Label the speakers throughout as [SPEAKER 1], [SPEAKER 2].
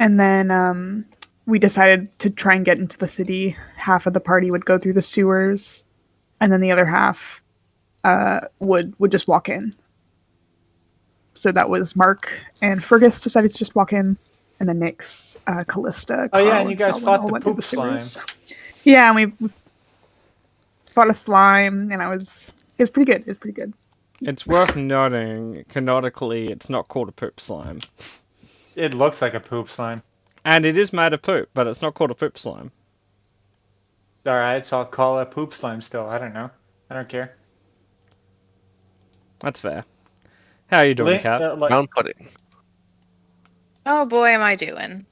[SPEAKER 1] And then we decided to try and get into the city. Half of the party would go through the sewers, and then the other half would just walk in. So that was Mark and Fergus decided to just walk in, and then Nyx, Callista,
[SPEAKER 2] Oh, yeah,
[SPEAKER 1] Carl,
[SPEAKER 2] and you guys
[SPEAKER 1] Selwyn
[SPEAKER 2] fought
[SPEAKER 1] all
[SPEAKER 2] the
[SPEAKER 1] went through
[SPEAKER 2] poop
[SPEAKER 1] the sewers.
[SPEAKER 2] slime.
[SPEAKER 1] Yeah, and we fought a slime, and it was pretty good. It was pretty good.
[SPEAKER 3] It's worth noting, canonically, it's not called a poop slime.
[SPEAKER 2] It looks like a poop slime.
[SPEAKER 3] And it is made of poop, but it's not called a poop slime.
[SPEAKER 2] Alright, so I'll call it poop slime still. I don't know. I don't care.
[SPEAKER 3] That's fair. How are you doing, Kat?
[SPEAKER 4] Brown pudding.
[SPEAKER 5] Oh boy, am I doing.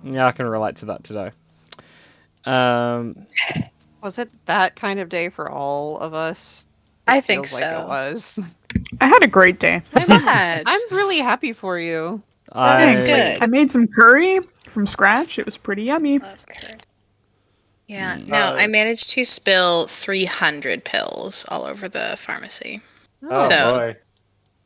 [SPEAKER 3] Yeah, I can relate to that today.
[SPEAKER 6] Was it that kind of day for all of us?
[SPEAKER 5] I think
[SPEAKER 6] Feels like
[SPEAKER 5] so.
[SPEAKER 6] it was.
[SPEAKER 1] I had a great day.
[SPEAKER 5] I'm glad.
[SPEAKER 6] I'm really happy for you.
[SPEAKER 5] That's good.
[SPEAKER 1] I made some curry from scratch. It was pretty yummy.
[SPEAKER 5] Love curry. Yeah, no, I managed to spill 300 pills all over the pharmacy.
[SPEAKER 2] Oh,
[SPEAKER 5] So-
[SPEAKER 2] boy.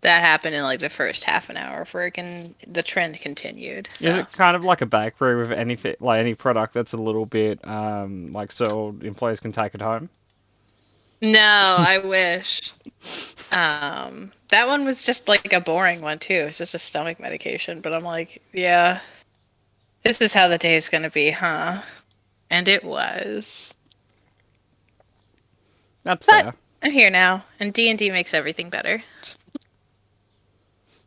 [SPEAKER 5] That happened in like the first half an hour. The trend continued. So.
[SPEAKER 3] Is it kind of like a bakery with anything, like any product that's a little bit like so employees can take it home?
[SPEAKER 5] No, I wish. That one was just like a boring one too. It's just a stomach medication, but I'm like, yeah, this is how the day's gonna be, huh? And it was.
[SPEAKER 3] That's
[SPEAKER 5] But-
[SPEAKER 3] fair.
[SPEAKER 5] I'm here now, and D&D makes everything better.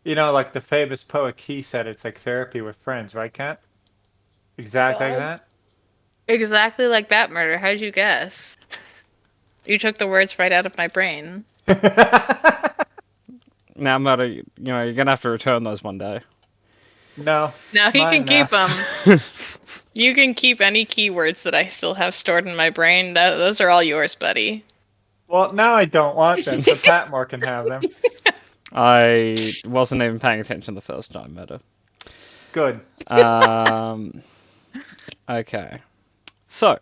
[SPEAKER 2] You know, like the famous poet Key said, it's like therapy with friends, right, Kat? Exactly like that?
[SPEAKER 5] Exactly like that murder. How'd you guess? You took the words right out of my brain.
[SPEAKER 3] Now, Murder, you know, you're gonna have to return those one day.
[SPEAKER 2] No.
[SPEAKER 5] Now you
[SPEAKER 2] Mine
[SPEAKER 5] can keep
[SPEAKER 2] now.
[SPEAKER 5] them. You can keep any keywords that I still have stored in my brain. Those are all yours, buddy.
[SPEAKER 2] Well, now I don't want them, so Patmore can have them.
[SPEAKER 3] I wasn't even paying attention the first time, Murder.
[SPEAKER 2] Good.
[SPEAKER 3] Okay. So,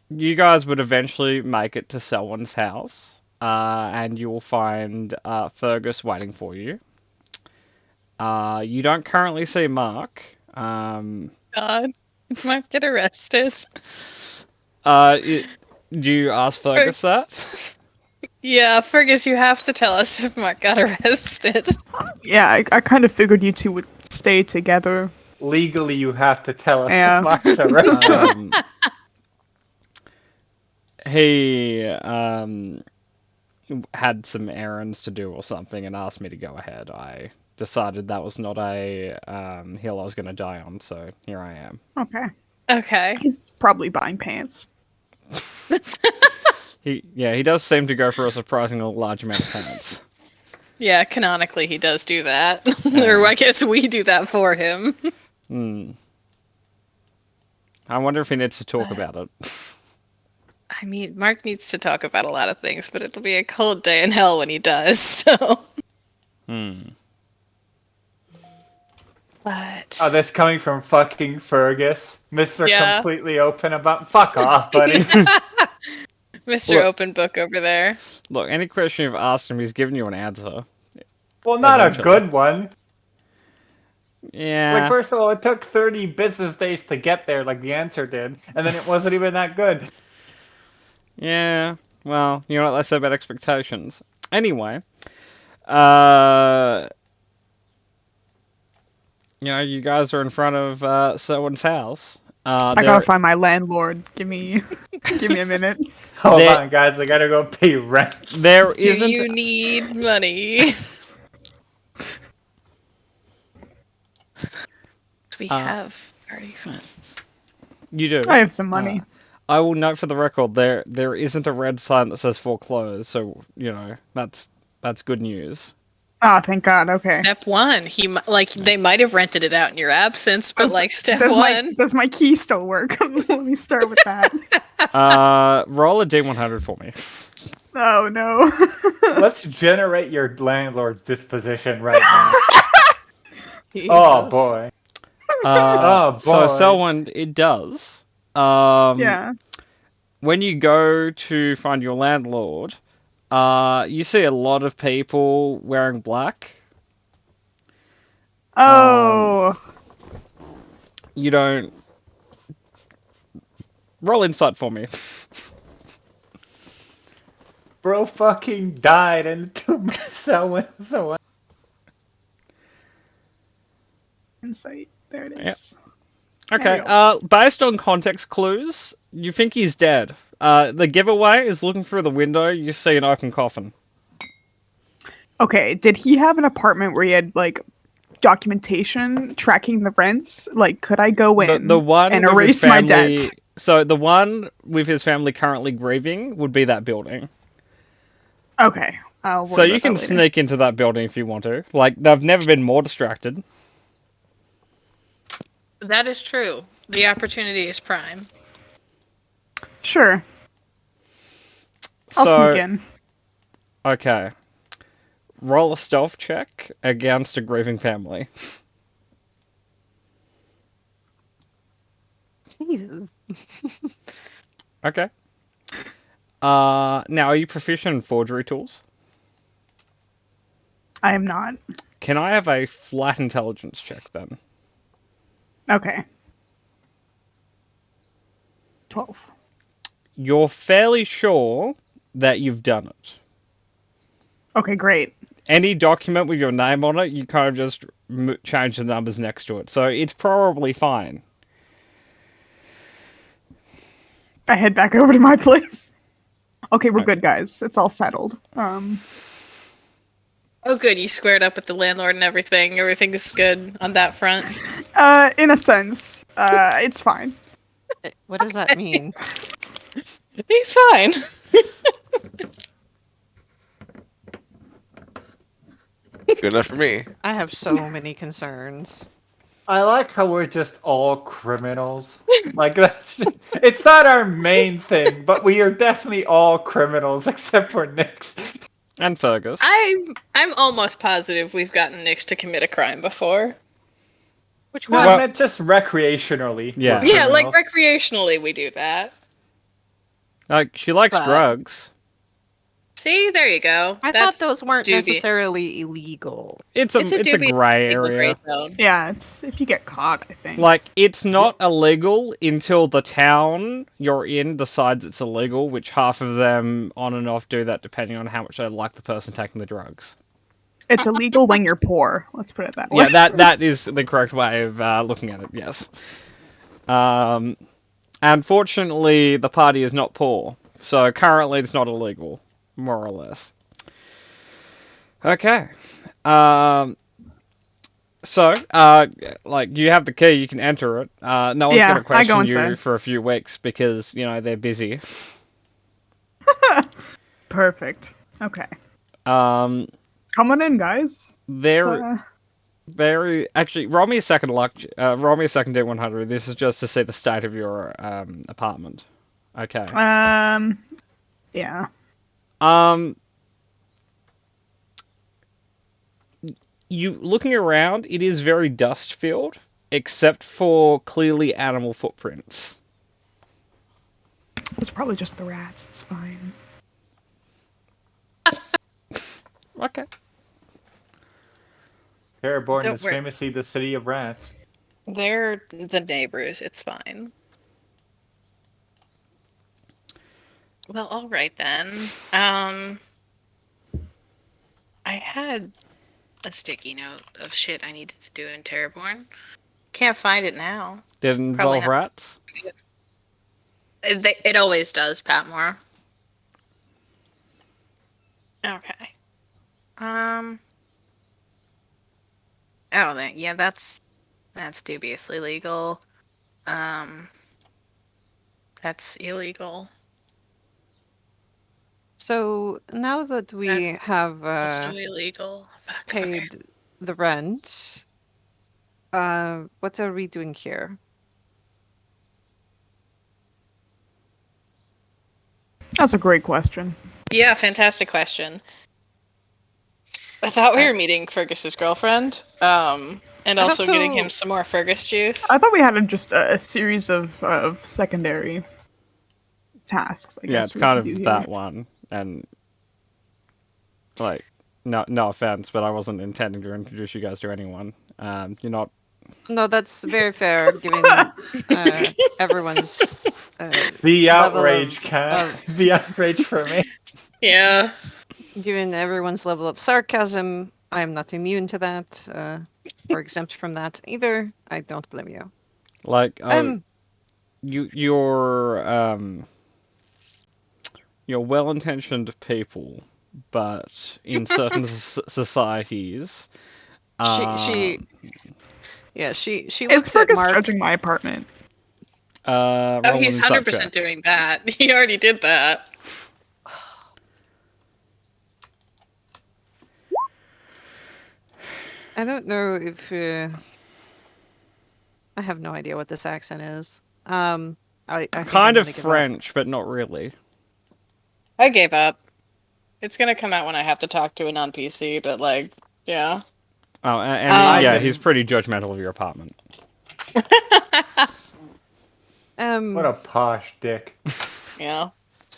[SPEAKER 3] you guys would eventually make it to Selwyn's house, and you will find Fergus waiting for you. You don't currently see Mark.
[SPEAKER 5] God, might get arrested.
[SPEAKER 3] Do you ask Fergus that?
[SPEAKER 5] Yeah, Fergus, you have to tell us if Mark got arrested.
[SPEAKER 1] Yeah, I kind of figured you two would stay together.
[SPEAKER 2] Legally, you have to tell us
[SPEAKER 1] Yeah.
[SPEAKER 2] if Mark's arrested.
[SPEAKER 3] He had some errands to do or something and asked me to go ahead. I decided that was not a hill I was going to die on, so here I am.
[SPEAKER 1] Okay.
[SPEAKER 5] Okay.
[SPEAKER 1] He's probably buying pants.
[SPEAKER 3] He does seem to go for a surprisingly large amount of pants.
[SPEAKER 5] Yeah, canonically he does do that. Or I guess we do that for him.
[SPEAKER 3] I wonder if he needs to talk about it.
[SPEAKER 5] I mean, Mark needs to talk about a lot of things, but it'll be a cold day in hell when he does, so... But...
[SPEAKER 2] Oh, that's coming from fucking Fergus. Mr.
[SPEAKER 5] Yeah.
[SPEAKER 2] Completely open about... Fuck off, buddy.
[SPEAKER 5] Mr.
[SPEAKER 3] Look.
[SPEAKER 5] Open Book over there.
[SPEAKER 3] Look, any question you've asked him, he's given you an answer.
[SPEAKER 2] Well, not a
[SPEAKER 3] Eventually.
[SPEAKER 2] good one.
[SPEAKER 3] Yeah.
[SPEAKER 2] Like, first of all, it took 30 business days to get there, like the answer did, and then it wasn't even that good.
[SPEAKER 3] Yeah, well, you know what they say about expectations. Anyway, you guys are in front of Selwyn's house.
[SPEAKER 1] I gotta find my landlord. Give me a minute.
[SPEAKER 2] Hold
[SPEAKER 3] There-
[SPEAKER 2] on, guys, I gotta go pay rent.
[SPEAKER 3] There
[SPEAKER 5] Do
[SPEAKER 3] isn't.
[SPEAKER 5] you need money? We have party funds.
[SPEAKER 3] You do.
[SPEAKER 1] I have some money.
[SPEAKER 3] I will note for the record there isn't a red sign that says foreclosed, so that's good news.
[SPEAKER 1] Oh, thank God. Okay.
[SPEAKER 5] Step one, they might have rented it out in your absence, but like step one,
[SPEAKER 1] Does my key still work? Let me start with that.
[SPEAKER 3] Roll a d100 for me.
[SPEAKER 1] Oh no.
[SPEAKER 2] Let's generate your landlord's disposition right now. Oh, boy. Oh, boy.
[SPEAKER 3] So Selwyn, it does.
[SPEAKER 1] Yeah.
[SPEAKER 3] When you go to find your landlord, You see a lot of people wearing black.
[SPEAKER 1] Oh,
[SPEAKER 3] You don't. Roll insight for me.
[SPEAKER 2] Bro fucking died and 2 minutes so
[SPEAKER 1] insight. There it is.
[SPEAKER 3] Okay.
[SPEAKER 1] There
[SPEAKER 3] Based on context clues, you think he's dead. The giveaway is looking through the window. You see an open coffin.
[SPEAKER 1] Okay, did he have an apartment where he had like documentation tracking the rents? Like, could I go in
[SPEAKER 3] The one
[SPEAKER 1] and
[SPEAKER 3] with his
[SPEAKER 1] erase my
[SPEAKER 3] family.
[SPEAKER 1] debts?
[SPEAKER 3] So the one with his family currently grieving would be that building.
[SPEAKER 1] Okay, I'll
[SPEAKER 3] So
[SPEAKER 1] worry
[SPEAKER 3] you
[SPEAKER 1] about
[SPEAKER 3] can
[SPEAKER 1] that later.
[SPEAKER 3] sneak into that building if you want to. Like, they've never been more distracted.
[SPEAKER 5] That is true. The opportunity is prime.
[SPEAKER 1] Sure, I'll
[SPEAKER 3] So,
[SPEAKER 1] sneak in.
[SPEAKER 3] okay. Roll a stealth check against a grieving family.
[SPEAKER 6] Jesus.
[SPEAKER 3] Okay. Now, are you proficient in forgery tools?
[SPEAKER 1] I am not.
[SPEAKER 3] Can I have a flat intelligence check then?
[SPEAKER 1] Okay. 12.
[SPEAKER 3] You're fairly sure that you've done it.
[SPEAKER 1] Okay, great.
[SPEAKER 3] Any document with your name on it, you kind of just change the numbers next to it. So it's probably fine.
[SPEAKER 1] I head back over to my place. Okay, we're
[SPEAKER 3] Okay.
[SPEAKER 1] good, guys. It's all settled.
[SPEAKER 5] Oh, good. You squared up with the landlord and everything. Everything is good on that front.
[SPEAKER 1] In a sense, it's fine.
[SPEAKER 6] What does that mean?
[SPEAKER 5] He's fine.
[SPEAKER 4] Good enough for me.
[SPEAKER 6] I have so many concerns.
[SPEAKER 2] I like how we're just all criminals. Like it's not our main thing, but we are definitely all criminals except for Nyx.
[SPEAKER 3] And Fergus.
[SPEAKER 5] I'm almost positive we've gotten Nyx to commit a crime before.
[SPEAKER 6] Which
[SPEAKER 2] No,
[SPEAKER 6] one?
[SPEAKER 2] I meant just recreationally.
[SPEAKER 3] Yeah.
[SPEAKER 2] we're
[SPEAKER 5] Yeah, like
[SPEAKER 2] criminals.
[SPEAKER 5] recreationally we do that.
[SPEAKER 3] Like, she likes
[SPEAKER 5] But-
[SPEAKER 3] drugs.
[SPEAKER 5] See, there you go.
[SPEAKER 6] I
[SPEAKER 5] That's
[SPEAKER 6] thought those weren't
[SPEAKER 5] dubious.
[SPEAKER 6] necessarily illegal.
[SPEAKER 3] It's a
[SPEAKER 5] dubious
[SPEAKER 3] grey
[SPEAKER 5] legal
[SPEAKER 3] area.
[SPEAKER 5] gray zone.
[SPEAKER 1] Yeah, it's if you get caught, I think.
[SPEAKER 3] Like, it's not illegal until the town you're in decides it's illegal, which half of them on and off do that depending on how much they like the person taking the drugs.
[SPEAKER 1] It's illegal when you're poor. Let's put it that way.
[SPEAKER 3] Yeah, that is the correct way of looking at it, yes. Unfortunately, the party is not poor, so currently it's not illegal, more or less. Okay. So, like, you have the key, you can enter it. No one's
[SPEAKER 1] Yeah,
[SPEAKER 3] going to
[SPEAKER 1] I go
[SPEAKER 3] question you
[SPEAKER 1] inside.
[SPEAKER 3] for a few weeks because, you know, they're busy.
[SPEAKER 1] Perfect. Okay.
[SPEAKER 3] Um,
[SPEAKER 1] Come on in, guys.
[SPEAKER 3] they're
[SPEAKER 1] It's,
[SPEAKER 3] very... Actually, roll me a second luck. Roll me a second D100. This is just to see the state of your apartment. Okay.
[SPEAKER 1] yeah.
[SPEAKER 3] You looking around, it is very dust filled, except for clearly animal footprints.
[SPEAKER 1] It's probably just the rats. It's fine.
[SPEAKER 3] Okay.
[SPEAKER 2] Terraborn
[SPEAKER 5] Don't
[SPEAKER 2] is
[SPEAKER 5] worry.
[SPEAKER 2] famously the city of rats.
[SPEAKER 5] They're the neighbors. It's fine. Well, all right then. I had a sticky note of shit I needed to do in Terraborn. Can't find it now.
[SPEAKER 3] Did it
[SPEAKER 5] Probably
[SPEAKER 3] involve
[SPEAKER 5] not.
[SPEAKER 3] rats?
[SPEAKER 5] It always does, Patmore. Okay. Oh, yeah, that's dubiously legal. That's illegal.
[SPEAKER 6] So now that we
[SPEAKER 5] That's
[SPEAKER 6] have
[SPEAKER 5] Also illegal. Fuck. Okay.
[SPEAKER 6] paid the rent, what are we doing here?
[SPEAKER 1] That's a great question.
[SPEAKER 5] Yeah, fantastic question. I thought we were meeting Fergus's girlfriend, and also getting him some more Fergus juice.
[SPEAKER 1] I thought we had just a series of secondary tasks. I
[SPEAKER 3] Yeah,
[SPEAKER 1] guess
[SPEAKER 3] it's
[SPEAKER 1] we
[SPEAKER 3] kind
[SPEAKER 1] could
[SPEAKER 3] of
[SPEAKER 1] do
[SPEAKER 3] that
[SPEAKER 1] here.
[SPEAKER 3] one, and Like, no offense, but I wasn't intending to introduce you guys to anyone. You're not.
[SPEAKER 6] No, that's very fair, given everyone's
[SPEAKER 2] The
[SPEAKER 6] level
[SPEAKER 2] outrage
[SPEAKER 6] of,
[SPEAKER 2] can't be outrage for me.
[SPEAKER 5] Yeah.
[SPEAKER 6] given everyone's level of sarcasm. I am not immune to that, or exempt from that either. I don't blame you.
[SPEAKER 3] Like, you're well-intentioned people, but in certain societies,
[SPEAKER 6] she she
[SPEAKER 1] Is
[SPEAKER 6] looks at
[SPEAKER 1] Fergus
[SPEAKER 6] Mark.
[SPEAKER 1] judging my apartment?
[SPEAKER 5] Oh,
[SPEAKER 3] roll
[SPEAKER 5] he's
[SPEAKER 3] an insight
[SPEAKER 5] 100%
[SPEAKER 3] check.
[SPEAKER 5] doing that. He already did that.
[SPEAKER 6] I don't know if I have no idea what this accent is. I think I'm
[SPEAKER 3] Kind of
[SPEAKER 6] gonna give up.
[SPEAKER 3] French, but not really.
[SPEAKER 5] I gave up. It's gonna come out when I have to talk to a non-PC, but like, yeah.
[SPEAKER 3] Oh, and
[SPEAKER 5] Um,
[SPEAKER 3] yeah, he's pretty judgmental of your apartment.
[SPEAKER 2] What a posh dick.
[SPEAKER 5] Yeah.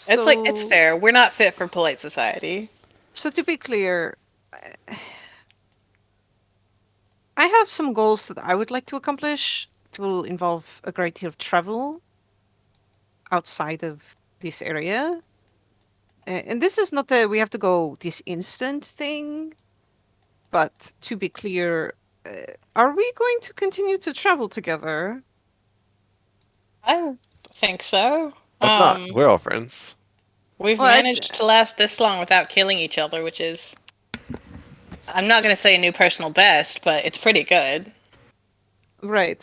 [SPEAKER 5] It's like, it's
[SPEAKER 6] So-
[SPEAKER 5] fair. We're not fit for polite society.
[SPEAKER 6] So to be clear, I have some goals that I would like to accomplish. It will involve a great deal of travel outside of this area. And this is not that we have to go this instant thing, but to be clear, are we going to continue to travel together?
[SPEAKER 5] I think so.
[SPEAKER 4] If not, we're all friends.
[SPEAKER 5] We've
[SPEAKER 6] Well,
[SPEAKER 5] managed to last this long without killing each other, which is, I'm not going to say a new personal best, but it's pretty good.
[SPEAKER 6] Right.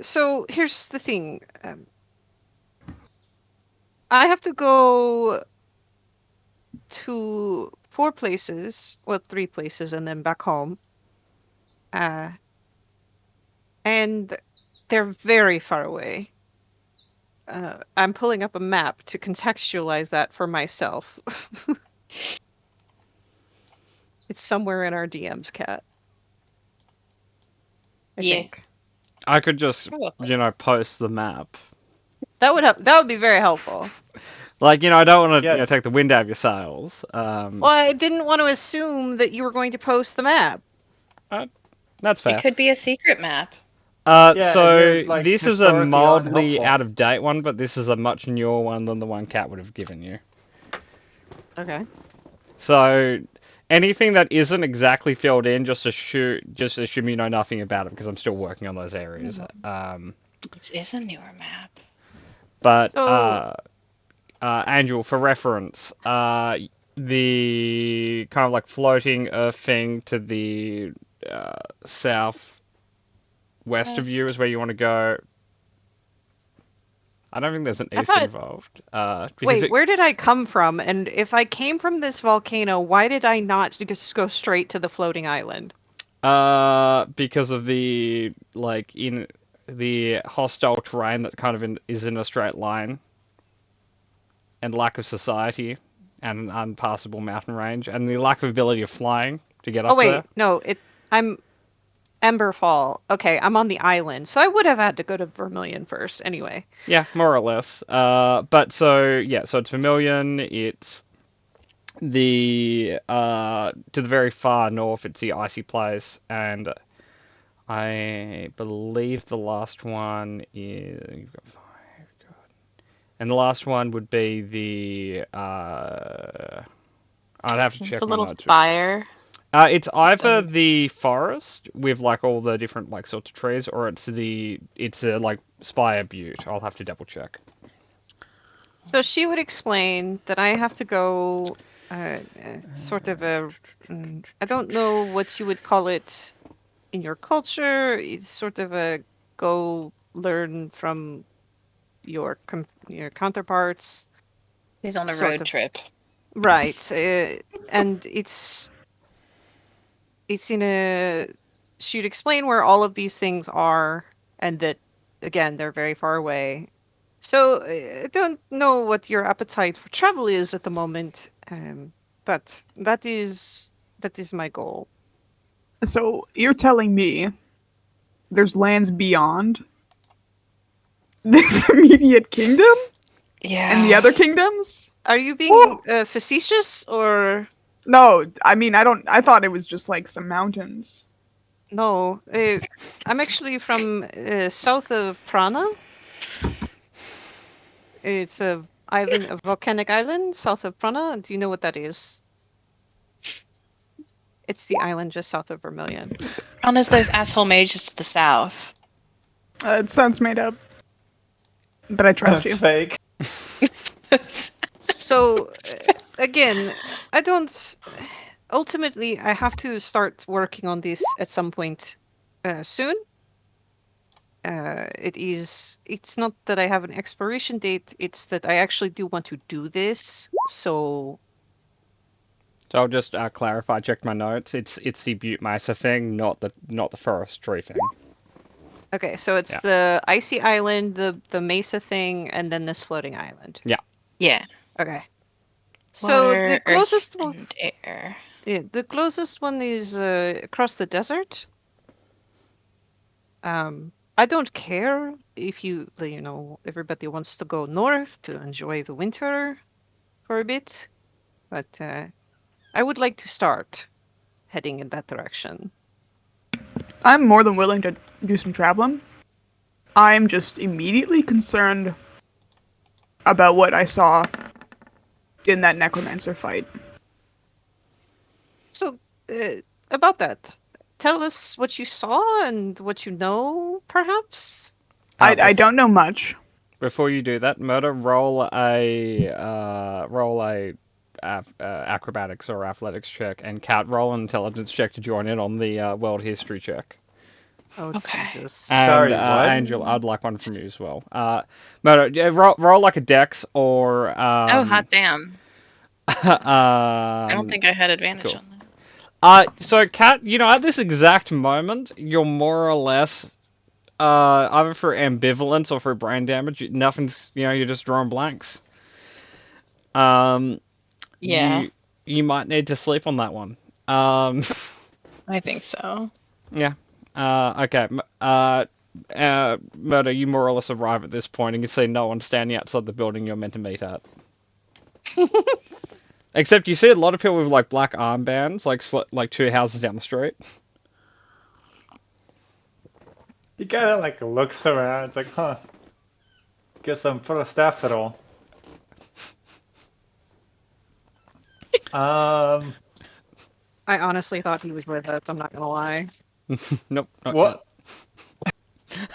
[SPEAKER 6] So here's the thing. I have to go to 4 places, well, 3 places, and then back home. And they're very far away. I'm pulling up a map to contextualize that for myself. It's somewhere in our DM's cat. I
[SPEAKER 5] Yeah.
[SPEAKER 6] think.
[SPEAKER 3] I could just,
[SPEAKER 5] Probably.
[SPEAKER 3] post the map.
[SPEAKER 6] That would be very helpful.
[SPEAKER 3] Like, I don't want to,
[SPEAKER 2] Yeah.
[SPEAKER 3] take the wind out of your sails.
[SPEAKER 6] Well, I didn't want to assume that you were going to post the map.
[SPEAKER 3] That's fair.
[SPEAKER 5] It could be a secret map.
[SPEAKER 2] Yeah,
[SPEAKER 3] So
[SPEAKER 2] you're, like,
[SPEAKER 3] this is a
[SPEAKER 2] historically
[SPEAKER 3] mildly
[SPEAKER 2] unhelpful.
[SPEAKER 3] out of date one, but this is a much newer one than the one Cat would have given you.
[SPEAKER 6] Okay.
[SPEAKER 3] So anything that isn't exactly filled in, just assume you know nothing about it because I'm still working on those areas.
[SPEAKER 5] This is a newer map.
[SPEAKER 3] But
[SPEAKER 6] So-
[SPEAKER 3] Angel, for reference, the kind of like floating Earth thing to the southwest of you
[SPEAKER 5] West.
[SPEAKER 3] is where you want to go. I don't think there's an
[SPEAKER 6] I
[SPEAKER 3] east
[SPEAKER 6] thought-
[SPEAKER 3] involved. Because
[SPEAKER 6] Wait, where did I come from? And if I came from this volcano, why did I not just go straight to the floating island?
[SPEAKER 3] because of the in the hostile terrain that kind of is in a straight line, and lack of society, and an unpassable mountain range, and the lack of ability of flying to get up
[SPEAKER 6] Oh wait,
[SPEAKER 3] there.
[SPEAKER 6] no, I'm Emberfall. Okay, I'm on the island, so I would have had to go to Vermilion first anyway.
[SPEAKER 3] Yeah, more or less. But so it's Vermilion. It's the to the very far north. It's the icy place, and I believe the last one is. You've got 5. God. And the last one would be the. I'd have to check
[SPEAKER 5] The
[SPEAKER 3] my
[SPEAKER 5] little
[SPEAKER 3] notes.
[SPEAKER 5] spire.
[SPEAKER 3] It's either the forest with like all the different like sorts of trees, or it's a like spire butte. I'll have to double check.
[SPEAKER 6] So she would explain that I have to go, sort of I don't know what you would call it in your culture. It's sort of a go learn from your counterparts.
[SPEAKER 5] He's on a
[SPEAKER 6] Sort
[SPEAKER 5] road
[SPEAKER 6] of.
[SPEAKER 5] trip.
[SPEAKER 6] Right, and it's in a. She'd explain where all of these things are, and that again they're very far away. So I don't know what your appetite for travel is at the moment, but that is my goal.
[SPEAKER 1] So you're telling me there's lands beyond this immediate kingdom
[SPEAKER 5] Yeah.
[SPEAKER 1] and the other kingdoms?
[SPEAKER 6] Are you being facetious or?
[SPEAKER 1] No, I mean I thought it was just like some mountains.
[SPEAKER 6] No, I'm actually from south of Prana. It's a volcanic island south of Prana. Do you know what that is? It's the island just south of Vermilion.
[SPEAKER 5] Honest, those asshole mages to the south.
[SPEAKER 1] It sounds made up, but I trust
[SPEAKER 2] That's
[SPEAKER 1] you.
[SPEAKER 2] fake.
[SPEAKER 6] So again, I don't. Ultimately, I have to start working on this at some point soon. It's not that I have an expiration date, it's that I actually do want to do this. So
[SPEAKER 3] So I'll just clarify. Check my notes. It's the Butte Mesa thing, not the forestry thing.
[SPEAKER 6] okay, so it's
[SPEAKER 3] Yeah.
[SPEAKER 6] the icy island, the mesa thing, and then this floating island.
[SPEAKER 5] Yeah.
[SPEAKER 6] Okay. So
[SPEAKER 5] Water,
[SPEAKER 6] the closest
[SPEAKER 5] earth,
[SPEAKER 6] one,
[SPEAKER 5] and air.
[SPEAKER 6] yeah, the closest one is across the desert. I don't care if everybody wants to go north to enjoy the winter for a bit, but I would like to start heading in that direction.
[SPEAKER 1] I'm more than willing to do some traveling. I'm just immediately concerned about what I saw in that necromancer fight.
[SPEAKER 6] So, about that, tell us what you saw and what you know, perhaps?
[SPEAKER 1] I don't know much.
[SPEAKER 3] Before you do that, Murder, roll a acrobatics or athletics check, and Cat, roll an intelligence check to join in on the world history check.
[SPEAKER 6] Oh,
[SPEAKER 5] Okay.
[SPEAKER 6] Jesus.
[SPEAKER 3] And
[SPEAKER 2] Sorry, what?
[SPEAKER 3] Angel, I'd like one from you as well. Murder, yeah, roll like a dex or
[SPEAKER 5] Oh, hot damn. I don't think I had advantage
[SPEAKER 3] cool.
[SPEAKER 5] on that.
[SPEAKER 3] So, Kat, at this exact moment, you're more or less, either through ambivalence or through brain damage, nothing's, you're just drawing blanks.
[SPEAKER 5] Yeah,
[SPEAKER 3] You might need to sleep on that one.
[SPEAKER 5] I think so.
[SPEAKER 3] Yeah. Okay. Murder, you more or less arrive at this point and you see no one standing outside the building you're meant to meet at. Except you see a lot of people with like black armbands, like 2 houses down the street.
[SPEAKER 2] He kind of like looks around. It's like, huh. Guess I'm full of staff at all.
[SPEAKER 6] I honestly thought he was with us, I'm not gonna lie.
[SPEAKER 3] Nope. Not
[SPEAKER 2] What?
[SPEAKER 3] yet.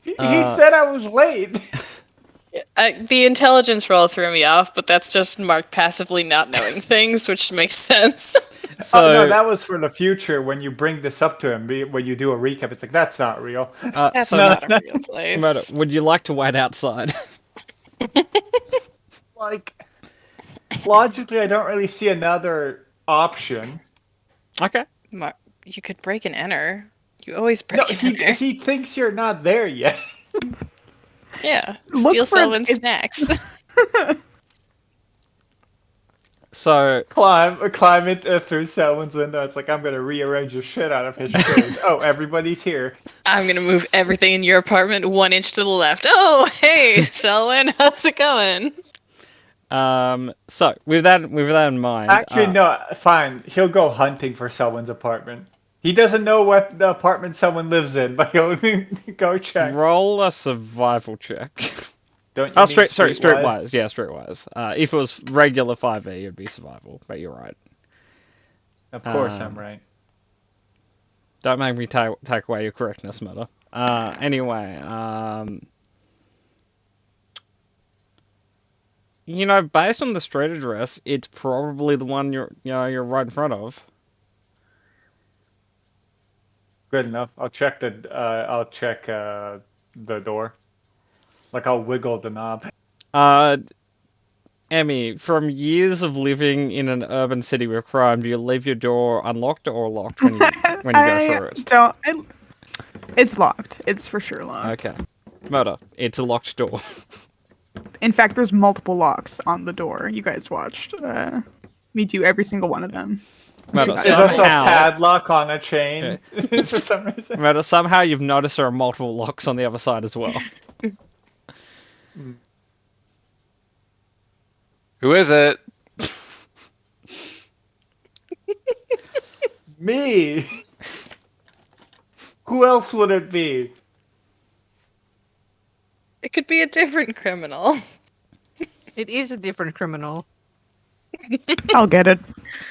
[SPEAKER 2] He said I was late.
[SPEAKER 5] The intelligence roll threw me off, but that's just Mark passively not knowing things, which makes sense.
[SPEAKER 3] So,
[SPEAKER 2] Oh no, that was for the future when you bring this up to him. When you do a recap, it's like that's not real.
[SPEAKER 5] That's
[SPEAKER 3] so
[SPEAKER 5] not a real place.
[SPEAKER 3] Murder, would you like to wait outside?
[SPEAKER 2] Like, logically, I don't really see another option.
[SPEAKER 3] Okay.
[SPEAKER 5] Mark, you could break and enter. You always
[SPEAKER 2] No,
[SPEAKER 5] break and enter.
[SPEAKER 2] he thinks you're not there yet.
[SPEAKER 5] Yeah,
[SPEAKER 1] Look
[SPEAKER 5] steal
[SPEAKER 1] for
[SPEAKER 5] Selwyn's
[SPEAKER 1] it-
[SPEAKER 5] snacks.
[SPEAKER 3] So,
[SPEAKER 2] Climb it through Selwyn's window. It's like I'm gonna rearrange the shit out of his clothes. Oh, everybody's here.
[SPEAKER 5] I'm gonna move everything in your apartment 1 inch to the left. Oh, hey, Selwyn, how's it going?
[SPEAKER 3] so with that in mind,
[SPEAKER 2] Actually, no, fine. He'll go hunting for Selwyn's apartment. He doesn't know what the apartment someone lives in, but he'll go check.
[SPEAKER 3] roll a survival check.
[SPEAKER 2] Don't you
[SPEAKER 3] Oh,
[SPEAKER 2] mean
[SPEAKER 3] streetwise. Yeah, streetwise. If it was regular 5e, it'd be survival, but you're right.
[SPEAKER 2] Of course, I'm right.
[SPEAKER 3] Don't make me take away your correctness, Murder. Anyway, based on the street address, it's probably the one you're right in front of.
[SPEAKER 2] Good enough. I'll check the door. Like I'll wiggle the knob.
[SPEAKER 3] Emmy, from years of living in an urban city with crime, do you leave your door unlocked or locked when you go through it?
[SPEAKER 1] It's locked. It's for sure locked.
[SPEAKER 3] Okay. Murder, it's a locked door.
[SPEAKER 1] In fact, there's multiple locks on the door. You guys watched me do every single one of them.
[SPEAKER 3] Murder,
[SPEAKER 2] There's also a
[SPEAKER 3] somehow,
[SPEAKER 2] padlock on a chain for some reason.
[SPEAKER 3] Murder, somehow you've noticed there are multiple locks on the other side as well.
[SPEAKER 4] Who is it?
[SPEAKER 2] Me. Who else would it be?
[SPEAKER 5] It could be a different criminal.
[SPEAKER 6] It is a different criminal.
[SPEAKER 1] I'll get it.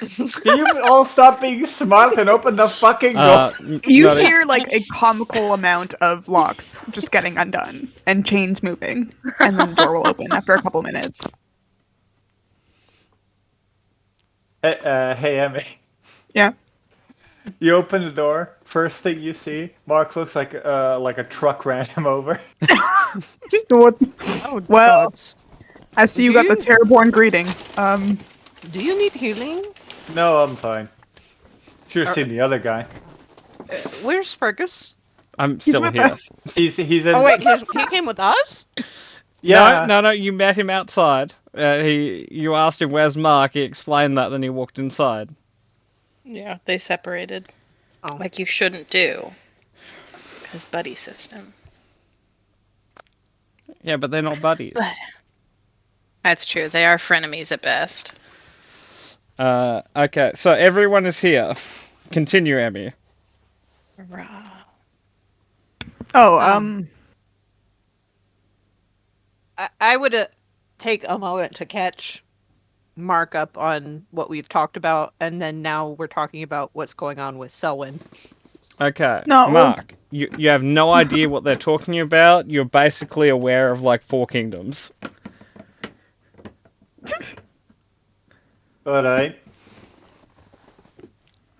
[SPEAKER 2] Can you all stop being smart and open the fucking door?
[SPEAKER 1] You
[SPEAKER 3] no,
[SPEAKER 1] hear like a comical amount of locks just getting undone and chains moving, and then the door will open after a couple minutes.
[SPEAKER 2] Hey, Emmy.
[SPEAKER 1] Yeah.
[SPEAKER 2] You open the door. First thing you see, Mark looks like a truck ran him over.
[SPEAKER 1] What-
[SPEAKER 6] Oh,
[SPEAKER 1] Well-
[SPEAKER 6] gods.
[SPEAKER 1] I see you got the Terraborn greeting.
[SPEAKER 6] Do you need healing?
[SPEAKER 2] No, I'm fine. Should have seen the other guy.
[SPEAKER 6] Where's Fergus?
[SPEAKER 3] I'm
[SPEAKER 1] He's
[SPEAKER 3] still
[SPEAKER 1] with
[SPEAKER 3] here.
[SPEAKER 1] us.
[SPEAKER 2] He's in.
[SPEAKER 6] Oh wait, he came with us?
[SPEAKER 2] Yeah.
[SPEAKER 3] No, you met him outside. You asked him where's Mark. He explained that, then he walked inside.
[SPEAKER 5] Yeah, they separated.
[SPEAKER 6] Oh.
[SPEAKER 5] Like you shouldn't do. His buddy system.
[SPEAKER 3] Yeah, but they're not buddies.
[SPEAKER 5] But that's true. They are frenemies at best.
[SPEAKER 3] Okay, so everyone is here. Continue, Emmy.
[SPEAKER 5] Rah.
[SPEAKER 1] Oh,
[SPEAKER 6] I would take a moment to catch Mark up on what we've talked about, and then now we're talking about what's going on with Selwyn.
[SPEAKER 3] Okay,
[SPEAKER 1] No, well,
[SPEAKER 3] Mark, you have no idea what they're talking about. You're basically aware of like 4 kingdoms.
[SPEAKER 2] All right.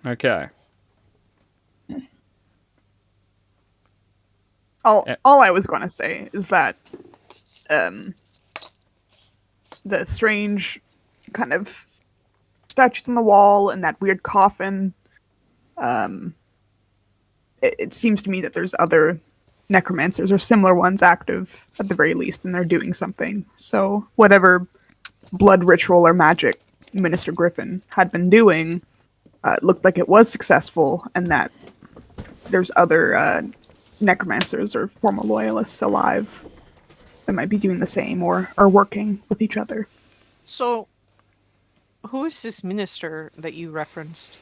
[SPEAKER 3] Okay.
[SPEAKER 1] all
[SPEAKER 3] Yeah.
[SPEAKER 1] I was going to say is that the strange kind of statues on the wall and that weird coffin, it seems to me that there's other necromancers or similar ones active at the very least, and they're doing something. So whatever blood ritual or magic Minister Griffin had been doing looked like it was successful, and that there's other necromancers or former loyalists alive that might be doing the same or are working with each other.
[SPEAKER 6] So, who is this minister that you referenced?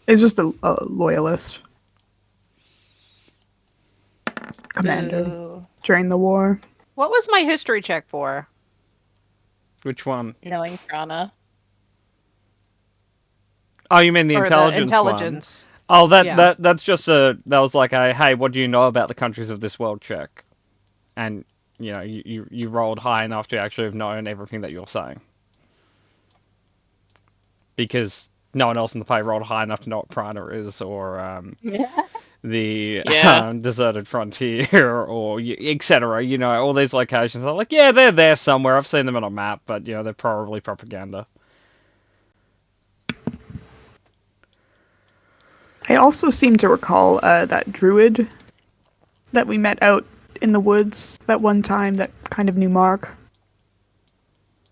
[SPEAKER 1] It's just a loyalist commander
[SPEAKER 5] Boo.
[SPEAKER 1] during the war.
[SPEAKER 6] What was my history check for?
[SPEAKER 3] Which one?
[SPEAKER 5] Knowing Prana.
[SPEAKER 3] Oh, you mean the
[SPEAKER 6] Or
[SPEAKER 3] intelligence
[SPEAKER 6] the intelligence.
[SPEAKER 3] one? Oh,
[SPEAKER 6] Yeah.
[SPEAKER 3] that's just that was like a, hey, what do you know about the countries of this world check? And, you know, you rolled high enough to actually have known everything that you're saying. Because no one else in the play rolled high enough to know what Prana is, or the
[SPEAKER 5] Yeah.
[SPEAKER 3] deserted frontier, or etc. You know, all these locations are like, yeah, they're there somewhere. I've seen them on a map, but you know, they're probably propaganda.
[SPEAKER 1] I also seem to recall that druid that we met out in the woods that one time that kind of knew Mark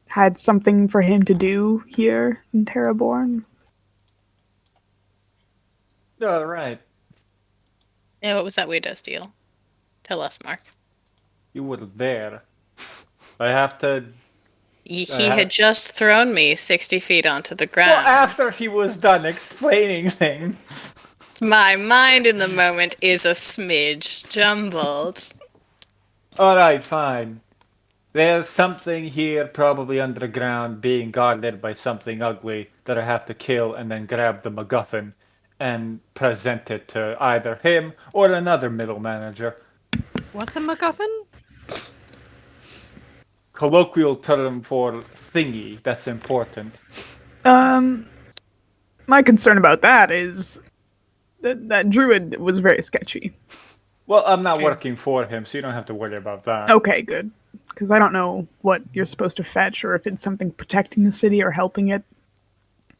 [SPEAKER 1] had something for him to do here in Terraborn.
[SPEAKER 2] All right.
[SPEAKER 5] Yeah, what was that weirdo's deal? Tell us, Mark.
[SPEAKER 2] You were there. I have to.
[SPEAKER 5] He had just thrown me 60 feet onto the
[SPEAKER 2] Well,
[SPEAKER 5] ground.
[SPEAKER 2] after he was done explaining things.
[SPEAKER 5] My mind in the moment is a smidge jumbled.
[SPEAKER 2] All right, fine. There's something here, probably underground, being guarded by something ugly that I have to kill and then grab the MacGuffin and present it to either him or another middle manager.
[SPEAKER 6] What's a MacGuffin?
[SPEAKER 2] Colloquial term for thingy that's important.
[SPEAKER 1] My concern about that is that druid was very sketchy.
[SPEAKER 2] Well, I'm not
[SPEAKER 5] Sure.
[SPEAKER 2] working for him, so you don't have to worry about that.
[SPEAKER 1] Okay, good. Because I don't know what you're supposed to fetch, or if it's something protecting the city or helping it.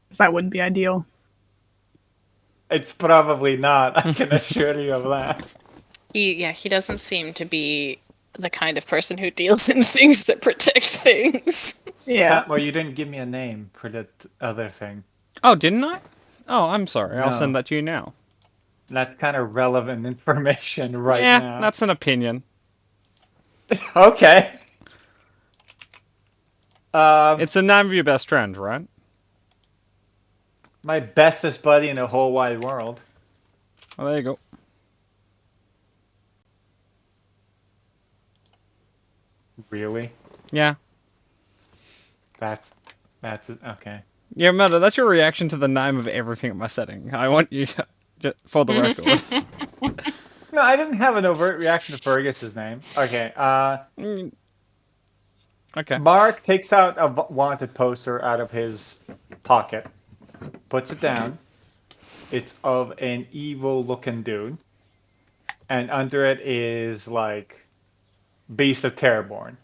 [SPEAKER 1] Because that wouldn't be ideal.
[SPEAKER 2] It's probably not, I can assure you of that.
[SPEAKER 5] He doesn't seem to be the kind of person who deals in things that protect things.
[SPEAKER 1] Yeah.
[SPEAKER 2] Well, you didn't give me a name for that other thing.
[SPEAKER 3] Oh, didn't I? Oh, I'm sorry. I'll
[SPEAKER 2] No.
[SPEAKER 3] send that to you now.
[SPEAKER 2] That's kind of relevant information right
[SPEAKER 3] yeah,
[SPEAKER 2] now.
[SPEAKER 3] that's an opinion.
[SPEAKER 2] Okay.
[SPEAKER 3] It's the name of your best friend, right?
[SPEAKER 2] My bestest buddy in the whole wide world.
[SPEAKER 3] Oh, there you go.
[SPEAKER 2] Really?
[SPEAKER 3] Yeah.
[SPEAKER 2] That's okay.
[SPEAKER 3] Yeah, Meta, that's your reaction to the name of everything in my setting. I want you to, for the record.
[SPEAKER 2] No, I didn't have an overt reaction to Fergus's name. Okay.
[SPEAKER 3] Mm, okay.
[SPEAKER 2] Mark takes out a wanted poster out of his pocket, puts it down. It's of an evil-looking dude, and under it is like Beast of Terrorborn,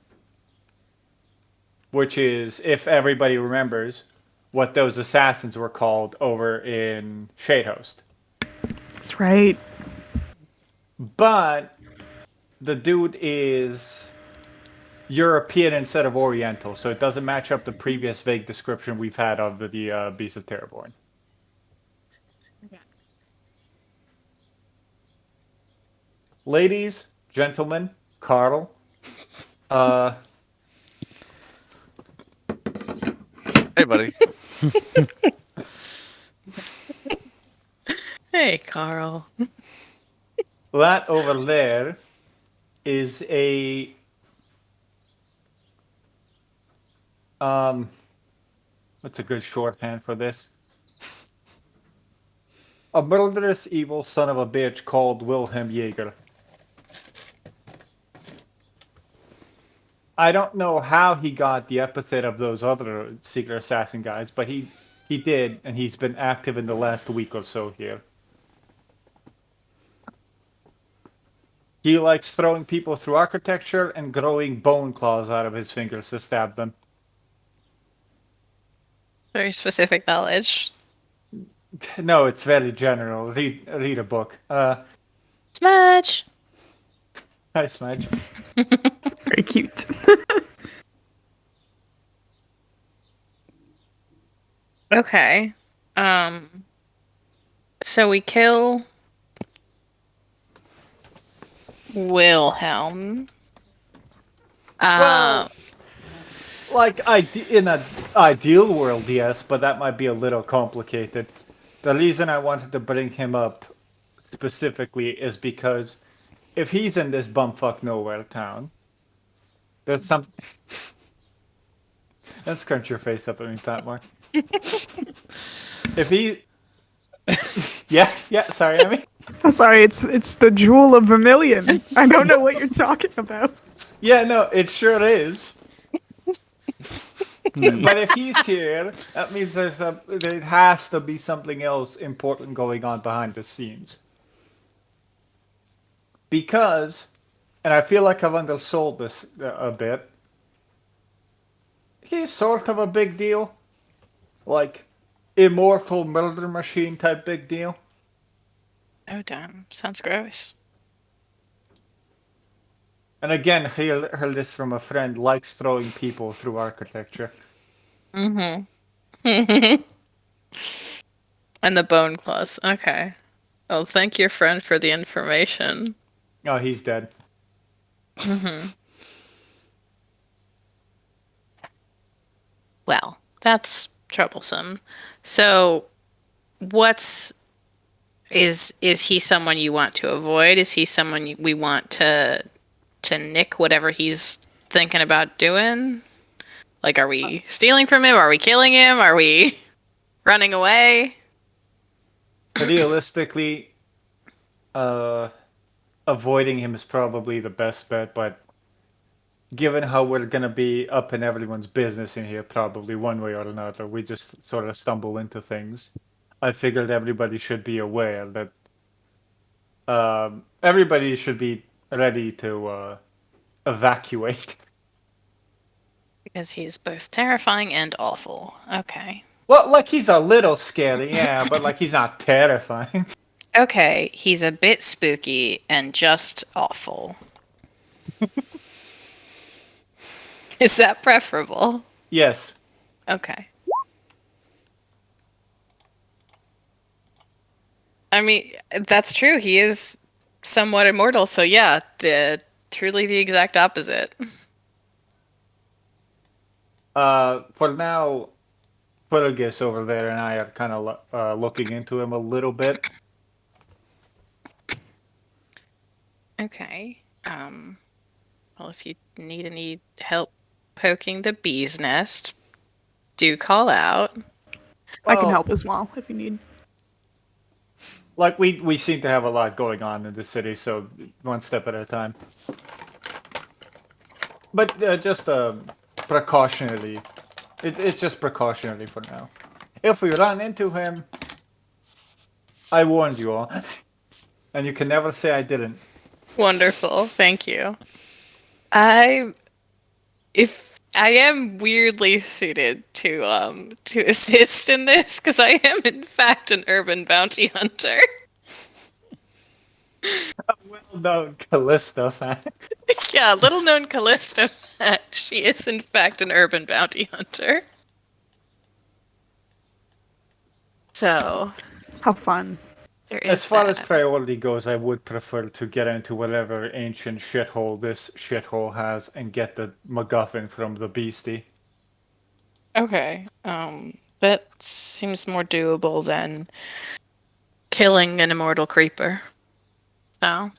[SPEAKER 2] which is, if everybody remembers, what those assassins were called over in Shadehost.
[SPEAKER 1] That's right.
[SPEAKER 2] But the dude is European instead of Oriental, so it doesn't match up the previous vague description we've had of the Beast of Terrorborn. Ladies, gentlemen, Carl,
[SPEAKER 4] Hey, buddy.
[SPEAKER 5] Hey, Carl.
[SPEAKER 2] that over there is a what's a good shorthand for this? A murderous evil son of a bitch called Wilhelm Jaeger. I don't know how he got the epithet of those other secret assassin guys, but he did, and he's been active in the last week or so here. He likes throwing people through architecture and growing bone claws out of his fingers to stab them.
[SPEAKER 5] Very specific knowledge.
[SPEAKER 2] No, it's very general. Read a book.
[SPEAKER 5] Smudge.
[SPEAKER 2] Hi, Smudge.
[SPEAKER 1] Very cute.
[SPEAKER 5] Okay. So we kill Wilhelm.
[SPEAKER 2] Well, like in an ideal world, yes, but that might be a little complicated. The reason I wanted to bring him up specifically is because if he's in this bumfuck nowhere town, there's some. Let's scrunch your face up at me, Tatmar. If he, yeah, sorry, Emmy.
[SPEAKER 1] Oh, sorry, it's the Jewel of Vermilion. I don't know what you're talking about.
[SPEAKER 2] Yeah, no, it sure is. But if he's here, that means there has to be something else important going on behind the scenes. Because, and I feel like I've undersold this a bit, he's sort of a big deal. Like, immortal murder machine type big deal.
[SPEAKER 5] Oh, damn. Sounds gross.
[SPEAKER 2] And again, heard this from a friend, likes throwing people through architecture.
[SPEAKER 5] Mm-hmm. And the bone claws. Okay. Well, thank your friend for the information.
[SPEAKER 2] Oh, he's dead.
[SPEAKER 5] Mm-hmm. Well, that's troublesome. So, is he someone you want to avoid? Is he someone we want to nick whatever he's thinking about doing? Like, are we stealing from him? Are we killing him? Are we running away?
[SPEAKER 2] Realistically, avoiding him is probably the best bet, but given how we're gonna be up in everyone's business in here, probably one way or another, we just sort of stumble into things. I figured everybody should be aware that everybody should be ready to evacuate.
[SPEAKER 5] Because he's both terrifying and awful. Okay.
[SPEAKER 2] Well, like he's a little scary, yeah, but like he's not terrifying.
[SPEAKER 5] Okay, he's a bit spooky and just awful. Is that preferable?
[SPEAKER 2] Yes.
[SPEAKER 5] Okay. I mean, that's true. He is somewhat immortal, so yeah, truly the exact opposite.
[SPEAKER 2] For now, Fergus over there and I are kind of looking into him a little bit.
[SPEAKER 5] Okay. Well, if you need any help poking the bee's nest, do call out.
[SPEAKER 1] I can
[SPEAKER 2] Well,
[SPEAKER 1] help as well if you need.
[SPEAKER 2] Like we seem to have a lot going on in the city, so one step at a time. But just precautionary. It's just precautionary for now. If we run into him, I warned you all, and you can never say I didn't.
[SPEAKER 5] Wonderful. Thank you. If I am weirdly suited to assist in this, because I am in fact an urban bounty hunter.
[SPEAKER 2] Well known Callista fact.
[SPEAKER 5] Yeah, little known Callista fact. She is in fact an urban bounty hunter. So
[SPEAKER 1] How fun.
[SPEAKER 5] there is
[SPEAKER 2] As far as
[SPEAKER 5] that.
[SPEAKER 2] priority goes, I would prefer to get into whatever ancient shithole this shithole has and get the MacGuffin from the beastie.
[SPEAKER 5] Okay. That seems more doable than killing an immortal creeper. So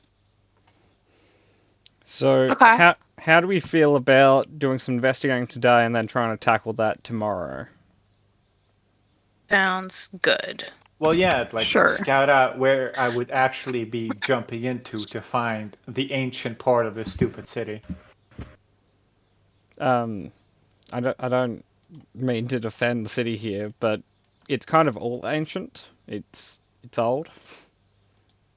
[SPEAKER 3] So
[SPEAKER 5] Okay.
[SPEAKER 3] how do we feel about doing some investigating today and then trying to tackle that tomorrow?
[SPEAKER 5] sounds good.
[SPEAKER 2] Well, yeah, like
[SPEAKER 1] Sure.
[SPEAKER 2] scout out where I would actually be jumping into to find the ancient part of this stupid city.
[SPEAKER 3] I don't mean to defend the city here, but it's kind of all ancient. It's old.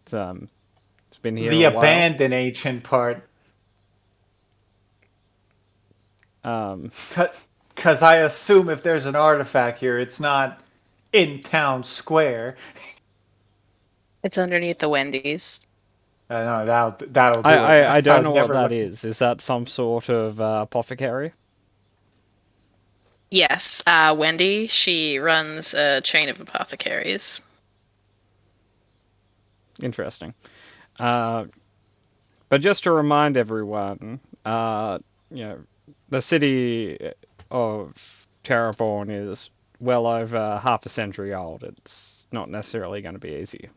[SPEAKER 3] It's been here
[SPEAKER 2] The
[SPEAKER 3] a while.
[SPEAKER 2] abandoned ancient part,
[SPEAKER 3] Um,
[SPEAKER 2] because I assume if there's an artifact here, it's not in town square.
[SPEAKER 5] It's underneath the Wendy's.
[SPEAKER 2] No, that'll do it.
[SPEAKER 3] I don't
[SPEAKER 2] I've
[SPEAKER 3] know what
[SPEAKER 2] never
[SPEAKER 3] that
[SPEAKER 2] looked-
[SPEAKER 3] is. Is that some sort of apothecary?
[SPEAKER 5] Yes, Wendy, she runs a chain of apothecaries.
[SPEAKER 3] Interesting. But just to remind everyone, the city of Terraborn is well over half a century old. It's not necessarily going to be easy.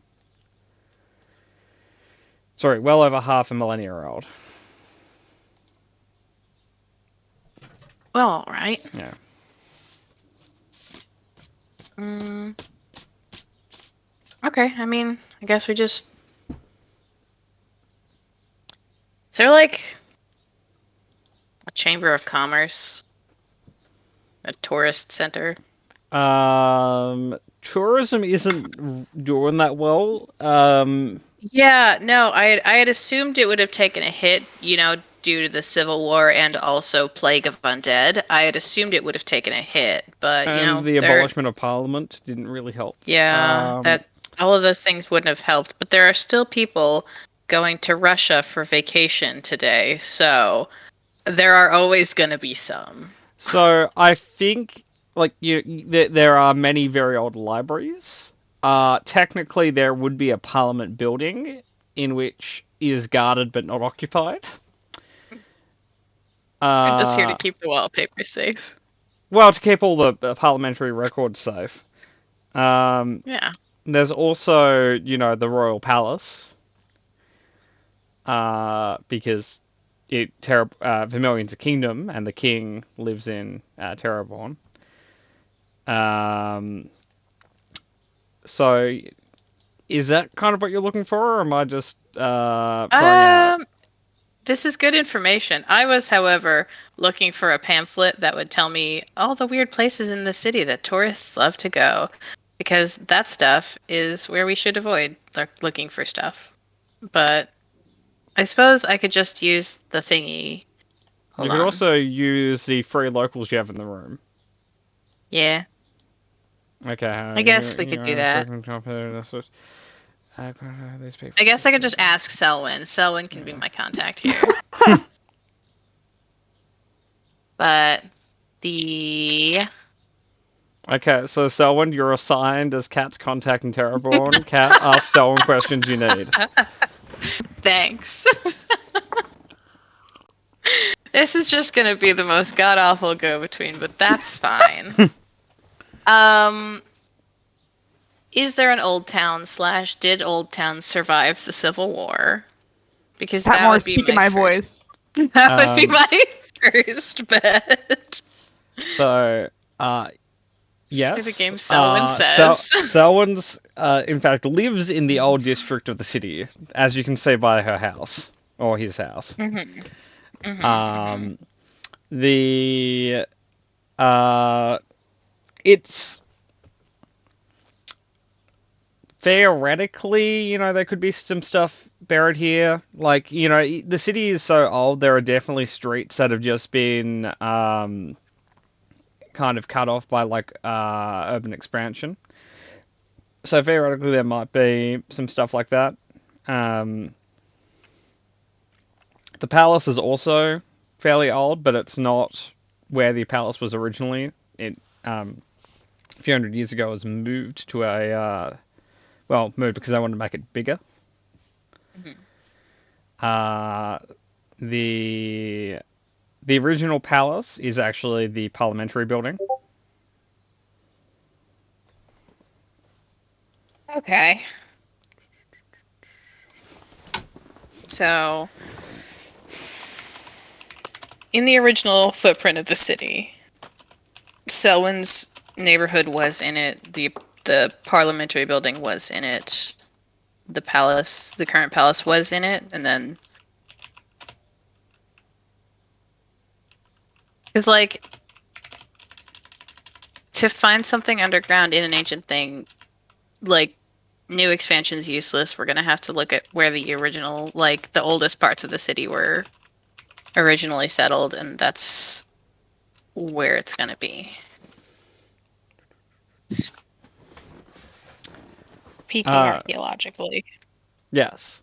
[SPEAKER 3] Sorry, well over half a millennia old.
[SPEAKER 5] Well, all right.
[SPEAKER 3] Yeah.
[SPEAKER 5] Okay, I mean, I guess we just... Is there, like, a chamber of commerce? A tourist center?
[SPEAKER 3] Tourism isn't doing that well.
[SPEAKER 5] Yeah, no, I had assumed it would have taken a hit, due to the Civil War and also Plague of Undead. I had assumed it would have taken a hit, but,
[SPEAKER 3] And the
[SPEAKER 5] there...
[SPEAKER 3] abolishment of Parliament didn't really help.
[SPEAKER 5] Yeah, that all of those things wouldn't have helped, but there are still people going to Russia for vacation today, so there are always going to be some.
[SPEAKER 3] So I think, like, there are many very old libraries. Technically, there would be a Parliament building in which is guarded but not occupied.
[SPEAKER 5] I'm just here to keep the wallpaper safe.
[SPEAKER 3] Well, to keep all the parliamentary records safe.
[SPEAKER 5] Yeah.
[SPEAKER 3] There's also, the Royal Palace. Because Vermilion's a kingdom, and the king lives in Terraborn. So, is that kind of what you're looking for, or am I just throwing out?
[SPEAKER 5] This is good information. I was, however, looking for a pamphlet that would tell me all the weird places in the city that tourists love to go, because that stuff is where we should avoid looking for stuff. But I suppose I could just use the thingy.
[SPEAKER 3] You could also use the free locals you have in the room.
[SPEAKER 5] Yeah.
[SPEAKER 3] Okay.
[SPEAKER 5] I guess we could do that. I guess I could just ask Selwyn. Selwyn can be my contact here. But
[SPEAKER 3] Okay, so Selwyn, you're assigned as Kat's contact in Terraborn. Kat, ask Selwyn questions you need.
[SPEAKER 5] Thanks. This is just gonna be the most god-awful go-between, but that's fine. Is there an Old Town / did Old Town survive the Civil War? Because
[SPEAKER 1] Pat
[SPEAKER 5] that
[SPEAKER 1] Moore,
[SPEAKER 5] would be
[SPEAKER 1] speak in
[SPEAKER 5] my
[SPEAKER 1] my
[SPEAKER 5] first.
[SPEAKER 1] voice.
[SPEAKER 5] That would be
[SPEAKER 3] Um,
[SPEAKER 5] my first bet.
[SPEAKER 3] So, yes.
[SPEAKER 5] Play the game Selwyn says.
[SPEAKER 3] Selwyn's, in fact, lives in the old district of the city, as you can see by her house, or his house.
[SPEAKER 5] Mhm. Mhm,
[SPEAKER 3] Um, the, it's theoretically, there could be some stuff buried here. Like, the city is so old, there are definitely streets that have just been, kind of cut off by, like, urban expansion. So theoretically, there might be some stuff like that. The palace is also fairly old, but it's not where the palace was originally. It, a few hundred years ago, was moved to moved because they wanted to make it bigger.
[SPEAKER 5] mhm.
[SPEAKER 3] The original palace is actually the parliamentary building.
[SPEAKER 5] Okay. So, in the original footprint of the city, Selwyn's neighborhood was in it. The parliamentary building was in it. The palace, the current palace, was in it, and then because like to find something underground in an ancient thing, like new expansion's useless. We're gonna have to look at where the original, like the oldest parts of the city were originally settled, and that's where it's gonna be. Speaking archaeologically.
[SPEAKER 3] Yes.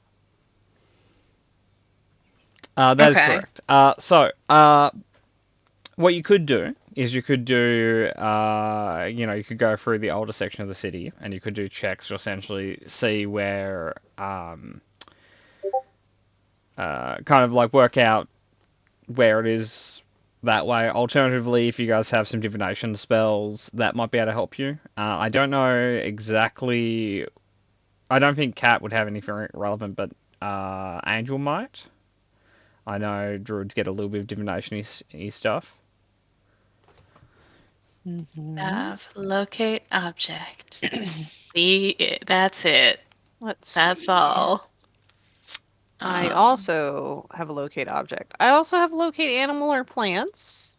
[SPEAKER 3] That is
[SPEAKER 5] Okay.
[SPEAKER 3] correct. What you could do is you could do, you could go through the older section of the city and you could do checks to essentially see where, kind of like work out where it is that way. Alternatively, if you guys have some divination spells, that might be able to help you. I don't know exactly. I don't think Cat would have anything relevant, but Angel might. I know druids get a little bit of divination-y stuff.
[SPEAKER 5] Locate object. That's it.
[SPEAKER 6] Let's
[SPEAKER 5] That's
[SPEAKER 6] see.
[SPEAKER 5] all.
[SPEAKER 6] I also have a locate object. I also have locate animal or plants.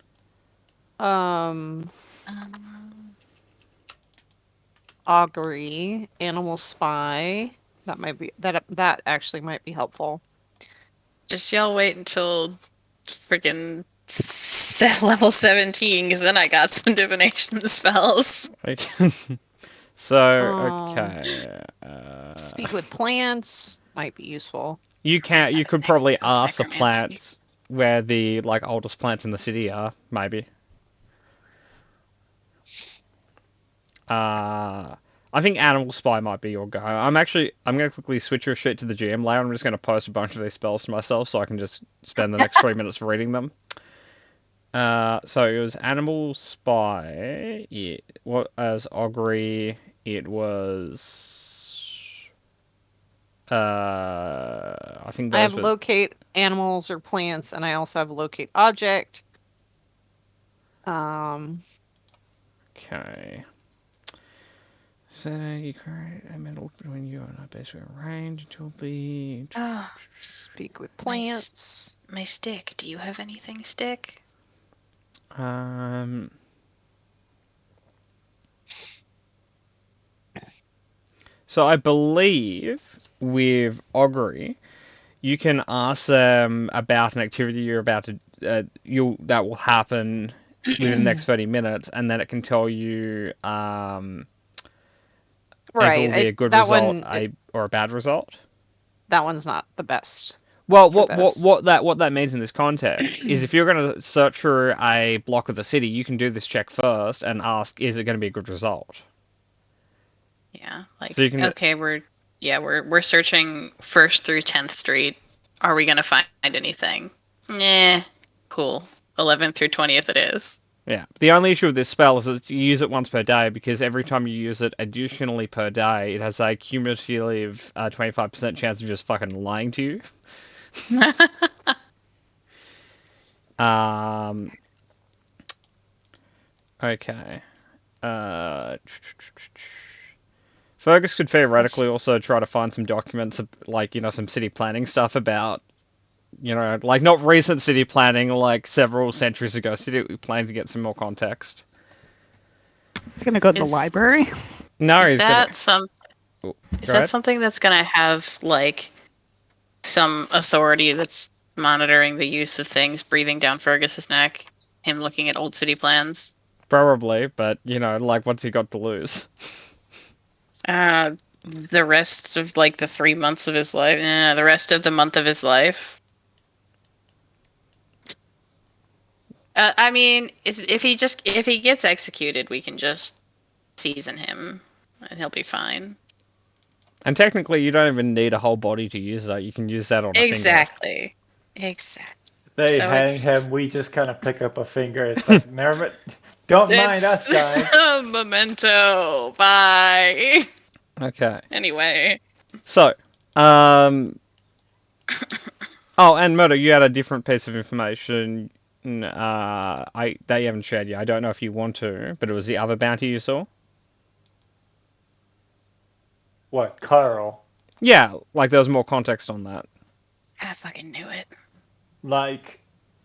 [SPEAKER 6] Augury, animal spy. That might be that actually might be helpful.
[SPEAKER 5] Just y'all wait until freaking level 17, because then I got some divination spells.
[SPEAKER 3] Okay.
[SPEAKER 6] Speak with plants might be useful.
[SPEAKER 3] You could probably ask the
[SPEAKER 5] necromancy.
[SPEAKER 3] plants where the like oldest plants in the city are, maybe. I think Animal Spy might be your go. I'm gonna quickly switch your shit to the GM layer. I'm just gonna post a bunch of these spells to myself so I can just spend the next 3 minutes reading them. So it was Animal Spy. As Augury, it was. I think
[SPEAKER 6] I have
[SPEAKER 3] were...
[SPEAKER 6] locate animals or plants, and I also have locate object.
[SPEAKER 3] Okay. So you create a middle between you and a basically range until the.
[SPEAKER 6] Speak with plants.
[SPEAKER 5] My stick. Do you have anything stick?
[SPEAKER 3] So I believe with Augury, you can ask them about an activity you're about to that will happen within the next 30 minutes, and then it can tell you
[SPEAKER 6] Right.
[SPEAKER 3] if it will be a good
[SPEAKER 6] that
[SPEAKER 3] result
[SPEAKER 6] one,
[SPEAKER 3] or a bad result.
[SPEAKER 6] That one's not the best.
[SPEAKER 3] Well, what that means in this context is if you're going to search for a block of the city, you can do this check first and ask, is it going to be a good result?
[SPEAKER 5] Yeah, like
[SPEAKER 3] So you can,
[SPEAKER 5] okay, we're searching 1st through 10th Street. Are we gonna find anything? Nah, cool. 11th through 20th it is.
[SPEAKER 3] Yeah. The only issue with this spell is that you use it once per day, because every time you use it additionally per day, it has a cumulative 25% chance of just fucking lying to you. Okay. Fergus could theoretically also try to find some documents, like, some city planning stuff about, like not recent city planning, like several centuries ago city planning, to get some more context.
[SPEAKER 1] It's gonna go to the
[SPEAKER 5] Is-
[SPEAKER 1] library.
[SPEAKER 3] No,
[SPEAKER 5] Is
[SPEAKER 3] he's
[SPEAKER 5] that
[SPEAKER 3] gonna. Go
[SPEAKER 5] that
[SPEAKER 3] ahead.
[SPEAKER 5] something that's gonna have like some authority that's monitoring the use of things breathing down Fergus's neck? Him looking at old city plans.
[SPEAKER 3] Probably, but like, what's he got to lose?
[SPEAKER 5] The rest of like the 3 months of his life. The rest of the month of his life. I mean, if he gets executed, we can just season him, and he'll be fine.
[SPEAKER 3] And technically, you don't even need a whole body to use that. You can use that on a finger.
[SPEAKER 5] Exactly.
[SPEAKER 2] They
[SPEAKER 5] So
[SPEAKER 2] hang
[SPEAKER 5] it's-
[SPEAKER 2] him. We just kind of pick up a finger. It's like, never. Don't mind us, guys.
[SPEAKER 5] Memento. Bye.
[SPEAKER 3] Okay.
[SPEAKER 5] Anyway.
[SPEAKER 3] So, oh, and Murder, you had a different piece of information. That you haven't shared yet. I don't know if you want to, but it was the other bounty you saw.
[SPEAKER 2] What, Carl?
[SPEAKER 3] Yeah, like there was more context on that.
[SPEAKER 5] I fucking knew it.
[SPEAKER 2] Like,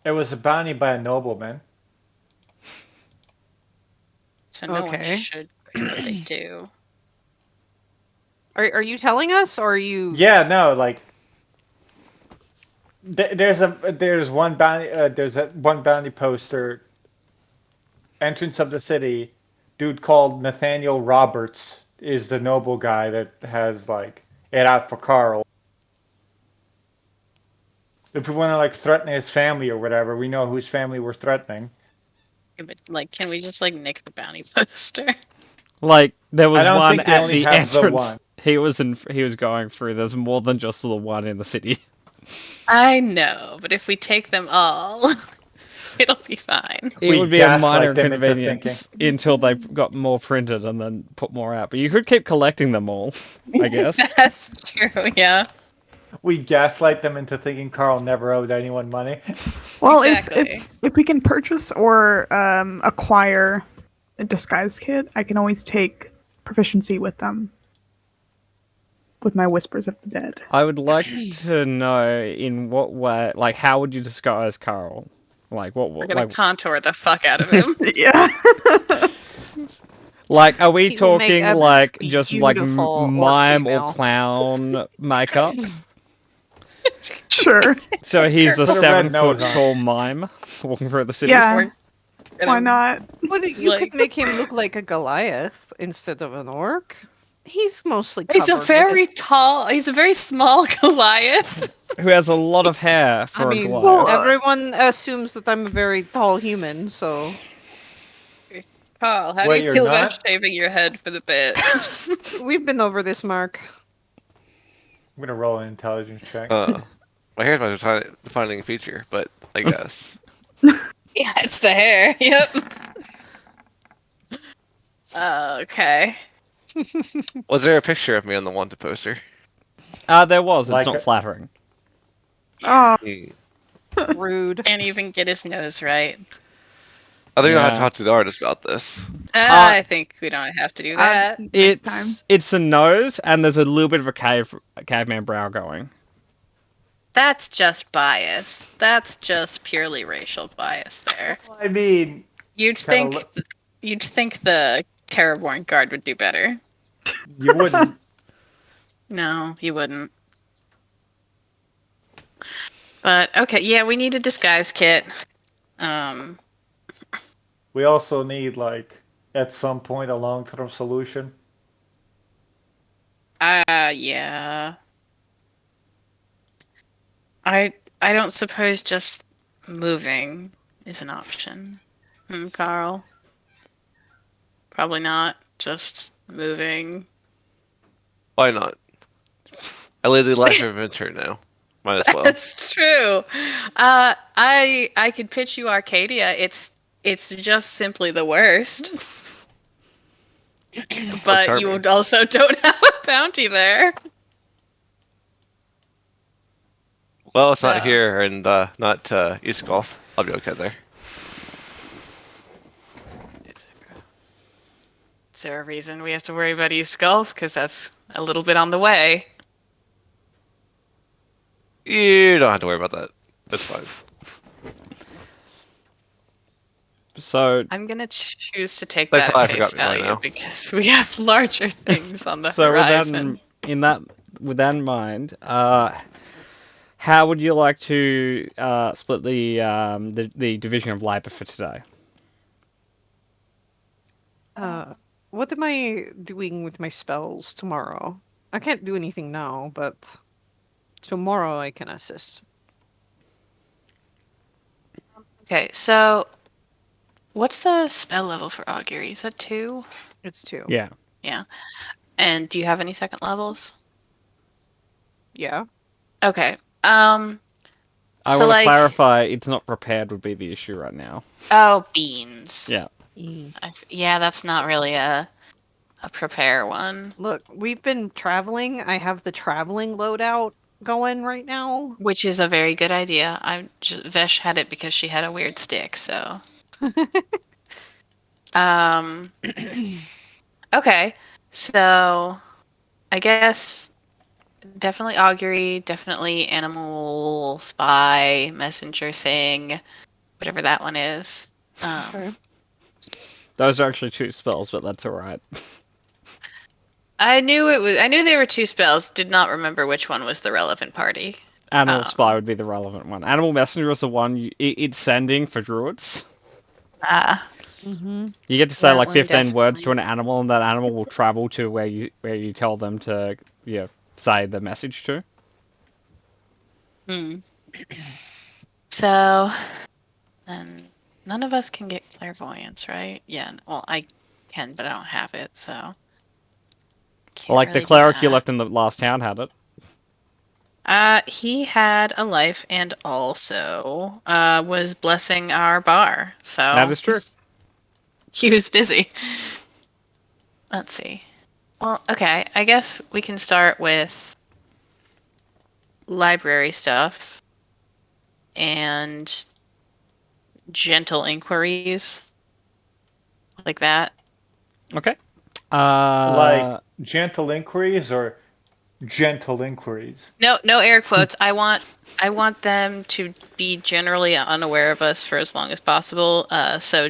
[SPEAKER 2] it was a bounty by a nobleman.
[SPEAKER 5] So no one
[SPEAKER 6] Okay.
[SPEAKER 5] should, but they do.
[SPEAKER 6] Are you telling us, or are you?
[SPEAKER 2] Yeah, no, like there's one bounty one bounty poster. Entrance of the city, dude called Nathaniel Roberts is the noble guy that has like it out for Carl. If we want to like threaten his family or whatever, we know whose family we're threatening.
[SPEAKER 5] Yeah, but like, can we just like nick the bounty poster?
[SPEAKER 3] Like there was
[SPEAKER 2] I don't
[SPEAKER 3] one
[SPEAKER 2] think they
[SPEAKER 3] at
[SPEAKER 2] only
[SPEAKER 3] the
[SPEAKER 2] have the
[SPEAKER 3] entrance.
[SPEAKER 2] one.
[SPEAKER 3] He was going through. There's more than just the one in the city.
[SPEAKER 5] I know, but if we take them all, it'll be fine.
[SPEAKER 3] It
[SPEAKER 2] We
[SPEAKER 3] would be a
[SPEAKER 2] gaslight
[SPEAKER 3] minor
[SPEAKER 2] them into
[SPEAKER 3] inconvenience until they got more printed and then put more out. But you could keep collecting them all, I guess.
[SPEAKER 5] That's true. Yeah.
[SPEAKER 2] We gaslight them into thinking Carl never owed anyone money.
[SPEAKER 1] Well,
[SPEAKER 5] Exactly.
[SPEAKER 1] if we can purchase or acquire a disguise kit, I can always take proficiency with them. With my Whispers of the Dead.
[SPEAKER 3] I would like to know in what way, like, how would you disguise Carl? Like, what,
[SPEAKER 5] We're gonna
[SPEAKER 3] like,
[SPEAKER 5] contour the fuck out of him.
[SPEAKER 1] Yeah.
[SPEAKER 3] like, are we
[SPEAKER 6] He will make
[SPEAKER 3] talking
[SPEAKER 6] a
[SPEAKER 3] like just like
[SPEAKER 6] beautiful orc
[SPEAKER 3] mime or
[SPEAKER 6] female.
[SPEAKER 3] clown makeup?
[SPEAKER 1] Sure.
[SPEAKER 3] So he's a
[SPEAKER 2] Put a red
[SPEAKER 3] 7 foot
[SPEAKER 2] nose on.
[SPEAKER 3] tall mime walking through the city.
[SPEAKER 1] Yeah.
[SPEAKER 5] We're
[SPEAKER 1] Why
[SPEAKER 5] gonna-
[SPEAKER 1] not?
[SPEAKER 6] But you
[SPEAKER 5] Like-
[SPEAKER 6] could make him look like a Goliath instead of an orc. He's mostly.
[SPEAKER 5] He's a
[SPEAKER 6] covered with
[SPEAKER 5] very tall. He's a very small Goliath.
[SPEAKER 3] Who has a lot of hair for
[SPEAKER 6] I
[SPEAKER 3] a
[SPEAKER 6] mean,
[SPEAKER 3] Goliath.
[SPEAKER 1] well,
[SPEAKER 6] everyone assumes that I'm a very tall human, so
[SPEAKER 5] Carl, how
[SPEAKER 2] Wait,
[SPEAKER 5] do you
[SPEAKER 2] you're
[SPEAKER 5] feel
[SPEAKER 2] not?
[SPEAKER 5] about shaving your head for the bit?
[SPEAKER 6] we've been over this, Mark.
[SPEAKER 2] I'm gonna roll an intelligence check.
[SPEAKER 4] My hair's my defining feature, but I guess.
[SPEAKER 5] Yeah, it's the hair. Yep. Okay.
[SPEAKER 4] Was there a picture of me on the wanted poster?
[SPEAKER 3] There was. It's
[SPEAKER 2] Like
[SPEAKER 3] not
[SPEAKER 2] a-
[SPEAKER 3] flattering.
[SPEAKER 1] Oh,
[SPEAKER 4] Hmm.
[SPEAKER 6] Rude.
[SPEAKER 5] Can't even get his nose right.
[SPEAKER 4] I think I'll have to
[SPEAKER 3] Yeah.
[SPEAKER 4] talk to the artist about this.
[SPEAKER 5] I think we don't have to do that.
[SPEAKER 1] next time.
[SPEAKER 3] It's a nose, and there's a little bit of a caveman brow going.
[SPEAKER 5] That's just bias. That's just purely racial bias there.
[SPEAKER 2] I mean,
[SPEAKER 5] You'd
[SPEAKER 2] Kinda
[SPEAKER 5] think you'd think the Terraborn guard would do better.
[SPEAKER 2] you wouldn't.
[SPEAKER 5] No, you wouldn't. But okay, yeah, we need a disguise kit.
[SPEAKER 2] We also need like at some point a long-term solution.
[SPEAKER 5] Yeah. I don't suppose just moving is an option. Carl? Probably not. Just moving.
[SPEAKER 4] Why not? I live the life of adventure now. Might as well.
[SPEAKER 5] That's true. I could pitch you Arcadia. It's It's just simply the worst. But you
[SPEAKER 4] charming.
[SPEAKER 5] also don't have a bounty there.
[SPEAKER 4] Well, it's
[SPEAKER 5] So-
[SPEAKER 4] not here and not East Gulf. I'll be okay there.
[SPEAKER 5] Is there a reason we have to worry about East Gulf? Because that's a little bit on the way.
[SPEAKER 4] You don't have to worry about that. That's fine.
[SPEAKER 3] So,
[SPEAKER 5] I'm gonna choose to take
[SPEAKER 4] That's
[SPEAKER 5] that
[SPEAKER 4] why I
[SPEAKER 5] at face
[SPEAKER 4] forgot me right
[SPEAKER 5] value
[SPEAKER 4] now.
[SPEAKER 5] because we have larger things on the
[SPEAKER 3] so
[SPEAKER 5] horizon.
[SPEAKER 3] with that in mind, how would you like to split the division of labor for today?
[SPEAKER 6] What am I doing with my spells tomorrow? I can't do anything now, but tomorrow I can assist.
[SPEAKER 5] Okay, so what's the spell level for augury? Is that 2?
[SPEAKER 6] It's 2.
[SPEAKER 3] Yeah.
[SPEAKER 5] Yeah. And do you have any second levels?
[SPEAKER 6] Yeah.
[SPEAKER 5] Okay.
[SPEAKER 3] I
[SPEAKER 5] So,
[SPEAKER 3] want to
[SPEAKER 5] like-
[SPEAKER 3] clarify, it's not prepared would be the issue right now.
[SPEAKER 5] Oh, beans.
[SPEAKER 3] Yeah.
[SPEAKER 5] Yeah, that's not really a prepare one.
[SPEAKER 6] Look, we've been traveling. I have the traveling loadout going right now.
[SPEAKER 5] Which is a very good idea. Vesh had it because she had a weird stick, so. Okay, so I guess definitely augury, definitely animal spy, messenger thing, whatever that one is.
[SPEAKER 6] Okay.
[SPEAKER 3] Those are actually 2 spells, but that's alright.
[SPEAKER 5] I knew they were 2 spells, did not remember which one was the relevant party.
[SPEAKER 3] Animal Spy would be the relevant one. Animal Messenger is the one it's sending for druids.
[SPEAKER 6] Mm-hmm.
[SPEAKER 3] You get to say
[SPEAKER 5] That
[SPEAKER 3] like
[SPEAKER 5] one
[SPEAKER 3] 15 words to
[SPEAKER 5] definitely.
[SPEAKER 3] an animal, and that animal will travel to where you tell them to say the message to.
[SPEAKER 5] So, then none of us can get clairvoyance, right? Yeah, well, I can, but I don't have it, so. Can't
[SPEAKER 3] Like the
[SPEAKER 5] really do
[SPEAKER 3] cleric you
[SPEAKER 5] that.
[SPEAKER 3] left in the last town had it.
[SPEAKER 5] He had a life and also was blessing our bar. So
[SPEAKER 3] That is true.
[SPEAKER 5] he was busy. Let's see. Well, okay. I guess we can start with library stuff and gentle inquiries. Like that.
[SPEAKER 3] Okay.
[SPEAKER 2] Like gentle inquiries or gentle inquiries?
[SPEAKER 5] No air quotes. I want them to be generally unaware of us for as long as possible. So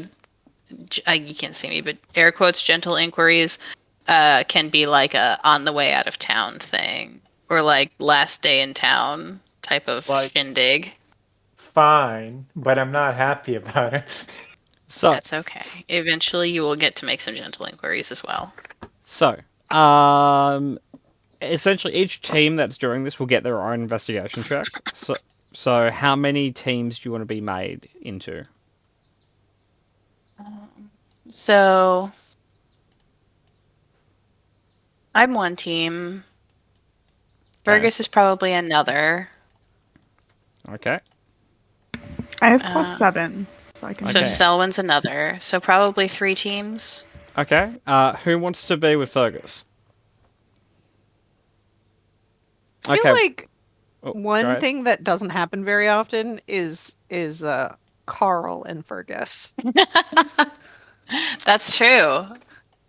[SPEAKER 5] you can't see me, but air quotes gentle inquiries can be like a on the way out of town thing or like last day in town type of
[SPEAKER 2] Like-
[SPEAKER 5] shindig.
[SPEAKER 2] Fine, but I'm not happy about it.
[SPEAKER 3] So
[SPEAKER 5] That's okay. Eventually, you will get to make some gentle inquiries as well.
[SPEAKER 3] essentially each team that's doing this will get their own investigation check. So how many teams do you want to be made into?
[SPEAKER 5] So I'm one team. Fergus is probably another.
[SPEAKER 3] Okay.
[SPEAKER 1] I have
[SPEAKER 5] Uh,
[SPEAKER 1] +7, so I can.
[SPEAKER 5] So
[SPEAKER 3] Okay.
[SPEAKER 5] Selwyn's another. So probably 3 teams.
[SPEAKER 3] Okay. Who wants to be with Fergus?
[SPEAKER 6] I feel like
[SPEAKER 3] Oh, go
[SPEAKER 6] one
[SPEAKER 3] ahead.
[SPEAKER 6] thing that doesn't happen very often is Carl and Fergus.
[SPEAKER 5] That's true.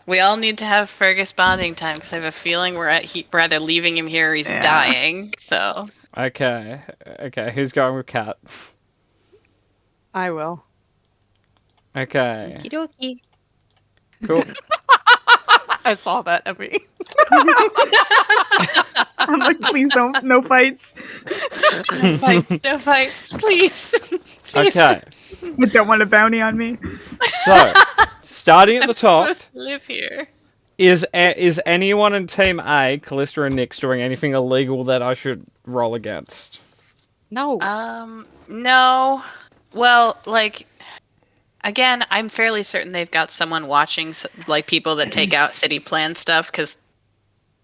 [SPEAKER 5] We all need to have Fergus bonding time because I have a feeling we're either leaving him here or he's
[SPEAKER 1] Yeah.
[SPEAKER 5] dying. So
[SPEAKER 3] Okay. Who's going with Kat?
[SPEAKER 6] I will.
[SPEAKER 3] Okay.
[SPEAKER 5] okie dokie.
[SPEAKER 3] Cool.
[SPEAKER 6] I saw that, Emmy.
[SPEAKER 1] I'm like, please don't, no fights.
[SPEAKER 5] No fights, no fights, please. Please.
[SPEAKER 3] Okay.
[SPEAKER 1] You don't want a bounty on me.
[SPEAKER 3] So, starting at
[SPEAKER 5] I'm
[SPEAKER 3] the top,
[SPEAKER 5] supposed to live here.
[SPEAKER 3] is anyone in Team A, Callista and Nyx, doing anything illegal that I should roll against?
[SPEAKER 6] No.
[SPEAKER 5] No. Well, like, again, I'm fairly certain they've got someone watching, like people that take out city plan stuff because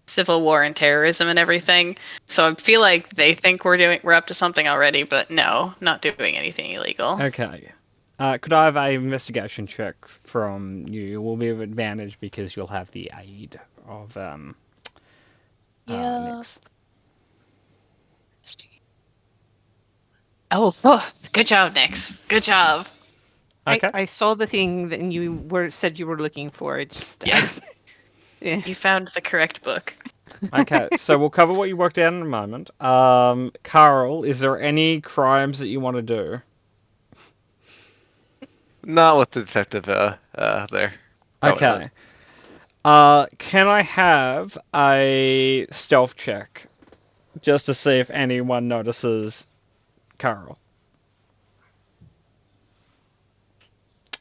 [SPEAKER 5] civil war and terrorism and everything. So I feel like they think we're up to something already, but no, not doing anything illegal.
[SPEAKER 3] Okay. Could I have a investigation check from you? It will be of advantage because you'll have the aid of
[SPEAKER 5] Yeah.
[SPEAKER 3] Nix.
[SPEAKER 5] Oh, good job, Nix. Good job.
[SPEAKER 3] Okay.
[SPEAKER 6] I saw the thing that you said you were looking for. It's
[SPEAKER 5] Yeah.
[SPEAKER 6] yeah.
[SPEAKER 5] You found the correct book.
[SPEAKER 3] Okay, so we'll cover what you worked out in a moment. Carl, is there any crimes that you want to do?
[SPEAKER 4] Not with the detective there. Probably not.
[SPEAKER 3] Okay. Can I have a stealth check just to see if anyone notices Carl?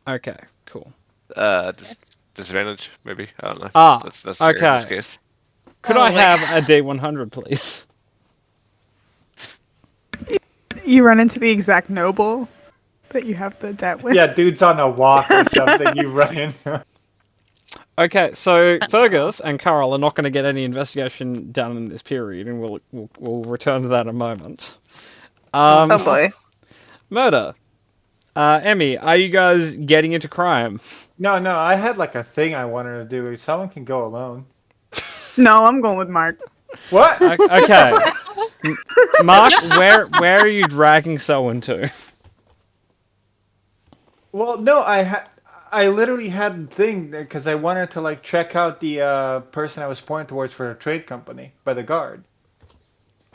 [SPEAKER 3] Okay, cool.
[SPEAKER 4] Disadvantage, maybe. I don't know.
[SPEAKER 3] Ah,
[SPEAKER 4] That's necessary in this
[SPEAKER 3] okay.
[SPEAKER 4] case.
[SPEAKER 3] Could
[SPEAKER 5] Oh,
[SPEAKER 3] I
[SPEAKER 5] wait.
[SPEAKER 3] have a D100, please?
[SPEAKER 1] You run into the exact noble that you have the debt with.
[SPEAKER 2] Yeah, dude's on a walk or something. You run into.
[SPEAKER 3] Okay, so Fergus and Carl are not going to get any investigation done in this period, and we'll return to that in a moment.
[SPEAKER 5] Oh boy.
[SPEAKER 3] Murder. Emmy, are you guys getting into crime?
[SPEAKER 2] No, I had like a thing I wanted to do. Someone can go alone.
[SPEAKER 1] No, I'm going with Mark.
[SPEAKER 2] What?
[SPEAKER 3] Okay. Mark, where are you dragging someone to?
[SPEAKER 2] Well, no, I literally had a thing because I wanted to like check out the person I was pointing towards for a trade company by the guard.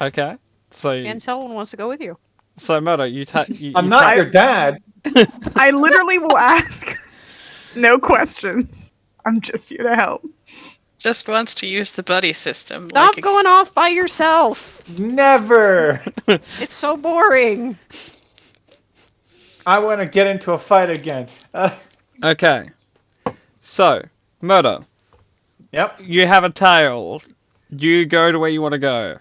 [SPEAKER 3] Okay. So
[SPEAKER 6] And someone wants to go with you.
[SPEAKER 3] Murder,
[SPEAKER 2] I'm not your dad.
[SPEAKER 1] I literally will ask no questions. I'm just here to help.
[SPEAKER 5] Just wants to use the buddy system.
[SPEAKER 6] Stop
[SPEAKER 5] like
[SPEAKER 6] going off by yourself.
[SPEAKER 2] Never.
[SPEAKER 6] It's so boring.
[SPEAKER 2] I want to get into a fight again.
[SPEAKER 3] Okay. So, Murder,
[SPEAKER 2] Yep.
[SPEAKER 3] you have a tail. You go to where you want to go.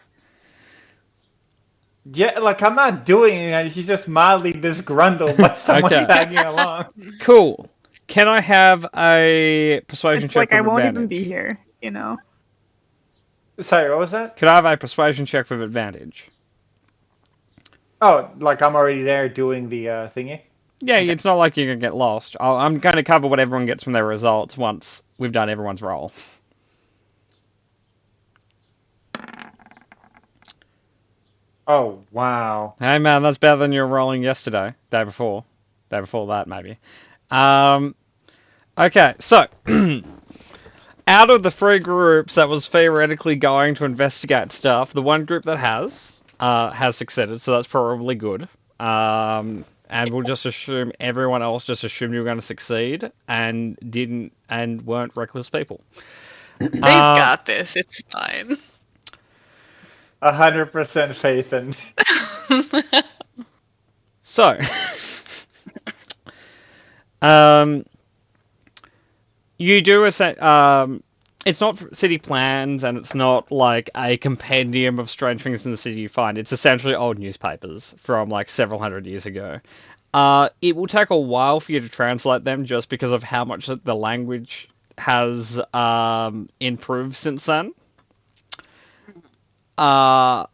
[SPEAKER 2] Yeah, like I'm not doing it. He's just mildly disgruntled by someone
[SPEAKER 3] Okay.
[SPEAKER 2] tagging along.
[SPEAKER 3] Cool. Can I have a persuasion
[SPEAKER 1] It's
[SPEAKER 3] check
[SPEAKER 1] like I
[SPEAKER 3] with
[SPEAKER 1] won't
[SPEAKER 3] advantage?
[SPEAKER 1] even be here, you know?
[SPEAKER 2] Sorry, what was that?
[SPEAKER 3] Could I have a persuasion check with advantage?
[SPEAKER 2] Oh, like I'm already there doing the thingy.
[SPEAKER 3] Yeah, it's not like you're going to get lost. I'm going to cover what everyone gets from their results once we've done everyone's roll.
[SPEAKER 2] Oh wow.
[SPEAKER 3] Hey man, that's better than you were rolling yesterday. Day before that, maybe. Okay, so out of the 3 groups that was theoretically going to investigate stuff, the one group that has succeeded, so that's probably good. And we'll just assume everyone else just assumed you were going to succeed and didn't and weren't reckless people.
[SPEAKER 5] they've got this. It's fine.
[SPEAKER 2] 100% faith in.
[SPEAKER 3] So, you do it's not city plans, and it's not like a compendium of strange things in the city you find. It's essentially old newspapers from like several hundred years ago. It will take a while for you to translate them, just because of how much the language has improved since then. But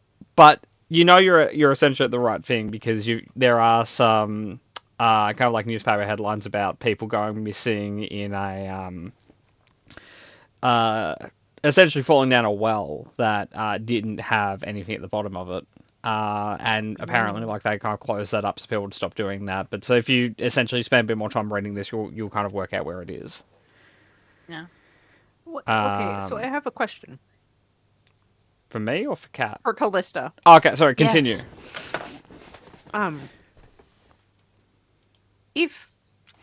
[SPEAKER 3] you know you're essentially at the right thing, because there are some kind of like newspaper headlines about people going missing in a essentially falling down a well that didn't have anything at the bottom of it. And apparently, like, they kind of closed that up so people would stop doing that. But so if you essentially spend a bit more time reading this, you'll kind of work out where it is.
[SPEAKER 5] Yeah.
[SPEAKER 6] Okay, so I have a question
[SPEAKER 3] For me or for Kat?
[SPEAKER 6] for Callista.
[SPEAKER 3] Oh, okay, sorry, continue.
[SPEAKER 5] Yes.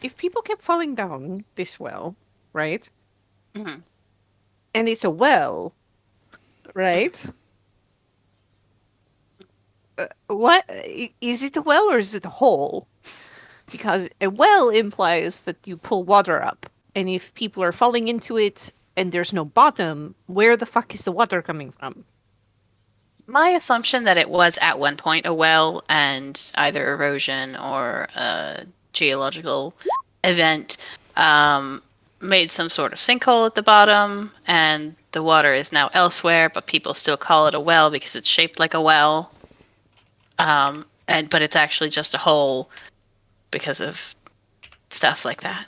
[SPEAKER 6] If people kept falling down this well, right?
[SPEAKER 5] Mhm.
[SPEAKER 6] And it's a well, right? What is it, a well or is it a hole? Because a well implies that you pull water up, and if people are falling into it and there's no bottom, where the fuck is the water coming from?
[SPEAKER 5] My assumption that it was at one point a well, and either erosion or a geological event made some sort of sinkhole at the bottom, and the water is now elsewhere, but people still call it a well because it's shaped like a well. But it's actually just a hole because of stuff like that.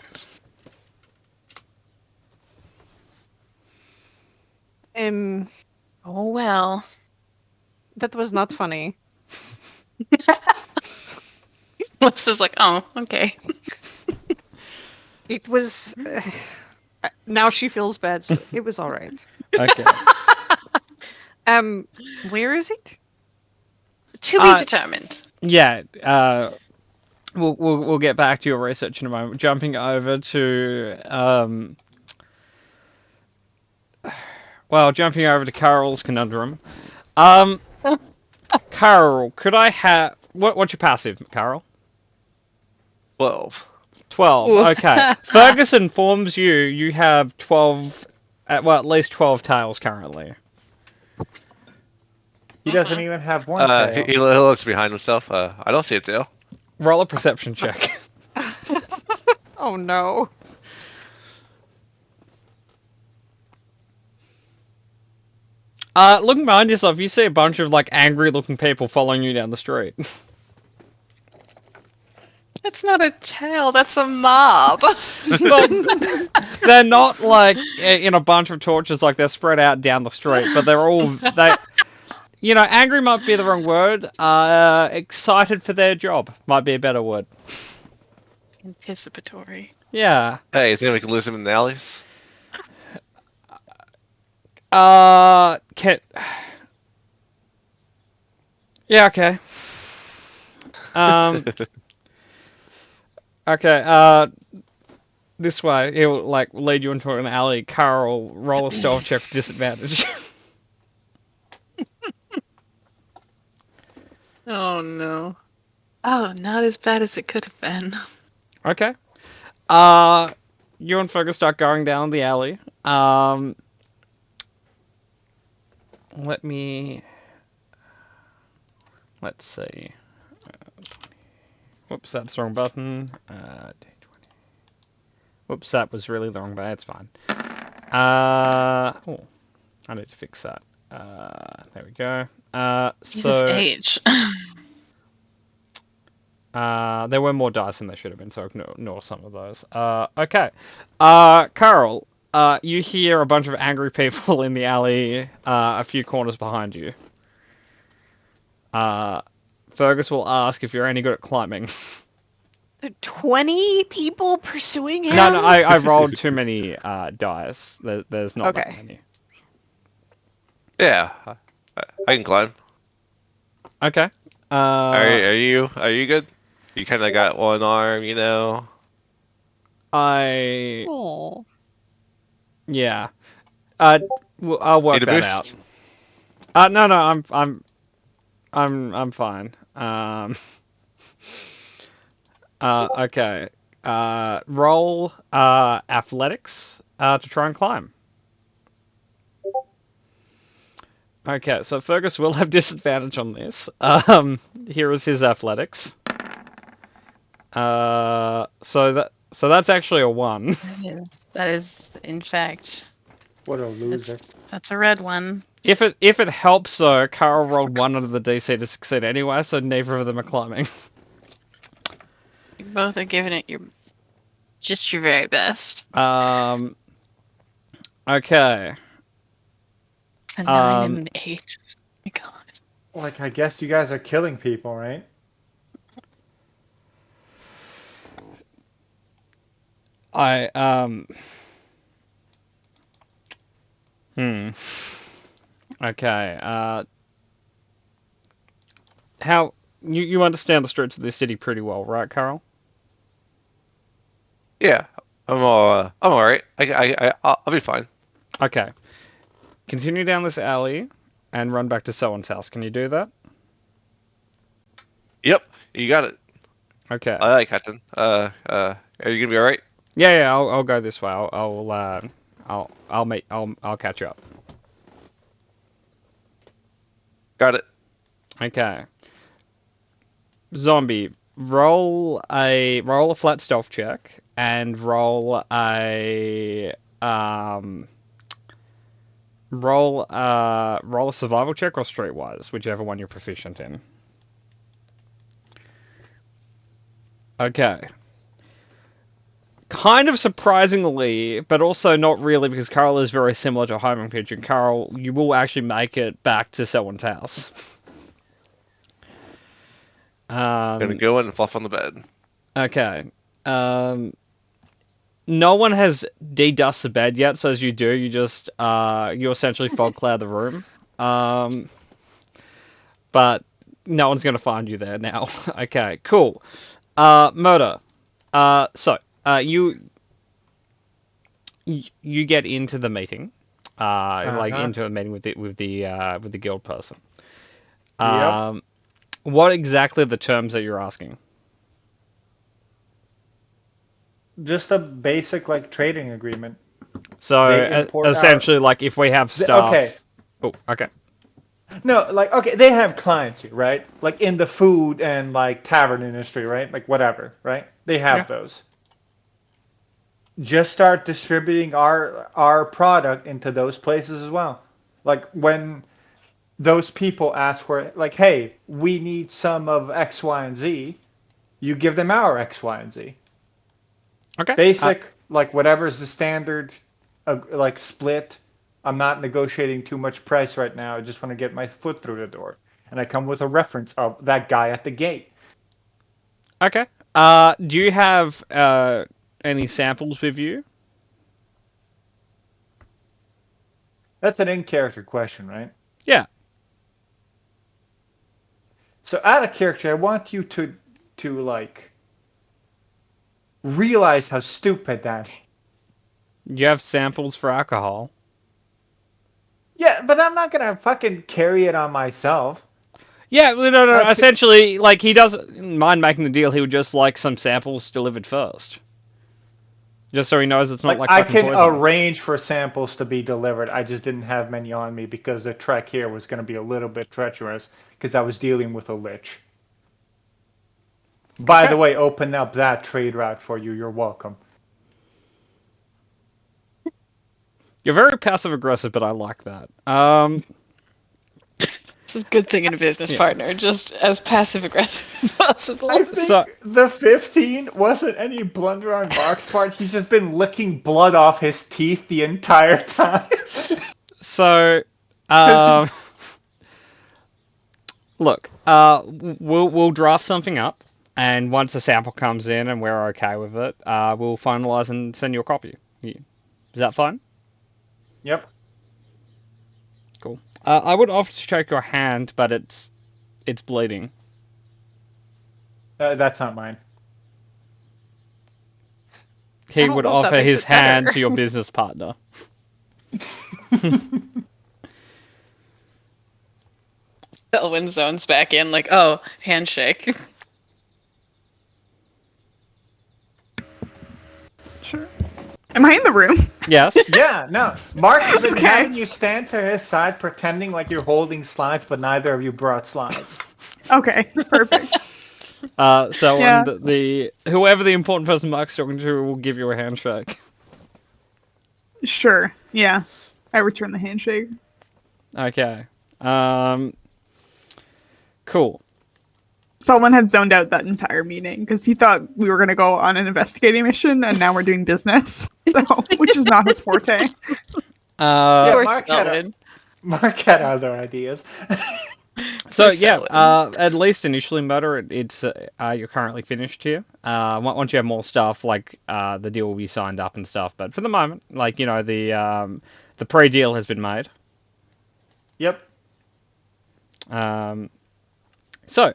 [SPEAKER 5] Oh well.
[SPEAKER 6] That was not funny.
[SPEAKER 5] It's just like, oh, okay.
[SPEAKER 6] It was. Now she feels bad. So it was all right.
[SPEAKER 3] Okay.
[SPEAKER 6] Where is it?
[SPEAKER 5] To be determined.
[SPEAKER 3] Yeah. We'll get back to your research in a moment. Jumping over to Carol's conundrum. Carol, could I have what's your passive, Carol?
[SPEAKER 4] 12.
[SPEAKER 3] 12.
[SPEAKER 5] Ooh.
[SPEAKER 3] Okay. Fergus informs you have 12, at least 12 tails currently.
[SPEAKER 2] He doesn't even have one tail.
[SPEAKER 4] He looks behind himself. I don't see a tail.
[SPEAKER 3] Roll a perception check.
[SPEAKER 6] Oh no.
[SPEAKER 3] Looking behind yourself, you see a bunch of like angry-looking people following you down the street.
[SPEAKER 5] That's not a tail, that's a mob.
[SPEAKER 3] But they're not like in a bunch of torches, like they're spread out down the street, but angry might be the wrong word. Excited for their job might be a better word.
[SPEAKER 5] Anticipatory.
[SPEAKER 3] Yeah.
[SPEAKER 4] Hey, you think we can lose him in the alleys?
[SPEAKER 3] Yeah, okay. Okay, this way, he'll, like, lead you into an alley. Carl, roll a stealth check with disadvantage.
[SPEAKER 5] Oh no. Oh, not as bad as it could have been.
[SPEAKER 3] Okay. You and Fergus start going down the alley. Let's see. Whoops, that's the wrong button. Whoops, that was really the wrong button. It's fine. Oh, I need to fix that. There we go.
[SPEAKER 5] Jesus H.
[SPEAKER 3] There were more dice than there should have been, so ignore some of those. Okay. Carl, you hear a bunch of angry people in the alley, a few corners behind you. Fergus will ask if you're any good at climbing.
[SPEAKER 6] 20 people pursuing him?
[SPEAKER 3] No, I rolled too many dice. There's not that many.
[SPEAKER 4] Yeah, I can climb.
[SPEAKER 3] Okay.
[SPEAKER 4] Are you good? You kind of got one arm, you know.
[SPEAKER 6] Oh.
[SPEAKER 3] Yeah. I'll work
[SPEAKER 4] Need a
[SPEAKER 3] that
[SPEAKER 4] boost?
[SPEAKER 3] out. No, I'm fine. Okay. Roll athletics to try and climb. Okay, so Fergus will have disadvantage on this. Here is his athletics. So that's actually a 1.
[SPEAKER 5] That is in fact.
[SPEAKER 2] What a loser.
[SPEAKER 5] That's a red one.
[SPEAKER 3] If it helps though, Carl rolled 1 under the DC to succeed anyway, so neither of them are climbing.
[SPEAKER 5] You both are giving it your very best.
[SPEAKER 3] Okay.
[SPEAKER 5] A 9 and an 8. Oh my god.
[SPEAKER 2] Like, I guess you guys are killing people, right?
[SPEAKER 3] Okay. How you understand the streets of this city pretty well, right, Carl?
[SPEAKER 4] Yeah, I'm all right. I'll be fine.
[SPEAKER 3] Okay. Continue down this alley and run back to someone's house. Can you do that?
[SPEAKER 4] Yep, you got it.
[SPEAKER 3] Okay.
[SPEAKER 4] I like Captain. Are you gonna be all right?
[SPEAKER 3] Yeah. I'll go this way. I'll catch up.
[SPEAKER 4] Got it.
[SPEAKER 3] Okay. Zombie, roll a flat stealth check and roll a survival check or streetwise, whichever one you're proficient in. Okay. kind of surprisingly, but also not really, because Carl is very similar to a homing pigeon. Carl, you will actually make it back to someone's house.
[SPEAKER 4] Gonna go in and fluff on the bed.
[SPEAKER 3] Okay. No one has de-dust the bed yet, so as you do, you just you essentially fog cloud the room. But no one's gonna find you there now. Okay, cool. Murder. So you get into the meeting, like into a meeting with the guild person.
[SPEAKER 2] Yep.
[SPEAKER 3] What exactly are the terms that you're asking?
[SPEAKER 2] Just a basic like trading agreement.
[SPEAKER 3] So
[SPEAKER 2] They import our-
[SPEAKER 3] essentially, like if we have stuff.
[SPEAKER 2] Okay.
[SPEAKER 3] Oh, okay.
[SPEAKER 2] No, like okay, they have clients here, right? Like in the food and like tavern industry, right? Like whatever, right? They have
[SPEAKER 3] Yeah.
[SPEAKER 2] those. Just start distributing our product into those places as well. Like when those people ask for like, hey, we need some of X, Y, and Z, you give them our X, Y, and Z.
[SPEAKER 3] Okay.
[SPEAKER 2] Basic, like whatever's the standard, like split. I'm not negotiating too much price right now. I just want to get my foot through the door, and I come with a reference of that guy at the gate.
[SPEAKER 3] Okay. Do you have any samples with you?
[SPEAKER 2] That's an in-character question, right?
[SPEAKER 3] Yeah.
[SPEAKER 2] So out of character, I want you to like realize how stupid that is.
[SPEAKER 3] You have samples for alcohol.
[SPEAKER 2] Yeah, but I'm not gonna fucking carry it on myself.
[SPEAKER 3] Yeah, well, no.
[SPEAKER 2] Okay.
[SPEAKER 3] Essentially, like he doesn't mind making the deal. He would just like some samples delivered first, just so he knows it's not like
[SPEAKER 2] I
[SPEAKER 3] fucking
[SPEAKER 2] can
[SPEAKER 3] poison.
[SPEAKER 2] arrange for samples to be delivered. I just didn't have many on me because the trek here was going to be a little bit treacherous because I was dealing with a lich. By
[SPEAKER 3] Okay.
[SPEAKER 2] the way, open up that trade route for you. You're welcome.
[SPEAKER 3] You're very passive aggressive, but I like that.
[SPEAKER 5] This is a good thing in a business partner, just as passive aggressive as possible.
[SPEAKER 2] I think
[SPEAKER 3] So-
[SPEAKER 2] the 15 wasn't any blunder on Mark's part. He's just been licking blood off his teeth the entire time.
[SPEAKER 3] So, look, we'll draft something up, and once a sample comes in and we're okay with it, we'll finalize and send you a copy. Is that fine?
[SPEAKER 2] Yep.
[SPEAKER 3] Cool. I would offer to shake your hand, but it's bleeding.
[SPEAKER 2] That's not mine.
[SPEAKER 3] He
[SPEAKER 6] don't
[SPEAKER 3] would
[SPEAKER 6] know if that
[SPEAKER 3] offer
[SPEAKER 6] makes
[SPEAKER 3] his
[SPEAKER 6] it better.
[SPEAKER 3] hand to your business partner.
[SPEAKER 5] Elwyn zones back in, like, oh, handshake.
[SPEAKER 1] Sure. Am I in the room?
[SPEAKER 3] Yes.
[SPEAKER 2] Yeah, no. Mark's been
[SPEAKER 1] Okay.
[SPEAKER 2] having you stand to his side pretending like you're holding slides, but neither of you brought slides.
[SPEAKER 1] Okay, perfect.
[SPEAKER 3] So
[SPEAKER 1] Yeah.
[SPEAKER 3] and whoever the important person Mark's talking to will give you a handshake.
[SPEAKER 1] Sure. Yeah. I return the handshake.
[SPEAKER 3] Okay. Cool.
[SPEAKER 1] Solomon had zoned out that entire meeting because he thought we were going to go on an investigating mission, and now we're doing business, so which is not his forte.
[SPEAKER 5] Poor
[SPEAKER 2] Mark had a-
[SPEAKER 5] Selwyn.
[SPEAKER 2] Mark had other ideas.
[SPEAKER 3] So
[SPEAKER 5] Poor
[SPEAKER 3] yeah,
[SPEAKER 5] Selwyn.
[SPEAKER 3] at least initially, Murder, it's you're currently finished here. Once you have more stuff, like the deal will be signed up and stuff. But for the moment, like the pre-deal has been made.
[SPEAKER 2] Yep.
[SPEAKER 3] So,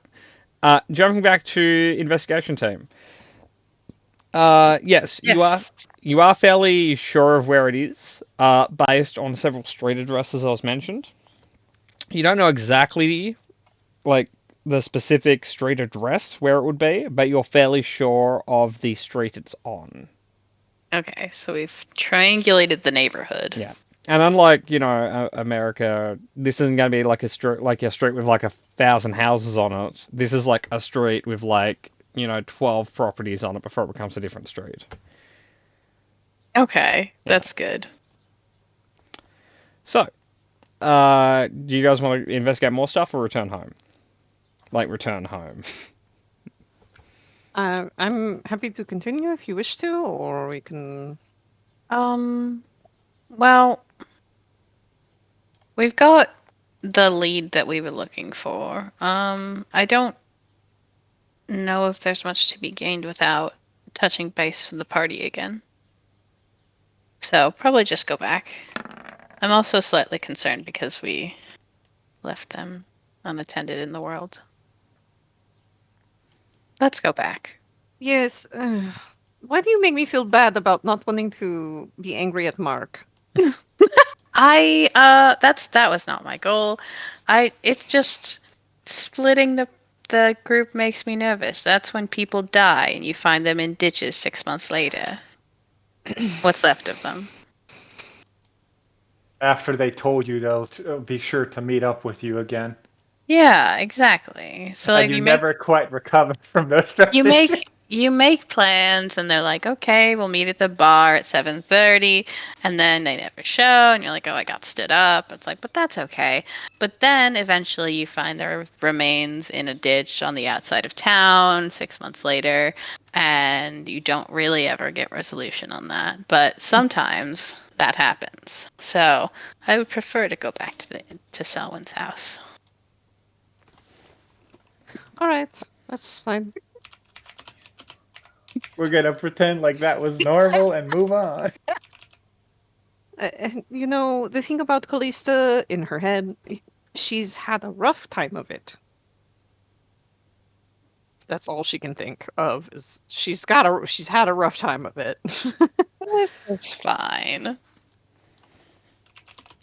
[SPEAKER 3] jumping back to investigation team. Yes,
[SPEAKER 5] Yes.
[SPEAKER 3] you are fairly sure of where it is, based on several street addresses I was mentioned. You don't know exactly, like, the specific street address where it would be, but you're fairly sure of the street it's on.
[SPEAKER 5] Okay, so we've triangulated the neighborhood.
[SPEAKER 3] Yeah. And unlike, America, this isn't going to be like a street with like 1,000 houses on it. This is like a street with like, 12 properties on it before it becomes a different street.
[SPEAKER 5] Okay, that's good.
[SPEAKER 3] So, do you guys want to investigate more stuff or return home? Like, return home.
[SPEAKER 6] I'm happy to continue if you wish to, or we can.
[SPEAKER 5] Well, we've got the lead that we were looking for. I don't know if there's much to be gained without touching base with the party again. So probably just go back. I'm also slightly concerned because we left them unattended in the world. Let's go back.
[SPEAKER 6] Yes. Why do you make me feel bad about not wanting to be angry at Mark?
[SPEAKER 5] That was not my goal. It's just splitting the group makes me nervous. That's when people die and you find them in ditches 6 months later. What's left of them?
[SPEAKER 2] After they told you they'll be sure to meet up with you again.
[SPEAKER 5] Yeah, exactly. So
[SPEAKER 2] And
[SPEAKER 5] like
[SPEAKER 2] you
[SPEAKER 5] you
[SPEAKER 2] never quite recover from those
[SPEAKER 5] you make plans and they're like, okay, we'll meet at the bar at 7:30, and then they never show and you're like, oh, I got stood up. It's like, but that's okay. But then eventually you find their remains in a ditch on the outside of town 6 months later, and you don't really ever get resolution on that. But sometimes that happens. So I would prefer to go back to Selwyn's house.
[SPEAKER 6] All right, that's fine.
[SPEAKER 2] We're gonna pretend like that was normal and move on.
[SPEAKER 6] You know, the thing about Callista in her head, she's had a rough time of it. That's all she can think of is she's had a rough time of it.
[SPEAKER 5] This is fine.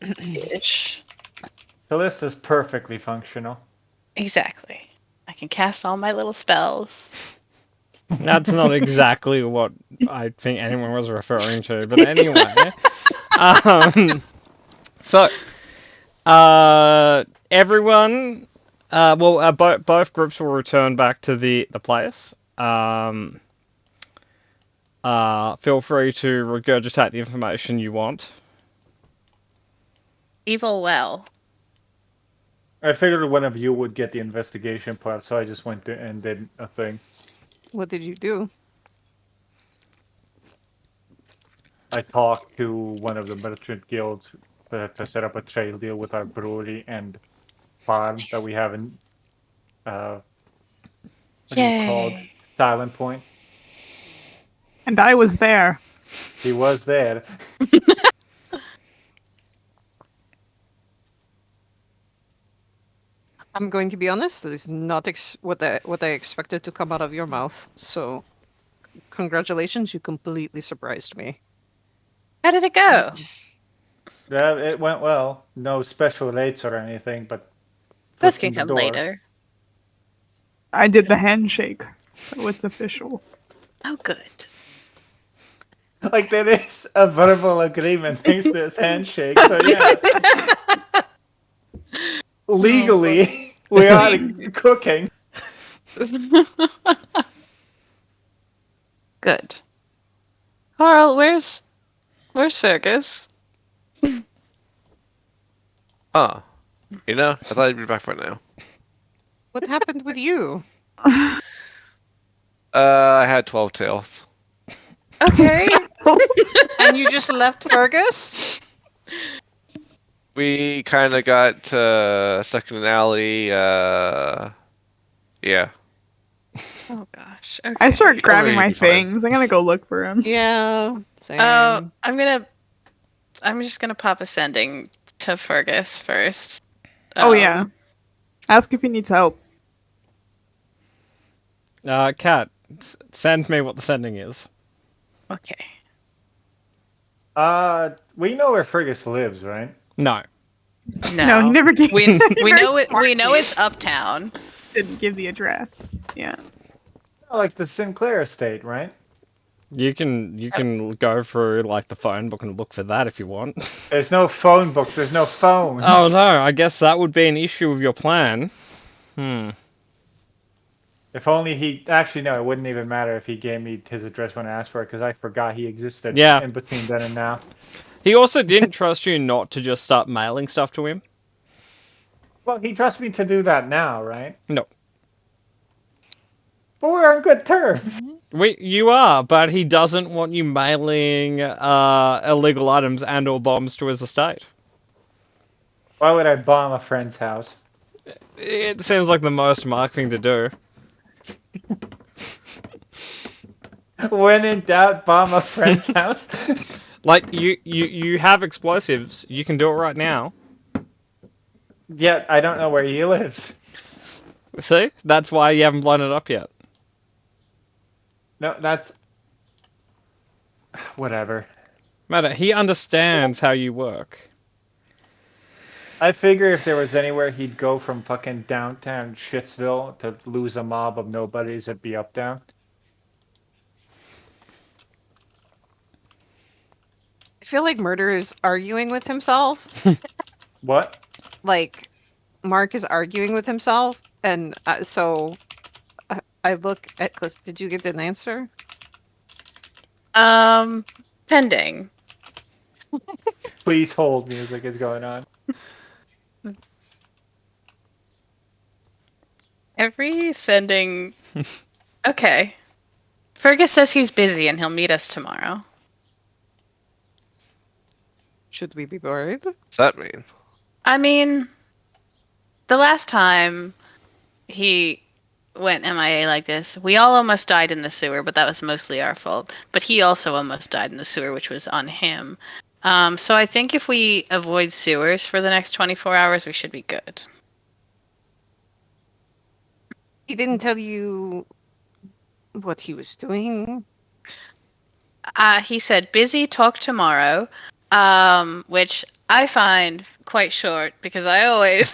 [SPEAKER 5] Ish.
[SPEAKER 2] Callista's perfectly functional.
[SPEAKER 5] Exactly. I can cast all my little spells.
[SPEAKER 3] That's not exactly what I think anyone was referring to, but anyway. So, everyone, both groups will return back to the place. Feel free to regurgitate the information you want.
[SPEAKER 5] Evil well.
[SPEAKER 2] I figured one of you would get the investigation part, so I just went and did a thing.
[SPEAKER 6] What did you do?
[SPEAKER 2] I talked to one of the merchant guilds to set up a trade deal with our brewery and farm that we have in what do you call it? Silent Point.
[SPEAKER 1] And I was there.
[SPEAKER 2] He was there.
[SPEAKER 6] I'm going to be honest. That is not what I expected to come out of your mouth. So, congratulations, you completely surprised me.
[SPEAKER 5] How did it go?
[SPEAKER 2] Yeah, it went well. No special rates or anything, but
[SPEAKER 5] This
[SPEAKER 2] foot
[SPEAKER 5] can
[SPEAKER 2] in the
[SPEAKER 5] come
[SPEAKER 2] door.
[SPEAKER 5] later.
[SPEAKER 1] I did the handshake, so it's official.
[SPEAKER 5] Oh, good.
[SPEAKER 2] Like there is a verbal agreement thanks to this handshake. So yeah, legally we are cooking.
[SPEAKER 5] Good. Carl, where's Fergus?
[SPEAKER 4] Ah, you know, I thought he'd be back by now.
[SPEAKER 6] What happened with you?
[SPEAKER 4] I had 12 tails.
[SPEAKER 5] Okay.
[SPEAKER 6] And you just left Fergus?
[SPEAKER 4] We kind of got stuck in an alley. Yeah.
[SPEAKER 5] Oh gosh. Okay.
[SPEAKER 1] I start grabbing
[SPEAKER 4] Everybody
[SPEAKER 1] my
[SPEAKER 4] be fine.
[SPEAKER 1] things. I'm gonna go look for him.
[SPEAKER 6] Yeah. Same.
[SPEAKER 5] I'm just gonna pop a sending to Fergus first.
[SPEAKER 1] Oh yeah. Ask if he needs help.
[SPEAKER 3] Kat, send me what the sending is.
[SPEAKER 5] Okay.
[SPEAKER 2] We know where Fergus lives, right?
[SPEAKER 3] No.
[SPEAKER 1] No, he never gave.
[SPEAKER 5] We know it.
[SPEAKER 1] Mark
[SPEAKER 5] We know
[SPEAKER 1] you.
[SPEAKER 5] it's uptown.
[SPEAKER 1] Didn't give the address. Yeah.
[SPEAKER 2] Like the Sinclair estate, right?
[SPEAKER 3] You can go through like the phone book and look for that if you want.
[SPEAKER 2] There's no phone books. There's no phones.
[SPEAKER 3] Oh no, I guess that would be an issue with your plan.
[SPEAKER 2] If only he actually no, it wouldn't even matter if he gave me his address when I asked for it because I forgot he existed.
[SPEAKER 3] Yeah.
[SPEAKER 2] In between then and now.
[SPEAKER 3] He also didn't trust you not to just start mailing stuff to him.
[SPEAKER 2] Well, he trusts me to do that now, right?
[SPEAKER 3] No.
[SPEAKER 2] But we're on good terms.
[SPEAKER 3] You are, but he doesn't want you mailing illegal items and/or bombs to his estate.
[SPEAKER 2] Why would I bomb a friend's house?
[SPEAKER 3] It seems like the most Mark thing to do.
[SPEAKER 2] When in doubt, bomb a friend's house.
[SPEAKER 3] Like you have explosives. You can do it right now.
[SPEAKER 2] Yet I don't know where he lives.
[SPEAKER 3] See, that's why you haven't blown it up yet.
[SPEAKER 2] No, that's whatever.
[SPEAKER 3] Matter, he understands how you work.
[SPEAKER 2] I figure if there was anywhere he'd go from fucking downtown Shitsville to lose a mob of nobodies, it'd be Uptown.
[SPEAKER 6] I feel like Murder is arguing with himself.
[SPEAKER 2] What?
[SPEAKER 6] Like, Mark is arguing with himself, and so I look at Cliff. Did you get an answer?
[SPEAKER 5] Pending.
[SPEAKER 2] Please hold music is going on.
[SPEAKER 5] Every sending. Okay. Fergus says he's busy and he'll meet us tomorrow.
[SPEAKER 6] Should we be worried?
[SPEAKER 4] What's that mean?
[SPEAKER 5] I mean, the last time he went MIA like this, we all almost died in the sewer, but that was mostly our fault. But he also almost died in the sewer, which was on him. So I think if we avoid sewers for the next 24 hours, we should be good.
[SPEAKER 6] He didn't tell you what he was doing.
[SPEAKER 5] He said, busy, talk tomorrow, which I find quite short because I always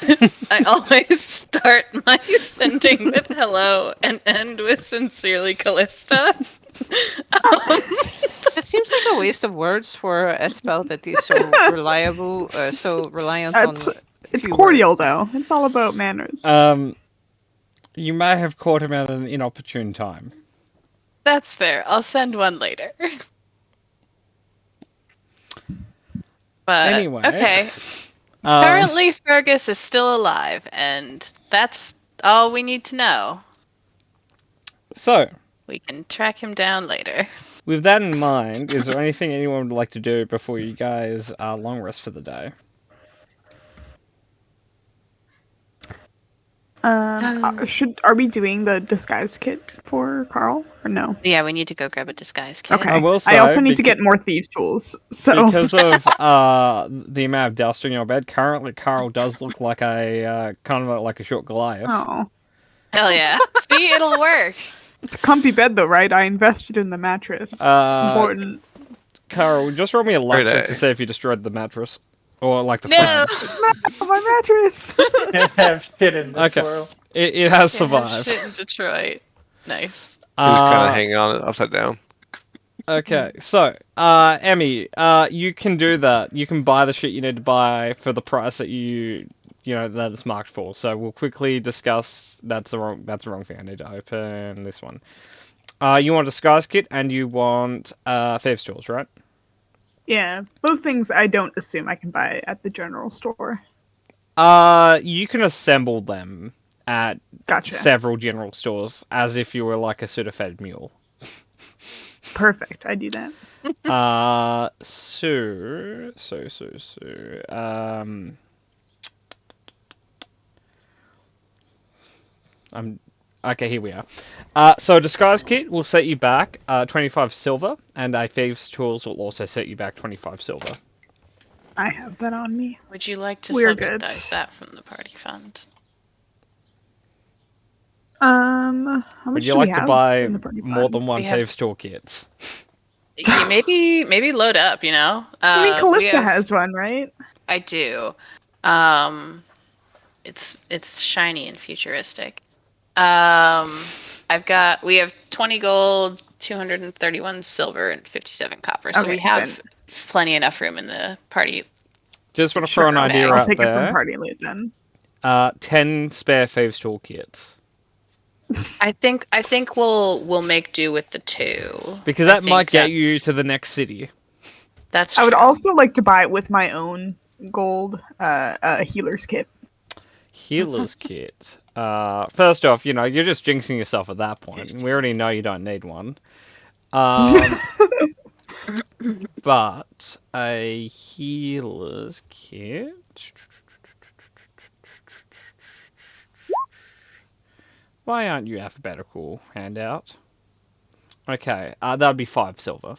[SPEAKER 5] start my sending with hello and end with sincerely Callista.
[SPEAKER 6] It seems like a waste of words for a spell that is so reliable, so reliant
[SPEAKER 1] It's
[SPEAKER 6] on.
[SPEAKER 1] it's
[SPEAKER 6] few
[SPEAKER 1] cordial
[SPEAKER 6] words.
[SPEAKER 1] though. It's all about manners.
[SPEAKER 3] You may have caught him at an inopportune time.
[SPEAKER 5] That's fair. I'll send one later. But
[SPEAKER 3] Anyway.
[SPEAKER 5] okay. Currently, Fergus is still alive, and that's all we need to know.
[SPEAKER 3] So,
[SPEAKER 5] We can track him down later.
[SPEAKER 3] with that in mind, is there anything anyone would like to do before you guys long rest for the day?
[SPEAKER 1] Are we doing the disguise kit for Carl or no?
[SPEAKER 5] Yeah, we need to go grab a disguise kit.
[SPEAKER 1] Okay.
[SPEAKER 3] I will say,
[SPEAKER 1] I also need to get more thieves tools. So
[SPEAKER 3] because of the amount of dust on your bed, currently Carl does look like a kind of like a short Goliath.
[SPEAKER 1] oh,
[SPEAKER 5] Hell yeah. See, it'll work.
[SPEAKER 1] it's a comfy bed though, right? I invested in the mattress. It's important.
[SPEAKER 3] Carl, just roll me a luck check
[SPEAKER 4] Right,
[SPEAKER 3] to see if you destroyed the mattress. Or like the
[SPEAKER 5] No!
[SPEAKER 3] fan.
[SPEAKER 1] My mattress.
[SPEAKER 2] Can't have shit in this
[SPEAKER 3] Okay.
[SPEAKER 2] world.
[SPEAKER 3] It has
[SPEAKER 5] Can't have
[SPEAKER 3] survived.
[SPEAKER 5] shit in Detroit. Nice.
[SPEAKER 4] He was kind
[SPEAKER 3] Uh,
[SPEAKER 4] of hanging on it upside down.
[SPEAKER 3] Okay, so, Emmy, you can do that. You can buy the shit you need to buy for the price that that it's marked for. So we'll quickly discuss. That's the wrong thing. I need to open this one. You want a disguise kit and you want thieves tools, right?
[SPEAKER 1] Yeah, both things I don't assume I can buy at the general store.
[SPEAKER 3] You can assemble them at
[SPEAKER 1] Gotcha.
[SPEAKER 3] several general stores as if you were like a pseudo-fed mule.
[SPEAKER 1] Perfect. I do that.
[SPEAKER 3] Okay, here we are. So a disguise kit will set you back 25 silver, and a thieves tools will also set you back 25 silver.
[SPEAKER 1] I have that on me.
[SPEAKER 5] Would you like to
[SPEAKER 1] We're good.
[SPEAKER 5] subsidize that from the party fund?
[SPEAKER 1] How much
[SPEAKER 3] Would you
[SPEAKER 1] do we
[SPEAKER 3] like to
[SPEAKER 1] have
[SPEAKER 3] buy
[SPEAKER 1] in the party
[SPEAKER 3] more
[SPEAKER 1] fund?
[SPEAKER 3] than one
[SPEAKER 5] We have-
[SPEAKER 3] thieves tool kits?
[SPEAKER 5] Yeah, maybe load up, you know?
[SPEAKER 1] I mean,
[SPEAKER 5] we
[SPEAKER 1] Callista
[SPEAKER 5] have-
[SPEAKER 1] has one, right?
[SPEAKER 5] I do. It's shiny and futuristic. We have 20 gold, 231 silver, and 57 copper. So
[SPEAKER 1] Okay,
[SPEAKER 5] we have plenty enough room in the party.
[SPEAKER 3] Just want to throw an
[SPEAKER 1] Sure,
[SPEAKER 3] idea
[SPEAKER 1] I'll
[SPEAKER 3] out
[SPEAKER 1] take it from
[SPEAKER 3] there.
[SPEAKER 1] party loot then.
[SPEAKER 3] 10 spare thieves tool kits.
[SPEAKER 5] I think we'll make do with the 2.
[SPEAKER 3] Because
[SPEAKER 5] I
[SPEAKER 3] that
[SPEAKER 5] think
[SPEAKER 3] might get you
[SPEAKER 5] that's-
[SPEAKER 3] to the next city.
[SPEAKER 5] That's
[SPEAKER 1] I would
[SPEAKER 5] true.
[SPEAKER 1] also like to buy it with my own gold healer's kit.
[SPEAKER 3] healer's kit. First off, you're just jinxing yourself at that point. And we already know you don't need one. But a healer's kit. Why aren't you alphabetical handout? Okay, that'd be 5 silver.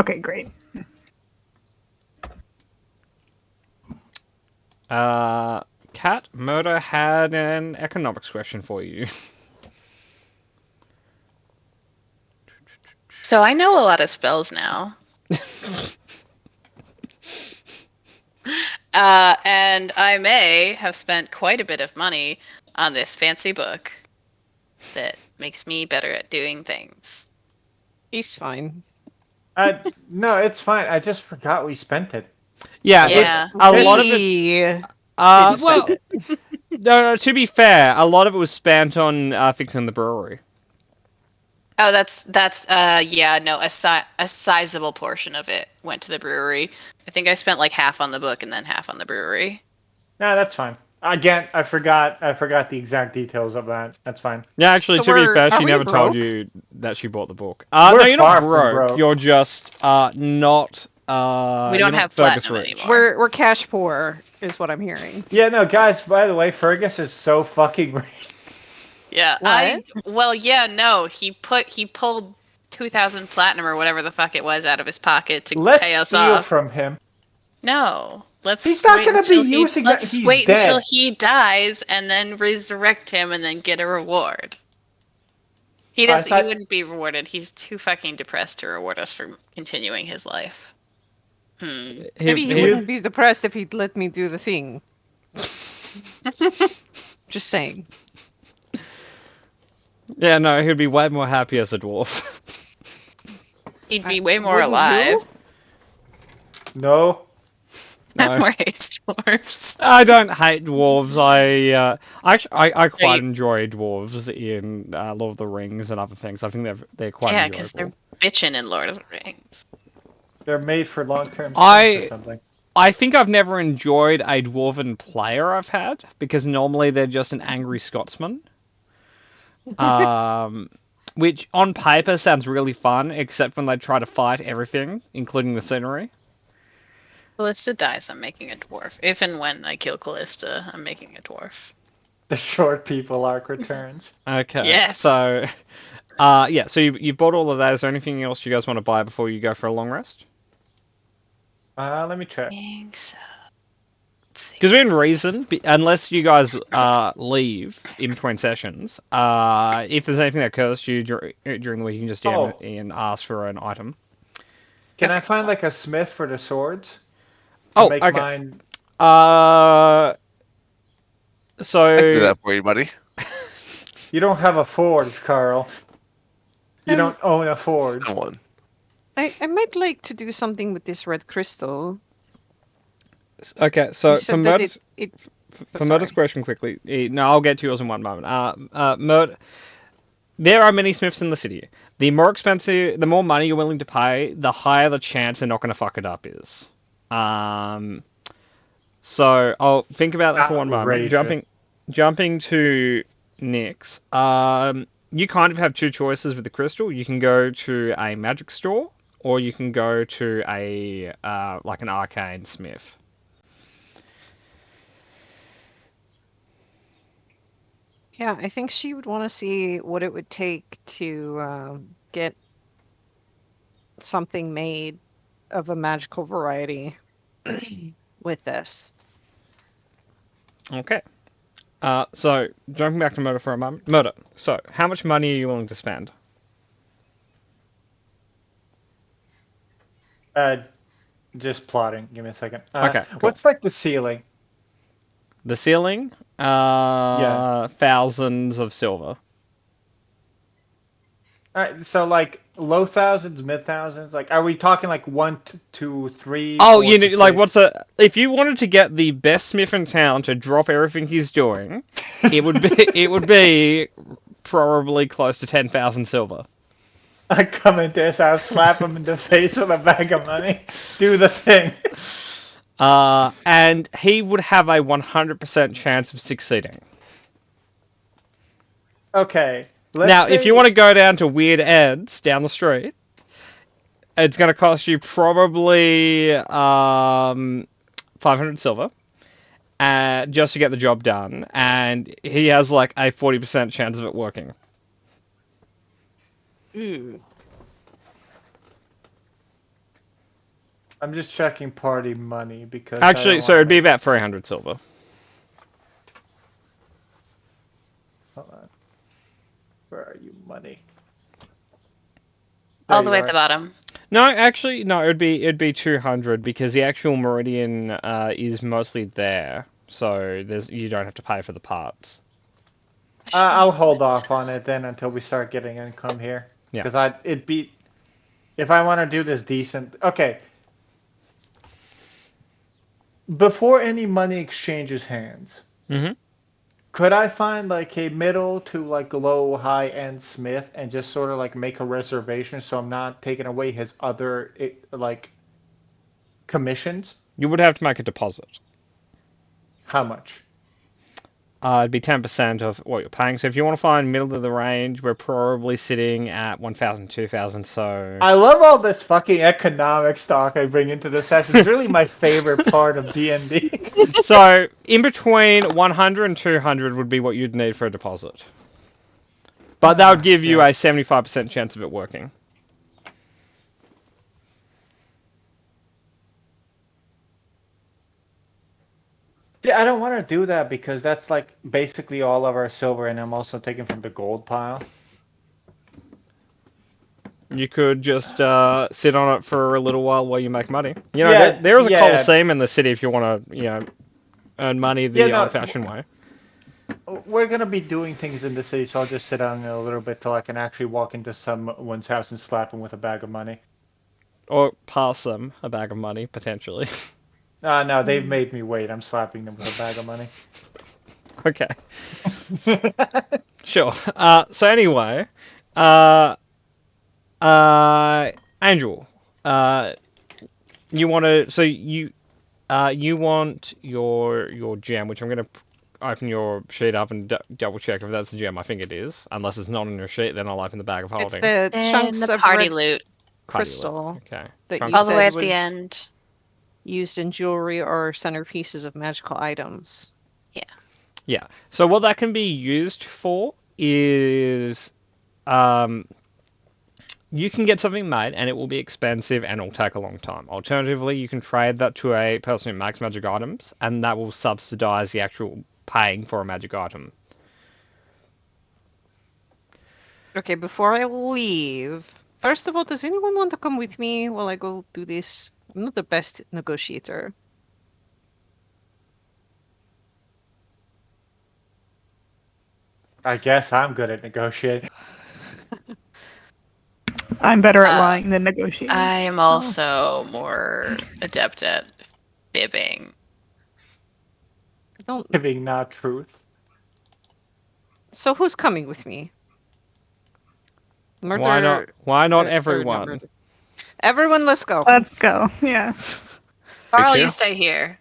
[SPEAKER 1] Okay, great.
[SPEAKER 3] Cat, Murder had an economics question for you.
[SPEAKER 5] So I know a lot of spells now. And I may have spent quite a bit of money on this fancy book that makes me better at doing things.
[SPEAKER 6] He's fine.
[SPEAKER 2] No, it's fine. I just forgot we spent it.
[SPEAKER 3] Yeah,
[SPEAKER 5] Yeah.
[SPEAKER 3] a lot of it.
[SPEAKER 6] Didn't
[SPEAKER 3] Well,
[SPEAKER 6] spend
[SPEAKER 3] no, to be fair, a lot of it was spent on fixing the brewery.
[SPEAKER 5] Oh, that's yeah, no, a sizable portion of it went to the brewery. I think I spent like half on the book and then half on the brewery.
[SPEAKER 2] No, that's fine. Again, I forgot the exact details of that. That's fine.
[SPEAKER 3] Yeah, actually,
[SPEAKER 6] So
[SPEAKER 3] to be fair,
[SPEAKER 6] are
[SPEAKER 3] she
[SPEAKER 6] we
[SPEAKER 3] never told
[SPEAKER 6] broke?
[SPEAKER 3] you that she bought the book.
[SPEAKER 2] We're
[SPEAKER 3] No, you're not
[SPEAKER 2] far from
[SPEAKER 3] broke.
[SPEAKER 2] broke.
[SPEAKER 3] You're just not.
[SPEAKER 5] We
[SPEAKER 3] you're
[SPEAKER 5] don't
[SPEAKER 3] not
[SPEAKER 5] have
[SPEAKER 3] Fergus
[SPEAKER 5] platinum
[SPEAKER 3] rich.
[SPEAKER 5] anymore.
[SPEAKER 6] We're cash poor, is what I'm hearing.
[SPEAKER 2] Yeah, no, guys. By the way, Fergus is so fucking rich.
[SPEAKER 5] Yeah,
[SPEAKER 6] What?
[SPEAKER 5] he pulled 2,000 platinum or whatever the fuck it was out of his pocket to
[SPEAKER 2] Let's
[SPEAKER 5] pay us
[SPEAKER 2] steal
[SPEAKER 5] off.
[SPEAKER 2] from him.
[SPEAKER 5] No, let's.
[SPEAKER 2] He's not
[SPEAKER 5] wait
[SPEAKER 2] gonna
[SPEAKER 5] until
[SPEAKER 2] be
[SPEAKER 5] he-
[SPEAKER 2] using that.
[SPEAKER 5] Let's
[SPEAKER 2] He's
[SPEAKER 5] wait
[SPEAKER 2] dead.
[SPEAKER 5] until he dies and then resurrect him and then get a reward. He doesn't.
[SPEAKER 2] thought-
[SPEAKER 5] He wouldn't be rewarded. He's too fucking depressed to reward us for continuing his life.
[SPEAKER 6] Maybe he wouldn't be depressed if he'd let me do the thing. Just saying.
[SPEAKER 3] Yeah, no, he'd be way more happy as a dwarf.
[SPEAKER 5] He'd be way more
[SPEAKER 6] Wouldn't you?
[SPEAKER 5] alive.
[SPEAKER 2] No.
[SPEAKER 3] No.
[SPEAKER 5] More hates dwarves.
[SPEAKER 3] I don't hate dwarves. I quite
[SPEAKER 5] you-
[SPEAKER 3] enjoy dwarves in Lord of the Rings and other things. I think they're quite
[SPEAKER 5] Yeah,
[SPEAKER 3] enjoyable.
[SPEAKER 5] because they're bitching in Lord of the Rings.
[SPEAKER 2] They're made for long-term
[SPEAKER 3] I-
[SPEAKER 2] or something.
[SPEAKER 3] I think I've never enjoyed a dwarven player I've had because normally they're just an angry Scotsman. Which on paper sounds really fun, except when they try to fight everything, including the scenery.
[SPEAKER 5] Callista dies, I'm making a dwarf. If and when I kill Callista, I'm making a dwarf.
[SPEAKER 2] The short people arc returns.
[SPEAKER 3] Okay.
[SPEAKER 5] Yes.
[SPEAKER 3] So, yeah. So you bought all of that. Is there anything else you guys want to buy before you go for a long rest?
[SPEAKER 2] Let me check.
[SPEAKER 5] think so. Let's see.
[SPEAKER 3] Because within reason, unless you guys leave in between sessions, if there's anything that occurs to you during the week, you can just DM it and ask for an item.
[SPEAKER 2] Can I find like a smith for the swords?
[SPEAKER 3] Oh,
[SPEAKER 2] Make
[SPEAKER 3] okay.
[SPEAKER 2] mine.
[SPEAKER 3] So
[SPEAKER 4] Do that for you, buddy.
[SPEAKER 2] You don't have a forge, Carl. You don't own a forge.
[SPEAKER 4] Come on.
[SPEAKER 6] I might like to do something with this red crystal.
[SPEAKER 3] okay, so
[SPEAKER 6] You
[SPEAKER 3] for
[SPEAKER 6] said that
[SPEAKER 3] Murder's,
[SPEAKER 6] it
[SPEAKER 3] for Murder's
[SPEAKER 6] sorry.
[SPEAKER 3] question quickly, no, I'll get to yours in one moment. Murder, there are many smiths in the city. The more expensive, the more money you're willing to pay, the higher the chance they're not going to fuck it up is. So I'll think about that for one moment.
[SPEAKER 2] Outrageous.
[SPEAKER 3] Jumping to Nyx. You kind of have two choices with the crystal. You can go to a magic store, or you can go to a like an arcane smith.
[SPEAKER 6] Yeah, I think she would want to see what it would take to get something made of a magical variety with this.
[SPEAKER 3] Okay. So jumping back to Murder for a moment. Murder. So, how much money are you willing to spend?
[SPEAKER 2] Just plotting. Give me a second.
[SPEAKER 3] Okay, cool.
[SPEAKER 2] What's like the ceiling?
[SPEAKER 3] The ceiling? Thousands of silver.
[SPEAKER 2] Alright, so like low thousands, mid thousands. Like, are we talking like 1 to 2, 3?
[SPEAKER 3] Oh,
[SPEAKER 2] 4
[SPEAKER 3] you know,
[SPEAKER 2] to
[SPEAKER 3] like
[SPEAKER 2] 6?
[SPEAKER 3] if you wanted to get the best smith in town to drop everything he's doing, it would be probably close to 10,000 silver.
[SPEAKER 2] I come into his house, slap him in the face with a bag of money, do the thing.
[SPEAKER 3] And he would have a 100% chance of succeeding.
[SPEAKER 2] Okay. Let's
[SPEAKER 3] Now, if
[SPEAKER 2] say-
[SPEAKER 3] you want to go down to Weird Ed's down the street, it's going to cost you probably 500 silver just to get the job done. And he has like a 40% chance of it working.
[SPEAKER 6] Ooh.
[SPEAKER 2] I'm just checking party money because I
[SPEAKER 3] Actually,
[SPEAKER 2] don't
[SPEAKER 3] so
[SPEAKER 2] wanna
[SPEAKER 3] it'd be
[SPEAKER 2] make-
[SPEAKER 3] about 300 silver.
[SPEAKER 2] Hold on. Where are you, money?
[SPEAKER 5] All
[SPEAKER 2] There
[SPEAKER 5] the
[SPEAKER 2] you
[SPEAKER 5] way at the
[SPEAKER 2] are.
[SPEAKER 5] bottom.
[SPEAKER 3] No, actually, no. It'd be 200 because the actual meridian is mostly there, so you don't have to pay for the parts.
[SPEAKER 2] I'll hold off on it then until we start getting income here.
[SPEAKER 3] Yeah.
[SPEAKER 2] Because if I want to do this decent. Okay. Before any money exchanges hands,
[SPEAKER 3] Mm-hmm.
[SPEAKER 2] could I find like a middle to like low high end smith and just sort of like make a reservation so I'm not taking away his other like commissions?
[SPEAKER 3] You would have to make a deposit.
[SPEAKER 2] How much?
[SPEAKER 3] It'd be 10% of what you're paying. So if you want to find middle of the range, we're probably sitting at 1,000, 2,000. So
[SPEAKER 2] I love all this fucking economics talk I bring into this session. It's really my favorite part of D&D.
[SPEAKER 3] so in between 100 and 200 would be what you'd need for a deposit. But that would give you a 75% chance of it working.
[SPEAKER 2] Yeah, I don't want to do that because that's like basically all of our silver, and I'm also taking from the gold pile.
[SPEAKER 3] You could just sit on it for a little while you make money. You know,
[SPEAKER 2] Yeah,
[SPEAKER 3] there is a
[SPEAKER 2] yeah.
[SPEAKER 3] Coliseum in the city if you want to, earn money the
[SPEAKER 2] Yeah, no,
[SPEAKER 3] old-fashioned way.
[SPEAKER 2] We're gonna be doing things in the city, so I'll just sit down a little bit till I can actually walk into someone's house and slap them with a bag of money.
[SPEAKER 3] Or pass them a bag of money, potentially.
[SPEAKER 2] No, they've made me wait. I'm slapping them with a bag of money.
[SPEAKER 3] Okay. Sure. So anyway, Angel, you want to? So you want your gem, which I'm gonna open your sheet up and double check if that's the gem. I think it is. Unless it's not on your sheet, then I'll open the bag of
[SPEAKER 6] It's
[SPEAKER 3] holding.
[SPEAKER 6] the
[SPEAKER 5] And
[SPEAKER 6] chunks
[SPEAKER 5] the
[SPEAKER 6] of
[SPEAKER 5] party
[SPEAKER 6] red
[SPEAKER 5] loot.
[SPEAKER 3] Party
[SPEAKER 6] crystal
[SPEAKER 3] loot. Okay.
[SPEAKER 6] that
[SPEAKER 3] Chunks
[SPEAKER 6] you
[SPEAKER 5] All the
[SPEAKER 6] said
[SPEAKER 5] way at
[SPEAKER 6] was
[SPEAKER 5] the end.
[SPEAKER 6] used in jewelry or centerpieces of magical items.
[SPEAKER 3] Yeah. So what that can be used for is, you can get something made and it will be expensive and it'll take a long time. Alternatively, you can trade that to a person who makes magic items, and that will subsidize the actual paying for a magic item.
[SPEAKER 6] Okay, before I leave, first of all, does anyone want to come with me while I go do this? I'm not the best negotiator.
[SPEAKER 2] I guess I'm good at negotiating.
[SPEAKER 1] I'm better at
[SPEAKER 5] Uh,
[SPEAKER 1] lying than negotiating.
[SPEAKER 5] I am also more adept at fibbing.
[SPEAKER 6] I don't.
[SPEAKER 2] Giving not truth.
[SPEAKER 6] So who's coming with me? Murder.
[SPEAKER 3] Why not? Why not
[SPEAKER 6] or
[SPEAKER 3] everyone?
[SPEAKER 6] murder. Everyone, let's go.
[SPEAKER 1] Let's go. Yeah.
[SPEAKER 5] Carl,
[SPEAKER 4] you.
[SPEAKER 5] you stay here.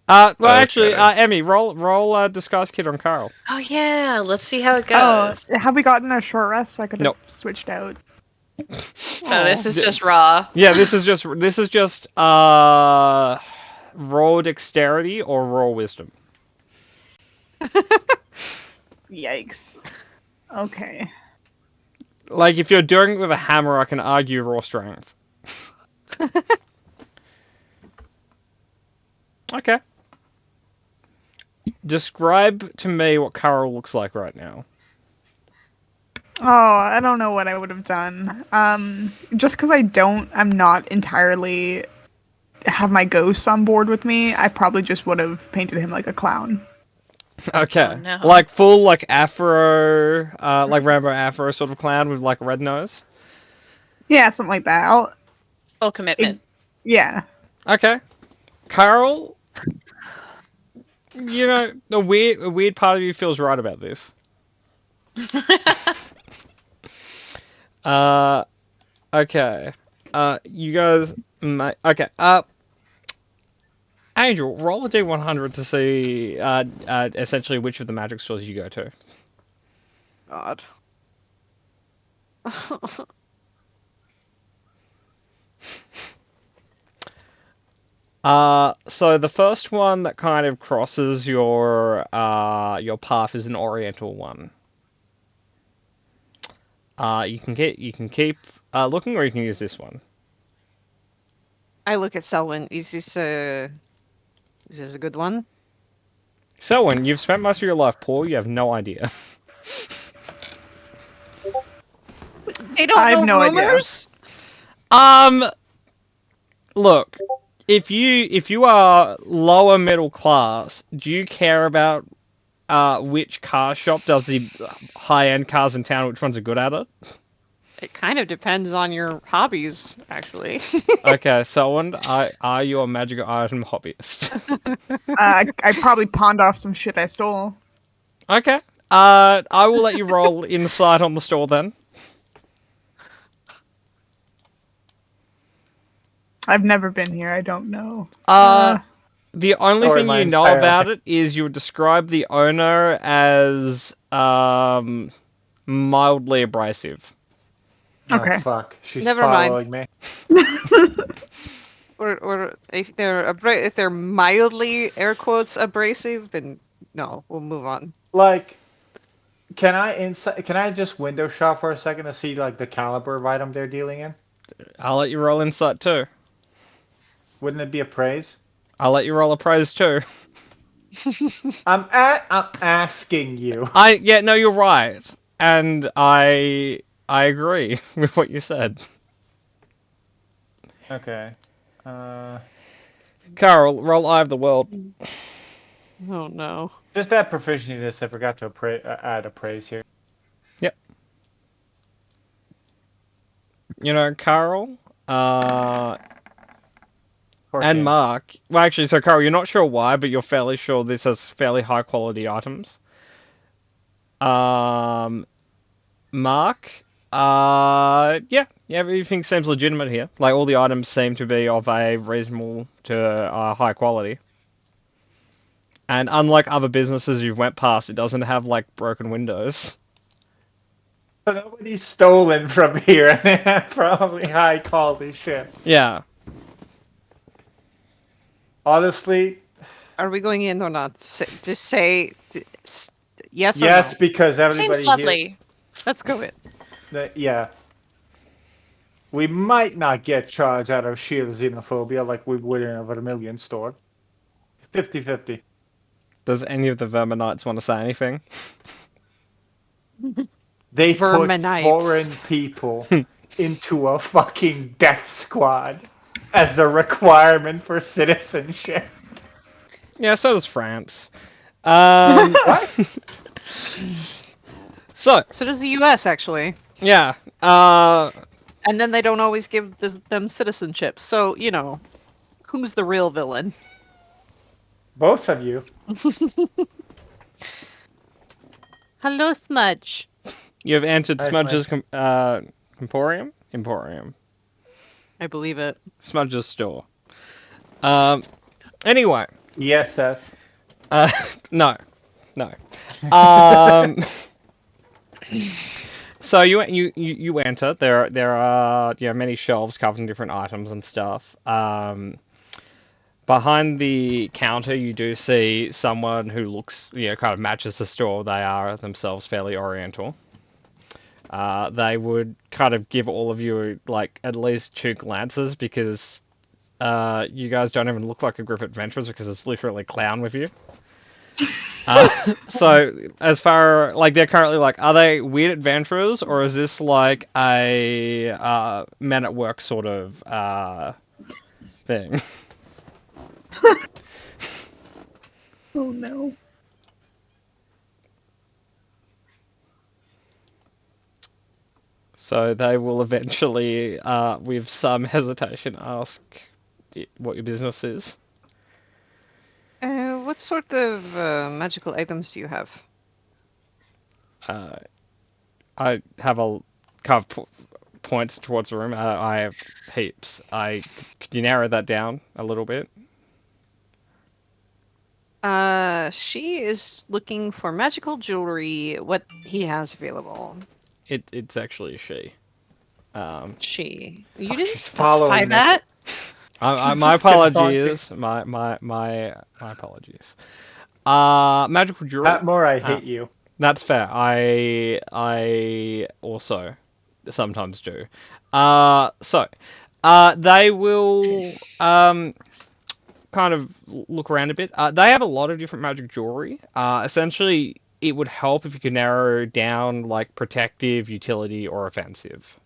[SPEAKER 3] Well,
[SPEAKER 4] Okay.
[SPEAKER 3] actually, Emmy, roll disguise kit on Carl.
[SPEAKER 5] Oh yeah, let's see how it
[SPEAKER 1] Oh,
[SPEAKER 5] goes.
[SPEAKER 1] have we gotten a short rest so I could have
[SPEAKER 3] Nope.
[SPEAKER 1] switched out?
[SPEAKER 5] So this is just raw.
[SPEAKER 3] Yeah, this is just raw dexterity or raw wisdom.
[SPEAKER 1] Yikes. Okay.
[SPEAKER 3] Like if you're doing it with a hammer, I can argue raw strength. Okay. Describe to me what Carl looks like right now.
[SPEAKER 1] Oh, I don't know what I would have done. Just because I'm not entirely have my ghosts on board with me, I probably just would have painted him like a clown.
[SPEAKER 3] Okay.
[SPEAKER 5] Oh, no.
[SPEAKER 3] Like full like afro, like Rambo afro sort of clown with like a red nose.
[SPEAKER 1] Yeah, something like that.
[SPEAKER 5] Full commitment.
[SPEAKER 1] Yeah.
[SPEAKER 3] Okay. Carl, you know, a weird part of you feels right about this. Okay. You guys okay. Angel, roll a d100 to see essentially which of the magic stores you go to.
[SPEAKER 6] God.
[SPEAKER 3] So the first one that kind of crosses your path is an Oriental one. You can keep looking, or you can use this one.
[SPEAKER 6] I look at Selwyn. Is this a good one?
[SPEAKER 3] Selwyn, you've spent most of your life poor. You have no idea.
[SPEAKER 6] They don't
[SPEAKER 1] I have
[SPEAKER 6] know
[SPEAKER 1] no idea.
[SPEAKER 6] rumors?
[SPEAKER 3] Look, if you are lower middle class, do you care about which car shop does the high-end cars in town? Which ones are good at it?
[SPEAKER 6] It kind of depends on your hobbies, actually.
[SPEAKER 3] Okay, Selwyn, are you a magical item hobbyist?
[SPEAKER 1] I probably pawned off some shit I stole.
[SPEAKER 3] Okay. I will let you roll insight on the store then.
[SPEAKER 1] I've never been here. I don't know.
[SPEAKER 3] The only thing you
[SPEAKER 2] Storyline's
[SPEAKER 3] know
[SPEAKER 2] failed.
[SPEAKER 3] about it is you would describe the owner as mildly abrasive.
[SPEAKER 1] Okay.
[SPEAKER 2] Oh, fuck. She's
[SPEAKER 6] Never mind.
[SPEAKER 2] following me.
[SPEAKER 6] Or if they're mildly air quotes abrasive, then no, we'll move on.
[SPEAKER 2] Like, can I just window shop for a second to see like the caliber of item they're dealing in?
[SPEAKER 3] I'll let you roll insight too.
[SPEAKER 2] Wouldn't it be appraise?
[SPEAKER 3] I'll let you roll appraise too.
[SPEAKER 2] I'm asking you.
[SPEAKER 3] Yeah, no, you're right, and I agree with what you said.
[SPEAKER 2] Okay.
[SPEAKER 3] Carol, roll Eye of the World.
[SPEAKER 6] Oh no.
[SPEAKER 2] Just add proficiency to this. I forgot to add appraise here.
[SPEAKER 3] You know, Carl, and
[SPEAKER 2] 14.
[SPEAKER 3] Mark. Well, actually, so Carl, you're not sure why, but you're fairly sure this has fairly high quality items. Mark, yeah, everything seems legitimate here. Like, all the items seem to be of a reasonable to high quality. And unlike other businesses you've went past, it doesn't have, like, broken windows.
[SPEAKER 2] Nobody's stolen from here, and they have probably high quality shit.
[SPEAKER 3] Yeah.
[SPEAKER 2] Honestly,
[SPEAKER 6] Are we going in or not? Just say yes or
[SPEAKER 2] yes,
[SPEAKER 6] no.
[SPEAKER 2] because everybody
[SPEAKER 5] Seems lovely.
[SPEAKER 6] Let's go in.
[SPEAKER 2] Yeah. We might not get charged out of sheer xenophobia like we would in a Vermilion store. 50-50.
[SPEAKER 3] Does any of the Verminites want to say anything?
[SPEAKER 2] They put
[SPEAKER 6] Verminites.
[SPEAKER 2] foreign people into a fucking death squad as a requirement for citizenship.
[SPEAKER 3] Yeah, so does France. What? So
[SPEAKER 6] does the U.S. actually.
[SPEAKER 3] yeah,
[SPEAKER 6] And then they don't always give them citizenship. So, you know, who's the real villain?
[SPEAKER 2] Both of you.
[SPEAKER 6] Hello, Smudge.
[SPEAKER 3] you've entered
[SPEAKER 2] Nice,
[SPEAKER 3] Smudge's Emporium.
[SPEAKER 6] I believe it.
[SPEAKER 3] Smudge's store. Anyway,
[SPEAKER 2] ESS.
[SPEAKER 3] no. So you enter. There are many shelves covered in different items and stuff. Behind the counter, you do see someone who looks kind of matches the store. They are themselves fairly oriental. They would kind of give all of you like at least 2 glances because you guys don't even look like a group of adventurers because it's literally a clown with you. So as far like they're currently like, are they weird adventurers or is this like a men at work sort of thing?
[SPEAKER 1] Oh no.
[SPEAKER 3] So they will eventually, with some hesitation, ask what your business is.
[SPEAKER 6] What sort of magical items do you have?
[SPEAKER 3] I have a kind of points towards the room. I have heaps. Could you narrow that down a little bit?
[SPEAKER 6] She is looking for magical jewelry. What he has available.
[SPEAKER 3] It's actually a she.
[SPEAKER 6] She. You
[SPEAKER 2] Fuck,
[SPEAKER 6] didn't
[SPEAKER 2] she's
[SPEAKER 6] specify
[SPEAKER 2] following
[SPEAKER 6] that.
[SPEAKER 3] My
[SPEAKER 2] Fucking
[SPEAKER 3] apologies. My apologies. Magical jewelry.
[SPEAKER 2] Patmore, I hate you.
[SPEAKER 3] That's fair. I also sometimes do. They will kind of look around a bit. They have a lot of different magic jewelry. Essentially, it would help if you could narrow down like protective, utility, or offensive.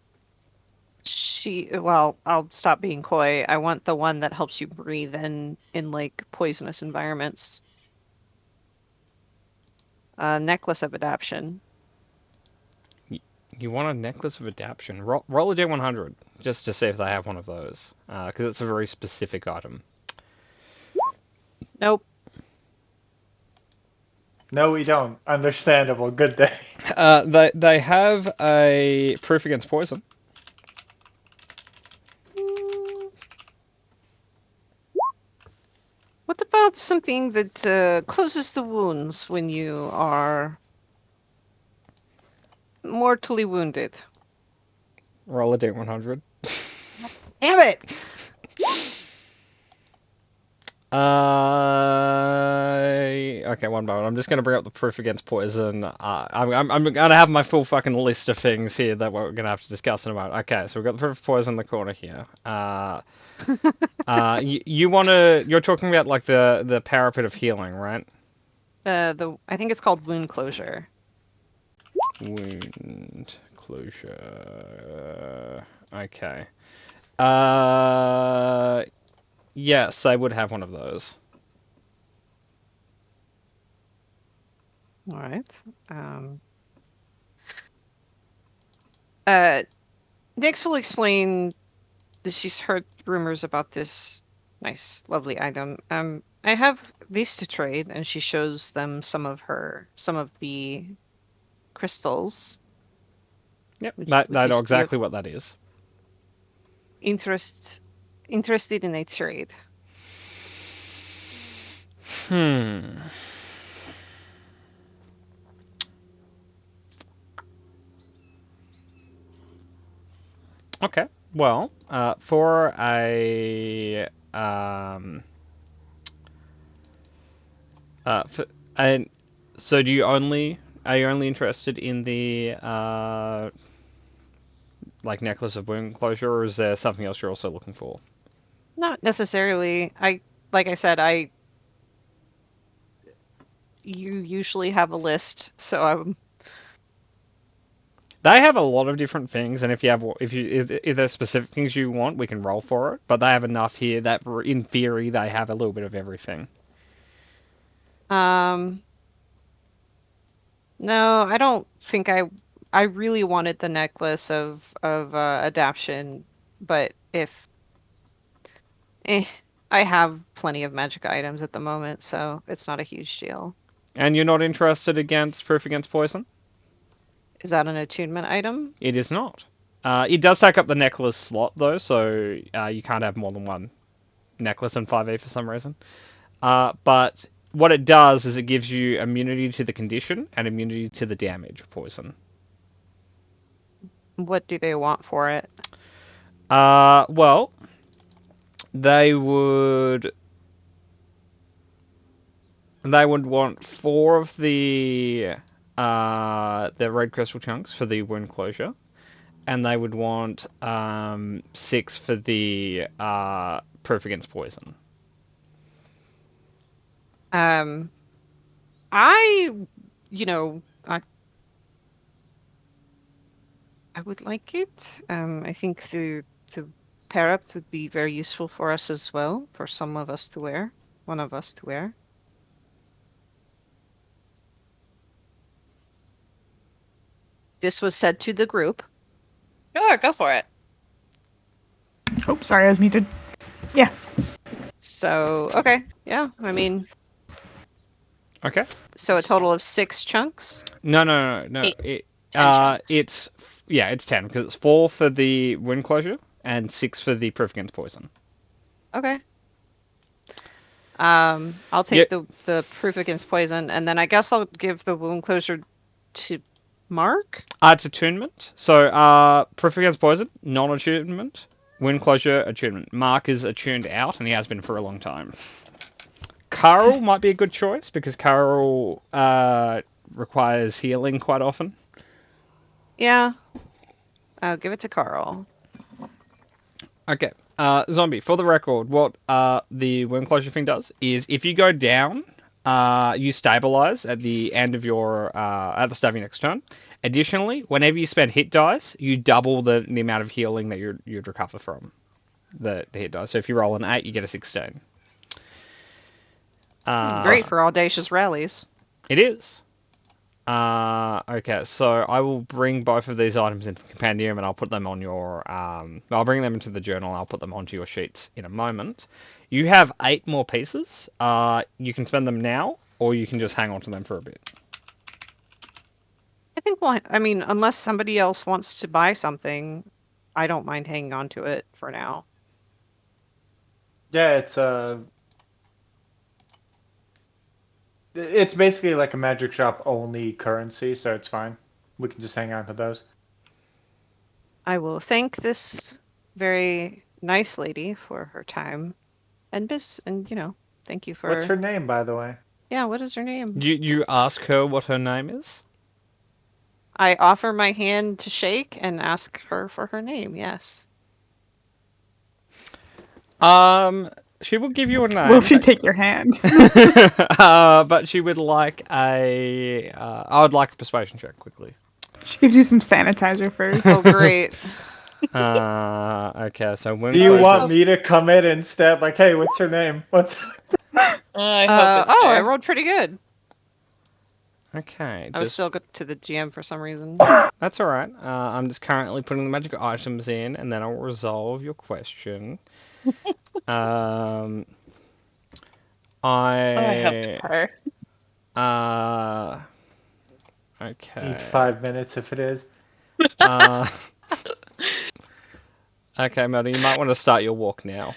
[SPEAKER 6] Well, I'll stop being coy. I want the one that helps you breathe in like poisonous environments. Necklace of adaption.
[SPEAKER 3] You want a necklace of adaption? Roll a D100 just to see if they have one of those, because it's a very specific item.
[SPEAKER 6] Nope.
[SPEAKER 2] No, we don't. Understandable. Good day.
[SPEAKER 3] They have a proof against poison.
[SPEAKER 6] What about something that closes the wounds when you are mortally wounded?
[SPEAKER 3] Roll a D100.
[SPEAKER 6] Damn it!
[SPEAKER 3] Okay, one moment. I'm just gonna bring up the proof against poison. I'm gonna have my full fucking list of things here that we're gonna have to discuss in a moment. Okay, so we've got the proof of poison in the corner here. You're talking about like the parapet of healing, right?
[SPEAKER 6] I think it's called wound closure.
[SPEAKER 3] Wound closure. Okay. Yes, I would have one of those.
[SPEAKER 6] All right. Nyx will explain that she's heard rumors about this nice, lovely item. I have these to trade, and she shows them some of the crystals.
[SPEAKER 3] Yep,
[SPEAKER 6] Would
[SPEAKER 3] I
[SPEAKER 6] you
[SPEAKER 3] know
[SPEAKER 6] be
[SPEAKER 3] exactly what that is.
[SPEAKER 6] interested in a trade?
[SPEAKER 3] Okay. Well, for a for, and so are you only interested in the like necklace of wound closure, or is there something else you're also looking for?
[SPEAKER 6] Not necessarily. Like I said, you usually have a list, so I'm.
[SPEAKER 3] They have a lot of different things, and if there's specific things you want, we can roll for it. But they have enough here that, in theory, they have a little bit of everything.
[SPEAKER 6] No, I don't think I really wanted the necklace of adaption, but I have plenty of magic items at the moment, so it's not a huge deal.
[SPEAKER 3] And you're not interested against proof against poison?
[SPEAKER 6] Is that an attunement item?
[SPEAKER 3] It is not. It does take up the necklace slot though, so you can't have more than one necklace in 5e for some reason. But what it does is it gives you immunity to the condition and immunity to the damage of poison.
[SPEAKER 6] What do they want for it?
[SPEAKER 3] Well, they would want 4 of the red crystal chunks for the wound closure, and they would want 6 for the proof against poison.
[SPEAKER 6] I would like it. I think the parapet would be very useful for us as well, for some of us to wear, one of us to wear. This was said to the group.
[SPEAKER 5] Sure, go for it.
[SPEAKER 1] Oh, sorry, I was muted. Yeah.
[SPEAKER 6] So, okay. Yeah, I mean,
[SPEAKER 3] Okay.
[SPEAKER 6] so a total of 6 chunks?
[SPEAKER 3] No.
[SPEAKER 5] 10 chunks.
[SPEAKER 3] It's 10 because it's 4 for the wound closure and 6 for the proof against poison.
[SPEAKER 6] Okay. I'll take the proof against poison, and then I guess I'll give the wound closure to Mark.
[SPEAKER 3] It's attunement. So, proof against poison, non-attunement. Wound closure, attunement. Mark is attuned out, and he has been for a long time. Carl might be a good choice, because Carl requires healing quite often.
[SPEAKER 6] Yeah. I'll give it to Carl.
[SPEAKER 3] Okay. Zombie, for the record, what the wound closure thing does is if you go down, you stabilize at the end of your at the start of your next turn. Additionally, whenever you spend hit dice, you double the amount of healing that you'd recover from the hit dice. So if you roll an 8, you get a 16.
[SPEAKER 6] Great for audacious rallies.
[SPEAKER 3] It is. Okay, so I will bring both of these items into the compendium, and I'll put them on your. I'll bring them into the journal. And I'll put them onto your sheets in a moment. You have 8 more pieces. You can spend them now, or you can just hang on to them for a bit.
[SPEAKER 6] I think unless somebody else wants to buy something, I don't mind hanging on to it for now.
[SPEAKER 2] Yeah, it's basically like a magic shop only currency, so it's fine. We can just hang on to those.
[SPEAKER 6] I will thank this very nice lady for her time and thank you for.
[SPEAKER 2] What's her name, by the way?
[SPEAKER 6] Yeah, what is her name?
[SPEAKER 3] You ask her what her name is?
[SPEAKER 6] I offer my hand to shake and ask her for her name. Yes.
[SPEAKER 3] She will give you a name.
[SPEAKER 1] Will she take your hand?
[SPEAKER 3] But she would like I would like a persuasion check quickly.
[SPEAKER 1] She gives you some sanitizer first.
[SPEAKER 6] Oh, great.
[SPEAKER 3] Okay, so when
[SPEAKER 2] Do you want me to come in instead? Like, hey, what's her name? What's?
[SPEAKER 5] I hope it's
[SPEAKER 6] I
[SPEAKER 5] there.
[SPEAKER 6] rolled pretty good.
[SPEAKER 3] Okay,
[SPEAKER 6] I was
[SPEAKER 3] just,
[SPEAKER 6] still good to the GM for some reason.
[SPEAKER 3] that's all right. I'm just currently putting the magic items in, and then I'll resolve your question.
[SPEAKER 5] I hope it's her.
[SPEAKER 3] Okay.
[SPEAKER 2] Need 5 minutes if it is.
[SPEAKER 3] Okay, Melody, you might want to start your walk now.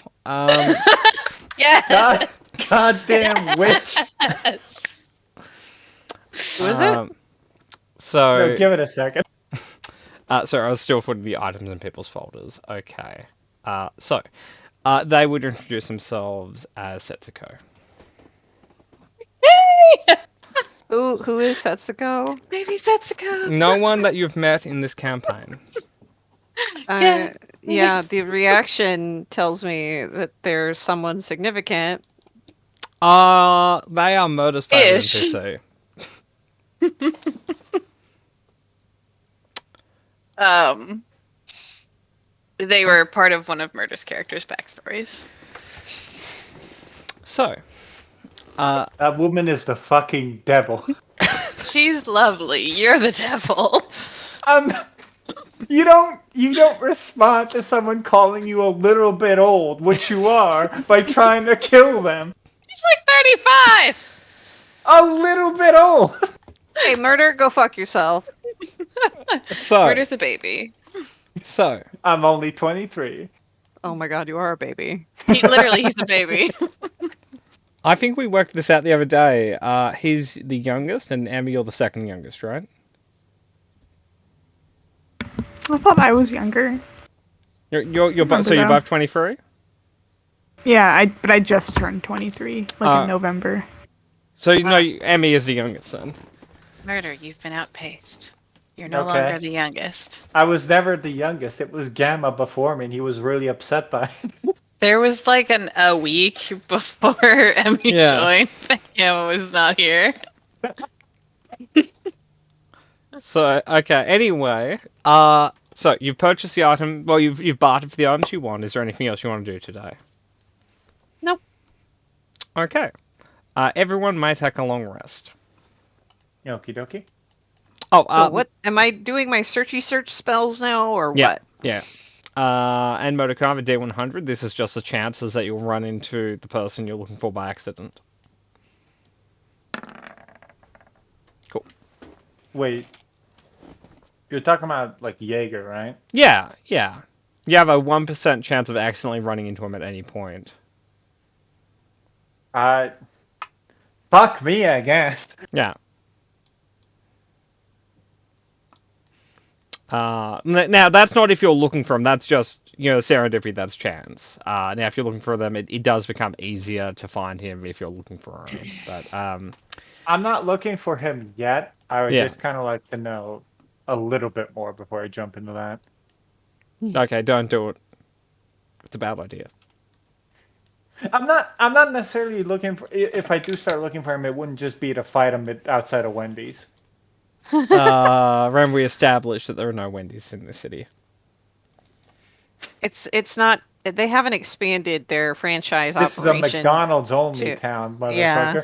[SPEAKER 5] Yeah.
[SPEAKER 2] Goddamn witch!
[SPEAKER 5] Yes.
[SPEAKER 6] Who is it?
[SPEAKER 3] So,
[SPEAKER 2] No, give it a second.
[SPEAKER 3] sorry, I was still putting the items in people's folders. Okay. So, they would introduce themselves as Setsuko.
[SPEAKER 5] Yay!
[SPEAKER 6] Who is Setsuko?
[SPEAKER 5] Baby Setsuko.
[SPEAKER 3] No one that you've met in this campaign.
[SPEAKER 5] Yeah.
[SPEAKER 6] Yeah, the reaction tells me that there's someone significant.
[SPEAKER 3] They are Murder's favorite
[SPEAKER 5] Ish.
[SPEAKER 3] NPC.
[SPEAKER 5] They were part of one of Murder's characters' backstories.
[SPEAKER 3] So,
[SPEAKER 2] That woman is the fucking devil.
[SPEAKER 5] She's lovely. You're the devil.
[SPEAKER 2] You don't respond to someone calling you a little bit old, which you are, by trying to kill them.
[SPEAKER 5] She's like 35.
[SPEAKER 2] A little bit old.
[SPEAKER 6] Hey, murder, go fuck yourself.
[SPEAKER 5] Murder's a baby.
[SPEAKER 3] So,
[SPEAKER 2] I'm only 23.
[SPEAKER 6] Oh my god, you are a baby.
[SPEAKER 5] He's a baby.
[SPEAKER 3] I think we worked this out the other day. He's the youngest, and Amber, you're the second youngest, right?
[SPEAKER 1] I thought I was younger.
[SPEAKER 3] You're
[SPEAKER 1] Remember
[SPEAKER 3] so you're
[SPEAKER 1] that.
[SPEAKER 3] both 23?
[SPEAKER 1] Yeah, but I just turned 23, in November.
[SPEAKER 3] So no, Emmy is the youngest then.
[SPEAKER 5] Murder, you've been outpaced. You're no
[SPEAKER 2] Okay.
[SPEAKER 5] longer the youngest.
[SPEAKER 2] I was never the youngest. It was Gamma before me, and he was really upset by it.
[SPEAKER 5] There was like a week before Emmy
[SPEAKER 3] Yeah.
[SPEAKER 5] joined that Gamma was not here.
[SPEAKER 3] So okay. Anyway, so you've purchased the item. Well, you've bartered for the items you want. Is there anything else you want to do today?
[SPEAKER 6] Nope.
[SPEAKER 3] Okay. Everyone may take a long rest.
[SPEAKER 2] Okie dokie.
[SPEAKER 3] Oh,
[SPEAKER 6] So what am I doing my search spells now or
[SPEAKER 3] Yeah.
[SPEAKER 6] what?
[SPEAKER 3] Yeah. And Motokawa D100. This is just the chances that you'll run into the person you're looking for by accident. Cool.
[SPEAKER 2] Wait. You're talking about, like, Jaeger, right?
[SPEAKER 3] Yeah. Yeah. You have a 1% chance of accidentally running into him at any point.
[SPEAKER 2] Fuck me, I guess.
[SPEAKER 3] Yeah. Now that's not if you're looking for them. That's just serendipity. That's chance. Now if you're looking for them, it does become easier to find him if you're looking for him. But
[SPEAKER 2] I'm not looking for him yet. I would
[SPEAKER 3] Yeah.
[SPEAKER 2] just kind of like to know a little bit more before I jump into that.
[SPEAKER 3] okay, don't do it. It's a bad idea.
[SPEAKER 2] I'm not necessarily looking for. If I do start looking for him, it wouldn't just be to fight him outside of Wendy's.
[SPEAKER 3] Remember we established that there are no Wendy's in the city.
[SPEAKER 6] It's not. They haven't expanded their franchise
[SPEAKER 2] This is a
[SPEAKER 6] operation.
[SPEAKER 2] McDonald's only
[SPEAKER 6] to-
[SPEAKER 2] town,
[SPEAKER 6] Yeah.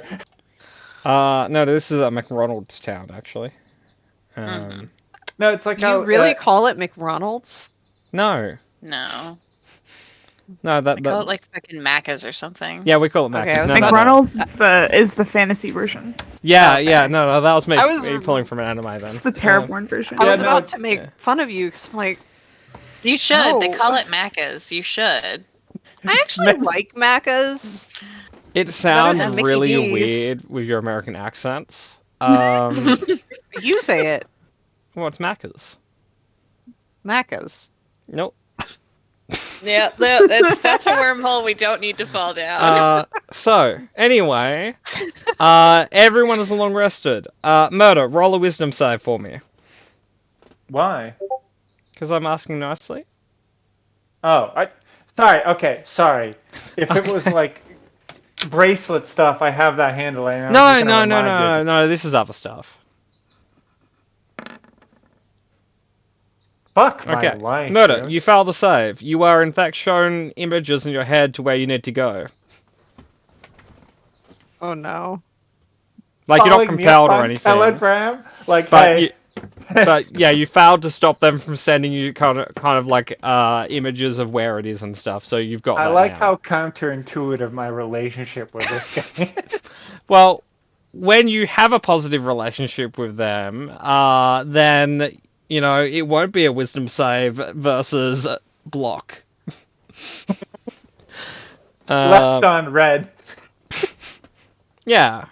[SPEAKER 2] motherfucker.
[SPEAKER 3] No, this is a McRonald's town actually.
[SPEAKER 5] Mhm.
[SPEAKER 2] No, it's like
[SPEAKER 6] You
[SPEAKER 2] how
[SPEAKER 6] really call it McRonald's?
[SPEAKER 3] No,
[SPEAKER 5] No.
[SPEAKER 3] that
[SPEAKER 5] They call it like fucking Macca's or something.
[SPEAKER 3] yeah, we call it
[SPEAKER 6] Okay,
[SPEAKER 3] Macca's.
[SPEAKER 6] I was
[SPEAKER 3] No,
[SPEAKER 6] about-
[SPEAKER 3] no, no.
[SPEAKER 1] McDonald's is the fantasy version.
[SPEAKER 3] Yeah,
[SPEAKER 6] Okay.
[SPEAKER 3] yeah, no, that was me
[SPEAKER 6] I was-
[SPEAKER 3] pulling from an anime then.
[SPEAKER 1] It's the Terraform version.
[SPEAKER 6] I
[SPEAKER 2] Yeah,
[SPEAKER 6] was
[SPEAKER 2] no,
[SPEAKER 6] about
[SPEAKER 2] it's-
[SPEAKER 6] to make
[SPEAKER 3] yeah.
[SPEAKER 6] fun of you because I'm like,
[SPEAKER 5] You should. They
[SPEAKER 6] No.
[SPEAKER 5] call it Macca's. You should.
[SPEAKER 6] I actually like Macca's.
[SPEAKER 3] It sounds
[SPEAKER 6] than
[SPEAKER 3] really
[SPEAKER 6] Mickey D's.
[SPEAKER 3] weird with your American accents.
[SPEAKER 6] You say it,
[SPEAKER 3] What's Macca's?
[SPEAKER 6] Macca's.
[SPEAKER 3] Nope.
[SPEAKER 5] Yeah, no, that's a wormhole we don't need to fall down.
[SPEAKER 3] So, anyway, everyone is long rested. Murder, roll a wisdom save for me.
[SPEAKER 2] Why?
[SPEAKER 3] Because I'm asking nicely.
[SPEAKER 2] Oh, sorry. Okay, sorry. If it was like bracelet stuff, I have that handle. And I was
[SPEAKER 3] No,
[SPEAKER 2] just
[SPEAKER 3] no,
[SPEAKER 2] gonna
[SPEAKER 3] no,
[SPEAKER 2] remind
[SPEAKER 3] no,
[SPEAKER 2] you.
[SPEAKER 3] no, this is other stuff.
[SPEAKER 2] Fuck my
[SPEAKER 3] Okay,
[SPEAKER 2] life.
[SPEAKER 3] Murder,
[SPEAKER 2] dude.
[SPEAKER 3] you failed the save. You are in fact shown images in your head to where you need to go.
[SPEAKER 6] Oh no.
[SPEAKER 3] Like, you're not
[SPEAKER 2] Following me
[SPEAKER 3] compelled
[SPEAKER 2] up
[SPEAKER 3] or
[SPEAKER 2] on
[SPEAKER 3] anything.
[SPEAKER 2] Telegram, like,
[SPEAKER 3] But
[SPEAKER 2] hey,
[SPEAKER 3] but yeah, you failed to stop them from sending you kind of like images of where it is and stuff. So you've got.
[SPEAKER 2] I
[SPEAKER 3] that
[SPEAKER 2] like
[SPEAKER 3] now.
[SPEAKER 2] how counterintuitive my relationship with this guy. is.
[SPEAKER 3] Well, when you have a positive relationship with them, then it won't be a wisdom save versus block.
[SPEAKER 2] Left on red.
[SPEAKER 3] Yeah.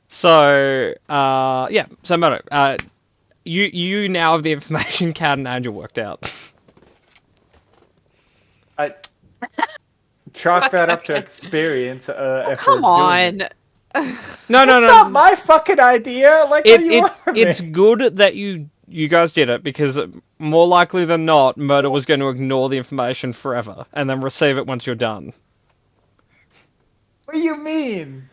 [SPEAKER 3] So Moto, you now have the information Cat and Angel worked out.
[SPEAKER 2] I chalk that up to experience. If
[SPEAKER 6] Come
[SPEAKER 2] we're doing
[SPEAKER 6] on.
[SPEAKER 2] it.
[SPEAKER 3] No,
[SPEAKER 2] It's
[SPEAKER 3] no, no.
[SPEAKER 2] not my fucking idea. Like, what do you want from
[SPEAKER 3] It's
[SPEAKER 2] me?
[SPEAKER 3] good that you guys did it because more likely than not, Murder was going to ignore the information forever and then receive it once you're done.
[SPEAKER 2] What do you mean?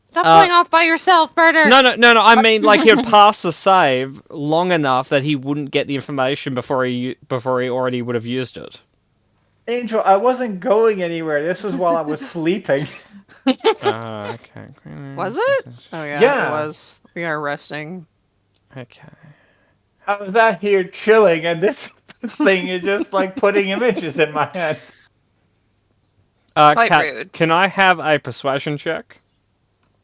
[SPEAKER 6] Stop going off by yourself, Murder.
[SPEAKER 3] No. I mean, like he would pass the save long enough that he wouldn't get the information before he already would have used it.
[SPEAKER 2] Angel, I wasn't going anywhere. This was while I was sleeping.
[SPEAKER 3] Okay.
[SPEAKER 6] Was it? Oh yeah,
[SPEAKER 2] Yeah.
[SPEAKER 6] it was. We are resting.
[SPEAKER 3] Okay.
[SPEAKER 2] I was out here chilling, and this thing is just like putting images in my head.
[SPEAKER 5] Quite
[SPEAKER 3] Kat,
[SPEAKER 5] rude.
[SPEAKER 3] can I have a persuasion check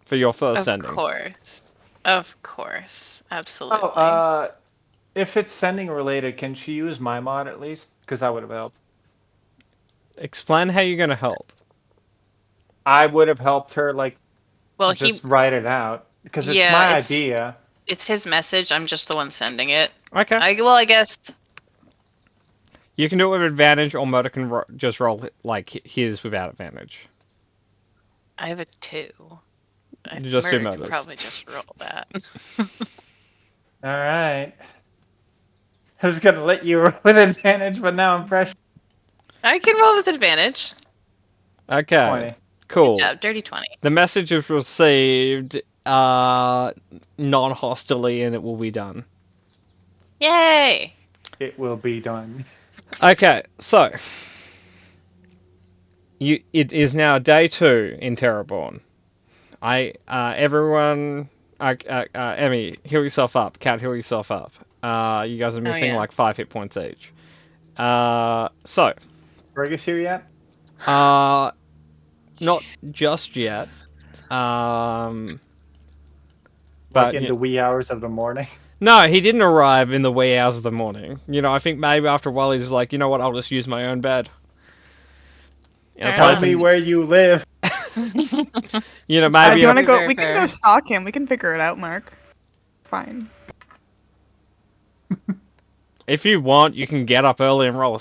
[SPEAKER 3] for your first
[SPEAKER 5] Of
[SPEAKER 3] sending?
[SPEAKER 5] Of course. Absolutely.
[SPEAKER 2] Oh, if it's sending related, can she use my mod at least? Because that would have helped.
[SPEAKER 3] Explain how you're going to help.
[SPEAKER 2] I would have helped her, like,
[SPEAKER 5] well,
[SPEAKER 2] just write it out. Because it's
[SPEAKER 5] Yeah,
[SPEAKER 2] my
[SPEAKER 5] it's-
[SPEAKER 2] idea.
[SPEAKER 5] it's his message. I'm just the one sending it.
[SPEAKER 3] Okay.
[SPEAKER 5] I guess.
[SPEAKER 3] You can do it with advantage, or Murder can just roll like his without advantage.
[SPEAKER 5] I have a 2.
[SPEAKER 3] Just do
[SPEAKER 5] Murder can
[SPEAKER 3] murders.
[SPEAKER 5] probably just roll that.
[SPEAKER 2] Alright. I was going to let you roll with advantage, but now I'm pressured.
[SPEAKER 5] I can roll with advantage.
[SPEAKER 3] Okay.
[SPEAKER 2] 20.
[SPEAKER 3] Cool.
[SPEAKER 5] Good job. Dirty 20.
[SPEAKER 3] The message is received non-hostilely, and it will be done.
[SPEAKER 5] Yay!
[SPEAKER 2] It will be done.
[SPEAKER 3] Okay, so it is now day 2 in Terraborn. Everyone, Emmy, heal yourself up. Cat, heal yourself up. You guys are missing
[SPEAKER 5] yeah.
[SPEAKER 3] like 5 hit points each. So,
[SPEAKER 2] Burgess here yet?
[SPEAKER 3] not just yet.
[SPEAKER 2] Like
[SPEAKER 3] But
[SPEAKER 2] in the wee hours of the morning?
[SPEAKER 3] no, he didn't arrive in the wee hours of the morning. I think maybe after a while he's like, you know what, I'll just use my own bed. In a
[SPEAKER 5] Fair
[SPEAKER 2] Tell
[SPEAKER 3] place
[SPEAKER 2] me
[SPEAKER 3] in-
[SPEAKER 2] where you live.
[SPEAKER 3] You know,
[SPEAKER 1] Do
[SPEAKER 3] maybe
[SPEAKER 1] you want to
[SPEAKER 6] Be
[SPEAKER 1] go?
[SPEAKER 6] very
[SPEAKER 1] We can
[SPEAKER 6] fair.
[SPEAKER 1] go stalk him. We can figure it out, Mark. Fine.
[SPEAKER 3] if you want, you can get up early and roll a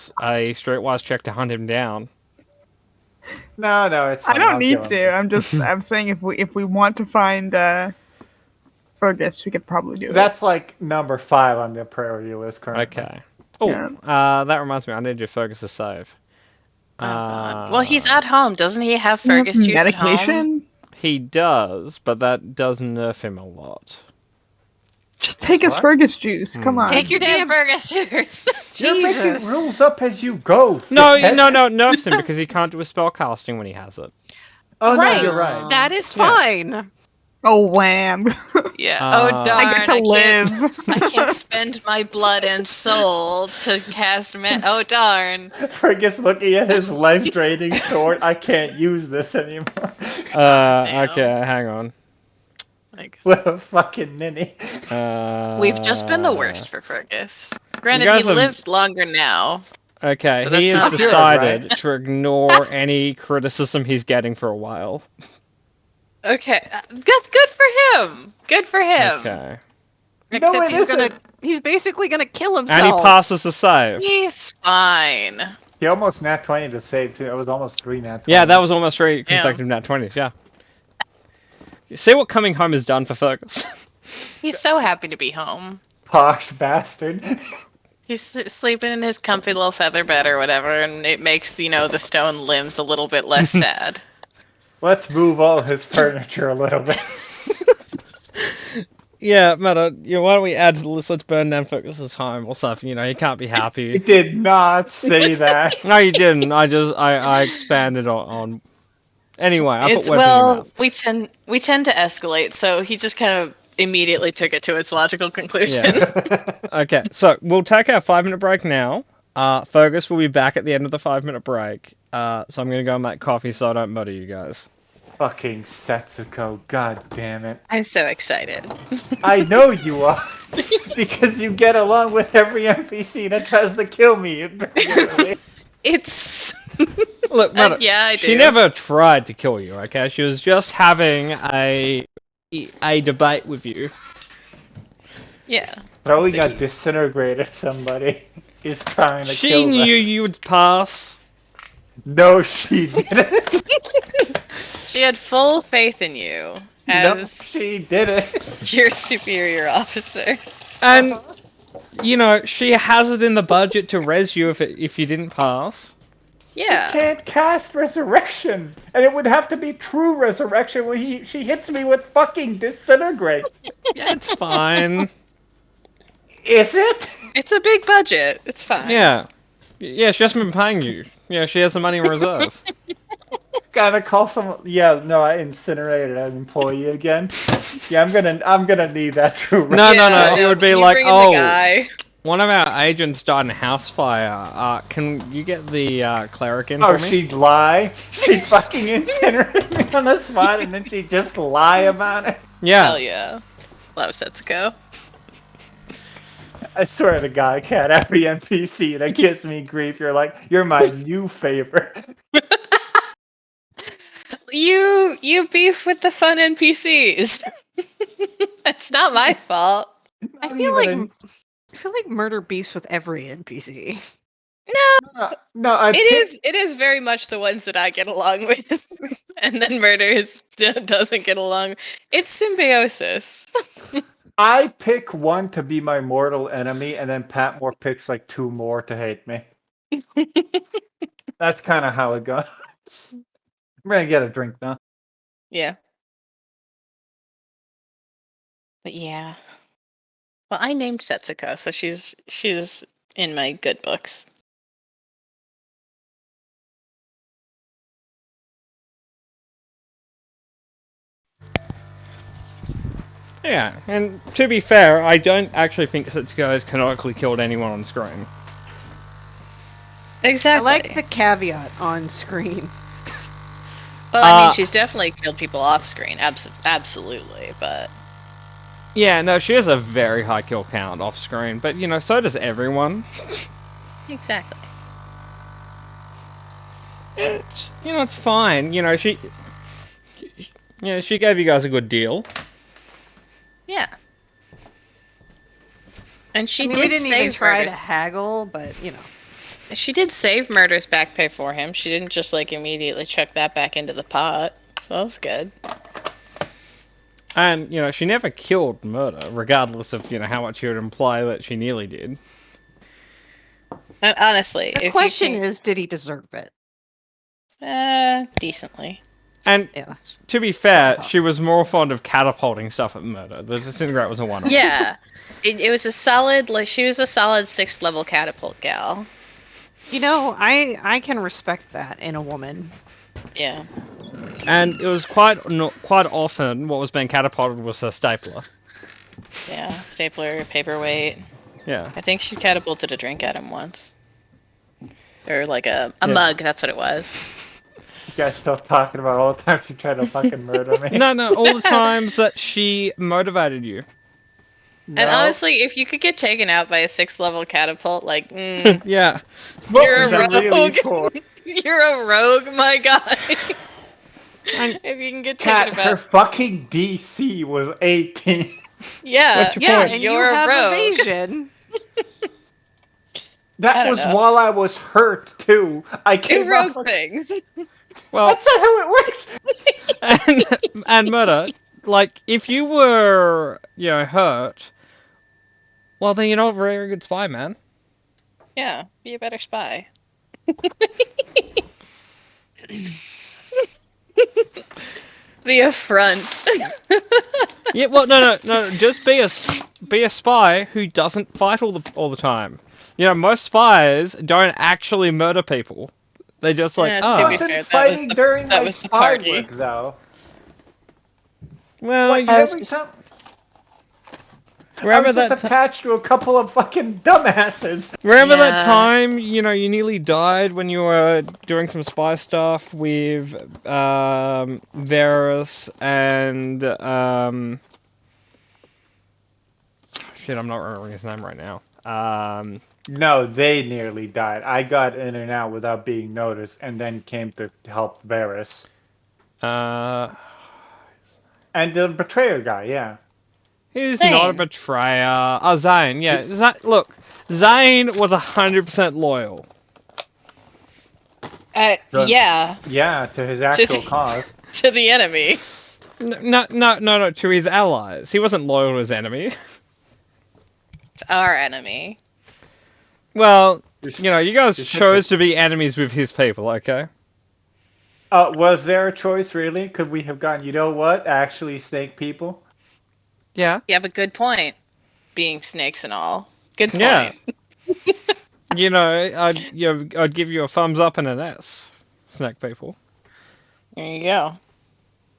[SPEAKER 3] streetwise check to hunt him down.
[SPEAKER 2] No, it's
[SPEAKER 1] I
[SPEAKER 2] fine.
[SPEAKER 1] don't
[SPEAKER 2] I'll
[SPEAKER 1] need
[SPEAKER 2] kill
[SPEAKER 1] to.
[SPEAKER 2] him.
[SPEAKER 1] I'm saying if we want to find Fergus, we could probably do it.
[SPEAKER 2] That's like number 5 on the priority list currently.
[SPEAKER 3] Okay. Oh,
[SPEAKER 1] Yeah.
[SPEAKER 3] that reminds me. I need your Fergus to save.
[SPEAKER 5] Oh god. Well, he's at home. Doesn't he have
[SPEAKER 1] You have
[SPEAKER 5] Fergus juice at home?
[SPEAKER 1] medication.
[SPEAKER 3] He does, but that does nerf him a lot.
[SPEAKER 1] Just take his
[SPEAKER 2] What?
[SPEAKER 1] Fergus juice. Come on.
[SPEAKER 5] Take your damn
[SPEAKER 6] Damn.
[SPEAKER 5] Fergus juice.
[SPEAKER 2] You're making
[SPEAKER 6] Jesus.
[SPEAKER 2] rules up as you go.
[SPEAKER 3] No,
[SPEAKER 2] dickhead.
[SPEAKER 3] no, it nerfs him because he can't do a spell casting when he has it.
[SPEAKER 2] Oh
[SPEAKER 6] Right.
[SPEAKER 2] no, you're right.
[SPEAKER 6] That is
[SPEAKER 2] Yeah.
[SPEAKER 6] fine.
[SPEAKER 1] Oh wham!
[SPEAKER 5] Yeah.
[SPEAKER 3] Uh,
[SPEAKER 5] Oh darn!
[SPEAKER 1] I get to live.
[SPEAKER 5] I can't spend my blood and soul to cast oh darn!
[SPEAKER 2] Fergus looking at his life-draining sword. I can't use this anymore.
[SPEAKER 5] Damn.
[SPEAKER 3] Okay, hang on.
[SPEAKER 5] Like,
[SPEAKER 2] What a fucking ninny.
[SPEAKER 5] we've just been the worst for Fergus. Granted,
[SPEAKER 3] guys
[SPEAKER 5] he
[SPEAKER 3] have-
[SPEAKER 5] lived longer now.
[SPEAKER 3] Okay,
[SPEAKER 5] But
[SPEAKER 3] he
[SPEAKER 5] that's
[SPEAKER 3] has
[SPEAKER 5] not
[SPEAKER 2] good,
[SPEAKER 3] decided
[SPEAKER 2] right?
[SPEAKER 3] to ignore any criticism he's getting for a while.
[SPEAKER 5] Okay, that's good for him. Good for him.
[SPEAKER 3] Okay.
[SPEAKER 6] Except
[SPEAKER 2] it
[SPEAKER 6] he's gonna
[SPEAKER 2] isn't.
[SPEAKER 6] he's basically gonna kill himself.
[SPEAKER 3] And he passes the save.
[SPEAKER 5] He's fine.
[SPEAKER 2] He almost nat 20 to save too. It was almost 3 nat 20.
[SPEAKER 3] Yeah, that was almost 3 consecutive nat 20s, yeah. You see what coming home has done for Fergus?
[SPEAKER 5] He's so happy to be home.
[SPEAKER 2] posh bastard.
[SPEAKER 5] He's sleeping in his comfy little feather bed or whatever, and it makes, the stone limbs a little bit less sad.
[SPEAKER 2] Let's move all his furniture a little bit.
[SPEAKER 3] Yeah, Matter, why don't we add to the list, let's burn down Fergus's home or something, he can't be
[SPEAKER 2] He
[SPEAKER 3] happy.
[SPEAKER 2] did not say that.
[SPEAKER 3] No, you didn't, I expanded on... Anyway, I put
[SPEAKER 5] It's
[SPEAKER 3] words in your mouth.
[SPEAKER 5] we tend to escalate, so he just kind of immediately took it to its logical conclusion.
[SPEAKER 3] Okay, so we'll take our 5-minute break now. Fergus will be back at the end of the 5-minute break. So I'm going to go and make coffee so I don't murder you guys.
[SPEAKER 2] Fucking Setsuko, god damn it.
[SPEAKER 5] I'm so excited.
[SPEAKER 2] I know you are. Because you get along with every NPC that tries to kill me.
[SPEAKER 5] It's
[SPEAKER 3] Look, Matter,
[SPEAKER 5] yeah, I do.
[SPEAKER 3] she never tried to kill you, okay? She was just having a debate with you.
[SPEAKER 5] Yeah.
[SPEAKER 2] Throwing a disintegrate at somebody is trying to
[SPEAKER 3] She
[SPEAKER 2] kill them.
[SPEAKER 3] knew you would pass.
[SPEAKER 2] No, she didn't.
[SPEAKER 5] She had full faith in you
[SPEAKER 2] No,
[SPEAKER 5] as
[SPEAKER 2] she didn't.
[SPEAKER 5] your superior officer.
[SPEAKER 3] And, she has it in the budget to res you if you didn't pass.
[SPEAKER 5] Yeah.
[SPEAKER 2] Can't cast resurrection, and it would have to be true resurrection when she hits me with fucking disintegrate.
[SPEAKER 3] Yeah, it's fine.
[SPEAKER 2] Is it?
[SPEAKER 5] It's a big budget. It's fine.
[SPEAKER 3] Yeah. Yeah, she hasn't been paying you. Yeah, she has the money in reserve.
[SPEAKER 2] Gotta call someone. Yeah, no, I incinerated an employee again. Yeah, I'm gonna need that true.
[SPEAKER 3] No,
[SPEAKER 5] Yeah,
[SPEAKER 3] it would be
[SPEAKER 5] can you
[SPEAKER 3] like,
[SPEAKER 5] bring in
[SPEAKER 3] oh,
[SPEAKER 5] the guy?
[SPEAKER 3] one of our agents died in a house fire. Can you get the cleric in
[SPEAKER 2] Oh,
[SPEAKER 3] for me?
[SPEAKER 2] she'd lie. She'd fucking incinerate me on the spot, and then she'd just lie about it.
[SPEAKER 3] Yeah.
[SPEAKER 5] Hell yeah. Love Setsuko.
[SPEAKER 2] I swear to God, Cat, every NPC that gives me grief, you're my new favorite.
[SPEAKER 5] You beef with the fun NPCs. It's not my fault.
[SPEAKER 6] I
[SPEAKER 2] Not
[SPEAKER 6] feel
[SPEAKER 2] even
[SPEAKER 6] like murder beefs with every NPC.
[SPEAKER 2] no, I
[SPEAKER 5] It is very much the ones that I get along with, and then murder doesn't get along. It's symbiosis.
[SPEAKER 2] I pick one to be my mortal enemy, and then Patmore picks like 2 more to hate me. That's kind of how it goes. I'm gonna get a drink now.
[SPEAKER 5] Yeah. But yeah. Well, I named Setsuko, so she's in my good books.
[SPEAKER 3] Yeah, and to be fair, I don't actually think Setsuko has canonically killed anyone on screen.
[SPEAKER 5] Exactly.
[SPEAKER 6] I like the caveat on screen.
[SPEAKER 5] Well, I mean,
[SPEAKER 3] Uh,
[SPEAKER 5] she's definitely killed people off screen. Absolutely, but
[SPEAKER 3] Yeah, no, she has a very high kill count off screen, but so does everyone.
[SPEAKER 5] exactly.
[SPEAKER 3] It's it's fine. Yeah, she gave you guys a good deal.
[SPEAKER 5] Yeah. And she
[SPEAKER 6] I mean,
[SPEAKER 5] did
[SPEAKER 6] we didn't even
[SPEAKER 5] save
[SPEAKER 6] try
[SPEAKER 5] Murder's.
[SPEAKER 6] to haggle, but you know.
[SPEAKER 5] She did save Murder's back pay for him. She didn't just like immediately chuck that back into the pot. So that was good.
[SPEAKER 3] And, you know, she never killed Murder, regardless of, you know, how much you would imply that she nearly did.
[SPEAKER 5] And honestly,
[SPEAKER 6] The
[SPEAKER 5] if
[SPEAKER 6] question
[SPEAKER 5] you
[SPEAKER 6] is, did he deserve it?
[SPEAKER 5] decently.
[SPEAKER 3] And
[SPEAKER 6] Yeah. That's...
[SPEAKER 3] to be fair, she was more fond of catapulting stuff at Murder. The Disintegrate was a one-off.
[SPEAKER 5] Yeah. It was a solid, like, she was a solid 6th level catapult gal.
[SPEAKER 6] You know, I can respect that in a woman.
[SPEAKER 5] Yeah.
[SPEAKER 3] And it was quite often what was being catapulted was a stapler.
[SPEAKER 5] Yeah. Stapler, paperweight.
[SPEAKER 3] Yeah.
[SPEAKER 5] I think she catapulted a drink at him once. Or like a
[SPEAKER 3] Yeah.
[SPEAKER 5] mug, that's what it was.
[SPEAKER 2] You guys still talking about all the time she tried to fucking murder me?
[SPEAKER 3] No, all the times that she motivated you.
[SPEAKER 2] No?
[SPEAKER 5] And honestly, if you could get taken out by a 6th level catapult, like,
[SPEAKER 3] Yeah.
[SPEAKER 2] What
[SPEAKER 5] you're
[SPEAKER 2] was
[SPEAKER 5] a
[SPEAKER 2] it really
[SPEAKER 5] rogue.
[SPEAKER 2] for?
[SPEAKER 5] You're a rogue, my guy.
[SPEAKER 3] And
[SPEAKER 5] If you can get
[SPEAKER 2] Cat,
[SPEAKER 5] taken
[SPEAKER 2] her
[SPEAKER 5] about,
[SPEAKER 2] fucking DC was 18.
[SPEAKER 5] yeah,
[SPEAKER 3] What's your
[SPEAKER 6] Yeah,
[SPEAKER 3] point?
[SPEAKER 6] and
[SPEAKER 5] You're
[SPEAKER 6] you
[SPEAKER 5] a
[SPEAKER 6] have
[SPEAKER 5] rogue.
[SPEAKER 6] evasion.
[SPEAKER 5] I
[SPEAKER 2] That
[SPEAKER 5] don't
[SPEAKER 2] was
[SPEAKER 5] know.
[SPEAKER 2] while I was hurt too. I
[SPEAKER 5] do
[SPEAKER 2] came
[SPEAKER 5] rogue
[SPEAKER 2] off.
[SPEAKER 5] things.
[SPEAKER 3] Well,
[SPEAKER 2] That's not how it works.
[SPEAKER 3] and Murder, like, if you were, you know, hurt, well, then you're not a very good spy, man.
[SPEAKER 5] Yeah, be a better spy. Be a front.
[SPEAKER 3] Yeah, well, no, just be a spy who doesn't fight all the time. You know, most spies don't actually murder people. They just like,
[SPEAKER 5] Yeah,
[SPEAKER 3] oh,
[SPEAKER 5] to
[SPEAKER 2] I
[SPEAKER 5] be
[SPEAKER 2] wasn't
[SPEAKER 5] fair, that was
[SPEAKER 2] fighting
[SPEAKER 5] the-
[SPEAKER 2] during
[SPEAKER 5] that
[SPEAKER 2] my
[SPEAKER 5] was the
[SPEAKER 2] spy
[SPEAKER 5] party.
[SPEAKER 2] work, though.
[SPEAKER 3] well,
[SPEAKER 2] Like,
[SPEAKER 3] you
[SPEAKER 2] every
[SPEAKER 5] just-
[SPEAKER 2] time I
[SPEAKER 3] remember
[SPEAKER 2] was just
[SPEAKER 3] that
[SPEAKER 2] attached to a couple of fucking dumbasses.
[SPEAKER 3] remember that
[SPEAKER 5] Yeah.
[SPEAKER 3] time, you know, you nearly died when you were doing some spy stuff with Varus and shit, I'm not remembering his name right now.
[SPEAKER 2] No, they nearly died. I got in and out without being noticed, and then came to help Varys.
[SPEAKER 3] And
[SPEAKER 2] And the betrayer guy, yeah.
[SPEAKER 3] he's not a
[SPEAKER 5] Zane.
[SPEAKER 3] betrayer. Oh, Zane, yeah. Look, Zane was 100% loyal.
[SPEAKER 5] Yeah,
[SPEAKER 2] Yeah, to his actual cause.
[SPEAKER 5] to the enemy.
[SPEAKER 3] No, to his allies. He wasn't loyal to his enemy.
[SPEAKER 5] To our enemy.
[SPEAKER 3] Well, you know, you guys
[SPEAKER 2] You should
[SPEAKER 3] chose to be enemies with his people, okay?
[SPEAKER 2] Was there a choice, really? Could we have gone, you know what, actually snake people?
[SPEAKER 3] Yeah.
[SPEAKER 5] Yeah, but good point. Being snakes and all. Good point.
[SPEAKER 3] Yeah. You know, I'd give you a thumbs up and an S, snack people.
[SPEAKER 5] There you go.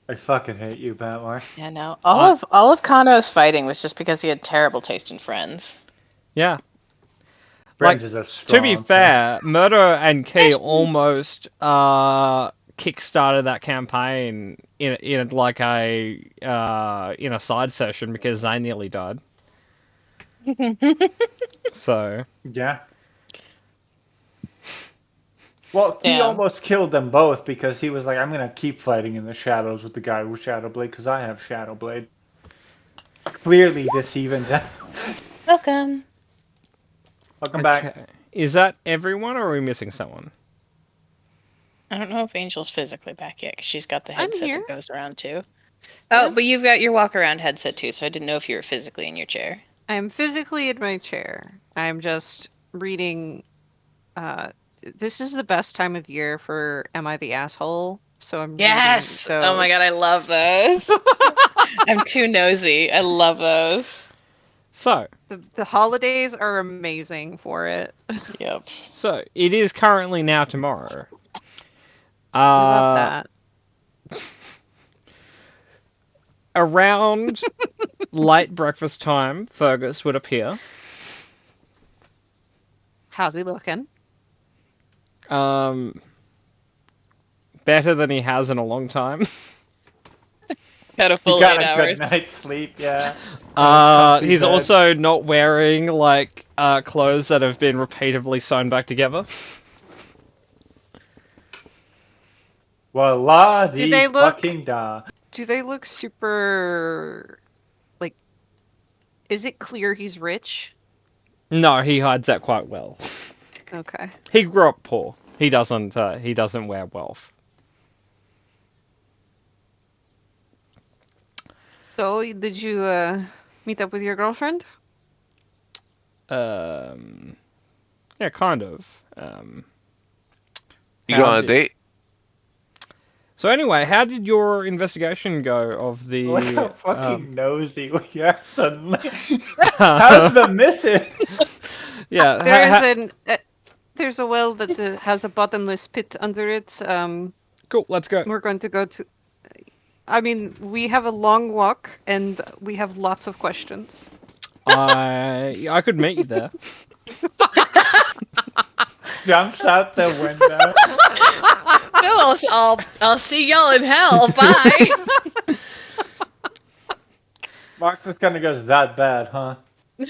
[SPEAKER 2] I fucking hate you, Batmar.
[SPEAKER 5] Yeah, no. All of Kano's fighting was just because he had terrible taste in friends.
[SPEAKER 3] Yeah.
[SPEAKER 2] Friends
[SPEAKER 3] Like,
[SPEAKER 2] is a strong
[SPEAKER 3] To be
[SPEAKER 2] thing.
[SPEAKER 3] fair, Murder and Key almost kickstarted that campaign in like a in a side session because they nearly died. So
[SPEAKER 2] Yeah. Well, he
[SPEAKER 5] Yeah.
[SPEAKER 2] almost killed them both because he was like, I'm going to keep fighting in the shadows with the guy with Shadowblade because I have Shadowblade. Clearly, this evens out.
[SPEAKER 5] Welcome.
[SPEAKER 2] Welcome back.
[SPEAKER 3] okay. Is that everyone, or are we missing someone?
[SPEAKER 5] I don't know if Angel's physically back yet because she's got the
[SPEAKER 6] I'm
[SPEAKER 5] headset
[SPEAKER 6] here.
[SPEAKER 5] that goes around too. Oh,
[SPEAKER 6] Yeah.
[SPEAKER 5] but you've got your walk around headset too, so I didn't know if you were physically in your chair.
[SPEAKER 6] I'm physically in my chair. I'm just reading. This is the best time of year for Am I the Asshole? So I'm
[SPEAKER 5] Yes!
[SPEAKER 6] reading
[SPEAKER 5] Oh my god, I love those. I'm too nosy. I love those.
[SPEAKER 3] So,
[SPEAKER 6] the holidays are amazing for it.
[SPEAKER 5] Yep.
[SPEAKER 3] it is currently now tomorrow.
[SPEAKER 6] I love that.
[SPEAKER 3] Around late breakfast time, Fergus would appear.
[SPEAKER 6] How's he looking?
[SPEAKER 3] Better than he has in a long time.
[SPEAKER 5] Got a
[SPEAKER 2] You
[SPEAKER 5] full
[SPEAKER 2] got
[SPEAKER 5] 8
[SPEAKER 2] a
[SPEAKER 5] hours.
[SPEAKER 2] good night's sleep, yeah. comfy
[SPEAKER 3] He's
[SPEAKER 2] bed.
[SPEAKER 3] also not wearing like clothes that have been repeatedly sewn back together.
[SPEAKER 2] Well, la
[SPEAKER 6] Did
[SPEAKER 2] di
[SPEAKER 6] they look-
[SPEAKER 2] fucking da.
[SPEAKER 6] Do they look super like? Is it clear he's rich?
[SPEAKER 3] No, he hides that quite well.
[SPEAKER 6] Okay.
[SPEAKER 3] He grew up poor. He doesn't wear wealth.
[SPEAKER 6] So, did you meet up with your girlfriend?
[SPEAKER 3] Yeah, kind of.
[SPEAKER 4] You go
[SPEAKER 3] How
[SPEAKER 4] on a
[SPEAKER 3] did-
[SPEAKER 4] date?
[SPEAKER 3] So anyway, how did your investigation go of the?
[SPEAKER 2] Look how fucking nosy we are suddenly.
[SPEAKER 3] How's
[SPEAKER 2] How's the missing?
[SPEAKER 3] Yeah,
[SPEAKER 6] There's a well that has a bottomless pit under it.
[SPEAKER 3] cool. Let's go.
[SPEAKER 6] We're going to go to. I mean, we have a long walk and we have lots of questions.
[SPEAKER 3] I could meet you there.
[SPEAKER 2] Jumps out the window.
[SPEAKER 5] Cool, I'll see y'all in hell. Bye.
[SPEAKER 2] Mark just kind of goes, that bad, huh?
[SPEAKER 6] Is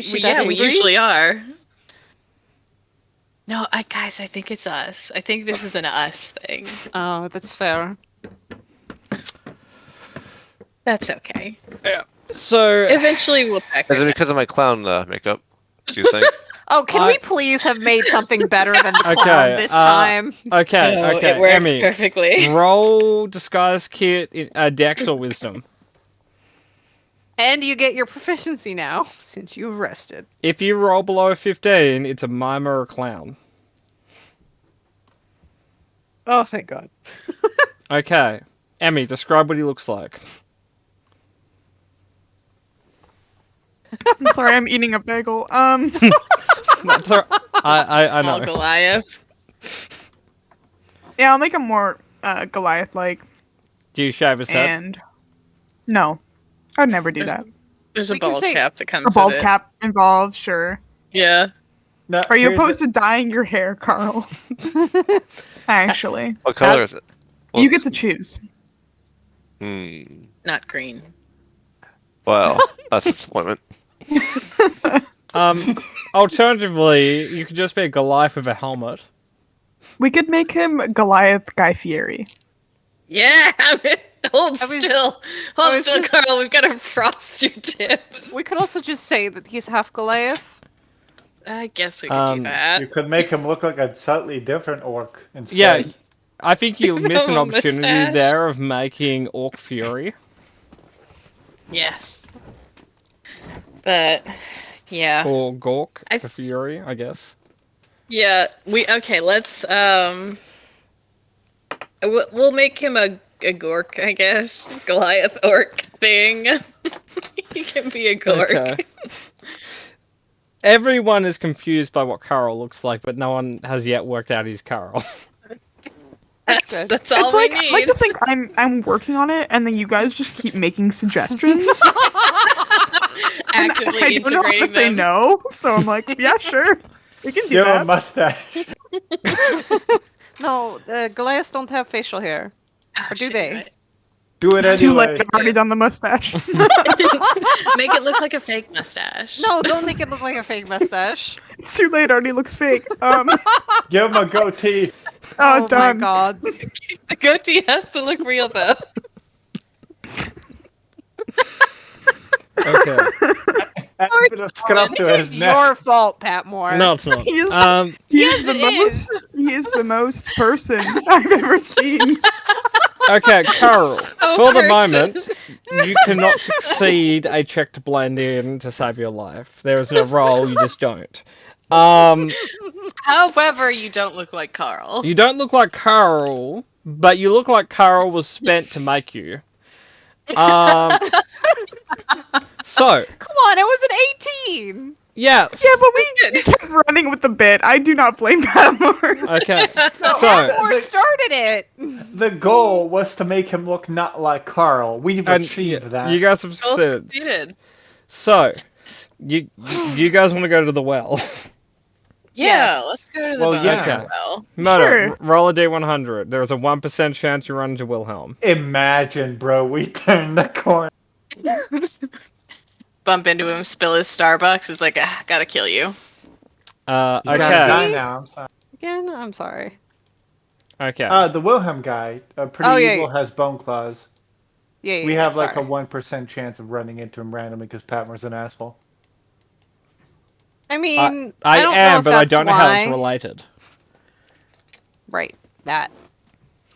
[SPEAKER 6] she
[SPEAKER 5] Yeah,
[SPEAKER 6] that
[SPEAKER 5] we
[SPEAKER 6] angry?
[SPEAKER 5] usually are. No, guys, I think it's us. I think this is an us thing.
[SPEAKER 6] Oh, that's fair.
[SPEAKER 5] That's okay.
[SPEAKER 3] So
[SPEAKER 5] Eventually, we'll check.
[SPEAKER 4] Is it because of my clown makeup? Do you think?
[SPEAKER 6] Oh, can we please have made something better than the clown
[SPEAKER 3] Okay,
[SPEAKER 6] this time?
[SPEAKER 3] okay,
[SPEAKER 5] No,
[SPEAKER 3] okay,
[SPEAKER 5] it works
[SPEAKER 3] Emmy,
[SPEAKER 5] perfectly.
[SPEAKER 3] roll disguise kit, Dex or Wisdom.
[SPEAKER 6] And you get your proficiency now, since you've rested.
[SPEAKER 3] If you roll below 15, it's a mime or a clown.
[SPEAKER 6] Oh, thank God.
[SPEAKER 3] Okay, Emmy, describe what he looks like.
[SPEAKER 1] I'm sorry, I'm eating a bagel.
[SPEAKER 3] That's all- I
[SPEAKER 5] Small
[SPEAKER 3] know.
[SPEAKER 5] Goliath.
[SPEAKER 1] Yeah, I'll make him more Goliath-like.
[SPEAKER 3] Do you shave his head?
[SPEAKER 1] And no, I'd never do that.
[SPEAKER 5] There's a
[SPEAKER 6] We can
[SPEAKER 5] bald
[SPEAKER 6] say-
[SPEAKER 5] cap that
[SPEAKER 1] A
[SPEAKER 5] comes
[SPEAKER 1] bald
[SPEAKER 5] with
[SPEAKER 1] cap involved, sure.
[SPEAKER 5] it. Yeah.
[SPEAKER 2] No,
[SPEAKER 1] Are you
[SPEAKER 2] here's
[SPEAKER 1] opposed to dyeing your hair, Carl? Actually,
[SPEAKER 4] What color is it?
[SPEAKER 1] you get to choose.
[SPEAKER 5] Not green.
[SPEAKER 4] Well, that's a disappointment.
[SPEAKER 3] Alternatively, you could just be a Goliath with a helmet.
[SPEAKER 1] We could make him Goliath Guy Fieri.
[SPEAKER 5] Yeah. Hold
[SPEAKER 6] I was-
[SPEAKER 5] still.
[SPEAKER 6] I
[SPEAKER 5] Hold
[SPEAKER 6] was
[SPEAKER 5] still,
[SPEAKER 6] just-
[SPEAKER 5] Carl. We've got to frost your tips.
[SPEAKER 6] We could also just say that he's half Goliath.
[SPEAKER 5] I guess we could do
[SPEAKER 2] You
[SPEAKER 5] that.
[SPEAKER 2] could make him look like a slightly different orc instead.
[SPEAKER 3] Yeah, I think you miss an
[SPEAKER 5] A
[SPEAKER 3] opportunity
[SPEAKER 5] mustache.
[SPEAKER 3] there of making Orc Fury.
[SPEAKER 5] Yes. But yeah.
[SPEAKER 3] Or Gork
[SPEAKER 5] I
[SPEAKER 3] for
[SPEAKER 5] th-
[SPEAKER 3] Fury, I guess.
[SPEAKER 5] Yeah, let's we'll make him a Gork, I guess. Goliath orc thing. He can be a Gork.
[SPEAKER 3] Okay. Everyone is confused by what Carl looks like, but no one has yet worked out he's Carl.
[SPEAKER 5] That's
[SPEAKER 6] good.
[SPEAKER 5] that's all
[SPEAKER 1] It's like,
[SPEAKER 5] we
[SPEAKER 1] I
[SPEAKER 5] need.
[SPEAKER 1] like to think I'm working on it, and then you guys just keep making suggestions. And
[SPEAKER 5] Actively
[SPEAKER 1] I don't know how to
[SPEAKER 5] integrating
[SPEAKER 1] say
[SPEAKER 5] them.
[SPEAKER 1] no, so I'm like, yeah, sure, we can do
[SPEAKER 2] Give him a
[SPEAKER 1] that.
[SPEAKER 2] mustache.
[SPEAKER 6] No, Goliaths don't have facial hair.
[SPEAKER 5] Ah,
[SPEAKER 6] Or do
[SPEAKER 5] shit,
[SPEAKER 6] they?
[SPEAKER 5] right.
[SPEAKER 2] Do it
[SPEAKER 1] It's too late.
[SPEAKER 2] anyway.
[SPEAKER 1] I've already done the mustache.
[SPEAKER 5] Make it look like a fake mustache.
[SPEAKER 6] No, don't make it look like a fake mustache.
[SPEAKER 1] It's too late. Already looks fake.
[SPEAKER 2] Give him a goatee.
[SPEAKER 6] Oh
[SPEAKER 1] Done.
[SPEAKER 6] my God.
[SPEAKER 5] The goatee has to look real though.
[SPEAKER 3] Okay.
[SPEAKER 2] Add a bit of scruff to his
[SPEAKER 6] It's
[SPEAKER 2] neck.
[SPEAKER 6] your fault, Pat Moore.
[SPEAKER 3] No, it's not.
[SPEAKER 1] He is,
[SPEAKER 6] Yes,
[SPEAKER 1] the
[SPEAKER 6] it
[SPEAKER 1] most. He is the most person I've ever seen.
[SPEAKER 3] Okay, Carl,
[SPEAKER 5] So
[SPEAKER 3] for the
[SPEAKER 5] person.
[SPEAKER 3] moment, you cannot succeed a check to blend in to save your life. There is no roll, you just don't.
[SPEAKER 5] However, you don't look like Carl.
[SPEAKER 3] You don't look like Carl, but you look like Carl was spent to make you. So,
[SPEAKER 6] Come on, I was an 18.
[SPEAKER 3] yes.
[SPEAKER 1] Yeah, but we kept running with the bit. I do not blame Pat Moore.
[SPEAKER 3] Okay,
[SPEAKER 6] Pat
[SPEAKER 3] so,
[SPEAKER 6] Moore started it.
[SPEAKER 2] The goal was to make him look not like Carl. We've
[SPEAKER 3] and
[SPEAKER 2] achieved that.
[SPEAKER 3] you guys have
[SPEAKER 5] Well
[SPEAKER 3] succeeded.
[SPEAKER 5] succeeded.
[SPEAKER 3] So, you guys want to go to the well?
[SPEAKER 5] Yeah,
[SPEAKER 6] Yes.
[SPEAKER 5] let's go to the
[SPEAKER 2] Well,
[SPEAKER 5] bone
[SPEAKER 2] yeah.
[SPEAKER 3] Okay.
[SPEAKER 5] well.
[SPEAKER 3] Moto,
[SPEAKER 1] Sure.
[SPEAKER 3] roll a d100. There is a 1% chance you run into Wilhelm.
[SPEAKER 2] Imagine, bro, we turned the corner.
[SPEAKER 5] Bump into him, spill his Starbucks. It's like, gotta kill you.
[SPEAKER 2] You gotta
[SPEAKER 3] Okay.
[SPEAKER 2] die now, I'm sorry.
[SPEAKER 6] Again, I'm sorry.
[SPEAKER 3] Okay.
[SPEAKER 2] The Wilhelm guy, pretty
[SPEAKER 6] Oh, yeah,
[SPEAKER 2] evil, has bone claws.
[SPEAKER 6] Yeah,
[SPEAKER 2] We have like
[SPEAKER 6] sorry.
[SPEAKER 2] a 1% chance of running into him randomly because Patmer's an asshole.
[SPEAKER 6] I mean,
[SPEAKER 3] I
[SPEAKER 6] don't know
[SPEAKER 3] am,
[SPEAKER 6] if
[SPEAKER 3] but I
[SPEAKER 6] that's
[SPEAKER 3] don't know how it's
[SPEAKER 6] why.
[SPEAKER 3] related.
[SPEAKER 6] Right, that.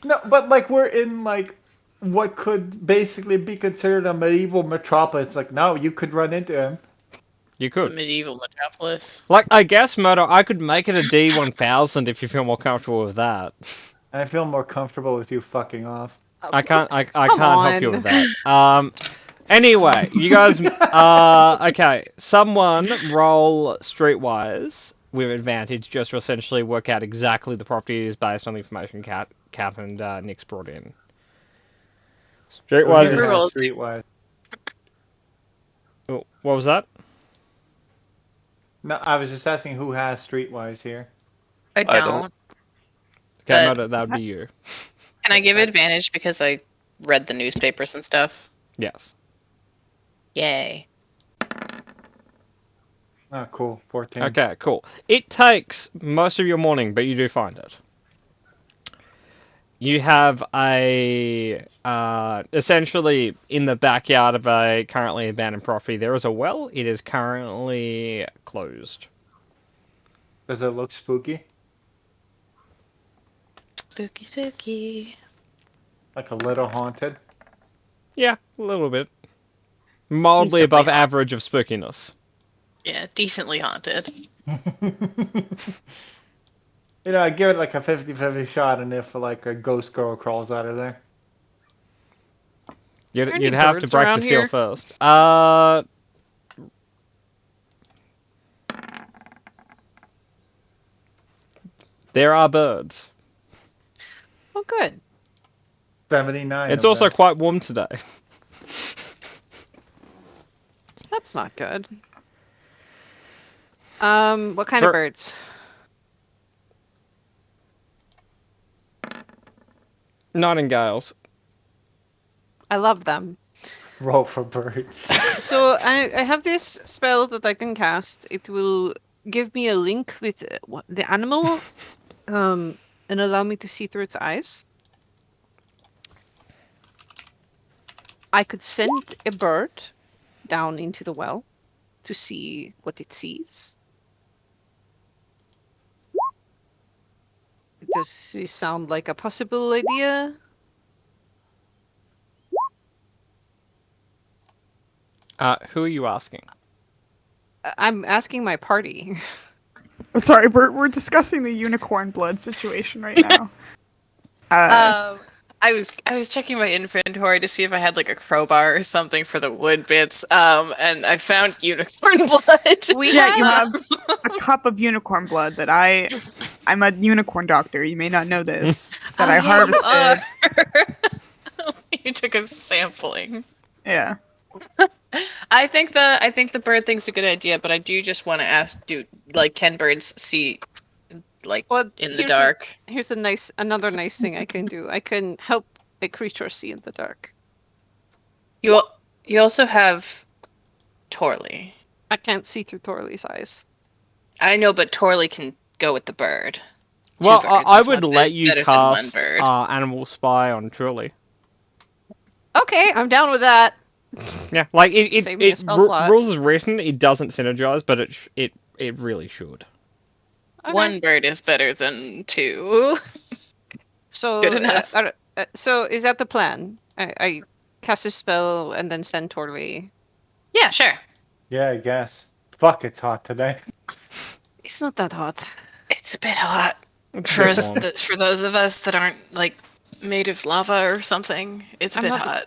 [SPEAKER 2] No, but like we're in like what could basically be considered a medieval metropolis. Like, no, you could run into him.
[SPEAKER 3] You
[SPEAKER 5] It's a
[SPEAKER 3] could.
[SPEAKER 5] medieval metropolis.
[SPEAKER 3] Like, I guess, Murdo, I could make it a D1000 if you feel more comfortable with that.
[SPEAKER 2] I feel more comfortable with you fucking off.
[SPEAKER 3] I can't can't
[SPEAKER 6] Come
[SPEAKER 3] help you
[SPEAKER 6] on.
[SPEAKER 3] with that. Anyway, you guys, okay, someone roll Streetwise with advantage just to essentially work out exactly the properties based on the information Cat and Nick's brought in. Streetwise
[SPEAKER 2] Who
[SPEAKER 5] Who
[SPEAKER 2] has
[SPEAKER 3] is...
[SPEAKER 5] rolls?
[SPEAKER 2] Streetwise?
[SPEAKER 3] Oh, what was that?
[SPEAKER 2] No, I was just asking who has Streetwise here.
[SPEAKER 5] I
[SPEAKER 4] I don't.
[SPEAKER 5] don't.
[SPEAKER 3] Okay,
[SPEAKER 5] But-
[SPEAKER 3] Murdo, that would be you.
[SPEAKER 5] Can I give advantage because I read the newspapers and stuff?
[SPEAKER 3] Yes.
[SPEAKER 5] Yay.
[SPEAKER 2] Oh, cool. 14.
[SPEAKER 3] Okay, cool. It takes most of your morning, but you do find it. You have a essentially in the backyard of a currently abandoned property. There is a well. It is currently closed.
[SPEAKER 2] Does it look spooky?
[SPEAKER 5] Spooky, spooky.
[SPEAKER 2] Like a little haunted?
[SPEAKER 3] Yeah, a little bit. Mildly
[SPEAKER 5] Decently
[SPEAKER 3] above
[SPEAKER 5] haunted.
[SPEAKER 3] average of spookiness.
[SPEAKER 5] Yeah, decently haunted.
[SPEAKER 2] You know, I give it like a 50-50 shot, and if like a ghost girl crawls out of there.
[SPEAKER 3] You'd,
[SPEAKER 6] Are there
[SPEAKER 3] you'd
[SPEAKER 6] any
[SPEAKER 3] have to
[SPEAKER 6] birds
[SPEAKER 3] break the
[SPEAKER 6] around
[SPEAKER 3] seal
[SPEAKER 6] here?
[SPEAKER 3] first. There are birds.
[SPEAKER 6] Oh, good.
[SPEAKER 2] 79.
[SPEAKER 3] It's
[SPEAKER 2] of
[SPEAKER 3] also
[SPEAKER 2] them.
[SPEAKER 3] quite warm today.
[SPEAKER 6] That's not good. What kind
[SPEAKER 3] For-
[SPEAKER 6] of birds?
[SPEAKER 3] Nightingales.
[SPEAKER 6] I love them.
[SPEAKER 2] Roll for birds.
[SPEAKER 6] So I have this spell that I can cast. It will give me a link with the animal, and allow me to see through its eyes. I could send a bird down into the well to see what it sees. Does this sound like a possible idea?
[SPEAKER 3] Who are you asking?
[SPEAKER 6] I'm asking my party.
[SPEAKER 1] Sorry, we're discussing the unicorn blood situation right now.
[SPEAKER 5] I was checking my inventory to see if I had like a crowbar or something for the wood bits. And I found unicorn blood.
[SPEAKER 6] We
[SPEAKER 1] Yeah, you
[SPEAKER 6] have-
[SPEAKER 1] have a cup of unicorn blood that I'm a unicorn doctor. You may not know this. That I harvested.
[SPEAKER 5] You took a sampling.
[SPEAKER 1] Yeah.
[SPEAKER 5] I think the bird thing's a good idea, but I do just want to ask: can birds see, like,
[SPEAKER 6] Well,
[SPEAKER 5] in the
[SPEAKER 6] here's
[SPEAKER 5] dark?
[SPEAKER 6] Here's another nice thing I can do. I can help a creature see in the dark.
[SPEAKER 5] You also have Torley.
[SPEAKER 6] I can't see through Torley's eyes.
[SPEAKER 5] I know, but Torley can go with the bird. Two
[SPEAKER 3] Well,
[SPEAKER 5] birds
[SPEAKER 3] I
[SPEAKER 5] is
[SPEAKER 3] would
[SPEAKER 5] one-
[SPEAKER 3] let
[SPEAKER 5] is
[SPEAKER 3] you
[SPEAKER 5] better than one
[SPEAKER 3] cast
[SPEAKER 5] bird.
[SPEAKER 3] Animal Spy on Truly.
[SPEAKER 6] Okay, I'm down with that.
[SPEAKER 3] Yeah, like it
[SPEAKER 6] Save me a spell slot.
[SPEAKER 3] rules is written. It doesn't synergize, but it really should.
[SPEAKER 6] Okay.
[SPEAKER 5] One bird is better than two.
[SPEAKER 6] So,
[SPEAKER 5] Good enough.
[SPEAKER 6] So is that the plan? I cast a spell and then send Torley.
[SPEAKER 5] Yeah, sure.
[SPEAKER 2] Yeah, I guess. Fuck, it's hot today.
[SPEAKER 6] It's not that hot.
[SPEAKER 5] It's a bit hot
[SPEAKER 3] It's a
[SPEAKER 5] for
[SPEAKER 3] bit
[SPEAKER 5] us.
[SPEAKER 3] warm.
[SPEAKER 5] For those of us that aren't like made of lava or something. It's a
[SPEAKER 6] I'm
[SPEAKER 5] bit
[SPEAKER 6] not-
[SPEAKER 5] hot.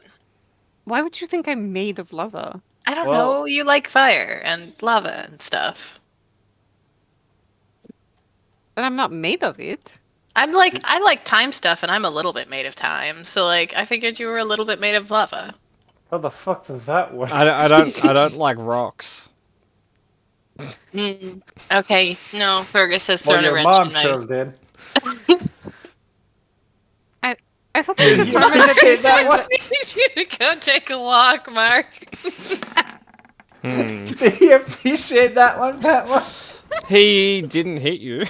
[SPEAKER 6] Why would you think I'm made of lava?
[SPEAKER 5] I don't
[SPEAKER 2] Well-
[SPEAKER 5] know. You like fire and lava and stuff.
[SPEAKER 6] But I'm not made of it.
[SPEAKER 5] I like time stuff, and I'm a little bit made of time. So like, I figured you were a little bit made of lava.
[SPEAKER 2] How the fuck does that work?
[SPEAKER 3] I don't like rocks.
[SPEAKER 5] Okay, no, Fergus has
[SPEAKER 2] Well,
[SPEAKER 5] thrown a
[SPEAKER 2] your
[SPEAKER 5] wrench
[SPEAKER 2] mom
[SPEAKER 5] in my.
[SPEAKER 2] sure did.
[SPEAKER 6] I thought we
[SPEAKER 2] You
[SPEAKER 6] determined that
[SPEAKER 2] appreciate
[SPEAKER 6] this
[SPEAKER 2] that
[SPEAKER 6] was.
[SPEAKER 2] one?
[SPEAKER 5] I need you to go take a walk, Mark.
[SPEAKER 3] Hmm.
[SPEAKER 2] Did he appreciate that one, Pat?
[SPEAKER 3] He didn't hit you.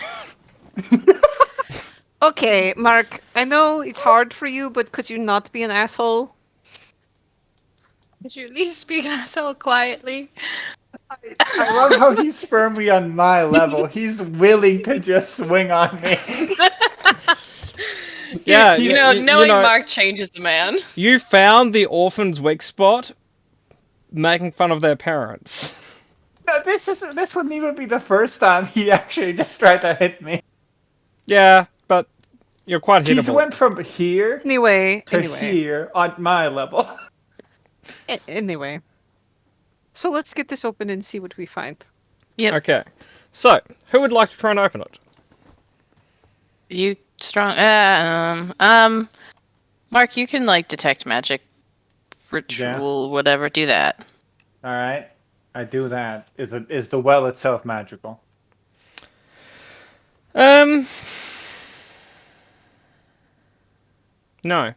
[SPEAKER 6] Okay, Mark, I know it's hard for you, but could you not be an asshole?
[SPEAKER 5] Could you at least speak asshole quietly?
[SPEAKER 2] I love how he's firmly on my level. He's willing to just swing on me.
[SPEAKER 3] Yeah,
[SPEAKER 5] you
[SPEAKER 3] you-
[SPEAKER 5] know,
[SPEAKER 3] you
[SPEAKER 5] knowing
[SPEAKER 3] know-
[SPEAKER 5] Mark changes the man.
[SPEAKER 3] You found the orphan's weak spot, making fun of their parents.
[SPEAKER 2] No, this wouldn't even be the first time he actually just tried to hit me.
[SPEAKER 3] Yeah, but you're quite
[SPEAKER 2] He's
[SPEAKER 3] hittable.
[SPEAKER 2] went from here
[SPEAKER 6] Anyway,
[SPEAKER 2] to here on my level.
[SPEAKER 6] anyway. So let's get this open and see what we find.
[SPEAKER 5] Yep.
[SPEAKER 3] Okay, so who would like to try and open it?
[SPEAKER 5] You strong. Mark, you can like detect magic, ritual, whatever. Do that.
[SPEAKER 2] All right, I do that. Is the well itself magical?
[SPEAKER 3] No.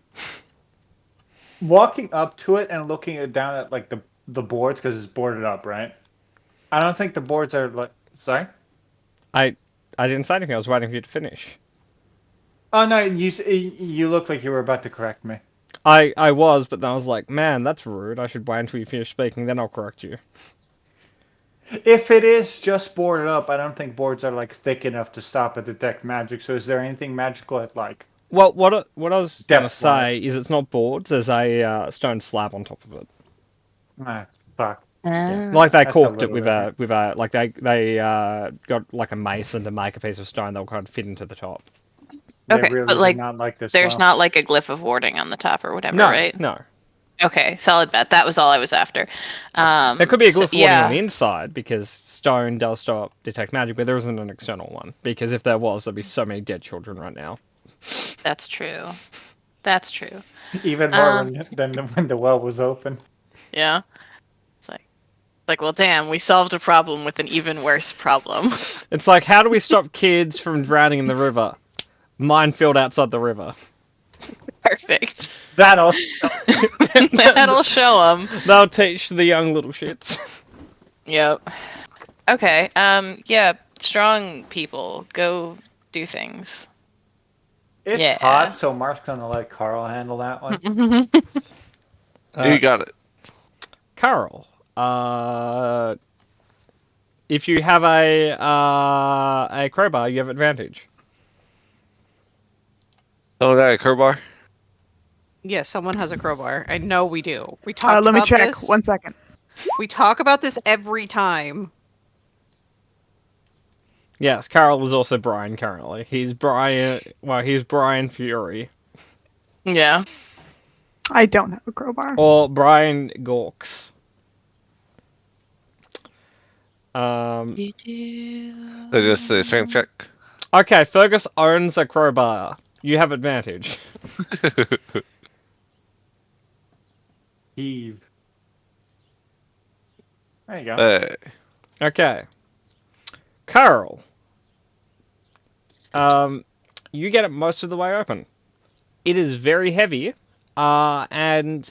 [SPEAKER 2] Walking up to it and looking down at like the boards because it's boarded up, right? I don't think the boards are like. Sorry.
[SPEAKER 3] I didn't say anything. I was waiting for you to finish.
[SPEAKER 2] Oh no, you look like you were about to correct me.
[SPEAKER 3] I was, but then I was like, man, that's rude. I should wait until you finish speaking, then I'll correct you.
[SPEAKER 2] If it is just boarded up, I don't think boards are like thick enough to stop and detect magic. So is there anything magical at like?
[SPEAKER 3] Well, what I was gonna
[SPEAKER 2] Depth
[SPEAKER 3] say is it's not boards. There's a stone slab on top of it.
[SPEAKER 2] Ah, fuck.
[SPEAKER 3] Like they
[SPEAKER 2] That's a
[SPEAKER 3] corked it
[SPEAKER 2] little
[SPEAKER 3] with a like they got like a mason to make a piece of stone that will kind of fit into the top.
[SPEAKER 2] They
[SPEAKER 5] Okay,
[SPEAKER 2] really
[SPEAKER 5] but,
[SPEAKER 2] did
[SPEAKER 5] like,
[SPEAKER 2] not like this.
[SPEAKER 5] There's
[SPEAKER 2] well.
[SPEAKER 5] not like a glyph of warding on the top or whatever,
[SPEAKER 3] No,
[SPEAKER 5] right?
[SPEAKER 3] no.
[SPEAKER 5] Okay, solid bet. That was all I was after.
[SPEAKER 3] There could be a glyph warning
[SPEAKER 5] yeah.
[SPEAKER 3] on the inside because stone does stop detect magic, but there isn't an external one. Because if there was, there'd be so many dead children right now.
[SPEAKER 5] That's true. That's true.
[SPEAKER 2] Even more than when the well was open.
[SPEAKER 5] Yeah. It's like, well, damn, we solved a problem with an even worse problem.
[SPEAKER 3] It's like, how do we stop kids from drowning in the river? Minefield outside the river.
[SPEAKER 5] Perfect.
[SPEAKER 2] That'll.
[SPEAKER 5] That'll show them.
[SPEAKER 3] They'll teach the young little shits.
[SPEAKER 5] Yep. Okay. Yeah. Strong people, go do things.
[SPEAKER 2] It's
[SPEAKER 5] Yeah.
[SPEAKER 2] hot, so Mark's gonna let Carl handle that one.
[SPEAKER 4] You got it.
[SPEAKER 3] Carol, if you have a crowbar, you have advantage.
[SPEAKER 4] Someone got a crowbar?
[SPEAKER 6] Yes, someone has a crowbar. I know we do. We talk
[SPEAKER 1] Let me
[SPEAKER 6] about
[SPEAKER 1] check.
[SPEAKER 6] this.
[SPEAKER 1] 1 second.
[SPEAKER 6] We talk about this every time.
[SPEAKER 3] Yes, Carol is also Brian currently. He's Brian. Well, he's Brian Fury
[SPEAKER 5] Yeah.
[SPEAKER 1] I don't have a crowbar.
[SPEAKER 3] or Brian Gorks.
[SPEAKER 5] You do.
[SPEAKER 4] So just a strength check.
[SPEAKER 3] Okay, Fergus owns a crowbar. You have advantage.
[SPEAKER 2] Heave. There you go.
[SPEAKER 4] Hey.
[SPEAKER 3] Okay. Carl. You get it most of the way open. It is very heavy, and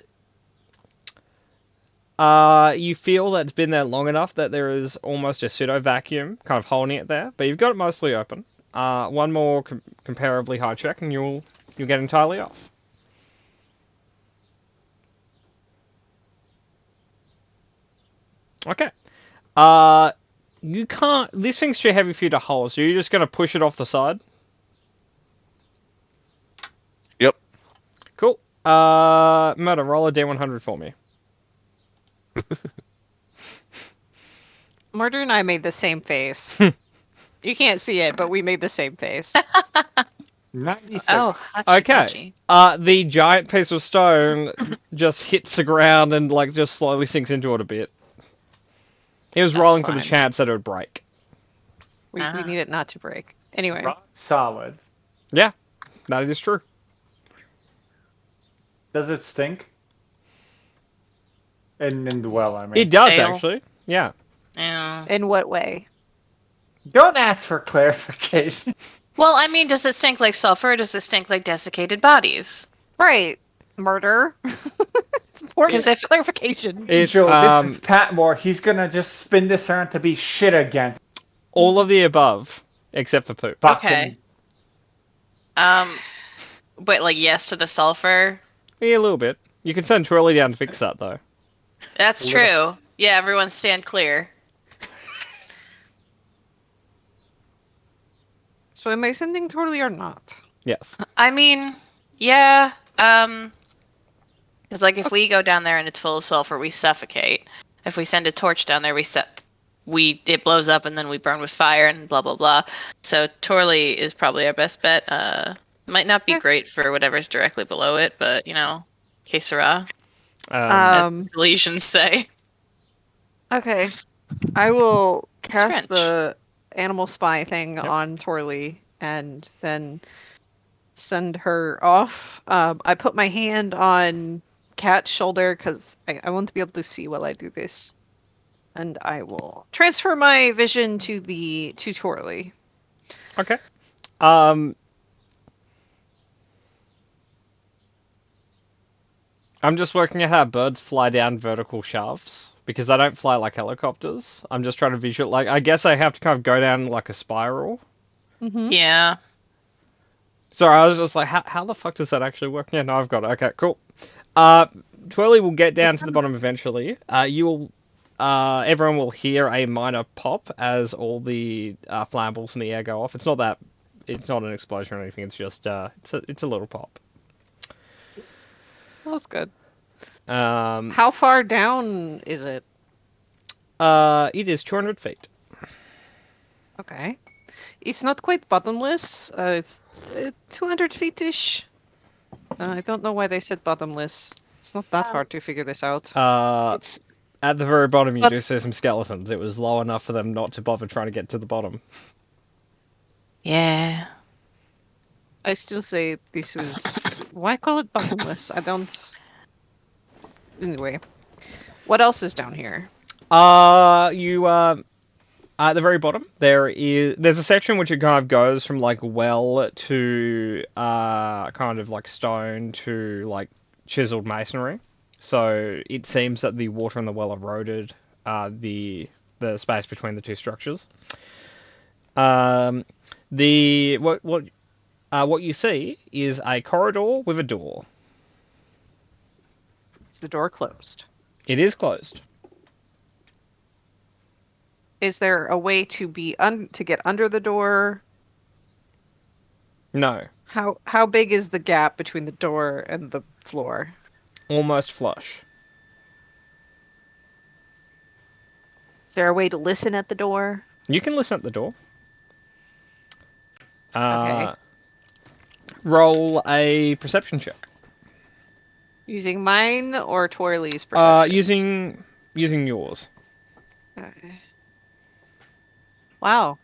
[SPEAKER 3] you feel that it's been there long enough that there is almost a pseudo vacuum kind of holding it there, but you've got it mostly open. One more comparably high check, and you'll get entirely off. Okay. You can't. This thing's too heavy for you to hold, so you're just gonna push it off the side.
[SPEAKER 4] Yep.
[SPEAKER 3] Cool. Murder, roll a D100 for me.
[SPEAKER 6] Murder and I made the same face. You can't see it, but we made the same face.
[SPEAKER 2] 96.
[SPEAKER 5] Oh,
[SPEAKER 3] Okay. The giant piece of stone just hits the ground and like just slowly sinks into it a bit. It was
[SPEAKER 6] That's
[SPEAKER 3] rolling for the
[SPEAKER 6] fine.
[SPEAKER 3] chance that it would break.
[SPEAKER 6] We need it not to break. Anyway,
[SPEAKER 2] Rock solid.
[SPEAKER 3] Yeah, that is true.
[SPEAKER 2] Does it stink? In the well, I mean.
[SPEAKER 3] It does
[SPEAKER 5] Ale.
[SPEAKER 3] actually. Yeah.
[SPEAKER 5] Yeah.
[SPEAKER 6] in what way?
[SPEAKER 2] Don't ask for clarification.
[SPEAKER 5] Well, I mean, does it stink like sulfur or does it stink like desiccated bodies?
[SPEAKER 6] Right, murder. It's important
[SPEAKER 5] 'Cause if-
[SPEAKER 6] clarification.
[SPEAKER 3] It,
[SPEAKER 2] Joe, this is Patmore. He's gonna just spin this around to be shit again.
[SPEAKER 3] all of the above except for poop.
[SPEAKER 2] Fucking
[SPEAKER 5] Okay. But like yes to the sulfur.
[SPEAKER 3] Yeah, a little bit. You can send Twirly down to fix that though.
[SPEAKER 5] That's
[SPEAKER 2] A
[SPEAKER 5] true.
[SPEAKER 2] little.
[SPEAKER 5] Yeah, everyone stand clear.
[SPEAKER 6] So am I sending Twirly or not?
[SPEAKER 3] Yes.
[SPEAKER 5] I mean, yeah. Because like if we go down there and it's full of sulfur, we suffocate. If we send a torch down there, it blows up and then we burn with fire and blah blah blah. So Torley is probably our best bet. Might not be
[SPEAKER 6] Yeah.
[SPEAKER 5] great for whatever's directly below it, but que sera, as the Silesians say.
[SPEAKER 6] Okay. I will
[SPEAKER 5] It's
[SPEAKER 6] cast
[SPEAKER 5] French.
[SPEAKER 6] the animal spy thing
[SPEAKER 3] Yep.
[SPEAKER 6] on Torley and then send her off. I put my hand on Cat's shoulder because I want to be able to see while I do this. And I will transfer my vision to Torley.
[SPEAKER 3] Okay. I'm just working out how birds fly down vertical shafts because I don't fly like helicopters. I'm just trying to visual. Like, I guess I have to kind of go down like a spiral.
[SPEAKER 6] Mm-hmm.
[SPEAKER 5] Yeah.
[SPEAKER 3] Sorry, I was just like, how the fuck does that actually work? Yeah, no, I've got it. Okay, cool. Twirly will get down to the bottom eventually. Everyone will hear a minor pop as all the flammables in the air go off. It's not an explosion or anything. It's just, it's a little pop.
[SPEAKER 6] That's good.
[SPEAKER 3] Um,
[SPEAKER 6] How far down is it?
[SPEAKER 3] it is 200 feet.
[SPEAKER 6] Okay. It's not quite bottomless. It's 200 feet-ish. I don't know why they said bottomless. It's not that hard to figure this out.
[SPEAKER 5] It's
[SPEAKER 3] At the very bottom, you
[SPEAKER 5] But-
[SPEAKER 3] do see some skeletons. It was low enough for them not to bother trying to get to the bottom.
[SPEAKER 5] yeah.
[SPEAKER 6] I still say this was... Why call it bottomless? I don't... Anyway. What else is down here?
[SPEAKER 3] At the very bottom, there's a section which it kind of goes from like well to kind of like stone to like chiseled masonry. So it seems that the water in the well eroded the space between the two structures. What you see is a corridor with a door.
[SPEAKER 6] Is the door closed?
[SPEAKER 3] It is closed.
[SPEAKER 6] Is there a way to to get under the door?
[SPEAKER 3] No,
[SPEAKER 6] How big is the gap between the door and the floor?
[SPEAKER 3] almost flush.
[SPEAKER 6] Is there a way to listen at the door?
[SPEAKER 3] You can listen at the door.
[SPEAKER 6] Okay.
[SPEAKER 3] Roll a perception check.
[SPEAKER 6] Using mine or Torley's perception?
[SPEAKER 3] Using yours.
[SPEAKER 6] Okay. Wow.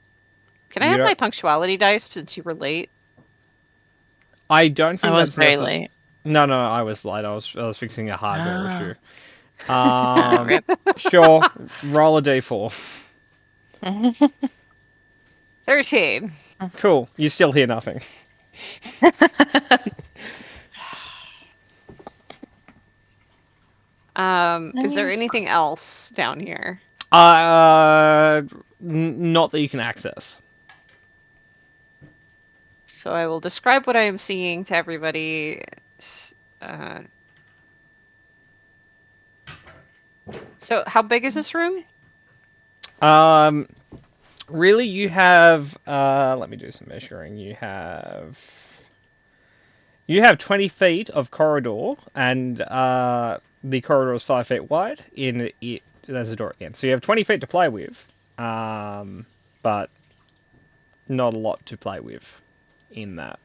[SPEAKER 6] Can I
[SPEAKER 3] You
[SPEAKER 6] have
[SPEAKER 3] don't-
[SPEAKER 6] my punctuality dice since you were late?
[SPEAKER 3] I don't think
[SPEAKER 5] I was
[SPEAKER 3] that's
[SPEAKER 5] very
[SPEAKER 3] necess-
[SPEAKER 5] late.
[SPEAKER 3] No, I was late. I was fixing a hardware
[SPEAKER 5] Ah.
[SPEAKER 3] issue. Sure. Roll a d4.
[SPEAKER 6] 13.
[SPEAKER 3] Cool. You still hear nothing.
[SPEAKER 6] Is there
[SPEAKER 5] Nice.
[SPEAKER 6] anything else down here?
[SPEAKER 3] Not that you can access.
[SPEAKER 6] So I will describe what I am seeing to everybody. So how big is this room?
[SPEAKER 3] Really, you have. Let me do some measuring. You have 20 feet of corridor, and the corridor is 5 feet wide. In it, there's a door at the end, so you have 20 feet to play with, but not a lot to play with in that.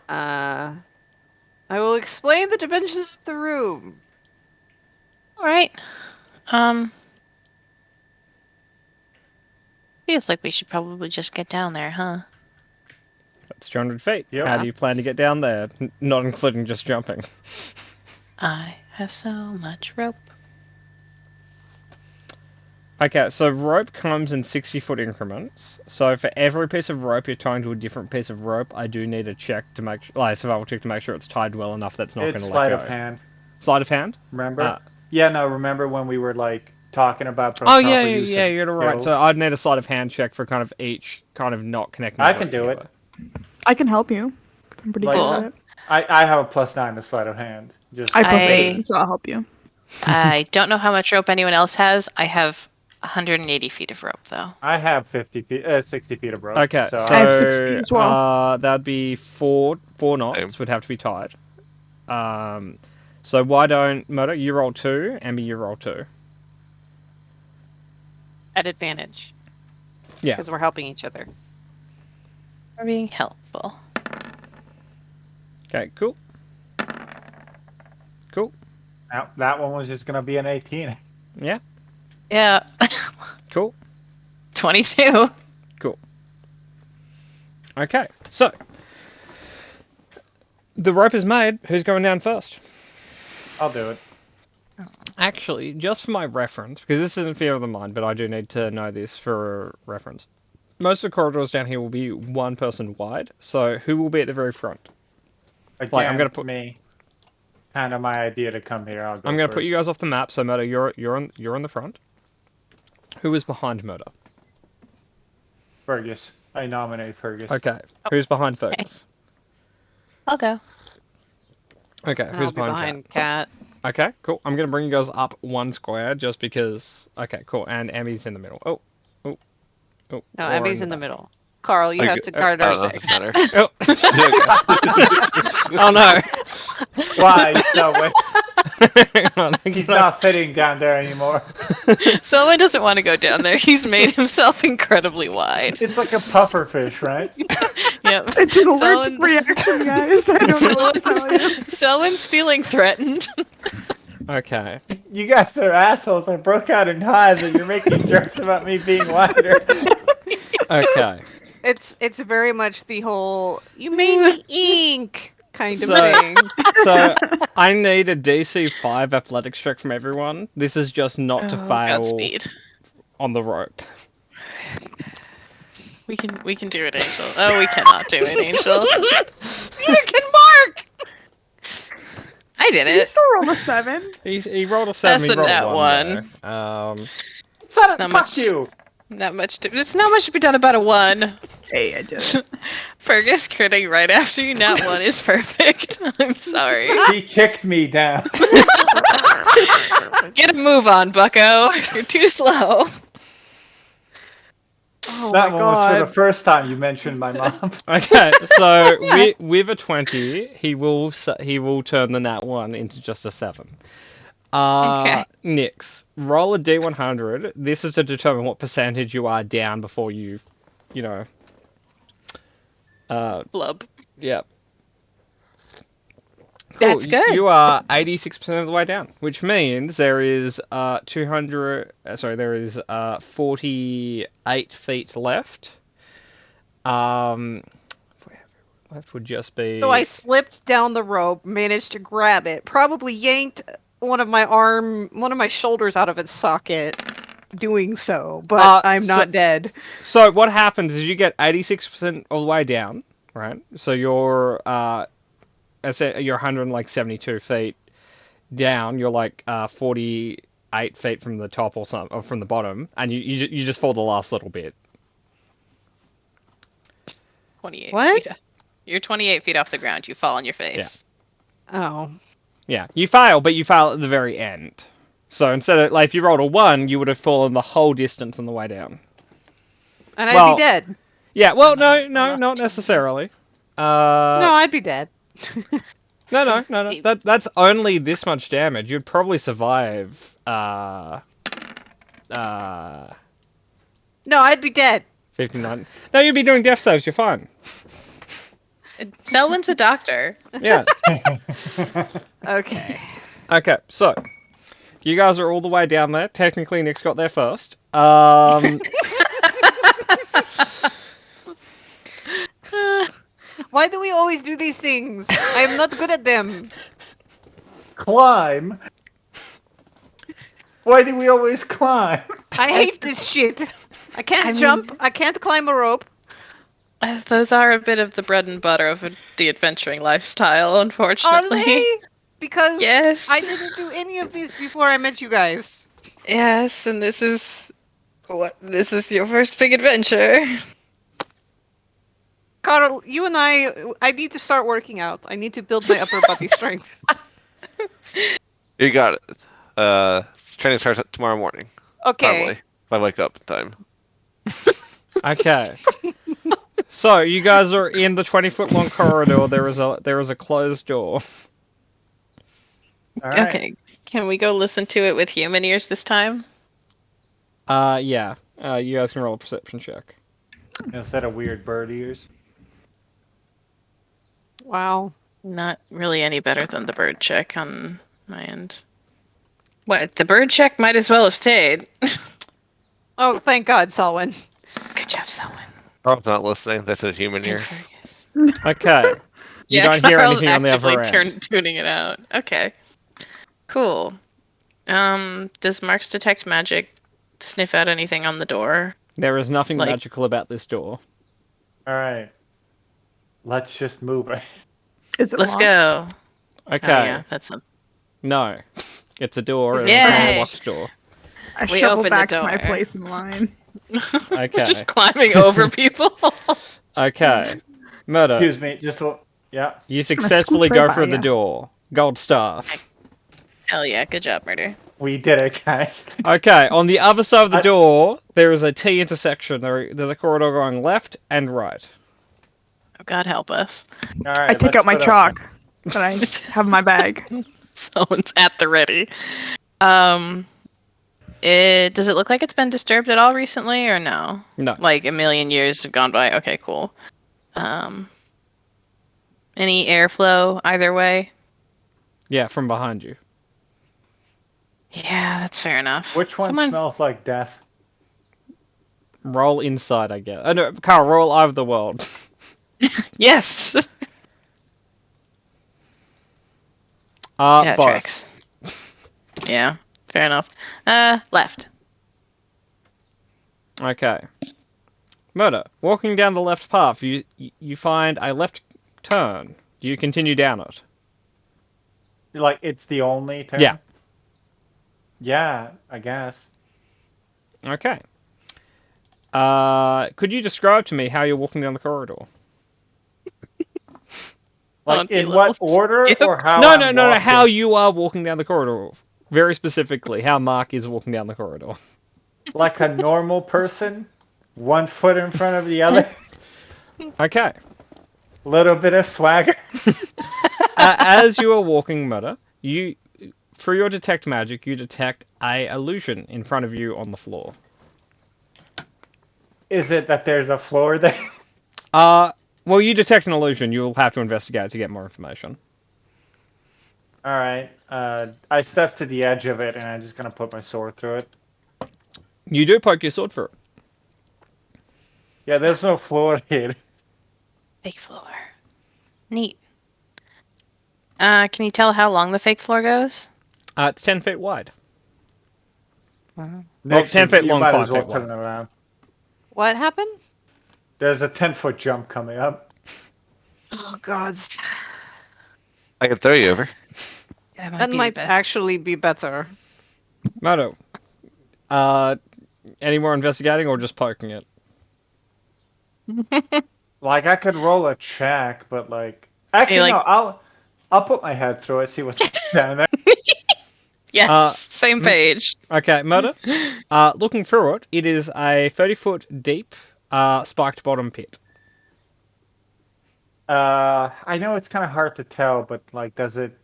[SPEAKER 6] I will explain the dimensions of the room.
[SPEAKER 5] All right. Feels like we should probably just get down there, huh?
[SPEAKER 3] That's 200 feet.
[SPEAKER 2] Yep.
[SPEAKER 3] How do you plan to get down there? Not including just jumping.
[SPEAKER 5] I have so much rope.
[SPEAKER 3] Okay, so rope comes in 60-foot increments. So for every piece of rope you're tying to a different piece of rope, I do need a check to make, like a survival check to make sure it's tied well enough that's not going
[SPEAKER 2] It's
[SPEAKER 3] to let
[SPEAKER 2] sleight
[SPEAKER 3] go.
[SPEAKER 2] of hand.
[SPEAKER 3] Sleight of hand?
[SPEAKER 2] Remember? Yeah, no, remember when we were like talking about.
[SPEAKER 3] Oh yeah,
[SPEAKER 2] proper use
[SPEAKER 3] yeah,
[SPEAKER 2] of
[SPEAKER 3] you're right.
[SPEAKER 2] skills.
[SPEAKER 3] So I'd need a sleight of hand check for kind of each kind of not connecting.
[SPEAKER 2] I
[SPEAKER 3] to
[SPEAKER 2] can do it.
[SPEAKER 3] together.
[SPEAKER 1] I can help you. 'Cause I'm pretty
[SPEAKER 2] Like-
[SPEAKER 1] good at it.
[SPEAKER 2] I have a +9 to sleight of hand. Just
[SPEAKER 1] I plus
[SPEAKER 5] I-
[SPEAKER 1] 8, so I'll help you.
[SPEAKER 5] I don't know how much rope anyone else has. I have 180 feet of rope, though.
[SPEAKER 2] I have 60 feet of rope.
[SPEAKER 3] Okay,
[SPEAKER 2] so
[SPEAKER 3] so
[SPEAKER 1] I have 60 as well.
[SPEAKER 3] that'd be four knots
[SPEAKER 4] Same.
[SPEAKER 3] would have to be tied. So why don't Moto, you roll 2, Ambi, you roll 2.
[SPEAKER 6] At advantage.
[SPEAKER 3] Yeah.
[SPEAKER 6] Because we're helping each other.
[SPEAKER 5] For being helpful.
[SPEAKER 3] Okay, cool. Cool.
[SPEAKER 2] now, that one was just gonna be an 18.
[SPEAKER 3] Yeah,
[SPEAKER 5] Yeah.
[SPEAKER 3] cool.
[SPEAKER 5] 22.
[SPEAKER 3] Okay, so the rope is made. Who's going down first?
[SPEAKER 2] I'll do it.
[SPEAKER 3] Actually, just for my reference, because this isn't Fear of the Mind, but I do need to know this for reference. Most of the corridors down here will be one person wide, so who will be at the very front?
[SPEAKER 2] Again,
[SPEAKER 3] I'm gonna put-
[SPEAKER 2] me. Kind of my idea to come here. I'll go
[SPEAKER 3] I'm going to put
[SPEAKER 2] first.
[SPEAKER 3] you guys off the map, so Murder, you're on the front. Who is behind Murder?
[SPEAKER 2] Fergus. I nominate Fergus.
[SPEAKER 3] Okay, who's behind Fergus?
[SPEAKER 5] I'll go.
[SPEAKER 3] Okay,
[SPEAKER 6] And
[SPEAKER 3] who's
[SPEAKER 6] I'll be
[SPEAKER 3] behind
[SPEAKER 6] behind Cat.
[SPEAKER 3] Cat? Okay, cool. I'm going to bring you guys up one square just because. Okay, cool. And Amy's in the middle. Oh.
[SPEAKER 6] No,
[SPEAKER 3] Laura
[SPEAKER 6] Abby's in the
[SPEAKER 3] back.
[SPEAKER 6] middle. Carl, you
[SPEAKER 4] Okay,
[SPEAKER 6] have to guard
[SPEAKER 4] I
[SPEAKER 6] our
[SPEAKER 4] don't know if
[SPEAKER 6] six.
[SPEAKER 4] it matters.
[SPEAKER 3] Oh. Oh no.
[SPEAKER 2] Why? So
[SPEAKER 3] Hang on,
[SPEAKER 2] he's not fitting down there anymore.
[SPEAKER 5] Selwyn doesn't want to go down there. He's made himself incredibly wide.
[SPEAKER 2] It's like a puffer fish, right?
[SPEAKER 5] Yep.
[SPEAKER 1] It's an allergic
[SPEAKER 5] Selwyn-
[SPEAKER 1] reaction, guys. I don't know what to tell you.
[SPEAKER 5] Selwyn's feeling threatened.
[SPEAKER 3] Okay.
[SPEAKER 2] You guys are assholes. I broke out in hives and you're making jokes about me being wider.
[SPEAKER 3] Okay.
[SPEAKER 6] It's very much the whole "you made me ink" kind of
[SPEAKER 3] So-
[SPEAKER 6] thing.
[SPEAKER 3] So I need a DC 5 athletics check from everyone. This is just not to
[SPEAKER 1] Oh,
[SPEAKER 3] fail
[SPEAKER 5] Godspeed.
[SPEAKER 3] on the rope.
[SPEAKER 5] We can do it, Angel. Oh, we cannot do it, Angel.
[SPEAKER 6] You can mark.
[SPEAKER 5] I did
[SPEAKER 1] You
[SPEAKER 5] it.
[SPEAKER 1] still rolled a 7.
[SPEAKER 3] He rolled a 7.
[SPEAKER 5] That's
[SPEAKER 3] He
[SPEAKER 5] a
[SPEAKER 3] rolled
[SPEAKER 5] nat
[SPEAKER 3] a 1. though.
[SPEAKER 2] It's not,
[SPEAKER 5] It's not
[SPEAKER 2] fuck
[SPEAKER 5] much.
[SPEAKER 2] you.
[SPEAKER 5] Not much. It's not much to be done about a 1.
[SPEAKER 1] Hey, I did it.
[SPEAKER 5] Fergus critting right after you nat 1 is perfect. I'm sorry.
[SPEAKER 2] He kicked me down.
[SPEAKER 5] Get a move on, Bucko. You're too slow.
[SPEAKER 6] Oh
[SPEAKER 2] That
[SPEAKER 6] my
[SPEAKER 2] one was for
[SPEAKER 6] god.
[SPEAKER 2] the first time you mentioned my mom.
[SPEAKER 3] Okay, so with a 20, he will turn the nat 1 into just a 7.
[SPEAKER 5] Okay.
[SPEAKER 3] Nix, roll a d100. This is to determine what percentage you are down before you know.
[SPEAKER 5] Blub.
[SPEAKER 3] Yep.
[SPEAKER 5] That's good.
[SPEAKER 3] You are 86% of the way down, which means there is 48 feet left. Left would just be.
[SPEAKER 6] So I slipped down the rope, managed to grab it, probably yanked one of my shoulders out of its socket doing so, but I'm not dead.
[SPEAKER 3] So what happens is you get 86% all the way down, right? So you're let's say you're 172 feet down. You're like 48 feet from the top or from the bottom, and you just fall the last little bit.
[SPEAKER 5] 28
[SPEAKER 6] What?
[SPEAKER 5] feet. You're 28 feet off the ground. You fall on your face.
[SPEAKER 6] Oh.
[SPEAKER 3] Yeah, you fail, but you fail at the very end. So instead of if you rolled a 1, you would have fallen the whole distance on the way down.
[SPEAKER 6] And I'd
[SPEAKER 3] Well-
[SPEAKER 6] be dead.
[SPEAKER 3] Yeah, well, no, not necessarily.
[SPEAKER 6] No, I'd be dead.
[SPEAKER 3] No. That's only this much damage. You'd probably survive.
[SPEAKER 6] No, I'd be dead.
[SPEAKER 3] 59. No, you'd be doing death saves. You're fine.
[SPEAKER 5] Selwyn's a doctor.
[SPEAKER 3] Yeah.
[SPEAKER 6] Okay.
[SPEAKER 3] Okay, so you guys are all the way down there. Technically, Nick's got there first.
[SPEAKER 6] Why do we always do these things? I am not good at them.
[SPEAKER 2] Climb. Why do we always climb?
[SPEAKER 6] I hate this shit. I can't jump. I can't climb a rope.
[SPEAKER 5] As those are a bit of the bread and butter of the adventuring lifestyle,
[SPEAKER 6] Are
[SPEAKER 5] unfortunately.
[SPEAKER 6] they? Because
[SPEAKER 5] Yes.
[SPEAKER 6] I didn't do any of these before I met you guys.
[SPEAKER 5] Yes, and this is your first big adventure.
[SPEAKER 6] Carl, you and I need to start working out. I need to build my upper body strength.
[SPEAKER 4] You got it. Training starts tomorrow morning.
[SPEAKER 6] Okay.
[SPEAKER 4] Probably. If I wake up in time.
[SPEAKER 3] Okay. So you guys are in the 20-foot long corridor. There is a closed door.
[SPEAKER 2] All right.
[SPEAKER 5] Okay, can we go listen to it with human ears this time?
[SPEAKER 3] Yeah. You guys can roll a perception check.
[SPEAKER 2] Instead of weird bird ears.
[SPEAKER 6] Wow.
[SPEAKER 5] Not really any better than the bird check on my end. What? The bird check might as well have stayed.
[SPEAKER 6] Oh, thank God, Selwyn.
[SPEAKER 5] Good job, Selwyn.
[SPEAKER 4] Carl's not listening. That's his human
[SPEAKER 5] Good
[SPEAKER 4] ear.
[SPEAKER 5] Fergus.
[SPEAKER 3] Okay. You
[SPEAKER 5] Yeah,
[SPEAKER 3] don't hear
[SPEAKER 5] Carl's
[SPEAKER 3] anything on the other
[SPEAKER 5] actively
[SPEAKER 3] end.
[SPEAKER 5] tuning it out. Okay. Cool. Does Mark's detect magic sniff out anything on the door?
[SPEAKER 3] There is nothing
[SPEAKER 5] Like-
[SPEAKER 3] magical about this door.
[SPEAKER 2] All right. Let's just move it.
[SPEAKER 1] Is it
[SPEAKER 5] Let's
[SPEAKER 1] locked?
[SPEAKER 5] go.
[SPEAKER 3] Okay.
[SPEAKER 5] Oh, yeah, that's a...
[SPEAKER 3] No. It's a door. And
[SPEAKER 5] Yay!
[SPEAKER 3] it's a locked door.
[SPEAKER 1] I
[SPEAKER 5] We
[SPEAKER 1] shuffle
[SPEAKER 5] opened the
[SPEAKER 1] back to my
[SPEAKER 5] door.
[SPEAKER 1] place in line.
[SPEAKER 3] Okay.
[SPEAKER 5] Just climbing over people.
[SPEAKER 3] Okay. Murder.
[SPEAKER 2] Excuse me. Just yeah.
[SPEAKER 3] You successfully
[SPEAKER 1] scooch
[SPEAKER 3] go
[SPEAKER 1] right
[SPEAKER 3] through
[SPEAKER 1] by
[SPEAKER 3] the
[SPEAKER 1] ya.
[SPEAKER 3] door. Gold staff.
[SPEAKER 5] Hell yeah, good job, Murder.
[SPEAKER 2] We did it, guys.
[SPEAKER 3] Okay, on the other side of the
[SPEAKER 2] I-
[SPEAKER 3] door, there is a T intersection. There's a corridor going left and right.
[SPEAKER 5] Oh, God help us.
[SPEAKER 2] All right.
[SPEAKER 1] I take
[SPEAKER 2] let's
[SPEAKER 1] out my
[SPEAKER 2] split up
[SPEAKER 1] chalk that I have in my bag.
[SPEAKER 5] Someone's at the ready. Does it look like it's been disturbed at all recently, or no?
[SPEAKER 3] No.
[SPEAKER 5] Like a million years have gone by. Okay, cool. Any airflow either way?
[SPEAKER 3] Yeah, from behind you.
[SPEAKER 5] Yeah, that's fair enough.
[SPEAKER 2] Which one
[SPEAKER 5] Someone...
[SPEAKER 2] smells like death?
[SPEAKER 3] Roll inside, I guess. Oh, no, Carl, roll Eye of the World.
[SPEAKER 5] Yes. Yeah,
[SPEAKER 3] 5.
[SPEAKER 5] tracks. Yeah, fair enough. Left.
[SPEAKER 3] Okay. Murder. Walking down the left path, you find a left turn. Do you continue down it?
[SPEAKER 2] Like it's the only turn?
[SPEAKER 3] Yeah.
[SPEAKER 2] Yeah, I guess.
[SPEAKER 3] Okay. Could you describe to me how you're walking down the corridor?
[SPEAKER 2] Like
[SPEAKER 5] Auntie
[SPEAKER 2] in what
[SPEAKER 5] little
[SPEAKER 2] order
[SPEAKER 5] skip.
[SPEAKER 2] or how?
[SPEAKER 3] No,
[SPEAKER 2] I'm
[SPEAKER 3] no, no, no.
[SPEAKER 2] walking?
[SPEAKER 3] How you are walking down the corridor. Very specifically, how Mark is walking down the corridor.
[SPEAKER 2] Like a normal person, 1 foot in front of the other.
[SPEAKER 3] Okay.
[SPEAKER 2] Little bit of swagger.
[SPEAKER 3] As you are walking, Murder, you, through your detect magic, you detect a illusion in front of you on the floor.
[SPEAKER 2] Is it that there's a floor there?
[SPEAKER 3] Well, you detect an illusion. You will have to investigate to get more information.
[SPEAKER 2] All right. I step to the edge of it, and I'm just gonna put my sword through it.
[SPEAKER 3] You do poke your sword through it.
[SPEAKER 2] Yeah, there's no floor here.
[SPEAKER 5] Fake floor. Neat. Can you tell how long the fake floor goes?
[SPEAKER 3] It's 10 feet wide.
[SPEAKER 2] Next,
[SPEAKER 3] 10 feet
[SPEAKER 2] you
[SPEAKER 3] long,
[SPEAKER 2] might
[SPEAKER 3] 5
[SPEAKER 2] as well
[SPEAKER 3] feet
[SPEAKER 2] turn
[SPEAKER 3] wide.
[SPEAKER 2] around.
[SPEAKER 6] What happened?
[SPEAKER 2] There's a 10-foot jump coming up.
[SPEAKER 6] Oh God.
[SPEAKER 4] I can throw you over.
[SPEAKER 6] That might actually be better.
[SPEAKER 3] Murder. Any more investigating or just poking it?
[SPEAKER 2] Like I could roll a check, but like actually
[SPEAKER 5] like-
[SPEAKER 2] no, I'll put my head through it, see what's down there.
[SPEAKER 5] Yes, same page.
[SPEAKER 3] Okay, Murder. Looking through it, it is a 30-foot deep, spiked bottom pit.
[SPEAKER 2] I know it's kind of hard to tell, but like, does it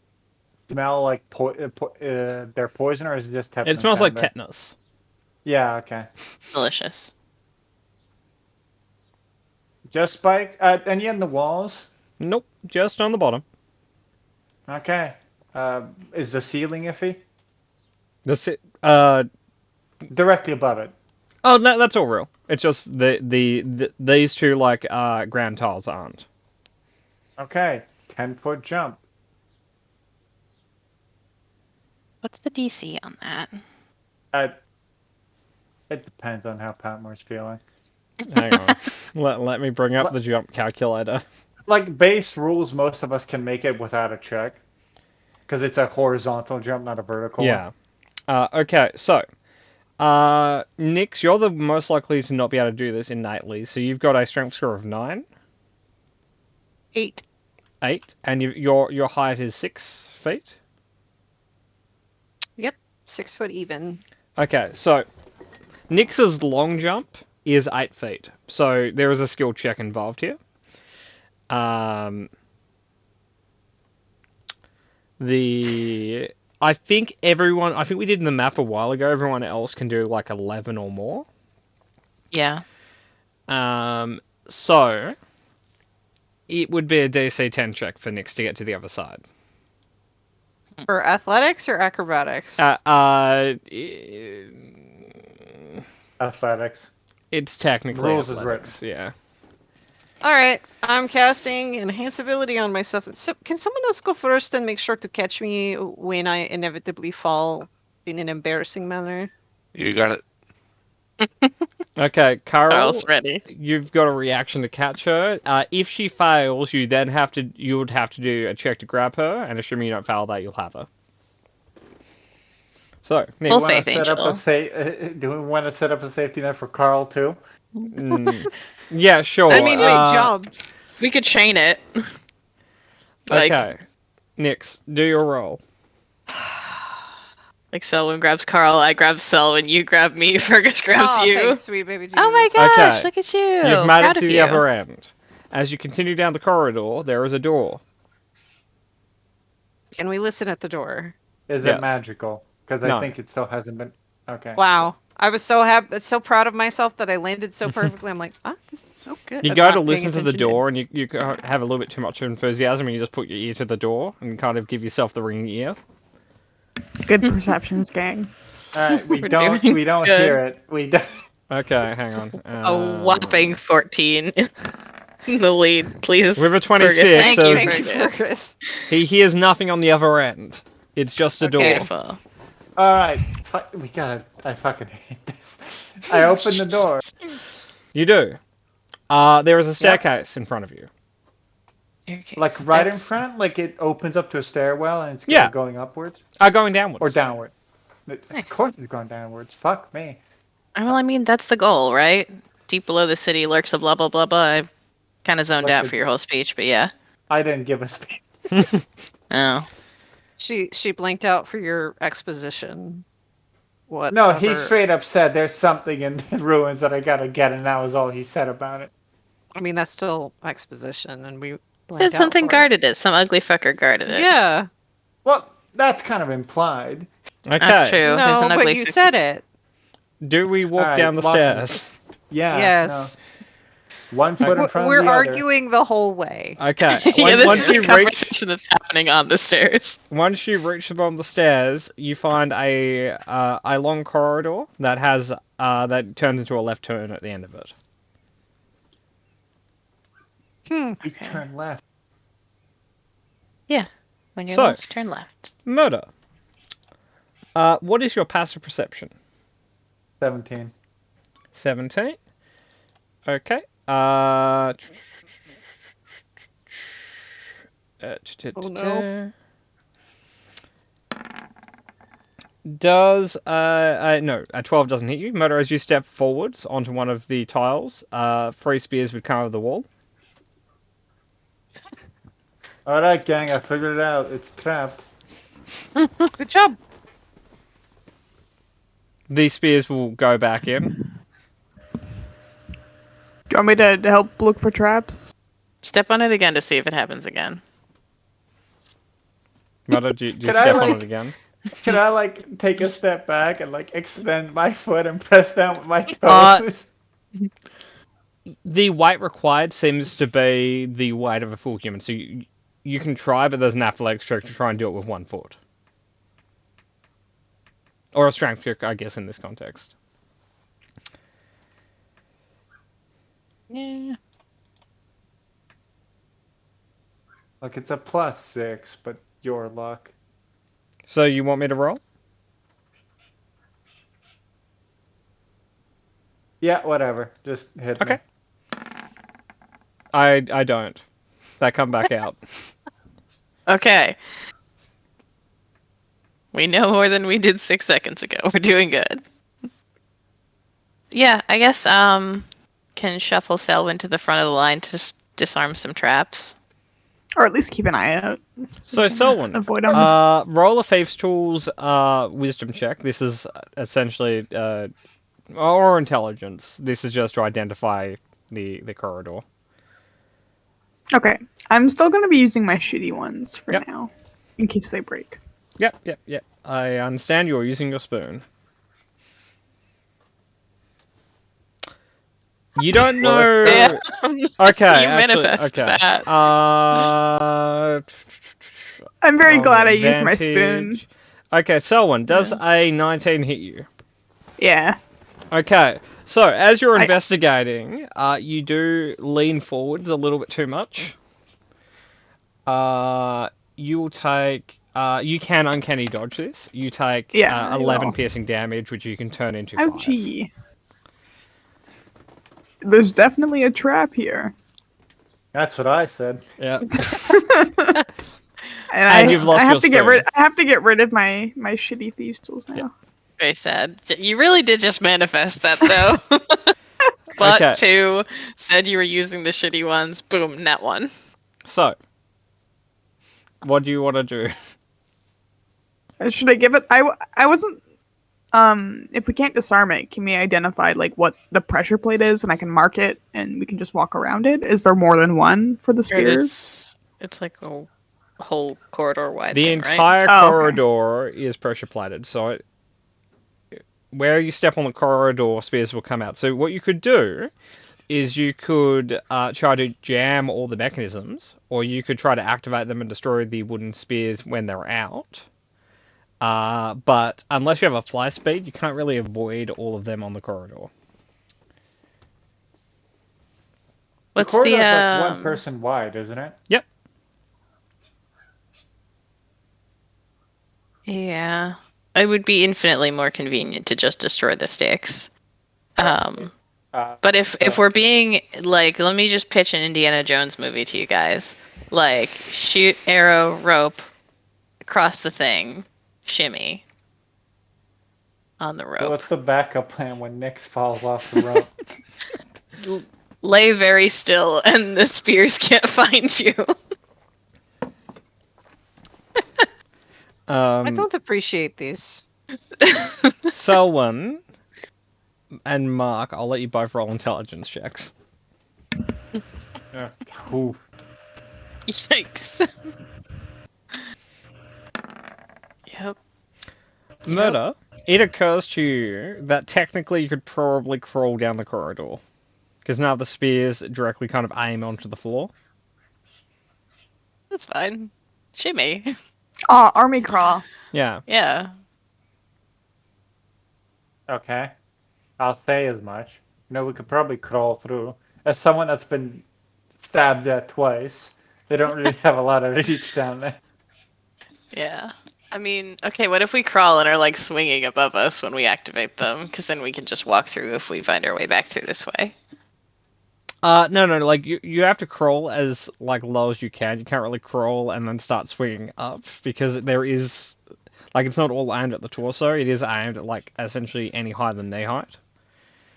[SPEAKER 2] smell like their poison, or is it just tetanus?
[SPEAKER 3] It smells like
[SPEAKER 2] down there?
[SPEAKER 3] tetanus.
[SPEAKER 2] Yeah. Okay.
[SPEAKER 5] Delicious.
[SPEAKER 2] Just spike. Any in the walls?
[SPEAKER 3] Nope, just on the bottom.
[SPEAKER 2] Okay. Is the ceiling iffy?
[SPEAKER 3] That's it.
[SPEAKER 2] Directly above it.
[SPEAKER 3] Oh no, that's all real. It's just these two like ground tiles aren't.
[SPEAKER 2] Okay. 10-foot jump.
[SPEAKER 5] What's the DC on that?
[SPEAKER 2] It depends on how Patmore's feeling.
[SPEAKER 3] Hang on. Let me bring up the jump calculator.
[SPEAKER 2] Like base rules, most of us can make it without a check, because it's a horizontal jump, not a vertical.
[SPEAKER 3] Yeah. Okay, so Nix, you're the most likely to not be able to do this innately, so you've got a strength score of 9,
[SPEAKER 6] 8.
[SPEAKER 3] 8, and your height is 6 feet.
[SPEAKER 6] 6 foot even.
[SPEAKER 3] Okay, so Nix's long jump is 8 feet, so there is a skill check involved here. I think we did in the map a while ago, everyone else can do like 11 or more.
[SPEAKER 5] Yeah.
[SPEAKER 3] So it would be a DC 10 check for Nix to get to the other side.
[SPEAKER 6] For athletics or acrobatics?
[SPEAKER 2] Athletics.
[SPEAKER 3] It's technically
[SPEAKER 2] Rules is
[SPEAKER 3] athletics, yeah.
[SPEAKER 6] All right, I'm casting enhance ability on myself. So, can someone else go first and make sure to catch me when I inevitably fall in an embarrassing manner?
[SPEAKER 4] You got it.
[SPEAKER 3] Okay, Carl,
[SPEAKER 5] Carl's ready.
[SPEAKER 3] you've got a reaction to catch her. If she fails, you would have to do a check to grab her, and assuming you don't fail that, you'll have her. So, Nick,
[SPEAKER 5] Full
[SPEAKER 2] Wanna
[SPEAKER 5] faith,
[SPEAKER 2] set up
[SPEAKER 5] Angel.
[SPEAKER 2] do we want to set up a safety net for Carl too?
[SPEAKER 3] yeah, sure.
[SPEAKER 5] I mean,
[SPEAKER 6] Wait, jumps.
[SPEAKER 5] We could train it. Like,
[SPEAKER 3] Okay, Nix, do your roll.
[SPEAKER 5] like Selwyn grabs Carl, I grab Selwyn, you grab me, Fergus grabs
[SPEAKER 6] Oh,
[SPEAKER 5] you.
[SPEAKER 6] thanks, sweet baby Jesus.
[SPEAKER 5] Oh my gosh,
[SPEAKER 3] Okay.
[SPEAKER 5] look at you.
[SPEAKER 3] You've made
[SPEAKER 5] Proud
[SPEAKER 3] it to
[SPEAKER 5] of
[SPEAKER 3] the
[SPEAKER 5] you.
[SPEAKER 3] other end. As you continue down the corridor, there is a door.
[SPEAKER 6] Can we listen at the door?
[SPEAKER 2] Is
[SPEAKER 3] Yes.
[SPEAKER 2] it magical? Because
[SPEAKER 3] No.
[SPEAKER 2] I think it still hasn't been. Okay.
[SPEAKER 6] Wow. I was so happy, so proud of myself that I landed so perfectly. I'm like, this is so good.
[SPEAKER 3] You
[SPEAKER 6] at
[SPEAKER 3] go
[SPEAKER 6] not
[SPEAKER 3] to
[SPEAKER 6] paying
[SPEAKER 3] listen to the
[SPEAKER 6] attention
[SPEAKER 3] door, and you have a little bit too much enthusiasm, and you just put your ear to the door and kind of give yourself the ringing ear.
[SPEAKER 1] Good perceptions, gang.
[SPEAKER 2] All right.
[SPEAKER 5] We're doing
[SPEAKER 2] We don't
[SPEAKER 5] good.
[SPEAKER 2] hear it. We don't.
[SPEAKER 3] Okay, hang on.
[SPEAKER 5] A whopping 14 in the lead, please.
[SPEAKER 3] With a 26,
[SPEAKER 5] Fergus, thank
[SPEAKER 3] so
[SPEAKER 5] you,
[SPEAKER 6] Thank you,
[SPEAKER 5] Fergus.
[SPEAKER 6] Fergus.
[SPEAKER 3] He hears nothing on the other end. It's just a
[SPEAKER 6] Okay.
[SPEAKER 3] door.
[SPEAKER 5] Beautiful.
[SPEAKER 2] All right. We gotta. I fucking hate this. I open the door.
[SPEAKER 3] You do. There is a staircase in front of you.
[SPEAKER 5] Okay,
[SPEAKER 2] Like right in
[SPEAKER 5] steps.
[SPEAKER 2] front, like it opens up to a stairwell and it's
[SPEAKER 3] Yeah.
[SPEAKER 2] going upwards
[SPEAKER 3] Going downwards.
[SPEAKER 2] or downward. Of
[SPEAKER 5] Nice.
[SPEAKER 2] course it's going downwards. Fuck me.
[SPEAKER 5] Well, I mean, that's the goal, right? Deep below the city lurks a blah, blah, blah, blah. I kind of zoned
[SPEAKER 2] Like
[SPEAKER 5] out
[SPEAKER 2] the-
[SPEAKER 5] for your whole speech, but yeah.
[SPEAKER 2] I didn't give a speech.
[SPEAKER 5] Oh.
[SPEAKER 6] She blanked out for your exposition. What?
[SPEAKER 2] No, he straight up said there's something in the ruins that I gotta get, and that was all he said about it.
[SPEAKER 6] I mean, that's still exposition, and we
[SPEAKER 5] Said
[SPEAKER 6] blanked out
[SPEAKER 5] something
[SPEAKER 6] for it.
[SPEAKER 5] guarded it. Some ugly fucker guarded it.
[SPEAKER 6] Yeah.
[SPEAKER 2] Well, that's kind of implied.
[SPEAKER 3] Okay.
[SPEAKER 5] That's true. There's
[SPEAKER 6] No,
[SPEAKER 5] an ugly
[SPEAKER 6] but you
[SPEAKER 5] fucker.
[SPEAKER 6] said it.
[SPEAKER 3] Do we walk
[SPEAKER 2] Alright,
[SPEAKER 3] down the
[SPEAKER 2] walk-
[SPEAKER 3] stairs?
[SPEAKER 2] Yeah.
[SPEAKER 6] Yes.
[SPEAKER 2] no. 1 foot in front
[SPEAKER 6] We're
[SPEAKER 2] of the other.
[SPEAKER 6] arguing the whole way.
[SPEAKER 3] Okay.
[SPEAKER 5] Yeah, this
[SPEAKER 3] Once
[SPEAKER 5] is a
[SPEAKER 3] you reach
[SPEAKER 5] conversation that's happening on the stairs.
[SPEAKER 3] Once you reach the bottom of the stairs, you find a long corridor that has that turns into a left turn at the end of it.
[SPEAKER 6] Hmm.
[SPEAKER 2] We turn left.
[SPEAKER 5] When you're
[SPEAKER 3] So-
[SPEAKER 5] lost, turn left.
[SPEAKER 3] Murder. What is your passive perception?
[SPEAKER 2] 17.
[SPEAKER 3] 17. Okay.
[SPEAKER 6] Oh, no.
[SPEAKER 3] Does no, a 12 doesn't hit you. Murder, as you step forwards onto one of the tiles, 3 spears would come over the wall.
[SPEAKER 2] Alright, gang, I figured it out. It's trapped.
[SPEAKER 6] Good job.
[SPEAKER 3] These spears will go back in.
[SPEAKER 1] Do you want me to help look for traps?
[SPEAKER 5] Step on it again to see if it happens again.
[SPEAKER 3] Murder, do you
[SPEAKER 2] Can I,
[SPEAKER 3] step on
[SPEAKER 2] like-
[SPEAKER 3] it again?
[SPEAKER 2] Can I, like, take a step back and, like, extend my foot and press down with my
[SPEAKER 3] Uh,
[SPEAKER 2] toes?
[SPEAKER 3] The weight required seems to be the weight of a full human, so you can try, but there's an athletics check to try and do it with 1 foot. Or a strength check, I guess, in this context.
[SPEAKER 5] Yeah.
[SPEAKER 2] Like, it's a +6, but your luck.
[SPEAKER 3] So you want me to roll?
[SPEAKER 2] Yeah, whatever. Just hit me.
[SPEAKER 3] Okay. I don't. That come back out.
[SPEAKER 5] Okay. We know more than we did 6 seconds ago. We're doing good. Yeah, I guess can shuffle Selwyn to the front of the line to disarm some traps.
[SPEAKER 1] Or at least keep an eye out.
[SPEAKER 3] So
[SPEAKER 1] we can
[SPEAKER 3] Selwyn,
[SPEAKER 1] avoid them.
[SPEAKER 3] roll a Thieves' Tools wisdom check. This is essentially or intelligence. This is just to identify the corridor.
[SPEAKER 1] Okay. I'm still going to be using my shitty ones for
[SPEAKER 3] Yep.
[SPEAKER 1] now. In case they break.
[SPEAKER 3] Yep. I understand you're using your spoon. You don't know.
[SPEAKER 5] Yeah.
[SPEAKER 3] Okay.
[SPEAKER 5] You
[SPEAKER 3] actually,
[SPEAKER 5] manifest
[SPEAKER 3] okay.
[SPEAKER 5] that.
[SPEAKER 1] I'm very
[SPEAKER 3] roll
[SPEAKER 1] glad I used my spoon.
[SPEAKER 3] advantage. Okay, Selwyn, does a 19 hit you?
[SPEAKER 1] Yeah.
[SPEAKER 3] Okay, so as you're
[SPEAKER 1] I-
[SPEAKER 3] investigating, you do lean forwards a little bit too much. You will take. You can uncanny dodge this. You take
[SPEAKER 1] Yeah, I
[SPEAKER 3] 11
[SPEAKER 1] will.
[SPEAKER 3] piercing damage, which you can turn into 5.
[SPEAKER 1] Ouchie. There's definitely a trap here.
[SPEAKER 2] That's what I said.
[SPEAKER 3] Yeah.
[SPEAKER 1] And
[SPEAKER 3] you've lost
[SPEAKER 1] I
[SPEAKER 3] your
[SPEAKER 1] have to get rid.
[SPEAKER 3] spoon.
[SPEAKER 1] I have to get rid of my shitty thieves tools now.
[SPEAKER 3] Yeah.
[SPEAKER 5] Very sad. You really did just manifest that though. But
[SPEAKER 3] Okay.
[SPEAKER 5] 2 said you were using the shitty ones. Boom, net 1.
[SPEAKER 3] So, what do you want to do?
[SPEAKER 1] Should I give it? I wasn't. If we can't disarm it, can we identify like what the pressure plate is, and I can mark it, and we can just walk around it? Is there more than one for the spears?
[SPEAKER 5] It's like a whole corridor wide.
[SPEAKER 3] The
[SPEAKER 5] thing, right?
[SPEAKER 3] entire
[SPEAKER 1] Oh, okay.
[SPEAKER 3] corridor is pressure plated, so where you step on the corridor, spears will come out. So what you could do is you could try to jam all the mechanisms, or you could try to activate them and destroy the wooden spears when they're out. But unless you have a fly speed, you can't really avoid all of them on the corridor.
[SPEAKER 5] What's
[SPEAKER 2] the corridor's
[SPEAKER 5] the
[SPEAKER 2] like one person wide, isn't it?
[SPEAKER 3] Yep.
[SPEAKER 5] Yeah, it would be infinitely more convenient to just destroy the sticks. But if we're being like, let me just pitch an Indiana Jones movie to you guys. Like, shoot, arrow, rope, across the thing, shimmy on the
[SPEAKER 2] So
[SPEAKER 5] rope.
[SPEAKER 2] what's the backup plan when Nyx falls off the rope?
[SPEAKER 5] Lay very still, and the spears can't find you.
[SPEAKER 6] I don't appreciate this.
[SPEAKER 3] Selwyn and Mark, I'll let you both roll intelligence checks.
[SPEAKER 2] Ooh.
[SPEAKER 5] Yikes. Yep.
[SPEAKER 3] Murder, it occurs to you that technically you could probably crawl down the corridor. Because now the spears directly kind of aim onto the floor.
[SPEAKER 5] That's fine. Shimmy.
[SPEAKER 1] Oh, army crawl.
[SPEAKER 3] Yeah.
[SPEAKER 5] Yeah.
[SPEAKER 2] Okay. I'll say as much. We could probably crawl through. As someone that's been stabbed at twice, they don't really have a lot of reach down there.
[SPEAKER 5] Yeah. I mean, okay, what if we crawl and are like swinging above us when we activate them? Because then we can just walk through if we find our way back through this way.
[SPEAKER 3] No, like you have to crawl as like low as you can. You can't really crawl and then start swinging up because there is like it's not all aimed at the torso. It is aimed at like essentially any higher than knee height.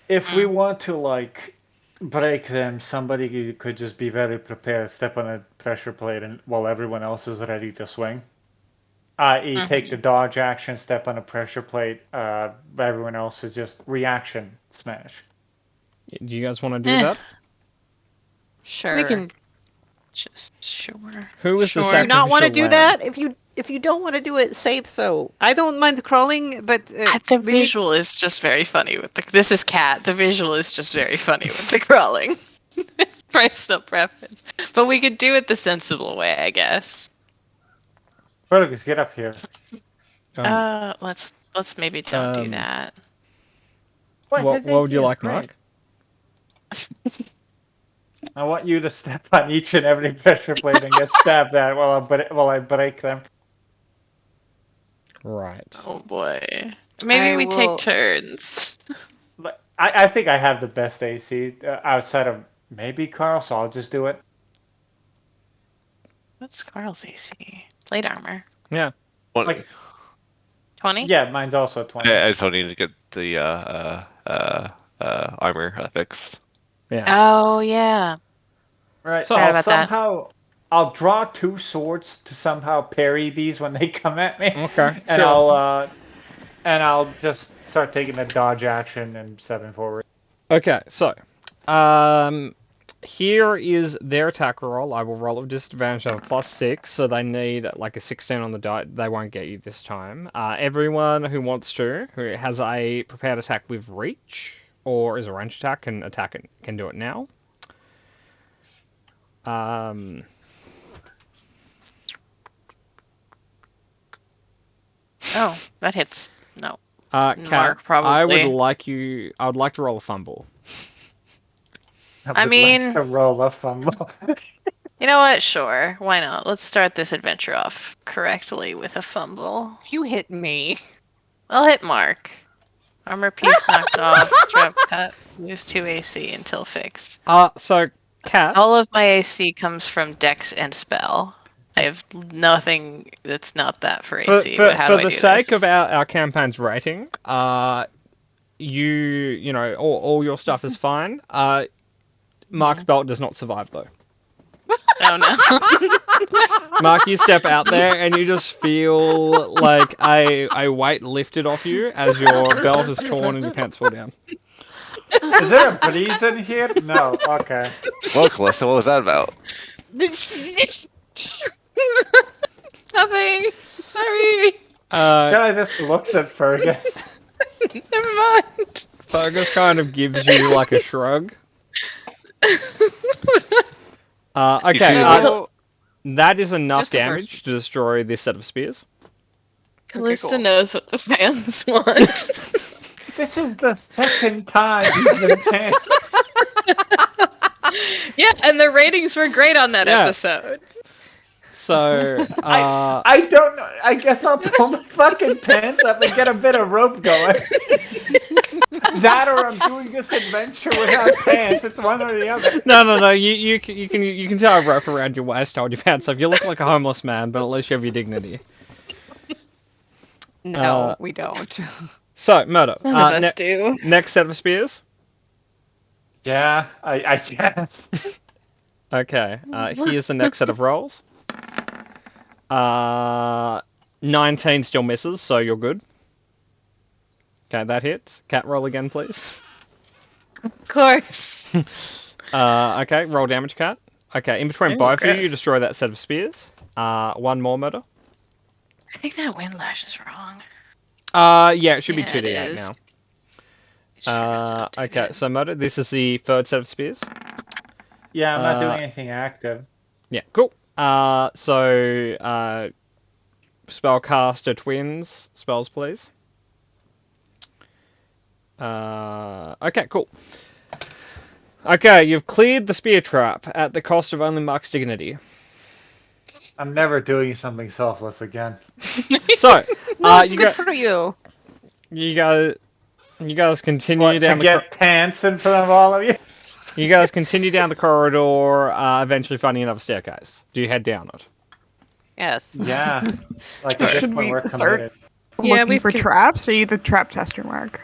[SPEAKER 2] If we want to like break them, somebody could just be very prepared, step on a pressure plate, and while everyone else is ready to swing. I.e., take the dodge action, step on a pressure plate. Everyone else is just reaction smash.
[SPEAKER 3] Do you guys want to do that?
[SPEAKER 6] Sure.
[SPEAKER 5] We can just sure.
[SPEAKER 3] Who is
[SPEAKER 5] Sure.
[SPEAKER 3] the
[SPEAKER 6] Do you not want to
[SPEAKER 3] sacrificial
[SPEAKER 6] do
[SPEAKER 3] lamb?
[SPEAKER 6] that? If you don't want to do it, say so. I don't mind crawling, but
[SPEAKER 5] The
[SPEAKER 6] we need-
[SPEAKER 5] visual is just very funny with the. This is Cat. The visual is just very funny with the crawling. Personal preference, but we could do it the sensible way, I guess.
[SPEAKER 2] Fergus, get up here.
[SPEAKER 5] Let's maybe don't do
[SPEAKER 3] um,
[SPEAKER 5] that.
[SPEAKER 3] What would you like,
[SPEAKER 2] Great.
[SPEAKER 3] Mark?
[SPEAKER 2] I want you to step on each and every pressure plate and get stabbed at while I break them.
[SPEAKER 3] Right.
[SPEAKER 5] Oh boy. Maybe
[SPEAKER 6] I
[SPEAKER 5] we
[SPEAKER 6] will-
[SPEAKER 5] take turns.
[SPEAKER 2] But I think I have the best AC outside of maybe Carl, so I'll just do it.
[SPEAKER 5] What's Carl's AC? Plate armor.
[SPEAKER 3] Yeah.
[SPEAKER 2] Like,
[SPEAKER 5] 20?
[SPEAKER 2] yeah, mine's also 20.
[SPEAKER 4] I just don't need to get the armor fixed.
[SPEAKER 3] Yeah.
[SPEAKER 5] Oh yeah.
[SPEAKER 2] Right.
[SPEAKER 3] So-
[SPEAKER 5] Forgot
[SPEAKER 2] I'll
[SPEAKER 5] about that.
[SPEAKER 2] somehow I'll draw 2 swords to somehow parry these when they come at me.
[SPEAKER 3] Okay.
[SPEAKER 2] And
[SPEAKER 3] sure.
[SPEAKER 2] I'll just start taking the dodge action and stepping forward.
[SPEAKER 3] Okay, so here is their attack roll. I will roll with disadvantage of +6, so they need like a 16 on the die. They won't get you this time. Everyone who wants to, who has a prepared attack with reach or is a ranged attack, can attack it, can do it now.
[SPEAKER 5] Oh, that hits. No.
[SPEAKER 3] Kat,
[SPEAKER 5] Mark,
[SPEAKER 3] I would
[SPEAKER 5] probably.
[SPEAKER 3] like you. I would like to roll a fumble.
[SPEAKER 5] I mean-
[SPEAKER 2] to roll a fumble.
[SPEAKER 5] You know what? Sure. Why not? Let's start this adventure off correctly with a fumble.
[SPEAKER 6] If you hit me,
[SPEAKER 5] I'll hit Mark. Armor piece knocked off. Strap cut. Lose 2 AC until fixed.
[SPEAKER 3] So Kat.
[SPEAKER 5] All of my AC comes from Dex and spell. I have nothing that's not that for AC. but how
[SPEAKER 3] For
[SPEAKER 5] do I
[SPEAKER 3] the
[SPEAKER 5] do
[SPEAKER 3] sake
[SPEAKER 5] this?
[SPEAKER 3] of our campaign's rating, you know, all your stuff is fine. Mark's belt does not survive though.
[SPEAKER 5] Oh no.
[SPEAKER 3] Mark, you step out there and you just feel like a weight lifted off you as your belt is torn and your pants fall down.
[SPEAKER 2] Is there a breeze in here? No. Okay.
[SPEAKER 4] Well, Calista, what was that about?
[SPEAKER 5] Nothing. Sorry.
[SPEAKER 2] Guy just looks at Fergus.
[SPEAKER 5] Never mind.
[SPEAKER 3] Fergus kind of gives you like a shrug. Okay,
[SPEAKER 6] so
[SPEAKER 3] that is enough
[SPEAKER 6] Just the first-
[SPEAKER 3] damage to destroy this set of spears.
[SPEAKER 5] Callista
[SPEAKER 6] cool.
[SPEAKER 5] knows what the fans want.
[SPEAKER 2] This is the second time he's been saying.
[SPEAKER 5] Yeah, and the ratings were great on that
[SPEAKER 3] Yeah.
[SPEAKER 5] episode.
[SPEAKER 3] So,
[SPEAKER 2] I don't know. I guess I'll pull my fucking pants up and get a bit of rope going. That or I'm doing this adventure without pants. It's one or the other.
[SPEAKER 3] no. You can tie a rope around your waist, hold your pants up. You look like a homeless man, but at least you have your dignity.
[SPEAKER 6] no, we don't.
[SPEAKER 3] So, Murdo.
[SPEAKER 5] None of us do.
[SPEAKER 3] Next set of spears.
[SPEAKER 2] Yeah, I guess.
[SPEAKER 3] Okay. Here's the next set of rolls. 19 still misses, so you're good. Okay, that hits. Cat roll again, please.
[SPEAKER 5] Of course.
[SPEAKER 3] Okay, roll damage, Cat. Okay, in between
[SPEAKER 5] Ooh,
[SPEAKER 3] both of you, you
[SPEAKER 5] gross.
[SPEAKER 3] destroy that set of spears. One more murder.
[SPEAKER 5] I think that windlash is wrong.
[SPEAKER 3] Yeah, it should be
[SPEAKER 5] Yeah,
[SPEAKER 3] 2d8
[SPEAKER 5] it
[SPEAKER 3] now.
[SPEAKER 5] is. It turns out to
[SPEAKER 3] Okay,
[SPEAKER 5] be.
[SPEAKER 3] so murder. This is the third set of spears.
[SPEAKER 2] Yeah, I'm not doing anything active.
[SPEAKER 3] Yeah, cool. So spellcaster twins spells, please. Okay, cool. Okay, you've cleared the spear trap at the cost of only Mark's dignity.
[SPEAKER 2] I'm never doing something selfless again.
[SPEAKER 3] So,
[SPEAKER 6] No, it's
[SPEAKER 3] you
[SPEAKER 6] good
[SPEAKER 3] got
[SPEAKER 6] for you.
[SPEAKER 3] you guys continue
[SPEAKER 2] What,
[SPEAKER 3] down
[SPEAKER 2] to
[SPEAKER 3] the
[SPEAKER 2] get pants in front of all of you?
[SPEAKER 3] you guys continue down the corridor, eventually finding another staircase. Do you head down it?
[SPEAKER 6] Yes.
[SPEAKER 2] Yeah. Like at this
[SPEAKER 1] Should
[SPEAKER 2] point
[SPEAKER 1] we
[SPEAKER 2] we're
[SPEAKER 1] start?
[SPEAKER 2] committed.
[SPEAKER 5] Yeah,
[SPEAKER 1] Looking
[SPEAKER 5] we've
[SPEAKER 1] for
[SPEAKER 5] con-
[SPEAKER 1] traps? Are you the trap tester, Mark?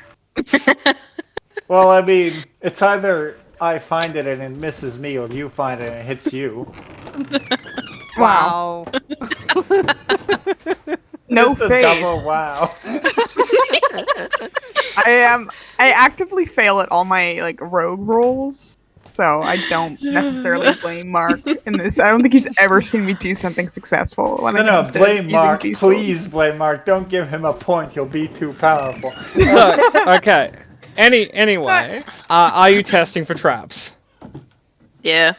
[SPEAKER 2] Well, I mean, it's either I find it and it misses me, or you find it and it hits you.
[SPEAKER 1] Wow. No
[SPEAKER 2] Just a
[SPEAKER 1] faith.
[SPEAKER 2] double wow.
[SPEAKER 1] I actively fail at all my like rogue rolls, so I don't necessarily blame Mark in this. I don't think he's ever seen me do something successful when it
[SPEAKER 2] No,
[SPEAKER 1] comes to
[SPEAKER 2] blame
[SPEAKER 1] using
[SPEAKER 2] Mark.
[SPEAKER 1] these rolls.
[SPEAKER 2] Please blame Mark. Don't give him a point. He'll be too powerful.
[SPEAKER 3] So, okay. Anyway, are you testing for traps?
[SPEAKER 5] Yeah.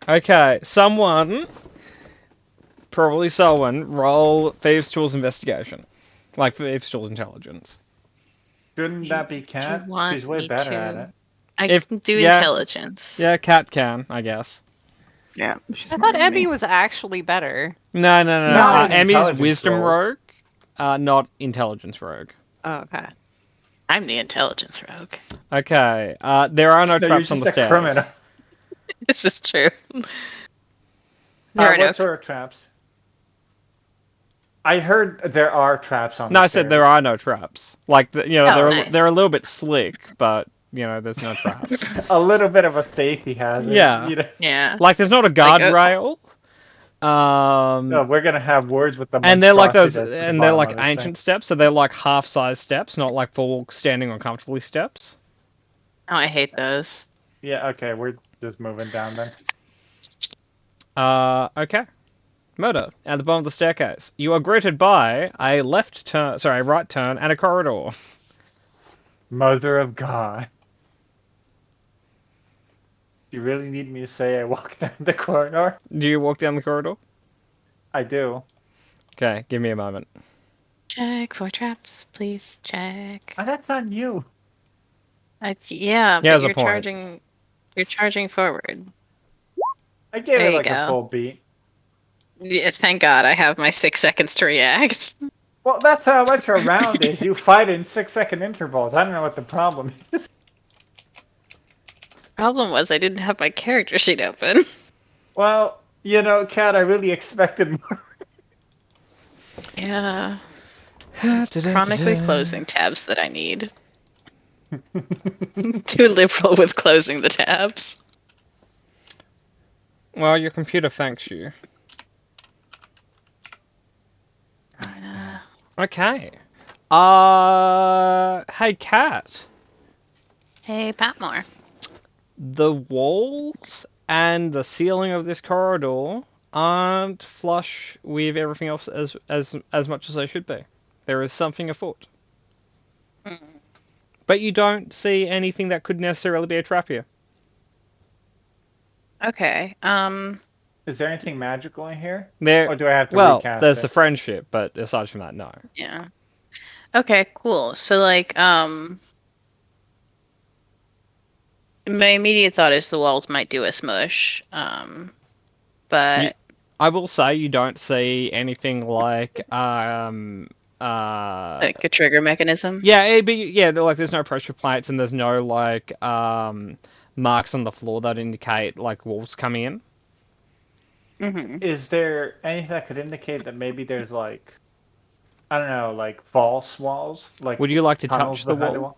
[SPEAKER 3] Okay, probably someone, roll Thieves' Tools investigation. Like Thieves' Tools intelligence.
[SPEAKER 2] Shouldn't that be Cat?
[SPEAKER 5] want
[SPEAKER 2] She's way
[SPEAKER 5] me
[SPEAKER 2] better
[SPEAKER 5] to?
[SPEAKER 2] at it.
[SPEAKER 5] I
[SPEAKER 3] If-
[SPEAKER 5] can do
[SPEAKER 3] yeah.
[SPEAKER 5] intelligence.
[SPEAKER 3] Yeah, Cat can, I guess.
[SPEAKER 1] Yeah, she's
[SPEAKER 6] I
[SPEAKER 1] smarter
[SPEAKER 6] thought
[SPEAKER 1] than
[SPEAKER 6] Abby
[SPEAKER 1] me.
[SPEAKER 6] was actually better.
[SPEAKER 3] No.
[SPEAKER 2] Not in
[SPEAKER 3] Emmy's
[SPEAKER 2] intelligence
[SPEAKER 3] Wisdom
[SPEAKER 2] rolls.
[SPEAKER 3] rogue, not Intelligence rogue.
[SPEAKER 6] Oh, okay.
[SPEAKER 5] I'm the intelligence rogue.
[SPEAKER 3] Okay, there are no
[SPEAKER 2] No, you're
[SPEAKER 3] traps on
[SPEAKER 2] just
[SPEAKER 3] the
[SPEAKER 2] a
[SPEAKER 3] stairs.
[SPEAKER 2] criminal.
[SPEAKER 5] This is true. There are no.
[SPEAKER 2] What sort of traps? I heard there are traps on
[SPEAKER 3] No,
[SPEAKER 2] the
[SPEAKER 3] I said
[SPEAKER 2] stairs.
[SPEAKER 3] there are no traps. Like,
[SPEAKER 5] Oh,
[SPEAKER 3] they're
[SPEAKER 5] nice.
[SPEAKER 3] they're a little bit slick, but there's no traps.
[SPEAKER 2] A little bit of a safety hazard.
[SPEAKER 3] Yeah.
[SPEAKER 5] Yeah.
[SPEAKER 3] Like there's not a
[SPEAKER 5] Like,
[SPEAKER 3] guardrail.
[SPEAKER 2] No, we're gonna have words with the
[SPEAKER 3] And they're like those,
[SPEAKER 2] monstrosity that's at the
[SPEAKER 3] and they're
[SPEAKER 2] bottom
[SPEAKER 3] like
[SPEAKER 2] of this thing.
[SPEAKER 3] ancient steps, so they're like half-size steps, not like full standing uncomfortably steps.
[SPEAKER 5] Oh, I hate those.
[SPEAKER 2] Yeah, okay, we're just moving down then.
[SPEAKER 3] Okay. Murder at the bottom of the staircase. You are greeted by a right turn, and a corridor.
[SPEAKER 2] Mother of God. You really need me to say I walk down the corridor?
[SPEAKER 3] Do you walk down the corridor?
[SPEAKER 2] I do.
[SPEAKER 3] Okay, give me a moment.
[SPEAKER 5] Check for traps, please. Check.
[SPEAKER 2] Oh, that's on you.
[SPEAKER 5] Yeah,
[SPEAKER 3] Yeah,
[SPEAKER 5] but
[SPEAKER 3] there's a
[SPEAKER 5] you're
[SPEAKER 3] point.
[SPEAKER 5] charging. You're charging forward.
[SPEAKER 2] I gave
[SPEAKER 5] There
[SPEAKER 2] it
[SPEAKER 5] you
[SPEAKER 2] like a
[SPEAKER 5] go.
[SPEAKER 2] full beat.
[SPEAKER 5] Yes, thank God I have my 6 seconds to react.
[SPEAKER 2] Well, that's how much a round is. You fight in 6-second intervals. I don't know what the problem is.
[SPEAKER 5] Problem was I didn't have my character sheet open.
[SPEAKER 2] Well, Kat, I really expected more.
[SPEAKER 5] Yeah. Chronically closing tabs that I need. Too liberal with closing the tabs.
[SPEAKER 3] Well, your computer thanks you. Okay. Hey, Kat.
[SPEAKER 5] Hey, Patmore.
[SPEAKER 3] The walls and the ceiling of this corridor aren't flush with everything else as much as they should be. There is something afoot. But you don't see anything that could necessarily be a trap here.
[SPEAKER 5] Okay.
[SPEAKER 2] Is there anything magical in here?
[SPEAKER 3] There,
[SPEAKER 2] Or do I have to
[SPEAKER 3] well,
[SPEAKER 2] recast
[SPEAKER 3] there's
[SPEAKER 2] it?
[SPEAKER 3] the friendship, but aside from that, no.
[SPEAKER 5] Yeah. Okay, cool. So like, my immediate thought is the walls might do a smush. But
[SPEAKER 3] I will say you don't see anything like
[SPEAKER 5] like a trigger mechanism.
[SPEAKER 3] yeah, there's no pressure plates and there's no like marks on the floor that indicate like walls coming in.
[SPEAKER 5] Mm-hmm.
[SPEAKER 2] Is there anything that could indicate that maybe there's like, I don't know, like false walls? Like
[SPEAKER 3] Would you like to
[SPEAKER 2] tunnels
[SPEAKER 3] touch the
[SPEAKER 2] behind
[SPEAKER 3] wall?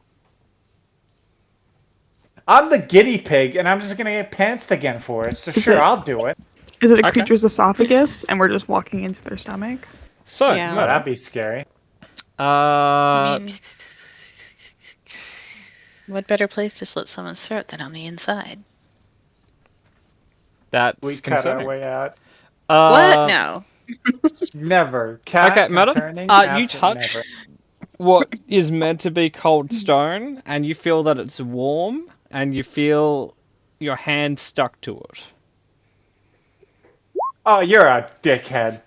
[SPEAKER 2] I'm the guinea pig, and I'm just gonna get pantsed again for it. So
[SPEAKER 1] Is
[SPEAKER 2] sure,
[SPEAKER 1] it-
[SPEAKER 2] I'll do it.
[SPEAKER 1] Is it a
[SPEAKER 3] Okay.
[SPEAKER 1] creature's esophagus and we're just walking into their stomach?
[SPEAKER 3] So,
[SPEAKER 6] Yeah.
[SPEAKER 2] Oh,
[SPEAKER 3] Murder.
[SPEAKER 2] that'd be scary.
[SPEAKER 5] I mean, what better place to slit someone's throat than on the inside?
[SPEAKER 3] That's
[SPEAKER 2] We cut our
[SPEAKER 3] concerning.
[SPEAKER 2] way out.
[SPEAKER 5] What? No.
[SPEAKER 2] Never. Cat
[SPEAKER 3] Okay, Murder.
[SPEAKER 2] concerning,
[SPEAKER 3] You
[SPEAKER 2] absolute
[SPEAKER 3] touch
[SPEAKER 2] never.
[SPEAKER 3] what is meant to be cold stone, and you feel that it's warm, and you feel your hand stuck to it.
[SPEAKER 2] Oh, you're a dickhead.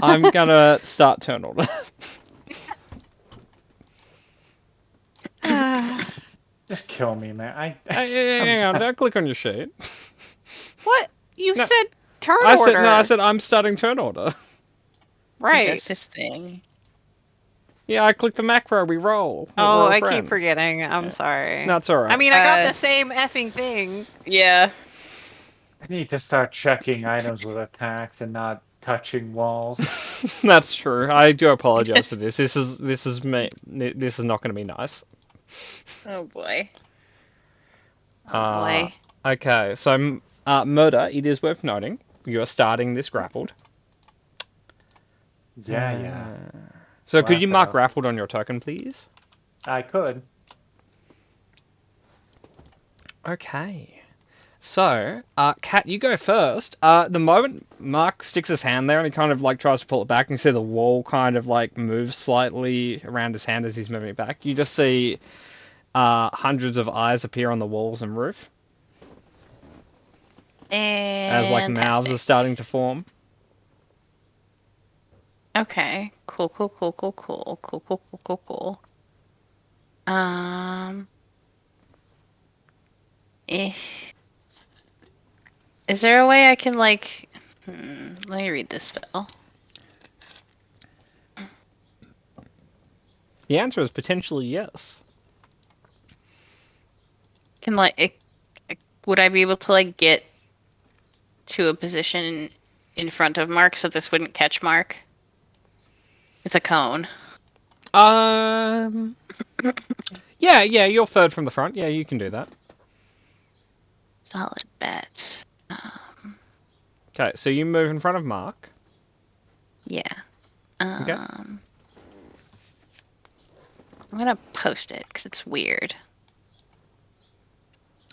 [SPEAKER 3] I'm gonna start turn order.
[SPEAKER 2] Just kill me, man.
[SPEAKER 3] Hang on, don't click on your sheet.
[SPEAKER 6] What? You
[SPEAKER 3] No.
[SPEAKER 6] said turn
[SPEAKER 3] I
[SPEAKER 6] order.
[SPEAKER 3] said I'm starting turn order.
[SPEAKER 6] Right.
[SPEAKER 5] That's his thing.
[SPEAKER 3] Yeah, I clicked the macro, we roll. We're
[SPEAKER 6] Oh,
[SPEAKER 3] all
[SPEAKER 6] I keep
[SPEAKER 3] friends.
[SPEAKER 6] forgetting. I'm sorry.
[SPEAKER 3] No, it's alright.
[SPEAKER 6] I mean, I got
[SPEAKER 5] Uh,
[SPEAKER 6] the same effing thing.
[SPEAKER 5] Yeah.
[SPEAKER 2] I need to start checking items with attacks and not touching walls.
[SPEAKER 3] That's true. I do apologize for this. This is me. This is not going to be nice.
[SPEAKER 5] Oh boy. Oh
[SPEAKER 3] Uh,
[SPEAKER 5] boy.
[SPEAKER 3] Okay, so Murder, it is worth noting you are starting this grappled.
[SPEAKER 2] Yeah.
[SPEAKER 3] So could you mark
[SPEAKER 2] Wow.
[SPEAKER 3] grappled on your token, please?
[SPEAKER 2] I could.
[SPEAKER 3] Okay. So, Kat, you go first. The moment Mark sticks his hand there and he kind of like tries to pull it back, and you see the wall kind of like moves slightly around his hand as he's moving it back. You just see hundreds of eyes appear on the walls and roof as like mouths are
[SPEAKER 5] Fantastic.
[SPEAKER 3] starting to form.
[SPEAKER 5] Okay. Cool. Is there a way I can like? Let me read this spell.
[SPEAKER 3] The answer is potentially yes.
[SPEAKER 5] Can like, would I be able to like get to a position in front of Mark so this wouldn't catch Mark? It's a cone.
[SPEAKER 3] Yeah, you're third from the front. Yeah, you can do that.
[SPEAKER 5] Solid bet.
[SPEAKER 3] Okay, so you move in front of Mark.
[SPEAKER 5] Yeah.
[SPEAKER 3] Okay.
[SPEAKER 5] I'm gonna post it because it's weird.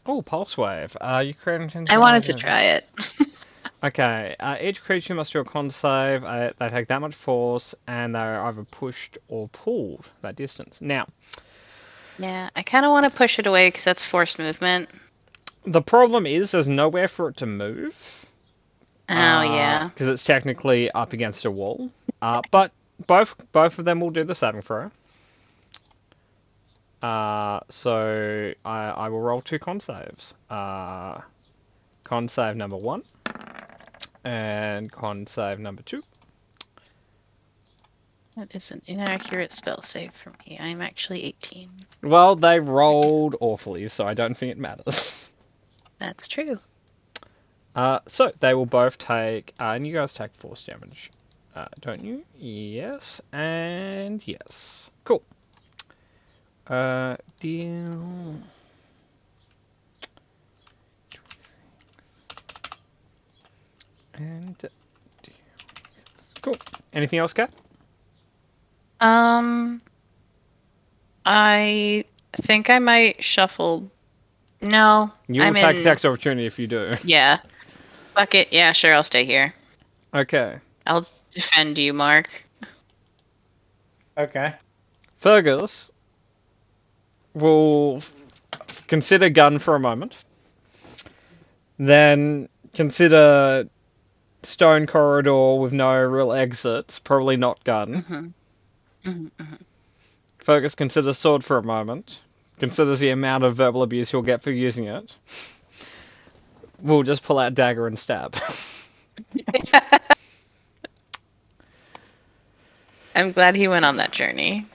[SPEAKER 3] Oh, Pulse Wave. You create an
[SPEAKER 5] I wanted to try it.
[SPEAKER 3] Okay, each creature must do a con save. They take that much force, and they're either pushed or pulled that distance. Now,
[SPEAKER 5] Yeah, I kind of want to push it away because that's forced movement.
[SPEAKER 3] the problem is there's nowhere for it to move.
[SPEAKER 5] Oh, yeah.
[SPEAKER 3] Because it's technically up against a wall. But both of them will do the saving throw. So I will roll 2 con saves. Con save number 1 and con save number 2.
[SPEAKER 5] That is an inaccurate spell save for me. I'm actually 18.
[SPEAKER 3] Well, they rolled awfully, so I don't think it matters.
[SPEAKER 5] That's true.
[SPEAKER 3] So they will both take, and you guys take force damage, don't you? Yes, and yes. Cool. Deal. And cool. Anything else, Kat?
[SPEAKER 5] I think I might shuffle. No,
[SPEAKER 3] You will
[SPEAKER 5] I'm
[SPEAKER 3] take
[SPEAKER 5] in.
[SPEAKER 3] tax opportunity if you do.
[SPEAKER 5] Yeah. Fuck it. Yeah, sure. I'll stay here.
[SPEAKER 3] Okay.
[SPEAKER 5] I'll defend you, Mark.
[SPEAKER 2] Okay.
[SPEAKER 3] Fergus will consider gun for a moment. Then consider stone corridor with no real exits. Probably not gun. Fergus considers sword for a moment. Considers the amount of verbal abuse he'll get for using it. We'll just pull out dagger and stab.
[SPEAKER 5] I'm glad he went on that journey.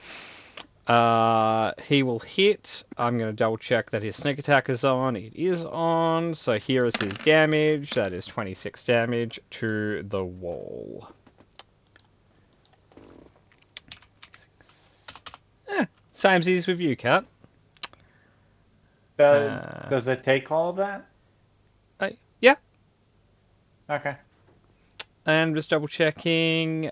[SPEAKER 3] He will hit. I'm going to double check that his sneak attack is on. It is on. So here is his damage. That is 26 damage to the wall. Same as with you, Kat.
[SPEAKER 2] Does it take all of that?
[SPEAKER 3] Yeah.
[SPEAKER 2] Okay.
[SPEAKER 3] And just double checking.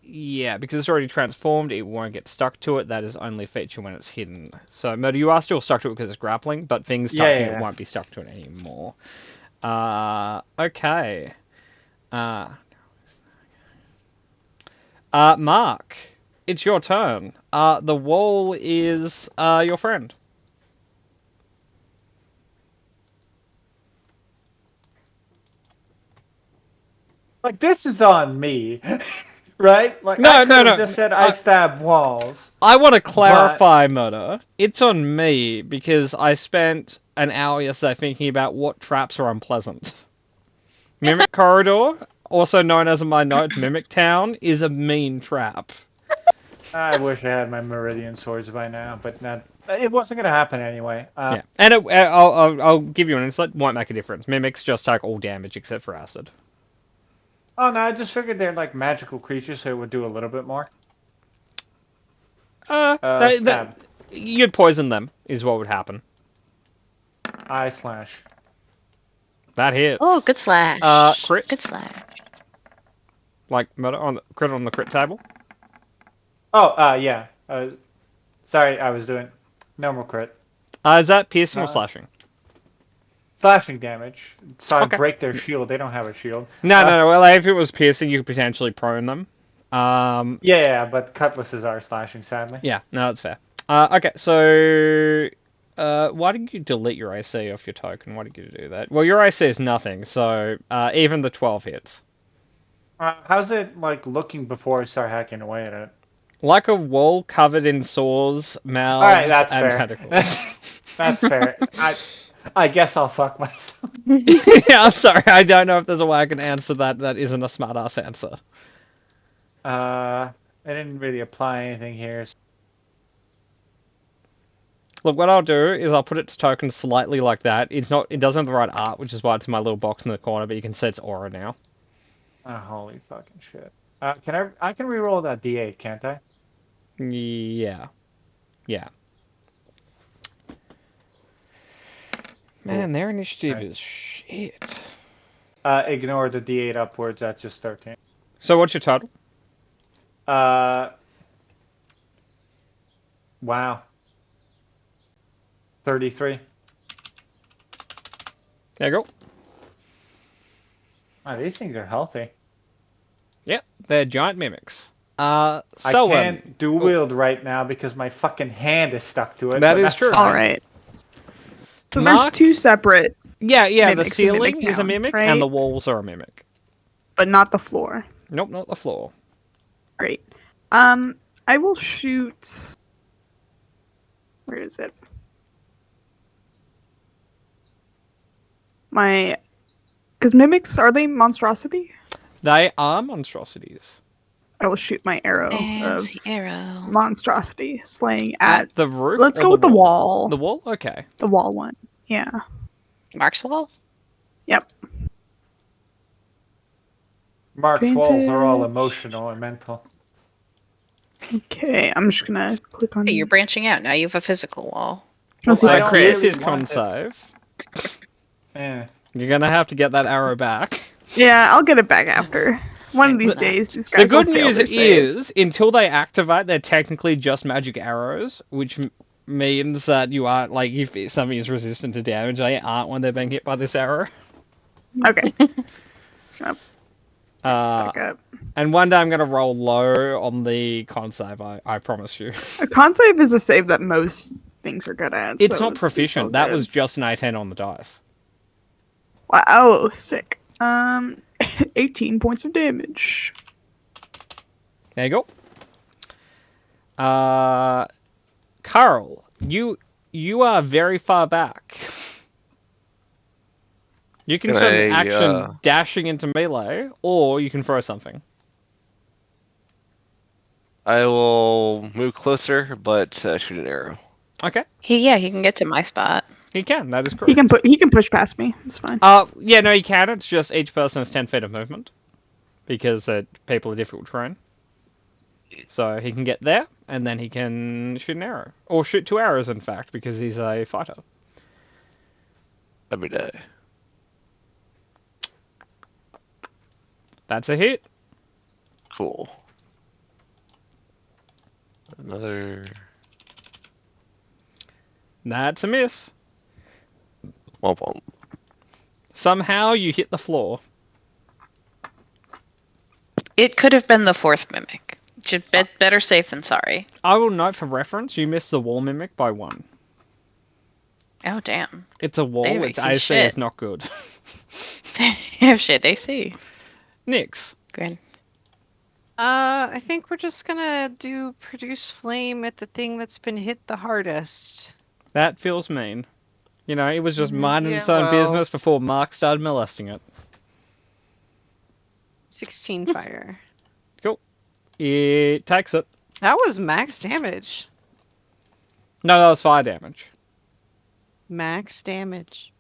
[SPEAKER 3] Yeah, because it's already transformed, it won't get stuck to it. That is only a feature when it's hidden. So, Murder, you are still stuck to it because it's grappling, but things touching it won't be stuck to it anymore. Okay. Mark, it's your turn. The wall is your friend.
[SPEAKER 2] Like, this is on me. Right? Like,
[SPEAKER 3] No,
[SPEAKER 2] I
[SPEAKER 3] no,
[SPEAKER 2] could've
[SPEAKER 3] no.
[SPEAKER 2] just said I stab walls.
[SPEAKER 3] I want to clarify, Murder. It's on me because I spent an hour yesterday thinking about what traps are unpleasant. Mimic Corridor, also known as in my notes Mimic Town, is a mean trap.
[SPEAKER 2] I wish I had my Meridian swords by now, but it wasn't gonna happen anyway.
[SPEAKER 3] Yeah, and I'll give you an insight. Won't make a difference. Mimics just take all damage except for acid.
[SPEAKER 2] Oh no, I just figured they're like magical creatures, so it would do a little bit more. Stab.
[SPEAKER 3] You'd poison them, is what would happen.
[SPEAKER 2] Eye slash.
[SPEAKER 3] That hits.
[SPEAKER 5] Oh, good slash.
[SPEAKER 3] Crit.
[SPEAKER 5] Good slash.
[SPEAKER 3] Like Murder on the crit on the crit table.
[SPEAKER 2] Oh, yeah. Sorry, I was doing normal crit.
[SPEAKER 3] Is that piercing or slashing?
[SPEAKER 2] Slashing damage. So
[SPEAKER 3] Okay.
[SPEAKER 2] I break their shield. They don't have a shield.
[SPEAKER 3] No. Well, if it was piercing, you could potentially prone them.
[SPEAKER 2] Yeah, but cutlasses are slashing, sadly.
[SPEAKER 3] Yeah, no, that's fair. Okay, so why did you delete your AC off your token? Why did you do that? Well, your AC is nothing, so even the 12 hits.
[SPEAKER 2] How's it like looking before I start hacking away at it?
[SPEAKER 3] Like a wall covered in sores, mouths,
[SPEAKER 2] Alright, that's
[SPEAKER 3] and
[SPEAKER 2] fair.
[SPEAKER 3] tentacles.
[SPEAKER 2] That's fair. I guess I'll fuck myself.
[SPEAKER 3] Yeah, I'm sorry. I don't know if there's a way I can answer that that isn't a smart-ass answer.
[SPEAKER 2] I didn't really apply anything here.
[SPEAKER 3] Look, what I'll do is I'll put its token slightly like that. It doesn't have the right art, which is why it's in my little box in the corner, but you can see its aura now.
[SPEAKER 2] Oh, holy fucking shit. I can reroll that D8, can't I?
[SPEAKER 3] Yeah. Yeah. Man, their initiative
[SPEAKER 2] Right.
[SPEAKER 3] is shit.
[SPEAKER 2] Ignore the D8 upwards. That's just 13.
[SPEAKER 3] So what's your total?
[SPEAKER 2] Wow. 33.
[SPEAKER 3] There you go.
[SPEAKER 2] Wow, these things are healthy.
[SPEAKER 3] Yep, they're giant mimics.
[SPEAKER 2] I
[SPEAKER 3] So
[SPEAKER 2] can't dual wield right now because my fucking hand is stuck to it.
[SPEAKER 3] That
[SPEAKER 2] but
[SPEAKER 3] is
[SPEAKER 2] that's
[SPEAKER 3] true.
[SPEAKER 2] fine.
[SPEAKER 1] All right. So
[SPEAKER 3] Mark?
[SPEAKER 1] there's two separate,
[SPEAKER 3] Yeah, the
[SPEAKER 1] Mimics in
[SPEAKER 3] ceiling
[SPEAKER 1] Mimic
[SPEAKER 3] is a
[SPEAKER 1] Town,
[SPEAKER 3] mimic
[SPEAKER 1] right?
[SPEAKER 3] and the walls are a mimic.
[SPEAKER 1] but not the floor.
[SPEAKER 3] Nope, not the floor.
[SPEAKER 1] Great. I will shoot. Where is it? Because mimics, are they monstrosity?
[SPEAKER 3] They are monstrosities.
[SPEAKER 1] I will shoot my arrow
[SPEAKER 5] Fancy
[SPEAKER 1] of
[SPEAKER 5] arrow.
[SPEAKER 1] monstrosity, slaying at.
[SPEAKER 3] The roof?
[SPEAKER 1] Let's
[SPEAKER 3] or
[SPEAKER 1] go with the wall.
[SPEAKER 3] The wall? Okay.
[SPEAKER 1] The wall one. Yeah.
[SPEAKER 5] Mark's wall?
[SPEAKER 1] Yep.
[SPEAKER 2] Mark's walls are all
[SPEAKER 1] Advantage.
[SPEAKER 2] emotional and mental.
[SPEAKER 1] Okay, I'm just gonna click on.
[SPEAKER 5] Hey, you're branching out. Now you have a physical wall.
[SPEAKER 1] Let's see if
[SPEAKER 2] I
[SPEAKER 1] I
[SPEAKER 2] don't
[SPEAKER 1] crit.
[SPEAKER 3] Here's
[SPEAKER 2] really
[SPEAKER 3] his con
[SPEAKER 2] want it.
[SPEAKER 3] save.
[SPEAKER 2] Eh.
[SPEAKER 3] You're gonna have to get that arrow back.
[SPEAKER 1] Yeah, I'll get it back after. One of these
[SPEAKER 5] The-
[SPEAKER 1] days, these
[SPEAKER 3] The
[SPEAKER 1] guys will
[SPEAKER 3] good
[SPEAKER 1] fail
[SPEAKER 3] news
[SPEAKER 1] their save.
[SPEAKER 3] is, until they activate, they're technically just magic arrows, which means that you aren't, like, if something is resistant to damage, they aren't when they're being hit by this arrow.
[SPEAKER 1] Okay. Let's
[SPEAKER 3] Uh,
[SPEAKER 1] back up.
[SPEAKER 3] and one day I'm gonna roll low on the con save, I promise you.
[SPEAKER 1] A con save is a save that most things are good at.
[SPEAKER 3] It's
[SPEAKER 1] so
[SPEAKER 3] not proficient,
[SPEAKER 1] all
[SPEAKER 3] that
[SPEAKER 1] good.
[SPEAKER 3] was just an A10 on the dice.
[SPEAKER 1] Wow, oh, sick. 18 points of damage.
[SPEAKER 3] There you go. Carl, you are very far back. You can
[SPEAKER 4] Can
[SPEAKER 3] spend an
[SPEAKER 4] I,
[SPEAKER 3] action dashing into melee, or you can throw something.
[SPEAKER 4] I will move closer, but shoot an arrow.
[SPEAKER 3] Okay,
[SPEAKER 5] He can get to my spot.
[SPEAKER 3] he can. That is correct.
[SPEAKER 1] He can push past me. It's fine.
[SPEAKER 3] Yeah, no, he can. It's just each person has 10 feet of movement because people are difficult terrain. So he can get there, and then he can shoot an arrow, or shoot 2 arrows, in fact, because he's a fighter.
[SPEAKER 4] Every day.
[SPEAKER 3] That's a hit.
[SPEAKER 4] Cool. Another.
[SPEAKER 3] That's a miss.
[SPEAKER 4] Womp womp.
[SPEAKER 3] Somehow you hit the floor.
[SPEAKER 5] It could have been the fourth mimic. Better safe than sorry.
[SPEAKER 3] I will note for reference, you missed the wall mimic by 1.
[SPEAKER 5] Oh, damn.
[SPEAKER 3] It's a wall,
[SPEAKER 5] They have
[SPEAKER 3] its
[SPEAKER 5] AC
[SPEAKER 3] AC
[SPEAKER 5] shit.
[SPEAKER 3] is not good.
[SPEAKER 5] They have shit AC.
[SPEAKER 3] Nyx.
[SPEAKER 5] Good.
[SPEAKER 6] I think we're just gonna do produce flame at the thing that's been hit the hardest.
[SPEAKER 3] That feels mean. You know, it was just minding
[SPEAKER 6] yeah,
[SPEAKER 3] its own
[SPEAKER 6] well.
[SPEAKER 3] business before Mark started molesting it.
[SPEAKER 6] 16 fire.
[SPEAKER 3] It takes it.
[SPEAKER 6] That was max damage.
[SPEAKER 3] No, that was fire damage.
[SPEAKER 6] Max damage.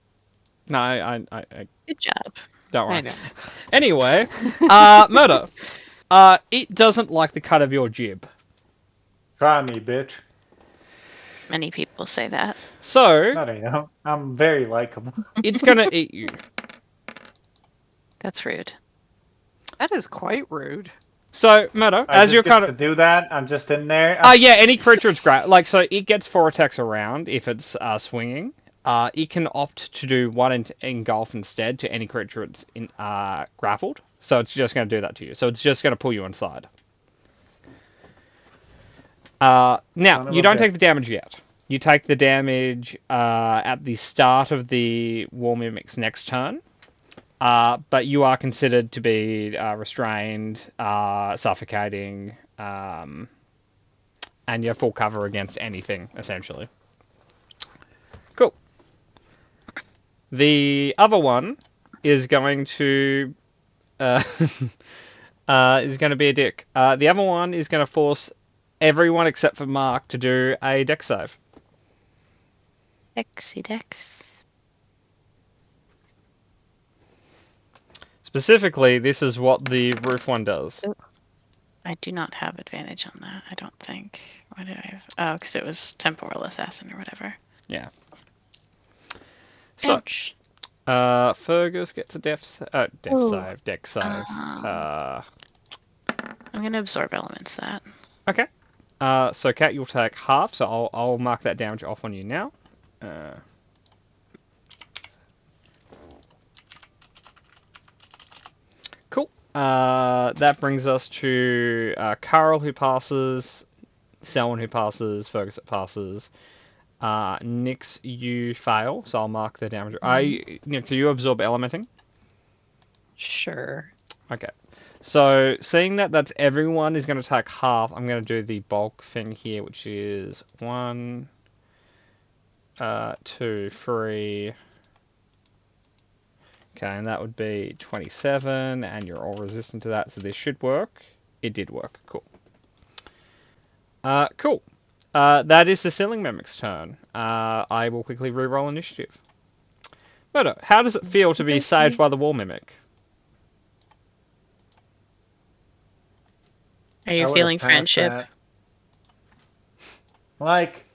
[SPEAKER 3] No, I
[SPEAKER 5] Good job.
[SPEAKER 3] don't
[SPEAKER 6] I
[SPEAKER 3] worry.
[SPEAKER 6] know.
[SPEAKER 3] Anyway, Murder. It doesn't like the cut of your jib.
[SPEAKER 2] Try me, bitch.
[SPEAKER 5] Many people say that.
[SPEAKER 3] So,
[SPEAKER 2] No, they don't. I'm very likable.
[SPEAKER 3] it's gonna eat you.
[SPEAKER 5] That's rude.
[SPEAKER 6] That is quite rude.
[SPEAKER 3] So, Murder,
[SPEAKER 2] I
[SPEAKER 3] as
[SPEAKER 2] just
[SPEAKER 3] you're
[SPEAKER 2] get
[SPEAKER 3] kind
[SPEAKER 2] to
[SPEAKER 3] of...
[SPEAKER 2] do that. I'm just in there.
[SPEAKER 3] yeah, any creature it's great. Like, so it gets 4 attacks around if it's swinging. It can opt to do 1 engulf instead to any creature it's grappled. So it's just going to do that to you. So it's just going to pull you inside. Now,
[SPEAKER 2] Son of
[SPEAKER 3] you
[SPEAKER 2] a
[SPEAKER 3] don't
[SPEAKER 2] bitch.
[SPEAKER 3] take the damage yet. You take the damage at the start of the War Mimic's next turn. But you are considered to be restrained, suffocating, and you have full cover against anything, essentially. Cool. The other one is going to be a dick. The other one is going to force everyone except for Mark to do a dex save.
[SPEAKER 5] Dexy Dex.
[SPEAKER 3] Specifically, this is what the roof one does.
[SPEAKER 5] I do not have advantage on that. I don't think. Why did I have? Oh, because it was temporal assassin or whatever.
[SPEAKER 3] Yeah. So,
[SPEAKER 5] Ouch.
[SPEAKER 3] Fergus gets a dex save, dex save.
[SPEAKER 5] I'm gonna absorb elements that.
[SPEAKER 3] Okay. So Kat, you'll take half. So I'll mark that damage off on you now. Cool. That brings us to Carl, who passes, Selwyn, who passes, Fergus, that passes. Nix, you fail, so I'll mark the damage. Nix, do you absorb elementing?
[SPEAKER 6] Sure.
[SPEAKER 3] Okay. So, seeing that that's everyone is going to take half, I'm going to do the bulk thing here, which is 1, 2, 3. Okay, and that would be 27, and you're all resistant to that, so this should work. It did work. Cool. Cool. That is the Sealing Mimic's turn. I will quickly re-roll initiative. Murdo, how does it feel to be saved by the Wall Mimic?
[SPEAKER 5] Are
[SPEAKER 2] I
[SPEAKER 5] you
[SPEAKER 2] would've
[SPEAKER 5] feeling
[SPEAKER 2] passed
[SPEAKER 5] friendship?
[SPEAKER 2] that. Like,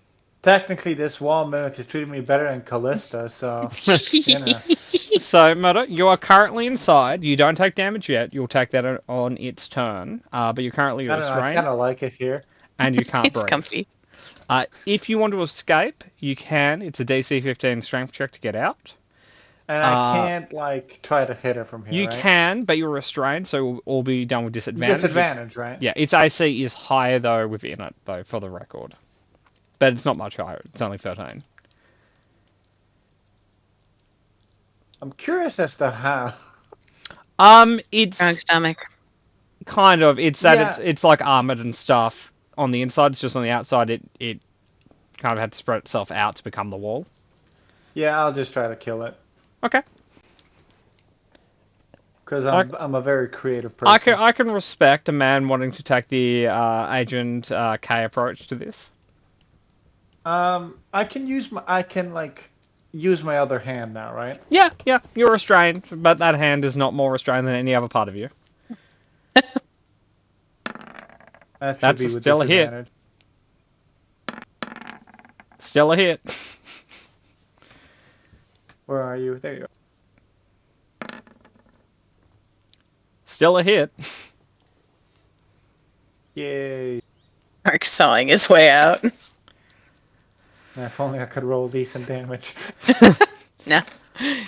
[SPEAKER 2] technically, this wall mimic is treating me better than Callista, so you know.
[SPEAKER 3] So, Murdo, you are currently inside. You don't take damage yet. You'll take that on its turn. But you're currently
[SPEAKER 2] I don't know. I
[SPEAKER 3] restrained,
[SPEAKER 2] kind of like it here.
[SPEAKER 3] and you can't
[SPEAKER 5] It's
[SPEAKER 3] breathe.
[SPEAKER 5] comfy.
[SPEAKER 3] If you want to escape, you can. It's a DC 15 strength check to get out.
[SPEAKER 2] And I can't like try to hit her from here.
[SPEAKER 3] You
[SPEAKER 2] right?
[SPEAKER 3] can, but you're restrained, so we'll all be done with disadvantage.
[SPEAKER 2] Disadvantage, right?
[SPEAKER 3] Yeah, its AC is higher though within it though, for the record. But it's not much higher. It's only 13.
[SPEAKER 2] I'm curious as to how.
[SPEAKER 3] It's
[SPEAKER 5] Strong stomach.
[SPEAKER 3] kind of. It's that
[SPEAKER 2] Yeah.
[SPEAKER 3] it's like armored and stuff on the inside. It's just on the outside. It kind of had to spread itself out to become the wall.
[SPEAKER 2] Yeah, I'll just try to kill it
[SPEAKER 3] Okay.
[SPEAKER 2] because I'm a very creative person.
[SPEAKER 3] I can respect a man wanting to take the Agent K approach to this.
[SPEAKER 2] I can use my other hand now, right?
[SPEAKER 3] Yeah, you're restrained, but that hand is not more restrained than any other part of you.
[SPEAKER 2] That should
[SPEAKER 3] That's
[SPEAKER 2] be with
[SPEAKER 3] still a hit.
[SPEAKER 2] disadvantage.
[SPEAKER 3] Still a hit.
[SPEAKER 2] Where are you? There you are.
[SPEAKER 3] Still a hit.
[SPEAKER 2] Yay!
[SPEAKER 5] Mark's sawing his way out.
[SPEAKER 2] If only I could roll decent damage.
[SPEAKER 5] No.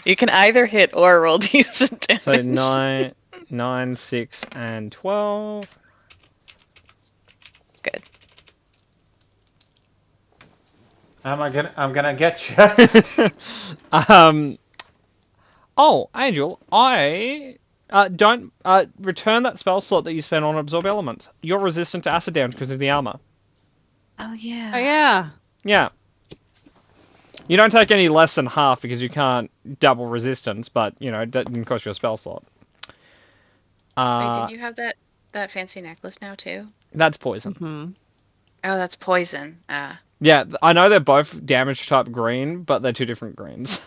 [SPEAKER 5] You can either hit or roll decent damage.
[SPEAKER 3] So 9, 6, and 12.
[SPEAKER 5] Good.
[SPEAKER 2] I'm gonna get you.
[SPEAKER 3] Oh, Angel, I don't return that spell slot that you spent on absorb elements. You're resistant to acid damage because of the armor.
[SPEAKER 5] Oh yeah.
[SPEAKER 6] Oh yeah.
[SPEAKER 3] Yeah. You don't take any less than half because you can't double resistance, but you know it didn't cost you a spell slot.
[SPEAKER 5] Wait, did you have that fancy necklace now too?
[SPEAKER 3] That's poison.
[SPEAKER 6] Hmm.
[SPEAKER 5] Oh, that's poison.
[SPEAKER 3] Yeah, I know they're both damage type green, but they're two different greens.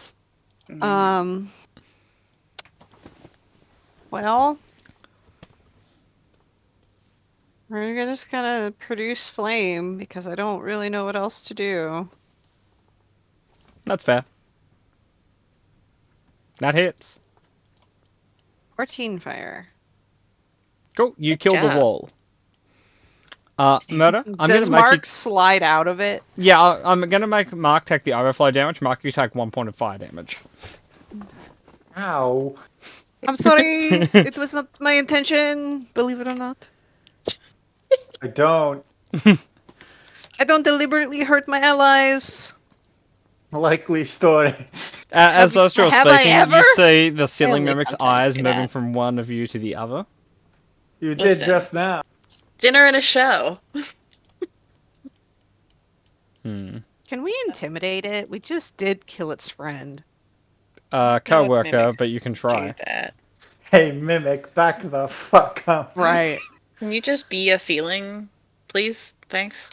[SPEAKER 6] Well, we're just gonna produce flame because I don't really know what else to do.
[SPEAKER 3] That's fair. That hits.
[SPEAKER 6] 14 fire.
[SPEAKER 3] Cool. You
[SPEAKER 5] Good
[SPEAKER 3] killed the
[SPEAKER 5] job.
[SPEAKER 3] wall. Murder. I'm
[SPEAKER 6] Does
[SPEAKER 3] gonna make
[SPEAKER 6] Mark slide out of it?
[SPEAKER 3] Yeah, I'm gonna make Mark take the overflow damage. Mark, you take 1 point of fire damage.
[SPEAKER 2] Ow!
[SPEAKER 6] I'm sorry. It was not my intention. Believe it or not.
[SPEAKER 2] I don't.
[SPEAKER 6] I don't deliberately hurt my allies.
[SPEAKER 2] Likely story.
[SPEAKER 3] As Ostro
[SPEAKER 6] have I
[SPEAKER 3] speaking,
[SPEAKER 6] ever?
[SPEAKER 3] you see the Sealing
[SPEAKER 5] only
[SPEAKER 3] Mimic's
[SPEAKER 5] sometimes
[SPEAKER 3] eyes
[SPEAKER 5] do
[SPEAKER 3] moving
[SPEAKER 5] that.
[SPEAKER 3] from one of you to the other.
[SPEAKER 2] You did
[SPEAKER 5] Listen.
[SPEAKER 2] just now.
[SPEAKER 5] Dinner and a show.
[SPEAKER 3] Hmm.
[SPEAKER 6] Can we intimidate it? We just did kill its friend.
[SPEAKER 3] Co-worker,
[SPEAKER 5] mimics
[SPEAKER 3] but you can
[SPEAKER 5] Do
[SPEAKER 3] try.
[SPEAKER 5] that.
[SPEAKER 2] Hey, mimic, back the fuck up.
[SPEAKER 6] Right.
[SPEAKER 5] Can you just be a ceiling, please? Thanks.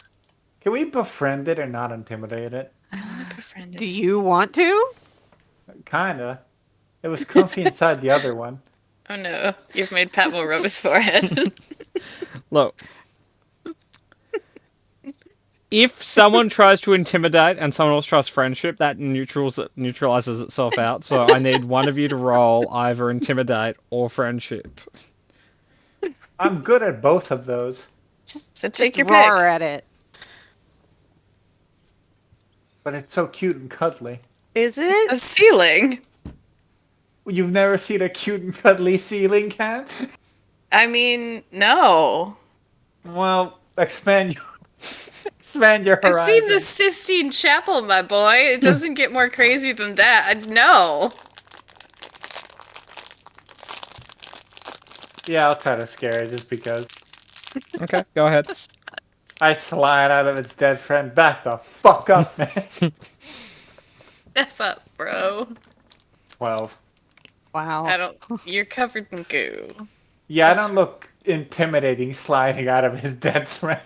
[SPEAKER 2] Can we befriend it or not intimidate it?
[SPEAKER 5] I want to befriend
[SPEAKER 6] Do
[SPEAKER 5] this.
[SPEAKER 6] you want to?
[SPEAKER 2] Kinda. It was comfy inside the other one.
[SPEAKER 5] Oh no, you've made Patmo rub his forehead.
[SPEAKER 3] Look. If someone tries to intimidate and someone else tries friendship, that neutralizes itself out. So I need one of you to roll either intimidate or friendship.
[SPEAKER 2] I'm good at both of those,
[SPEAKER 5] So take your
[SPEAKER 6] roar
[SPEAKER 5] pick.
[SPEAKER 6] at it.
[SPEAKER 2] but it's so cute and cuddly.
[SPEAKER 6] Is
[SPEAKER 5] A
[SPEAKER 6] it?
[SPEAKER 5] ceiling.
[SPEAKER 2] You've never seen a cute and cuddly ceiling cat?
[SPEAKER 5] I mean, no.
[SPEAKER 2] Well, expand your
[SPEAKER 5] I've
[SPEAKER 2] horizon.
[SPEAKER 5] seen the Sistine Chapel, my boy. It doesn't get more crazy than that. No.
[SPEAKER 2] Yeah, I'll try to scare it just because.
[SPEAKER 3] Okay, go ahead.
[SPEAKER 5] Just
[SPEAKER 2] I slide out of its dead friend. Back the fuck up, man.
[SPEAKER 5] F up, bro.
[SPEAKER 2] 12.
[SPEAKER 6] Wow.
[SPEAKER 5] I don't. You're covered in goo.
[SPEAKER 2] Yeah,
[SPEAKER 5] That's
[SPEAKER 2] I don't look intimidating sliding out of his dead friend.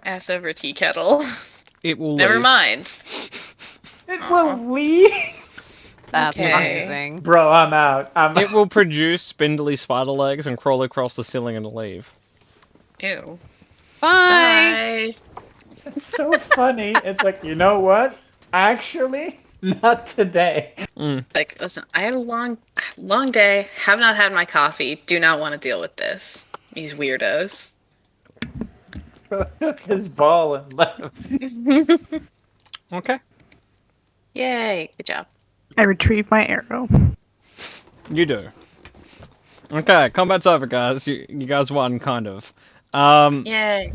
[SPEAKER 5] Ass over tea kettle.
[SPEAKER 3] It will
[SPEAKER 5] Never
[SPEAKER 3] leave.
[SPEAKER 5] mind.
[SPEAKER 2] It
[SPEAKER 5] Aw.
[SPEAKER 2] will leave.
[SPEAKER 6] That's
[SPEAKER 5] Okay.
[SPEAKER 6] amazing.
[SPEAKER 2] Bro, I'm out.
[SPEAKER 3] It will produce spindly spider legs and crawl across the ceiling and leave.
[SPEAKER 5] Ew.
[SPEAKER 6] Bye.
[SPEAKER 5] Bye.
[SPEAKER 2] It's so funny. It's like, you know what? Actually, not today.
[SPEAKER 5] Like, listen, I had a long day. Have not had my coffee. Do not want to deal with this. These weirdos.
[SPEAKER 2] Bro took his ball and left.
[SPEAKER 3] Okay,
[SPEAKER 5] Yay. Good job.
[SPEAKER 1] I retrieve my arrow.
[SPEAKER 3] you do. Okay, combat's over, guys. You guys won, kind of.
[SPEAKER 5] Yay.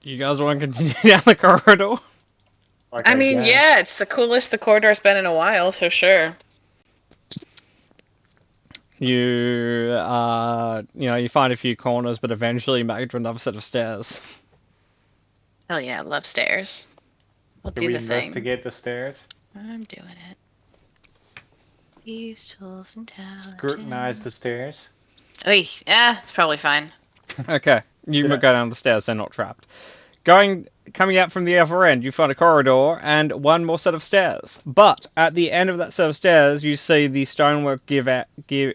[SPEAKER 3] You guys want to continue down the corridor?
[SPEAKER 2] Like,
[SPEAKER 5] I mean,
[SPEAKER 2] guess.
[SPEAKER 5] yeah, it's the coolest the corridor's been in a while, so sure.
[SPEAKER 3] You you find a few corners, but eventually you make it to another set of stairs.
[SPEAKER 5] Hell yeah, love stairs. I'll
[SPEAKER 2] Can
[SPEAKER 5] do
[SPEAKER 2] we
[SPEAKER 5] the thing.
[SPEAKER 2] investigate the stairs?
[SPEAKER 5] I'm doing it. These tools intelligence.
[SPEAKER 2] Scrutinize the stairs?
[SPEAKER 5] Oy, yeah, it's probably fine.
[SPEAKER 3] Okay, you
[SPEAKER 2] Yeah.
[SPEAKER 3] go down the stairs, they're not trapped. Coming out from the other end, you find a corridor and one more set of stairs. But at the end of that set of stairs, you see the stonework kind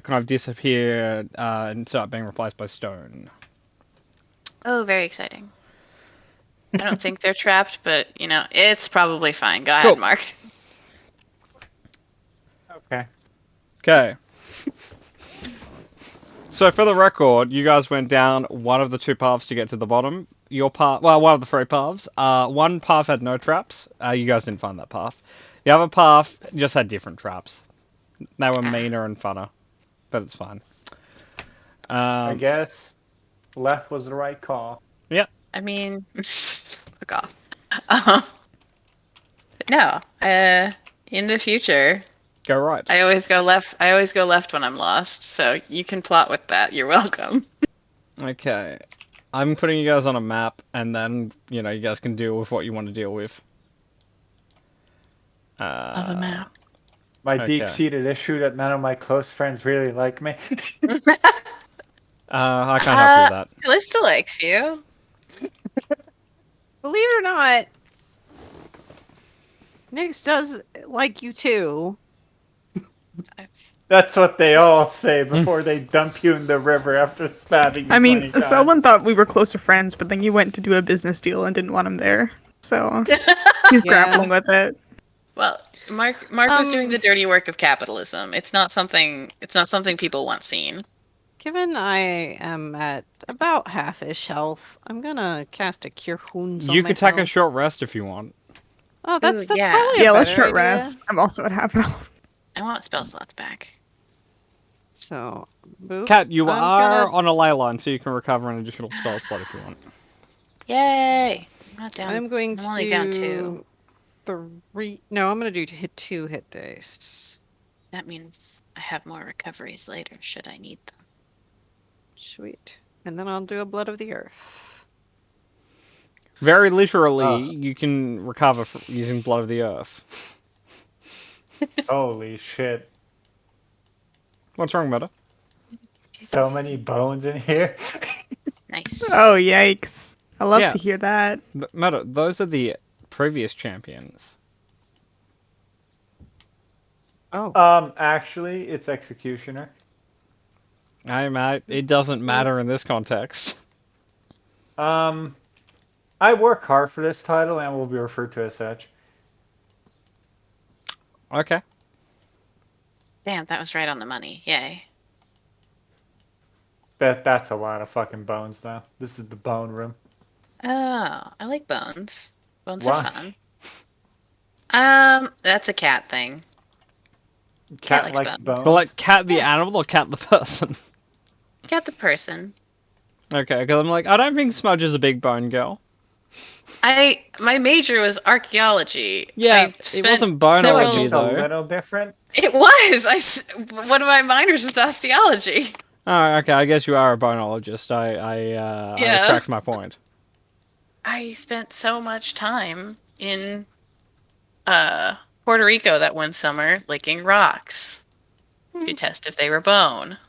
[SPEAKER 3] of disappear and start being replaced by stone.
[SPEAKER 5] Oh, very exciting. I don't think they're trapped, but, it's probably fine. Go ahead,
[SPEAKER 3] Cool.
[SPEAKER 5] Mark.
[SPEAKER 2] Okay.
[SPEAKER 3] Okay. So for the record, you guys went down one of the two paths to get to the bottom. One of the three paths. One path had no traps. You guys didn't find that path. The other path just had different traps. They were meaner and funner, but it's fine.
[SPEAKER 2] I guess left was the right call.
[SPEAKER 5] I mean, fuck off. But no, in the future,
[SPEAKER 3] Go right.
[SPEAKER 5] I always go left. I always go left when I'm lost, so you can plot with that. You're welcome.
[SPEAKER 3] Okay. I'm putting you guys on a map, and then, you guys can deal with what you want to deal with.
[SPEAKER 5] On a map.
[SPEAKER 2] My
[SPEAKER 3] Okay.
[SPEAKER 2] deep-seated issue that none of my close friends really like me.
[SPEAKER 3] I can't help you with that.
[SPEAKER 5] Callista likes you.
[SPEAKER 6] Believe it or not, Nyx does like you too.
[SPEAKER 2] That's what they all say before they dump you in the river after stabbing you
[SPEAKER 1] I
[SPEAKER 2] 20
[SPEAKER 1] mean,
[SPEAKER 2] times.
[SPEAKER 1] Selwyn thought we were closer friends, but then you went to do a business deal and didn't want him there. So he's
[SPEAKER 6] Yeah.
[SPEAKER 1] grappling with it.
[SPEAKER 5] Well, Mark was doing the dirty work of capitalism. It's not something people want seen.
[SPEAKER 6] Given I am at about half-ish health, I'm gonna cast a Cure Wounds on
[SPEAKER 3] You could take a
[SPEAKER 6] myself.
[SPEAKER 3] short rest if you want.
[SPEAKER 6] Oh, that's
[SPEAKER 5] Ooh, yeah.
[SPEAKER 6] probably a
[SPEAKER 1] Yeah, let's
[SPEAKER 6] better
[SPEAKER 1] short
[SPEAKER 6] idea.
[SPEAKER 1] rest. I'm also at half health.
[SPEAKER 5] I want spell slots back.
[SPEAKER 6] So, boop.
[SPEAKER 3] Kat, you
[SPEAKER 6] I'm
[SPEAKER 3] are
[SPEAKER 6] gonna-
[SPEAKER 3] on a ley line, so you can recover an additional spell slot if you want.
[SPEAKER 5] Yay! I'm not down.
[SPEAKER 6] I'm going to
[SPEAKER 5] only
[SPEAKER 6] do
[SPEAKER 5] down 2.
[SPEAKER 6] 3. No, I'm gonna do 2 hit dice.
[SPEAKER 5] That means I have more recoveries later, should I need them.
[SPEAKER 6] Sweet. And then I'll do a Blood of the Earth.
[SPEAKER 3] Very literally,
[SPEAKER 2] Oh.
[SPEAKER 3] you can recover using Blood of the Earth.
[SPEAKER 2] Holy shit.
[SPEAKER 3] What's wrong, Meta?
[SPEAKER 2] So many bones in here.
[SPEAKER 5] Nice.
[SPEAKER 1] Oh, yikes. I love
[SPEAKER 3] Yeah.
[SPEAKER 1] to hear that.
[SPEAKER 3] Meta, those are the previous champions.
[SPEAKER 6] Oh.
[SPEAKER 2] Actually, it's executioner.
[SPEAKER 3] Hey, mate, it doesn't matter in this context.
[SPEAKER 2] I work hard for this title and will be referred to as such.
[SPEAKER 3] Okay.
[SPEAKER 5] Damn, that was right on the money. Yay.
[SPEAKER 2] That's a lot of fucking bones, though. This is the bone room.
[SPEAKER 5] Oh, I like bones. Bones
[SPEAKER 2] Why?
[SPEAKER 5] are fun. That's a cat thing. Cat likes
[SPEAKER 2] likes
[SPEAKER 5] bones.
[SPEAKER 3] So, like, cat the
[SPEAKER 5] Yeah.
[SPEAKER 3] animal or cat the person?
[SPEAKER 5] Cat the person.
[SPEAKER 3] Okay, because I'm like, I don't think Smudge is a big bone girl.
[SPEAKER 5] My major was archaeology.
[SPEAKER 3] Yeah,
[SPEAKER 5] I
[SPEAKER 3] it
[SPEAKER 5] spent
[SPEAKER 3] wasn't boneology,
[SPEAKER 5] several-
[SPEAKER 2] It's a
[SPEAKER 3] though.
[SPEAKER 2] little different.
[SPEAKER 5] It was. One of my minors was osteology.
[SPEAKER 3] Oh, okay, I guess you are a bonologist. I
[SPEAKER 5] Yeah.
[SPEAKER 3] retract my point.
[SPEAKER 5] I spent so much time in Puerto Rico that one summer licking rocks to test if they were bone.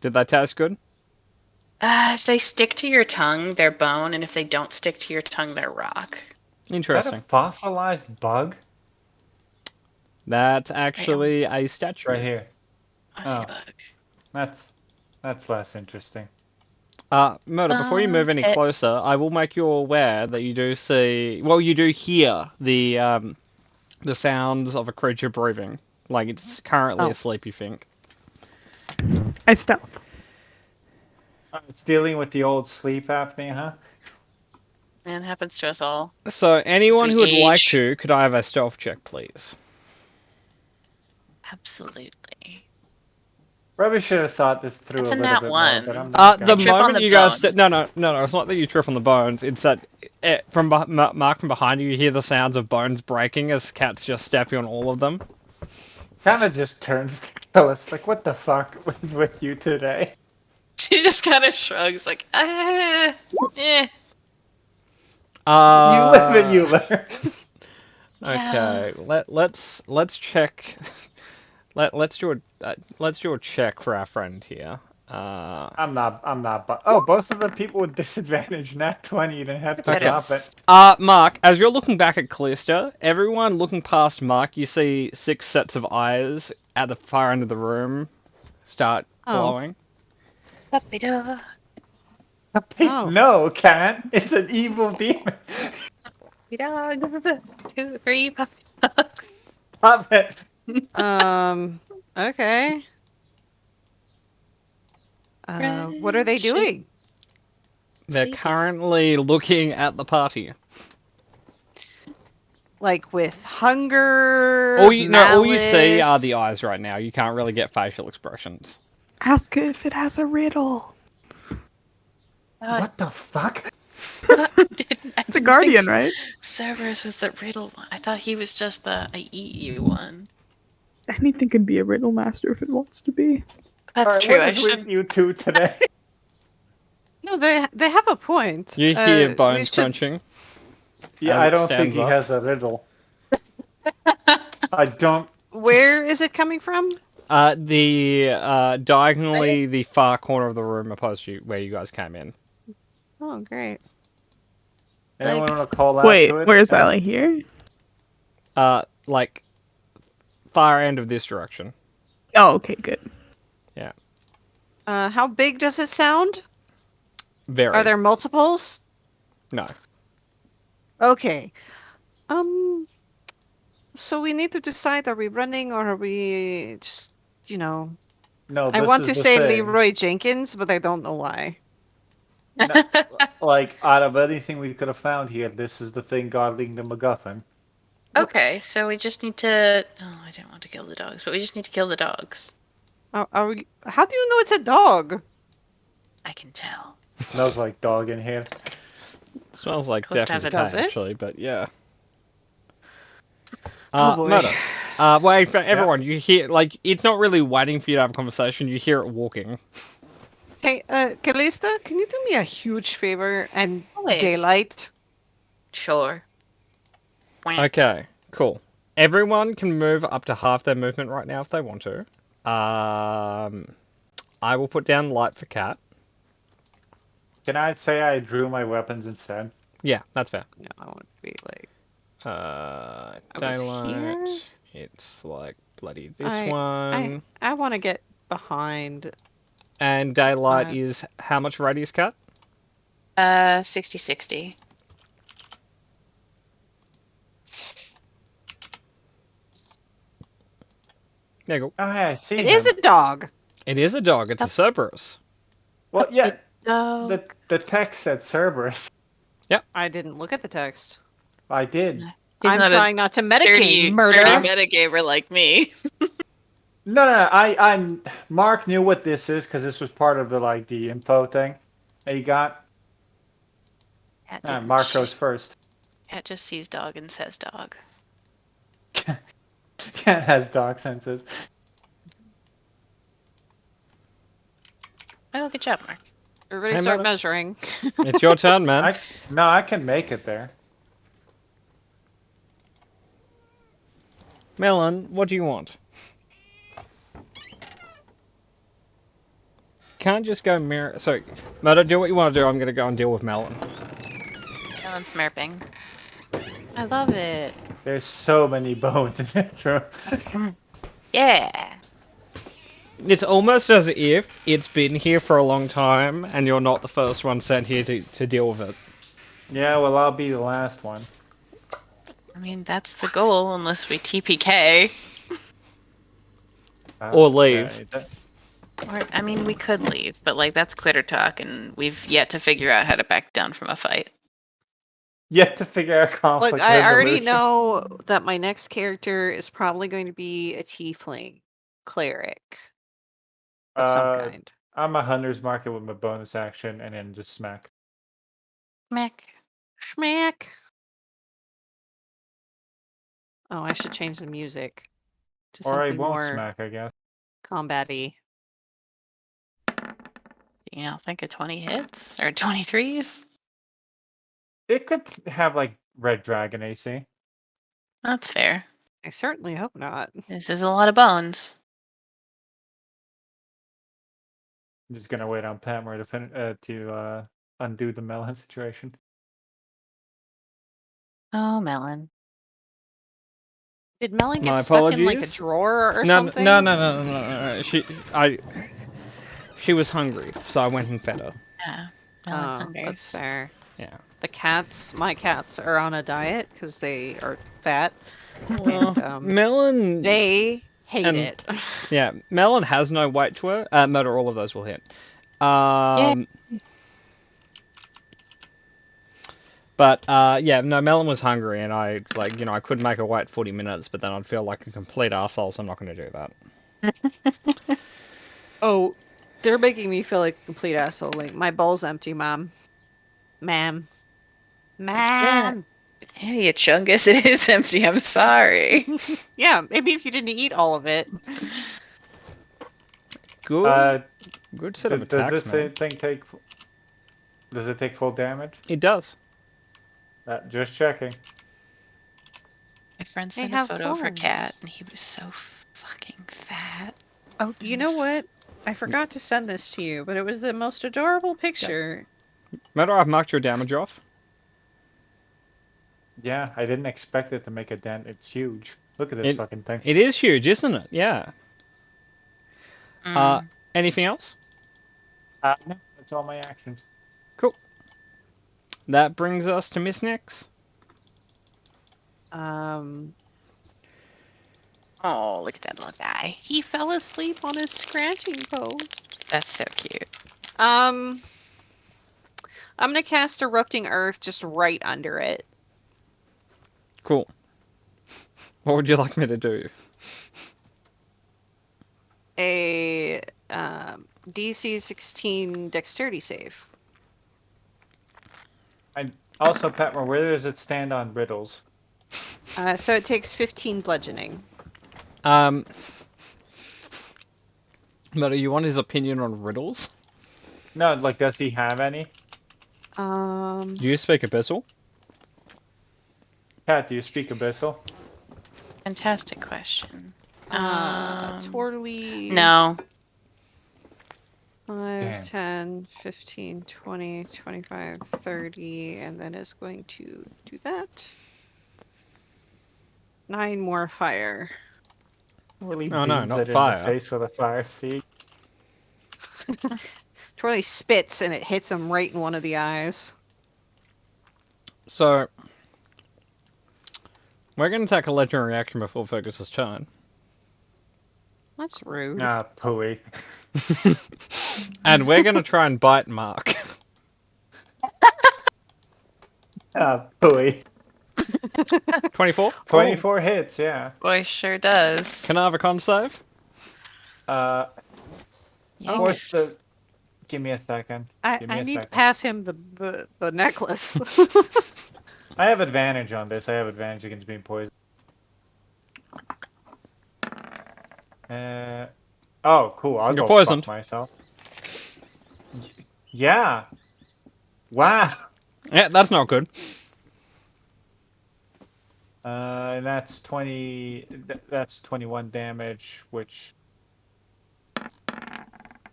[SPEAKER 3] Did that taste good?
[SPEAKER 5] If they stick to your tongue, they're bone, and if they don't stick to your tongue, they're rock.
[SPEAKER 2] Is that a
[SPEAKER 3] Interesting.
[SPEAKER 2] fossilized bug?
[SPEAKER 3] That's actually a statue.
[SPEAKER 2] Right here.
[SPEAKER 5] Musty
[SPEAKER 2] Oh.
[SPEAKER 5] bug.
[SPEAKER 2] That's less interesting.
[SPEAKER 3] Murder, before you move any
[SPEAKER 5] Okay.
[SPEAKER 3] closer, I will make you aware that you do see, well, you do hear the sounds of a creature breathing. Like it's currently
[SPEAKER 6] Oh.
[SPEAKER 3] asleep, you think.
[SPEAKER 1] I stealth.
[SPEAKER 2] It's dealing with the old sleep apnea, huh?
[SPEAKER 5] Man, it happens to us all.
[SPEAKER 3] So, anyone
[SPEAKER 5] we
[SPEAKER 3] who would like
[SPEAKER 5] age.
[SPEAKER 3] to, could I have a stealth check, please?
[SPEAKER 5] Absolutely.
[SPEAKER 2] Probably should have thought this through
[SPEAKER 5] That's
[SPEAKER 2] a
[SPEAKER 5] a
[SPEAKER 2] little
[SPEAKER 5] nat
[SPEAKER 2] bit
[SPEAKER 5] one.
[SPEAKER 2] more, but I'm not
[SPEAKER 3] The
[SPEAKER 2] gonna.
[SPEAKER 5] trip on
[SPEAKER 3] moment
[SPEAKER 5] the
[SPEAKER 3] you guys,
[SPEAKER 5] bones.
[SPEAKER 3] no, it's not that you trip on the bones. It's that from Mark from behind you, you hear the sounds of bones breaking as cats just stepping on all of them.
[SPEAKER 2] Kind of just turns to kill us. Like, what the fuck was with you today?
[SPEAKER 5] She just kind of shrugs, like, eh.
[SPEAKER 2] You live and you learn.
[SPEAKER 3] Okay, let's check. Let's do a check for our friend here.
[SPEAKER 2] I'm not. Both of the people with disadvantage, nat 20, didn't have to
[SPEAKER 3] Okay.
[SPEAKER 2] drop it.
[SPEAKER 3] Mark, as you're looking back at Callista, everyone looking past Mark, you see 6 sets of eyes at the far end of the room start
[SPEAKER 6] Oh.
[SPEAKER 3] glowing.
[SPEAKER 5] Puppy dog.
[SPEAKER 6] Oh.
[SPEAKER 2] No, cat. It's an evil demon.
[SPEAKER 5] Puppy dog. This is a 2, 3 puppy dog.
[SPEAKER 2] Stop it.
[SPEAKER 6] Okay. What are they
[SPEAKER 5] Friendship.
[SPEAKER 6] doing?
[SPEAKER 3] They're
[SPEAKER 5] Sleeping.
[SPEAKER 3] currently looking at the party.
[SPEAKER 6] Like with hunger?
[SPEAKER 3] All you see are
[SPEAKER 6] malice?
[SPEAKER 3] the eyes right now. You can't really get facial expressions.
[SPEAKER 1] Ask it if it has a riddle.
[SPEAKER 2] What the fuck?
[SPEAKER 1] It's a guardian, right?
[SPEAKER 5] Cerberus was the riddle one. I thought he was just the I eat you one.
[SPEAKER 1] Anything can be a riddle master if it wants to be.
[SPEAKER 5] That's
[SPEAKER 2] Alright,
[SPEAKER 5] true.
[SPEAKER 2] what
[SPEAKER 5] I
[SPEAKER 2] is with
[SPEAKER 5] should.
[SPEAKER 2] you two today?
[SPEAKER 6] No, they have a point.
[SPEAKER 3] You hear
[SPEAKER 6] we
[SPEAKER 3] bones
[SPEAKER 6] should-
[SPEAKER 3] crunching.
[SPEAKER 2] Yeah,
[SPEAKER 3] As
[SPEAKER 2] I
[SPEAKER 3] it
[SPEAKER 2] don't think
[SPEAKER 3] stands
[SPEAKER 2] he
[SPEAKER 3] up.
[SPEAKER 2] has a riddle. I don't.
[SPEAKER 6] Where is it coming from?
[SPEAKER 3] Diagonally the far corner of the room opposed to where you guys came in.
[SPEAKER 6] Oh, great.
[SPEAKER 2] Anyone want to call out
[SPEAKER 1] Wait,
[SPEAKER 2] to it?
[SPEAKER 1] where's Ellie here?
[SPEAKER 3] Like far end of this direction.
[SPEAKER 1] Oh, okay, good.
[SPEAKER 6] How big does it sound?
[SPEAKER 3] Very.
[SPEAKER 6] Are there multiples?
[SPEAKER 3] No.
[SPEAKER 6] Okay. So we need to decide, are we running or are we just,
[SPEAKER 2] No,
[SPEAKER 6] I
[SPEAKER 2] this
[SPEAKER 6] want
[SPEAKER 2] is
[SPEAKER 6] to
[SPEAKER 2] the
[SPEAKER 6] say
[SPEAKER 2] thing.
[SPEAKER 6] Leroy Jenkins, but I don't know why.
[SPEAKER 2] Like, out of anything we could have found here, this is the thing guarding the MacGuffin.
[SPEAKER 5] Okay, so we just need to. Oh, I didn't want to kill the dogs, but we just need to kill the dogs.
[SPEAKER 6] Are we, how do you know it's a dog?
[SPEAKER 5] I can tell.
[SPEAKER 2] Smells like dog in here.
[SPEAKER 3] Smells like
[SPEAKER 5] Close
[SPEAKER 3] death
[SPEAKER 5] has
[SPEAKER 3] and
[SPEAKER 5] it.
[SPEAKER 6] Does
[SPEAKER 3] decay,
[SPEAKER 6] it?
[SPEAKER 3] actually, but yeah.
[SPEAKER 6] Oh, boy.
[SPEAKER 3] Murder. Wait, for everyone, you hear, like, it's not really waiting for you to have a conversation, you hear it walking.
[SPEAKER 6] Hey, Callista, can you do me a huge favor and
[SPEAKER 5] Always.
[SPEAKER 6] daylight?
[SPEAKER 5] Sure. Wah.
[SPEAKER 3] Okay, cool. Everyone can move up to half their movement right now if they want to. I will put down light for Cat.
[SPEAKER 2] Can I say I drew my weapons instead?
[SPEAKER 3] Yeah, that's fair.
[SPEAKER 6] No, I want to be like.
[SPEAKER 3] Uh,
[SPEAKER 6] I was
[SPEAKER 3] daylight It's like bloody this
[SPEAKER 6] I
[SPEAKER 3] one.
[SPEAKER 6] I want to get behind.
[SPEAKER 3] And daylight
[SPEAKER 6] Uh,
[SPEAKER 3] is how much radius cut?
[SPEAKER 5] 60-60.
[SPEAKER 3] There you go.
[SPEAKER 2] Oh, yeah, I see
[SPEAKER 6] It
[SPEAKER 2] him.
[SPEAKER 6] is a dog.
[SPEAKER 3] It is a dog. It's a Cerberus.
[SPEAKER 2] Well, yeah,
[SPEAKER 5] No.
[SPEAKER 2] the text said Cerberus.
[SPEAKER 6] I didn't look at the text.
[SPEAKER 2] I did.
[SPEAKER 5] He's
[SPEAKER 6] I'm
[SPEAKER 5] not a
[SPEAKER 6] trying not to metagame,
[SPEAKER 5] dirty
[SPEAKER 6] murder.
[SPEAKER 5] metagamer like me.
[SPEAKER 2] No, I Mark knew what this is because this was part of the info thing that you got.
[SPEAKER 5] Cat,
[SPEAKER 2] Mark goes first.
[SPEAKER 5] Cat just sees dog and says dog.
[SPEAKER 2] Cat has dog senses.
[SPEAKER 5] Oh, good job, Mark.
[SPEAKER 6] Everybody
[SPEAKER 3] Hey,
[SPEAKER 6] start
[SPEAKER 3] mother.
[SPEAKER 6] measuring.
[SPEAKER 3] It's your turn, man.
[SPEAKER 2] I can make it there.
[SPEAKER 3] Melon, what do you want? Can't just go mirror. So, Murder, do what you want to do. I'm gonna go and deal with Melon.
[SPEAKER 5] Ellen smurping.
[SPEAKER 6] I love it.
[SPEAKER 2] There's so many bones in this room.
[SPEAKER 5] Yeah.
[SPEAKER 3] It's almost as if it's been here for a long time, and you're not the first one sent here to deal with it.
[SPEAKER 2] Yeah, well, I'll be the last one.
[SPEAKER 5] I mean, that's the goal, unless we TPK.
[SPEAKER 3] Or leave.
[SPEAKER 5] Or, I mean, we could leave, but like that's quitter talk, and we've yet to figure out how to back down from a fight.
[SPEAKER 2] Yet to figure out conflict
[SPEAKER 6] Look, I already
[SPEAKER 2] resolution.
[SPEAKER 6] know that my next character is probably going to be a tiefling cleric of some kind.
[SPEAKER 2] I'm a hunter's market with my bonus action and then just smack.
[SPEAKER 5] Mac.
[SPEAKER 6] Schmack. Oh, I should change the music to
[SPEAKER 2] Or I
[SPEAKER 6] something
[SPEAKER 2] won't
[SPEAKER 6] more
[SPEAKER 2] smack, I guess.
[SPEAKER 6] combat-y.
[SPEAKER 5] You know, think of 20 hits or 23s.
[SPEAKER 2] It could have like Red Dragon AC.
[SPEAKER 5] That's fair.
[SPEAKER 6] I certainly hope not.
[SPEAKER 5] This is a lot of bones.
[SPEAKER 2] I'm just gonna wait on Patmore to undo the melon situation.
[SPEAKER 3] Uh,
[SPEAKER 5] Oh, Melon.
[SPEAKER 6] Did Melon get
[SPEAKER 3] My
[SPEAKER 6] stuck in like a
[SPEAKER 3] apologies.
[SPEAKER 6] drawer or
[SPEAKER 3] No,
[SPEAKER 6] something?
[SPEAKER 3] no. She was hungry, so I went and fed her.
[SPEAKER 5] Yeah.
[SPEAKER 6] Oh,
[SPEAKER 5] Melon hungers.
[SPEAKER 6] that's fair.
[SPEAKER 3] Yeah.
[SPEAKER 6] My cats are on a diet because they are fat.
[SPEAKER 3] Well,
[SPEAKER 6] And,
[SPEAKER 3] Melon.
[SPEAKER 6] they hate
[SPEAKER 3] and-
[SPEAKER 6] it.
[SPEAKER 3] Yeah, Melon has no weight to her. Murder, all of those will hit. But yeah, no, Melon was hungry, and I I could make her wait 40 minutes, but then I'd feel like a complete arsehole, so I'm not going to do that.
[SPEAKER 6] Oh, they're making me feel like a complete asshole. Like, my bowl's empty, Mom. Ma'am. Ma'am.
[SPEAKER 5] Yeah, you chungus. It is empty. I'm sorry.
[SPEAKER 6] Yeah, maybe if you didn't eat all of it.
[SPEAKER 3] Good, good set of
[SPEAKER 2] Does
[SPEAKER 3] attacks,
[SPEAKER 2] this
[SPEAKER 3] man.
[SPEAKER 2] thing take? Does it take full damage?
[SPEAKER 3] It does.
[SPEAKER 2] Just checking.
[SPEAKER 5] My friend
[SPEAKER 6] They
[SPEAKER 5] sent a
[SPEAKER 6] have
[SPEAKER 5] photo of her cat,
[SPEAKER 6] horns.
[SPEAKER 5] and he was so fucking fat.
[SPEAKER 6] Oh, you know what? I forgot to send this to you, but it was the most adorable picture.
[SPEAKER 3] Murder, I've marked your damage off.
[SPEAKER 2] Yeah, I didn't expect it to make a dent. It's huge. Look at this fucking thing.
[SPEAKER 3] It is huge, isn't it? Yeah. Anything else?
[SPEAKER 2] No, that's all my actions.
[SPEAKER 3] Cool. That brings us to Miss Nix.
[SPEAKER 5] Oh, look at that little guy.
[SPEAKER 6] He fell asleep on his scratching post.
[SPEAKER 5] That's so cute.
[SPEAKER 6] I'm gonna cast Erupting Earth just right under it.
[SPEAKER 3] Cool. What would you like me to do?
[SPEAKER 6] A DC 16 Dexterity save.
[SPEAKER 2] And also, Patmore, where does it stand on riddles?
[SPEAKER 6] So it takes 15 bludgeoning.
[SPEAKER 3] Murder, you want his opinion on riddles?
[SPEAKER 2] No, like, does he have any?
[SPEAKER 3] Do you speak Abyssal?
[SPEAKER 2] Cat, do you speak Abyssal?
[SPEAKER 5] Fantastic question.
[SPEAKER 6] Totally.
[SPEAKER 5] No.
[SPEAKER 6] 5,
[SPEAKER 2] Damn.
[SPEAKER 6] 10, 15, 20, 25, 30, and then it's going to do that. 9 more fire.
[SPEAKER 2] Really
[SPEAKER 3] Oh, no,
[SPEAKER 2] beams
[SPEAKER 3] not
[SPEAKER 2] it in
[SPEAKER 3] fire.
[SPEAKER 2] the face with a fire seed.
[SPEAKER 6] Torley spits and it hits him right in one of the eyes.
[SPEAKER 3] So, we're going to take a legendary action before Fergus's turn.
[SPEAKER 6] That's rude.
[SPEAKER 2] Ah, pooey.
[SPEAKER 3] And we're going to try and bite Mark.
[SPEAKER 2] Ah, pooey.
[SPEAKER 3] 24?
[SPEAKER 2] 24 hits, yeah.
[SPEAKER 5] Boy, sure does.
[SPEAKER 3] Can I have a con save?
[SPEAKER 2] What's
[SPEAKER 5] Yikes.
[SPEAKER 2] the... Give me a second.
[SPEAKER 6] I
[SPEAKER 2] Give me a
[SPEAKER 6] need to
[SPEAKER 2] second.
[SPEAKER 6] pass him the necklace.
[SPEAKER 2] I have advantage on this. I have advantage against being poisoned. Oh, cool. I'll
[SPEAKER 3] You're
[SPEAKER 2] go
[SPEAKER 3] poisoned.
[SPEAKER 2] fuck myself. Yeah. Wow.
[SPEAKER 3] Yeah, that's not good.
[SPEAKER 2] And that's 20. That's 21 damage, which.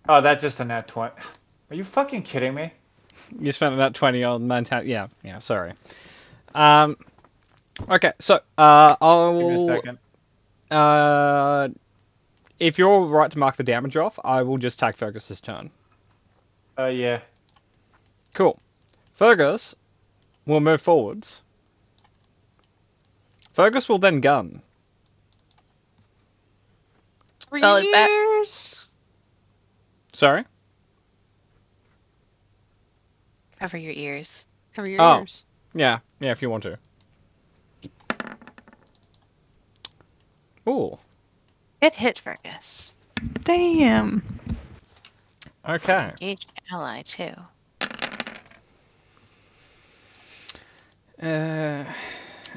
[SPEAKER 2] Oh, that's just a nat 20. Are you fucking kidding me?
[SPEAKER 3] You spent about 20 on maintain. Yeah, sorry. Okay, so,
[SPEAKER 2] Give me a second.
[SPEAKER 3] if you're all right to mark the damage off, I will just take Fergus's turn.
[SPEAKER 2] Yeah.
[SPEAKER 3] Cool. Fergus will move forwards. Fergus will then gun.
[SPEAKER 6] 3
[SPEAKER 5] Solid bet.
[SPEAKER 6] years.
[SPEAKER 3] Sorry?
[SPEAKER 5] Cover your ears.
[SPEAKER 6] Cover your
[SPEAKER 3] Oh.
[SPEAKER 6] ears.
[SPEAKER 3] Yeah, if you want to. Ooh,
[SPEAKER 5] Good hit, Fergus.
[SPEAKER 1] Damn.
[SPEAKER 3] okay.
[SPEAKER 5] Engage ally, too.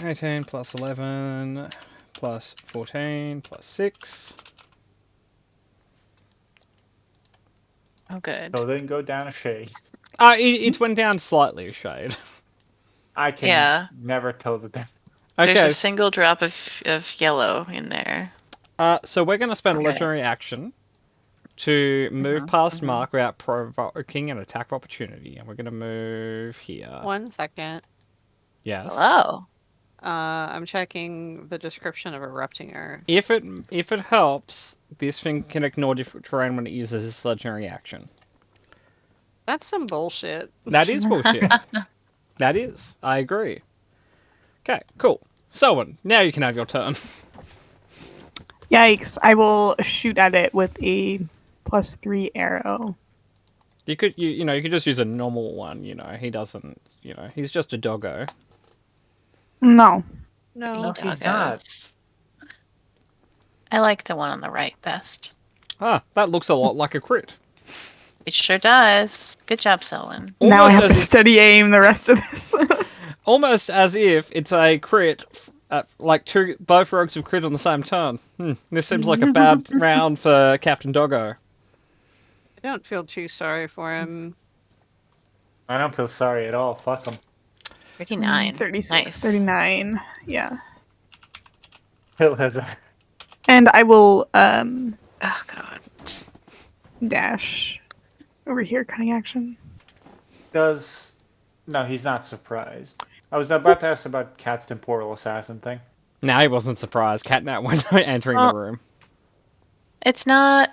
[SPEAKER 3] 18 plus 11 plus 14 plus 6.
[SPEAKER 5] Oh, good.
[SPEAKER 2] So then go down a shade.
[SPEAKER 3] It went down slightly, Shade.
[SPEAKER 2] I can
[SPEAKER 5] Yeah.
[SPEAKER 2] never tell the difference.
[SPEAKER 3] Okay,
[SPEAKER 5] There's a single drop of yellow in there.
[SPEAKER 3] so we're going to spend a
[SPEAKER 5] Okay.
[SPEAKER 3] legendary action to move past
[SPEAKER 5] mhm.
[SPEAKER 3] Mark without provoking an attack of opportunity. And we're going to move here.
[SPEAKER 6] 1 second.
[SPEAKER 3] Yes.
[SPEAKER 5] Hello.
[SPEAKER 6] I'm checking the description of erupting earth.
[SPEAKER 3] If it helps, this thing can ignore different terrain when it uses its legendary action.
[SPEAKER 6] That's some bullshit.
[SPEAKER 3] That is bullshit. That is. I agree. Okay, cool. Selwyn, now you can have your turn.
[SPEAKER 1] Yikes. I will shoot at it with a +3 arrow.
[SPEAKER 3] You could you could just use a normal one, he doesn't, he's just a doggo.
[SPEAKER 1] No.
[SPEAKER 6] No.
[SPEAKER 2] No,
[SPEAKER 5] He
[SPEAKER 2] he's not.
[SPEAKER 5] doggos. I like the one on the right best.
[SPEAKER 3] Ah, that looks a lot like a crit.
[SPEAKER 5] It sure does. Good job, Selwyn.
[SPEAKER 1] Now I
[SPEAKER 3] Almost
[SPEAKER 1] have to
[SPEAKER 3] as if-
[SPEAKER 1] study aim the rest of this.
[SPEAKER 3] Almost as if it's a crit, like both rogues have crit on the same turn. This seems like a bad round for Captain Doggo.
[SPEAKER 6] I don't feel too sorry for him.
[SPEAKER 2] I don't feel sorry at all. Fuck him.
[SPEAKER 5] 39.
[SPEAKER 1] 36,
[SPEAKER 5] Nice.
[SPEAKER 1] 39. Yeah.
[SPEAKER 2] Hill has a.
[SPEAKER 5] Mm-hmm.
[SPEAKER 1] And I will
[SPEAKER 5] Oh, God.
[SPEAKER 1] dash over here, cunning action.
[SPEAKER 2] Does. No, he's not surprised. I was about to ask about Cat's temporal assassin thing.
[SPEAKER 3] Now he wasn't surprised. Catnap went entering the
[SPEAKER 5] Oh.
[SPEAKER 3] room.
[SPEAKER 5] It's not,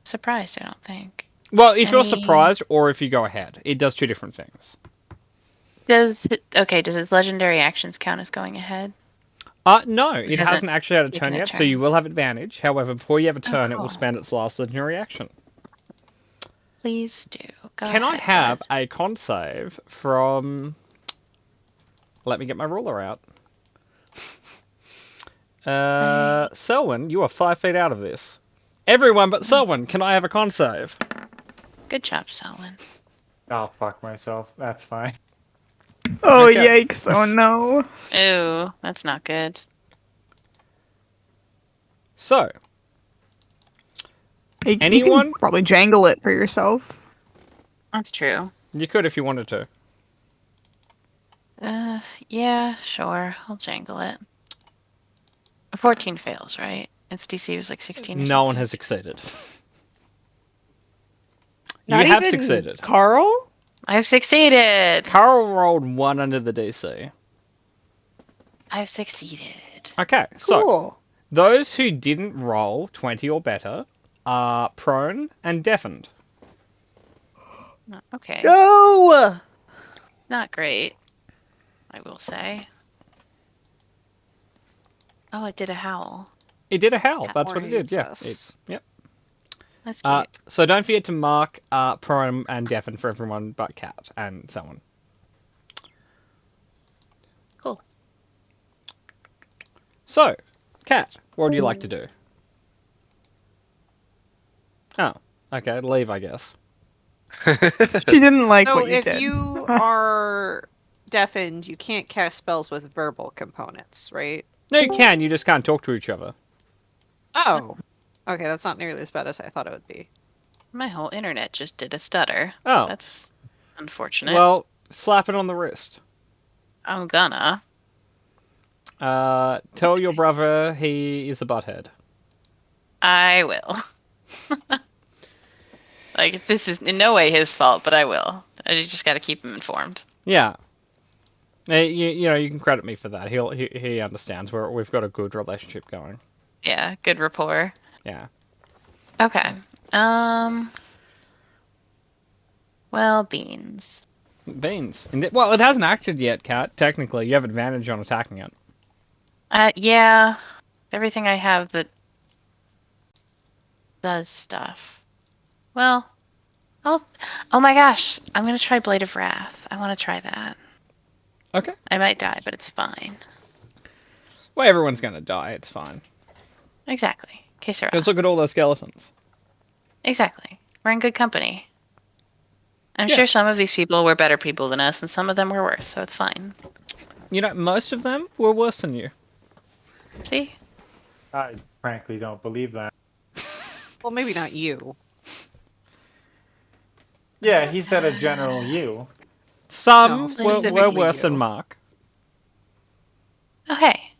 [SPEAKER 5] surprised, I don't think.
[SPEAKER 3] Well, if you're
[SPEAKER 5] Any-
[SPEAKER 3] surprised or if you go ahead, it does two different things.
[SPEAKER 5] Does his legendary actions count as going ahead?
[SPEAKER 3] No, it
[SPEAKER 5] hasn't
[SPEAKER 3] hasn't actually had a
[SPEAKER 5] taken
[SPEAKER 3] turn
[SPEAKER 5] a
[SPEAKER 3] yet, so
[SPEAKER 5] turn.
[SPEAKER 3] you will have advantage. However, before you have a turn, it will
[SPEAKER 5] cool.
[SPEAKER 3] spend its last legendary action.
[SPEAKER 5] Please do. Go
[SPEAKER 3] Can I
[SPEAKER 5] ahead,
[SPEAKER 3] have
[SPEAKER 5] bud.
[SPEAKER 3] a con save from... Let me get my ruler out. Selwyn, you are 5 feet out of this. Everyone but Selwyn, can I have a con save?
[SPEAKER 5] Good job, Selwyn.
[SPEAKER 2] I'll fuck myself. That's fine.
[SPEAKER 1] Oh,
[SPEAKER 3] Okay.
[SPEAKER 1] yikes. Oh, no.
[SPEAKER 5] Ooh, that's not good.
[SPEAKER 3] So,
[SPEAKER 1] You
[SPEAKER 3] Anyone?
[SPEAKER 1] can probably jangle it for yourself.
[SPEAKER 5] That's true.
[SPEAKER 3] you could if you wanted to.
[SPEAKER 5] Yeah, sure. I'll jangle it. 14 fails, right? Its DC was like 16 or
[SPEAKER 3] No
[SPEAKER 5] something.
[SPEAKER 3] one has succeeded.
[SPEAKER 6] Not
[SPEAKER 3] you have
[SPEAKER 6] even
[SPEAKER 3] succeeded.
[SPEAKER 6] Carl?
[SPEAKER 5] I've succeeded!
[SPEAKER 3] Carl rolled 1 under the DC.
[SPEAKER 5] I've succeeded.
[SPEAKER 3] Okay, so
[SPEAKER 6] Cool.
[SPEAKER 3] Those who didn't roll 20 or better are prone and deafened.
[SPEAKER 5] Okay.
[SPEAKER 6] Go!
[SPEAKER 5] It's not great, I will say. Oh, it did a howl.
[SPEAKER 3] It did a howl.
[SPEAKER 6] Cat
[SPEAKER 3] That's what it did.
[SPEAKER 6] warns
[SPEAKER 3] Yeah.
[SPEAKER 6] us.
[SPEAKER 3] Yep.
[SPEAKER 5] That's cute.
[SPEAKER 3] So don't forget to mark prone and deafened for everyone but Cat and so on.
[SPEAKER 5] Cool.
[SPEAKER 3] So, Cat, what would you like to do? Oh, okay, leave, I guess.
[SPEAKER 1] She didn't like
[SPEAKER 6] So
[SPEAKER 1] what you
[SPEAKER 6] if
[SPEAKER 1] did.
[SPEAKER 6] you are deafened, you can't cast spells with verbal components, right?
[SPEAKER 3] No, you can. You just can't talk to each other.
[SPEAKER 6] Oh. Okay, that's not nearly as bad as I thought it would be.
[SPEAKER 5] My whole internet just did a stutter.
[SPEAKER 3] Oh,
[SPEAKER 5] That's unfortunate.
[SPEAKER 3] well, slap it on the wrist.
[SPEAKER 5] I'm gonna.
[SPEAKER 3] Tell your brother he is a butthead.
[SPEAKER 5] I will. Like, this is in no way his fault, but I will. I just gotta keep him informed.
[SPEAKER 3] Yeah. You know, you can credit me for that. He understands. We've got a good relationship going.
[SPEAKER 5] Yeah, good rapport.
[SPEAKER 3] Yeah.
[SPEAKER 5] Okay. Well, beans.
[SPEAKER 3] Beans. Well, it hasn't acted yet, Cat. Technically, you have advantage on attacking it.
[SPEAKER 5] Yeah. Everything I have that does stuff. Well, oh my gosh. I'm gonna try Blade of Wrath. I want to try that.
[SPEAKER 3] Okay.
[SPEAKER 5] I might die, but it's fine.
[SPEAKER 3] Well, everyone's gonna die. It's fine.
[SPEAKER 5] Exactly. Que sera.
[SPEAKER 3] Just look at all those skeletons.
[SPEAKER 5] Exactly. We're in good company. I'm
[SPEAKER 3] Yeah.
[SPEAKER 5] sure some of these people were better people than us, and some of them were worse, so it's fine.
[SPEAKER 3] You know, most of them were worse than you.
[SPEAKER 5] See?
[SPEAKER 2] I frankly don't believe that.
[SPEAKER 6] Well, maybe not you.
[SPEAKER 2] Yeah, he said a general you.
[SPEAKER 3] Some
[SPEAKER 6] No,
[SPEAKER 3] were
[SPEAKER 6] specifically
[SPEAKER 3] worse than
[SPEAKER 6] you.
[SPEAKER 3] Mark.
[SPEAKER 5] Okay.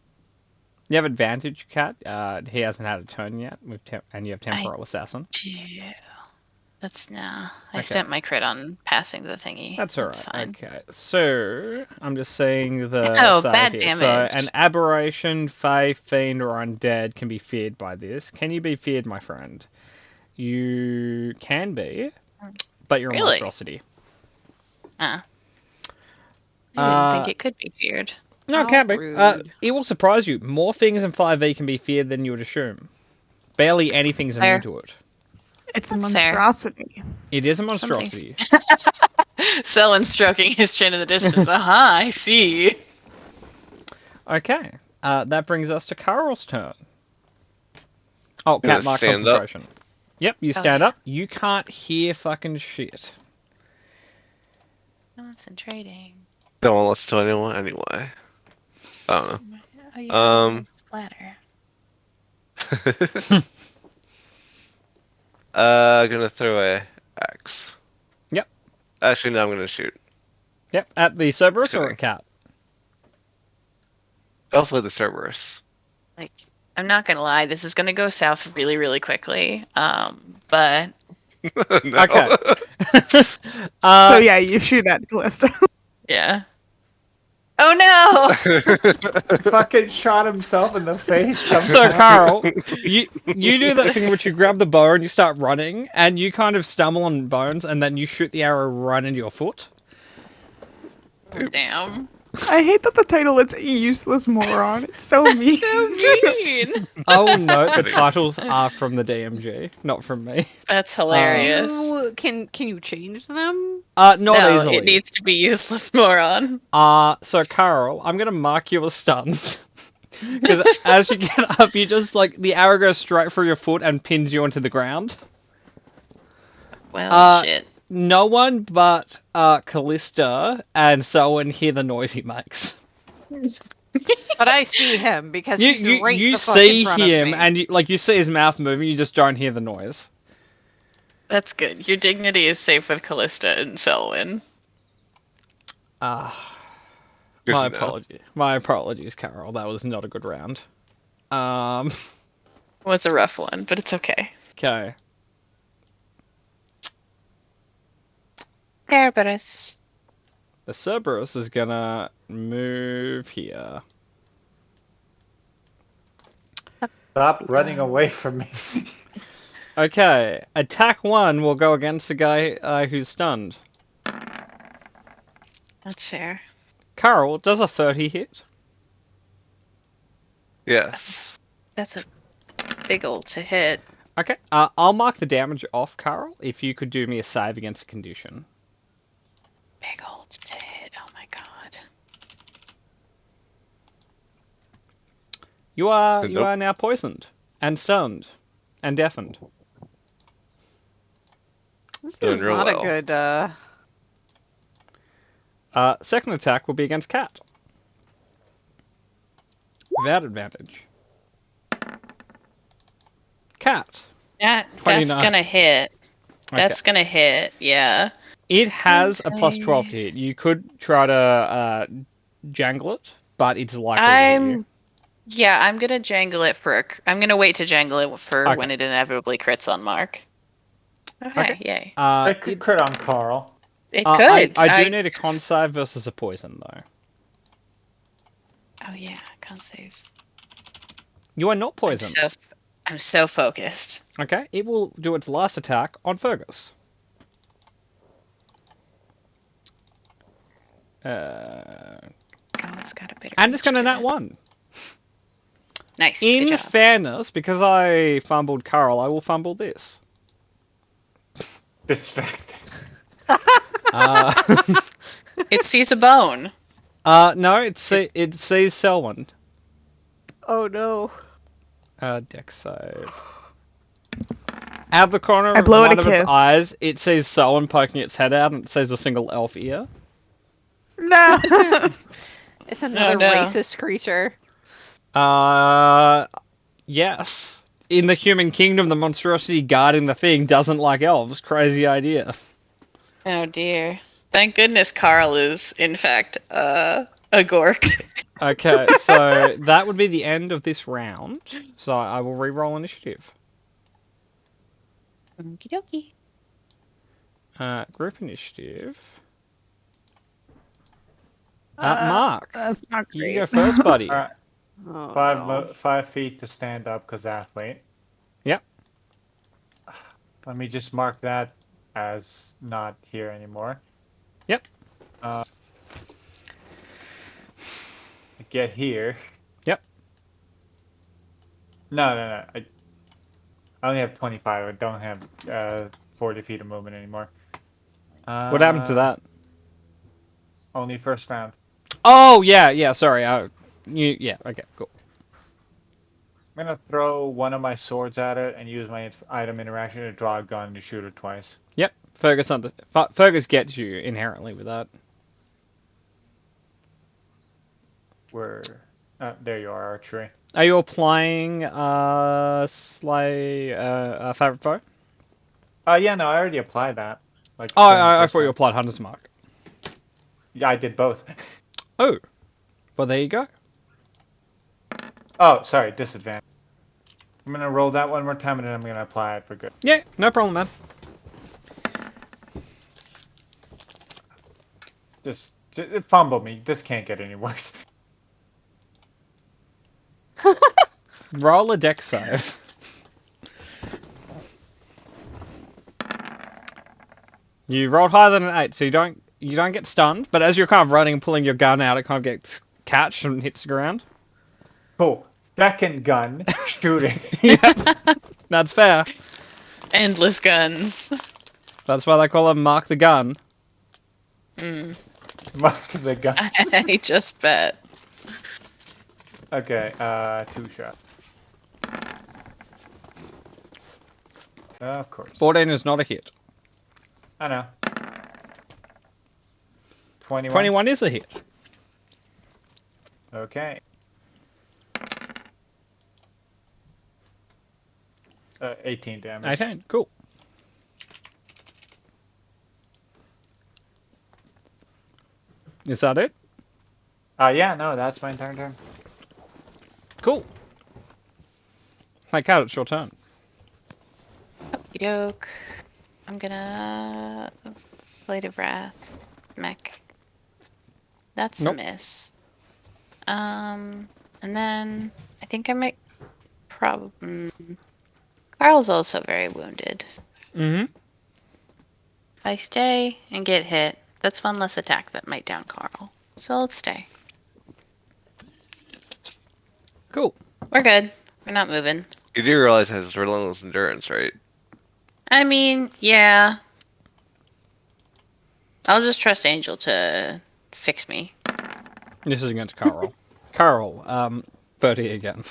[SPEAKER 3] You have advantage, Cat. He hasn't had a turn yet, and you have Temporal Assassin.
[SPEAKER 5] That's nah. I
[SPEAKER 3] Okay.
[SPEAKER 5] spent my crit on passing the thingy.
[SPEAKER 3] That's alright.
[SPEAKER 5] fine.
[SPEAKER 3] Okay, so I'm just saying the
[SPEAKER 5] Oh,
[SPEAKER 3] save
[SPEAKER 5] bad
[SPEAKER 3] here.
[SPEAKER 5] damage.
[SPEAKER 3] So an aberration, fae, fiend, or undead can be feared by this. Can you be feared, my friend? You can be, but you're a
[SPEAKER 5] Really?
[SPEAKER 3] monstrosity.
[SPEAKER 5] I didn't think
[SPEAKER 3] Uh,
[SPEAKER 5] it could be feared.
[SPEAKER 3] No, it
[SPEAKER 6] How
[SPEAKER 3] can be.
[SPEAKER 6] rude.
[SPEAKER 3] It will surprise you. More things in 5e can be feared than you would assume. Barely anything's
[SPEAKER 5] Fair.
[SPEAKER 3] immune to it.
[SPEAKER 1] It's a
[SPEAKER 5] That's fair.
[SPEAKER 1] monstrosity.
[SPEAKER 3] It is a
[SPEAKER 5] Something's-
[SPEAKER 3] monstrosity.
[SPEAKER 5] Selwyn stroking his chin in the distance. I see.
[SPEAKER 3] Okay. That brings us to Carl's turn. Oh,
[SPEAKER 4] Gonna
[SPEAKER 3] cat mark
[SPEAKER 4] stand up.
[SPEAKER 3] concentration. Yep, you stand
[SPEAKER 5] Okay.
[SPEAKER 3] up. You can't hear fucking shit.
[SPEAKER 5] Concentrating.
[SPEAKER 4] Don't want to listen to anyone anyway. I don't
[SPEAKER 5] Oh, you
[SPEAKER 4] Um,
[SPEAKER 5] splatter.
[SPEAKER 4] know. Gonna throw a axe.
[SPEAKER 3] Yep.
[SPEAKER 4] Actually, no, I'm gonna shoot.
[SPEAKER 3] Yep, at the Cerberus or
[SPEAKER 4] Kidding.
[SPEAKER 3] a cat?
[SPEAKER 4] Hopefully the Cerberus.
[SPEAKER 5] Like, I'm not gonna lie, this is gonna go south really, really quickly. But
[SPEAKER 4] No.
[SPEAKER 3] Okay.
[SPEAKER 1] So yeah, you shoot at Callista.
[SPEAKER 5] yeah. Oh no!
[SPEAKER 2] Fucking shot himself in the face.
[SPEAKER 3] So
[SPEAKER 2] somehow.
[SPEAKER 3] Carl, you do that thing which you grab the bow and you start running, and you kind of stumble on bones, and then you shoot the arrow right into your foot.
[SPEAKER 5] Damn.
[SPEAKER 1] I hate that the title is Useless Moron. It's so mean.
[SPEAKER 5] So mean.
[SPEAKER 3] Oh no, the titles are from the DMG, not from me.
[SPEAKER 5] That's hilarious.
[SPEAKER 6] Can you change them?
[SPEAKER 3] Not
[SPEAKER 5] no,
[SPEAKER 3] easily.
[SPEAKER 5] it needs to be useless moron.
[SPEAKER 3] So Carl, I'm gonna mark you a stunt. Because as you get up, you just like the arrow goes straight through your foot and pins you onto the ground.
[SPEAKER 5] Well, shit.
[SPEAKER 3] No one but Callista and Selwyn hear the noise he makes.
[SPEAKER 6] But I see him because
[SPEAKER 3] You
[SPEAKER 6] he's right
[SPEAKER 3] you
[SPEAKER 6] the fuck in
[SPEAKER 3] see
[SPEAKER 6] front of
[SPEAKER 3] him
[SPEAKER 6] me.
[SPEAKER 3] and you see his mouth moving. You just don't hear the noise.
[SPEAKER 5] That's good. Your dignity is safe with Callista and Selwyn.
[SPEAKER 4] Good
[SPEAKER 3] My
[SPEAKER 4] to know.
[SPEAKER 3] apologies. My apologies, Carol. That was not a good round.
[SPEAKER 5] Was a rough one, but it's okay.
[SPEAKER 3] Okay.
[SPEAKER 5] Cerberus.
[SPEAKER 3] The Cerberus is gonna move here.
[SPEAKER 2] Stop running away from me.
[SPEAKER 3] Okay, attack 1 will go against the guy who's stunned.
[SPEAKER 5] That's fair.
[SPEAKER 3] Carl, does a 30 hit?
[SPEAKER 4] Yes.
[SPEAKER 5] That's a big old to hit.
[SPEAKER 3] Okay, I'll mark the damage off, Carl, if you could do me a save against a condition.
[SPEAKER 5] Big old to hit. Oh my god.
[SPEAKER 3] You are
[SPEAKER 4] Nope.
[SPEAKER 3] now poisoned and stunned and deafened.
[SPEAKER 6] This
[SPEAKER 4] Doing
[SPEAKER 6] is
[SPEAKER 4] real
[SPEAKER 6] not
[SPEAKER 4] well.
[SPEAKER 6] a good.
[SPEAKER 3] Second attack will be against Cat. Without advantage. Cat.
[SPEAKER 5] That's
[SPEAKER 3] 29.
[SPEAKER 5] gonna hit.
[SPEAKER 3] Okay.
[SPEAKER 5] That's gonna hit. Yeah.
[SPEAKER 3] It has a plus 12 to
[SPEAKER 5] save.
[SPEAKER 3] hit. You could try to jangle it, but it's likely to hit you.
[SPEAKER 5] I'm gonna jangle it for. I'm gonna wait to jangle it for
[SPEAKER 3] Okay.
[SPEAKER 5] when it inevitably crits on Mark. Okay. Yay.
[SPEAKER 2] It could crit on Carl.
[SPEAKER 5] It
[SPEAKER 3] I
[SPEAKER 5] could.
[SPEAKER 3] do need a con save versus a poison, though.
[SPEAKER 5] Oh yeah, con save.
[SPEAKER 3] You are not poisoned.
[SPEAKER 5] I'm so focused.
[SPEAKER 3] Okay, it will do its last attack on Fergus.
[SPEAKER 5] Oh, it's got a bit.
[SPEAKER 3] And it's going to nat 1.
[SPEAKER 5] Nice.
[SPEAKER 3] In
[SPEAKER 5] good job.
[SPEAKER 3] fairness, because I fumbled Carl, I will fumble this.
[SPEAKER 2] Distracted.
[SPEAKER 5] It sees a bone.
[SPEAKER 3] No, it sees Selwyn.
[SPEAKER 6] Oh no.
[SPEAKER 3] Dex save. Out of the corner
[SPEAKER 1] I
[SPEAKER 3] of
[SPEAKER 1] blow it
[SPEAKER 3] one
[SPEAKER 1] a
[SPEAKER 3] of its
[SPEAKER 1] kiss.
[SPEAKER 3] eyes, it sees Selwyn poking its head out, and it sees a single elf ear.
[SPEAKER 1] No.
[SPEAKER 6] It's another
[SPEAKER 5] no.
[SPEAKER 6] racist creature.
[SPEAKER 3] Yes. In the human kingdom, the monstrosity guarding the thing doesn't like elves. Crazy idea.
[SPEAKER 5] Oh dear. Thank goodness Carl is, in fact, a gork.
[SPEAKER 3] Okay, so that would be the end of this round. So I will re-roll initiative.
[SPEAKER 5] Okie dokie.
[SPEAKER 3] Group initiative. Mark,
[SPEAKER 1] That's not
[SPEAKER 3] you
[SPEAKER 1] great.
[SPEAKER 3] go first, buddy.
[SPEAKER 2] All right.
[SPEAKER 6] Oh,
[SPEAKER 2] 5 feet to stand up because athlete.
[SPEAKER 3] Yep.
[SPEAKER 2] Let me just mark that as not here anymore.
[SPEAKER 3] Yep.
[SPEAKER 2] Get here.
[SPEAKER 3] Yep.
[SPEAKER 2] No. I only have 25. I don't have 40 feet of movement anymore.
[SPEAKER 3] What happened to that?
[SPEAKER 2] Only first round.
[SPEAKER 3] Oh, yeah, sorry. Yeah, okay, cool.
[SPEAKER 2] I'm gonna throw one of my swords at it and use my item interaction to draw a gun to shoot it twice.
[SPEAKER 3] Yep, Fergus gets you inherently with that.
[SPEAKER 2] There you are, archery.
[SPEAKER 3] Are you applying Slay Favorite Foe?
[SPEAKER 2] Yeah, no, I already applied that. Like.
[SPEAKER 3] Oh,
[SPEAKER 2] during the
[SPEAKER 3] I
[SPEAKER 2] first
[SPEAKER 3] thought you
[SPEAKER 2] round.
[SPEAKER 3] applied Hunter's Mark.
[SPEAKER 2] Yeah, I did both.
[SPEAKER 3] Oh, well, there you go.
[SPEAKER 2] Oh, sorry, disadvantage. I'm gonna roll that one more time and then I'm gonna apply it for good.
[SPEAKER 3] Yeah, no problem, man.
[SPEAKER 2] Just fumble me. This can't get any worse.
[SPEAKER 3] Roll a dex save. You rolled higher than an 8, so you don't get stunned. But as you're kind of running and pulling your gun out, it kind of gets catched and hits the ground.
[SPEAKER 2] Cool. Second gun shooting.
[SPEAKER 3] Yeah, that's fair.
[SPEAKER 5] Endless guns.
[SPEAKER 3] That's why they call him Mark the Gun.
[SPEAKER 2] Mark the gun.
[SPEAKER 5] I just bet.
[SPEAKER 2] Okay, 2 shot. Of course.
[SPEAKER 3] 14 is not a hit.
[SPEAKER 2] I know. 21.
[SPEAKER 3] 21 is a hit.
[SPEAKER 2] Okay. 18 damage.
[SPEAKER 3] 18, cool. Is that it?
[SPEAKER 2] Yeah, no, that's my entire turn.
[SPEAKER 3] Cool. Hey, Cat, it's your turn.
[SPEAKER 5] Okie doke. I'm gonna Blade of Wrath. Mech. That's
[SPEAKER 3] Nope.
[SPEAKER 5] a miss. And then I think I might Probably. Carl's also very wounded.
[SPEAKER 3] Mm-hmm.
[SPEAKER 5] If I stay and get hit, that's one less attack that might down Carl. So let's stay.
[SPEAKER 3] Cool.
[SPEAKER 5] We're good. We're not moving.
[SPEAKER 4] You do realize it has relentless endurance, right?
[SPEAKER 5] I mean, yeah. I'll just trust Angel to fix me.
[SPEAKER 3] This is against Carl. Carl, 30 again.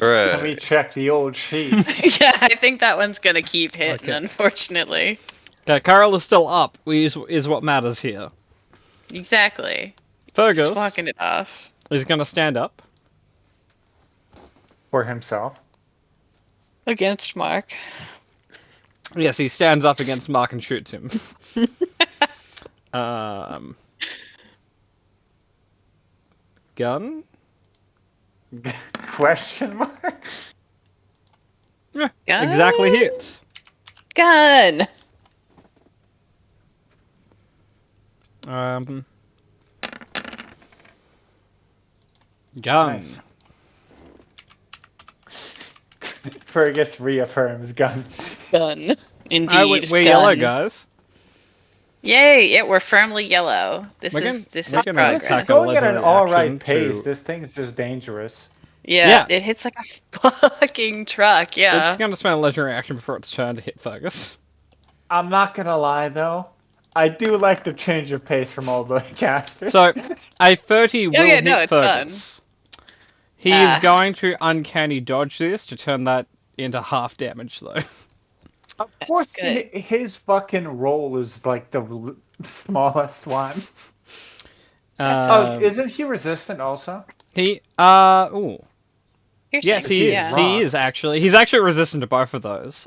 [SPEAKER 2] Let me
[SPEAKER 4] Right.
[SPEAKER 2] check the old sheet.
[SPEAKER 5] Yeah, I think that one's gonna keep hitting,
[SPEAKER 3] Okay.
[SPEAKER 5] unfortunately.
[SPEAKER 3] Okay, Carl is still up, is what matters here.
[SPEAKER 5] Exactly.
[SPEAKER 3] Fergus
[SPEAKER 5] Just walking it off.
[SPEAKER 3] is going to stand up.
[SPEAKER 2] For himself.
[SPEAKER 5] Against Mark.
[SPEAKER 3] Yes, he stands up against Mark and shoots him. Gun?
[SPEAKER 2] Question mark?
[SPEAKER 3] Yeah,
[SPEAKER 5] Gun?
[SPEAKER 3] exactly hits.
[SPEAKER 5] Gun!
[SPEAKER 3] Gun.
[SPEAKER 2] Nice. Fergus reaffirms gun.
[SPEAKER 5] Gun. Indeed.
[SPEAKER 3] Alright, we're
[SPEAKER 5] gun.
[SPEAKER 3] yellow, guys.
[SPEAKER 5] Yay! Yeah, we're firmly yellow. This
[SPEAKER 3] We're
[SPEAKER 5] is
[SPEAKER 3] gonna
[SPEAKER 2] This
[SPEAKER 5] progress.
[SPEAKER 2] is
[SPEAKER 3] tackle
[SPEAKER 2] going at an
[SPEAKER 3] legendary
[SPEAKER 2] alright
[SPEAKER 3] action
[SPEAKER 2] pace.
[SPEAKER 3] to-
[SPEAKER 2] This thing's just dangerous.
[SPEAKER 5] Yeah, it hits like a fucking truck. Yeah.
[SPEAKER 3] It's going to spend a legendary action before its turn to hit Fergus.
[SPEAKER 2] I'm not gonna lie though. I do like the change of pace from all the casters.
[SPEAKER 3] So, a 30 will
[SPEAKER 5] yeah,
[SPEAKER 3] hit
[SPEAKER 5] no, it's fun.
[SPEAKER 3] Fergus. He
[SPEAKER 5] Ah.
[SPEAKER 3] is going to uncanny dodge this to turn that into half damage, though.
[SPEAKER 2] of course,
[SPEAKER 5] good.
[SPEAKER 2] his fucking roll is like the smallest one. Isn't he resistant also?
[SPEAKER 3] He, ooh.
[SPEAKER 5] You're
[SPEAKER 3] Yes,
[SPEAKER 5] saying-
[SPEAKER 3] he is.
[SPEAKER 5] yeah.
[SPEAKER 3] He is actually. He's actually resistant to both of those.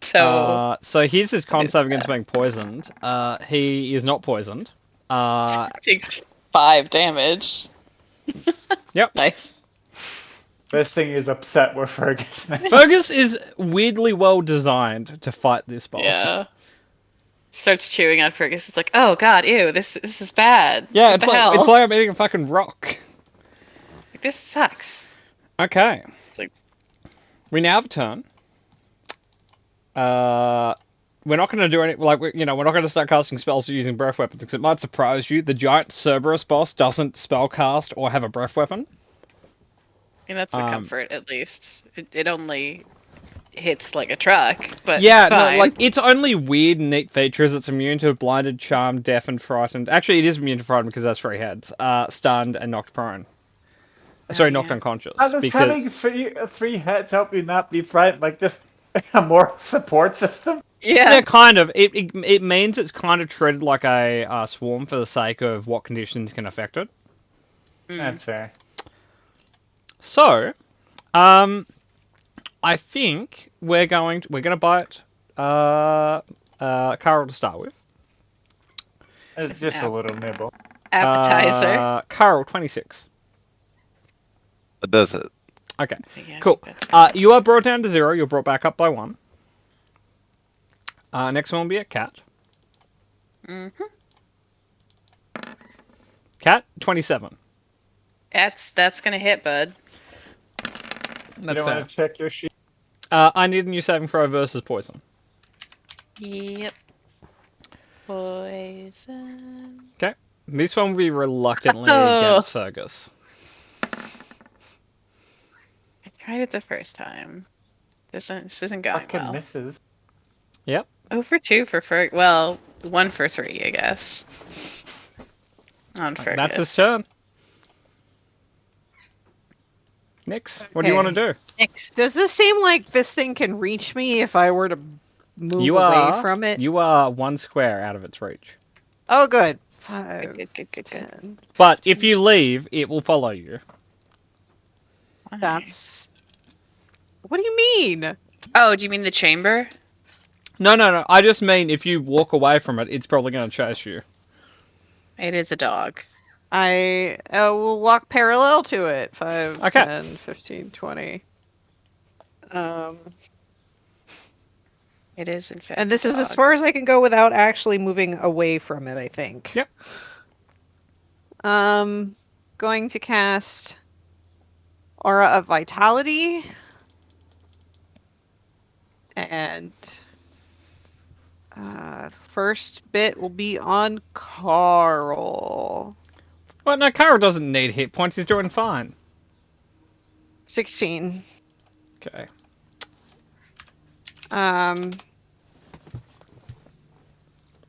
[SPEAKER 5] So
[SPEAKER 3] So here's his con save against being poisoned. He is not poisoned.
[SPEAKER 5] takes 5 damage.
[SPEAKER 3] Yep.
[SPEAKER 5] Nice.
[SPEAKER 2] This thing is upset with Fergus now.
[SPEAKER 3] Fergus is weirdly well designed to fight this boss.
[SPEAKER 5] Yeah. Starts chewing on Fergus. It's like, oh god, ew, this is bad.
[SPEAKER 3] Yeah,
[SPEAKER 5] What
[SPEAKER 3] it's
[SPEAKER 5] the
[SPEAKER 3] like,
[SPEAKER 5] hell?
[SPEAKER 3] it's like I'm eating a fucking rock.
[SPEAKER 5] Like, this sucks.
[SPEAKER 3] Okay.
[SPEAKER 5] It's like-
[SPEAKER 3] we now have a turn. We're not going to do any, like, we're not going to start casting spells using breath weapons, because it might surprise you. The giant Cerberus boss doesn't spellcast or have a breath weapon.
[SPEAKER 5] I mean, that's a comfort, at least. It only hits like a truck, but
[SPEAKER 3] Yeah,
[SPEAKER 5] it's fine.
[SPEAKER 3] no, like, its only weird and neat feature is it's immune to blinded, charmed, deafened, frightened. Actually, it is immune to frightened because it has 3 heads. Stunned and knocked prone. Sorry, knocked
[SPEAKER 5] yeah.
[SPEAKER 3] unconscious.
[SPEAKER 2] How does
[SPEAKER 3] because...
[SPEAKER 2] having three heads help you not be frightened? Like just a moral support system?
[SPEAKER 3] Yeah,
[SPEAKER 5] Yeah.
[SPEAKER 3] kind of. It means it's kind of treated like a swarm for the sake of what conditions can affect it.
[SPEAKER 2] That's fair.
[SPEAKER 3] So, I think we're gonna bite Carl to start with.
[SPEAKER 2] It's just a little nibble.
[SPEAKER 5] Appetizer.
[SPEAKER 3] Carl, 26.
[SPEAKER 4] That does it.
[SPEAKER 3] Okay,
[SPEAKER 5] So, yeah, I
[SPEAKER 3] cool.
[SPEAKER 5] think that's-
[SPEAKER 3] You are brought down to 0. You're brought back up by 1. Next one will be a cat.
[SPEAKER 5] Mhm.
[SPEAKER 3] Cat, 27.
[SPEAKER 5] That's gonna hit, bud.
[SPEAKER 2] You
[SPEAKER 3] That's
[SPEAKER 2] don't
[SPEAKER 3] fair.
[SPEAKER 2] want to check your sheet?
[SPEAKER 3] I need a new saving throw versus poison.
[SPEAKER 5] Yep. Poison.
[SPEAKER 3] Okay. This one will be reluctantly
[SPEAKER 5] Oh.
[SPEAKER 3] against Fergus.
[SPEAKER 5] I tried it the first time. This isn't going
[SPEAKER 2] Fucking
[SPEAKER 5] well.
[SPEAKER 2] misses.
[SPEAKER 3] Yep.
[SPEAKER 5] 0 for 2 for Ferg. Well, 1 for 3, I guess. On Fergus.
[SPEAKER 3] That's his turn. Nix, what do you
[SPEAKER 6] Okay.
[SPEAKER 3] want to do?
[SPEAKER 5] Next.
[SPEAKER 6] Does this seem like this thing can reach me if I were to move
[SPEAKER 3] You
[SPEAKER 6] away
[SPEAKER 3] are
[SPEAKER 6] from it?
[SPEAKER 3] You are 1 square out of its reach.
[SPEAKER 6] Oh, good. 5,
[SPEAKER 5] Good.
[SPEAKER 6] 10.
[SPEAKER 3] But if you leave, it will follow you.
[SPEAKER 5] Why?
[SPEAKER 6] That's. What do you mean?
[SPEAKER 5] Oh, do you mean the chamber?
[SPEAKER 3] No. I just mean if you walk away from it, it's probably going to chase you.
[SPEAKER 5] It is a dog.
[SPEAKER 6] I will walk parallel to it. 5,
[SPEAKER 3] Okay.
[SPEAKER 6] 10, 15, 20.
[SPEAKER 5] It is, in fact.
[SPEAKER 6] And this
[SPEAKER 5] a
[SPEAKER 6] is as
[SPEAKER 5] dog.
[SPEAKER 6] far as I can go without actually moving away from it, I think.
[SPEAKER 3] Yep.
[SPEAKER 6] Going to cast Aura of Vitality. And first bit will be on Carl.
[SPEAKER 3] Well, no, Carl doesn't need hit points. He's doing fine.
[SPEAKER 6] 16.
[SPEAKER 3] Okay.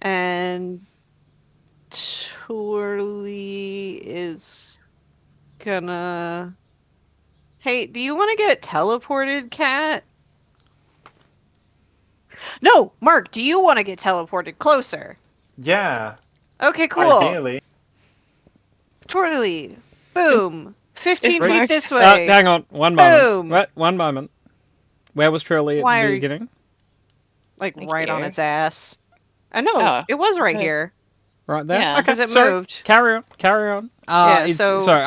[SPEAKER 6] And Turley is gonna... Hey, do you want to get teleported, Cat? No, Mark, do you want to get teleported closer?
[SPEAKER 2] Yeah,
[SPEAKER 6] Okay, cool.
[SPEAKER 2] ideally.
[SPEAKER 6] Turley, boom. 15
[SPEAKER 5] Is
[SPEAKER 6] feet
[SPEAKER 5] Mark-
[SPEAKER 6] this way.
[SPEAKER 3] Hang on, one moment.
[SPEAKER 6] Boom.
[SPEAKER 3] What? One moment. Where was Trilly at
[SPEAKER 6] Why
[SPEAKER 3] the
[SPEAKER 6] are you-
[SPEAKER 3] beginning?
[SPEAKER 6] Like
[SPEAKER 5] Like
[SPEAKER 6] right on
[SPEAKER 5] here.
[SPEAKER 6] its ass. I know,
[SPEAKER 5] Oh,
[SPEAKER 6] it was right
[SPEAKER 5] okay.
[SPEAKER 6] here.
[SPEAKER 3] Right there.
[SPEAKER 5] Yeah.
[SPEAKER 3] Okay.
[SPEAKER 6] Because it
[SPEAKER 3] so
[SPEAKER 6] moved.
[SPEAKER 3] carry on. Carry on.
[SPEAKER 6] Yeah,
[SPEAKER 3] It's,
[SPEAKER 6] so-
[SPEAKER 3] sorry.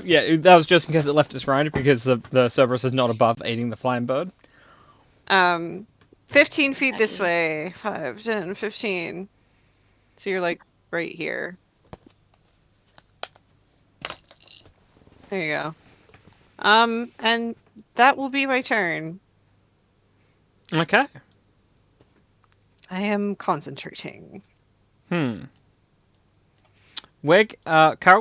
[SPEAKER 3] Yeah, that was just in case it left its range because the Cerberus is not above eating the flame bird.
[SPEAKER 6] 15 feet this
[SPEAKER 5] Lucky.
[SPEAKER 6] way. 5, 10, 15. So you're like right here. There you go. And that will be my turn.
[SPEAKER 3] Okay.
[SPEAKER 6] I am concentrating.
[SPEAKER 3] Carol,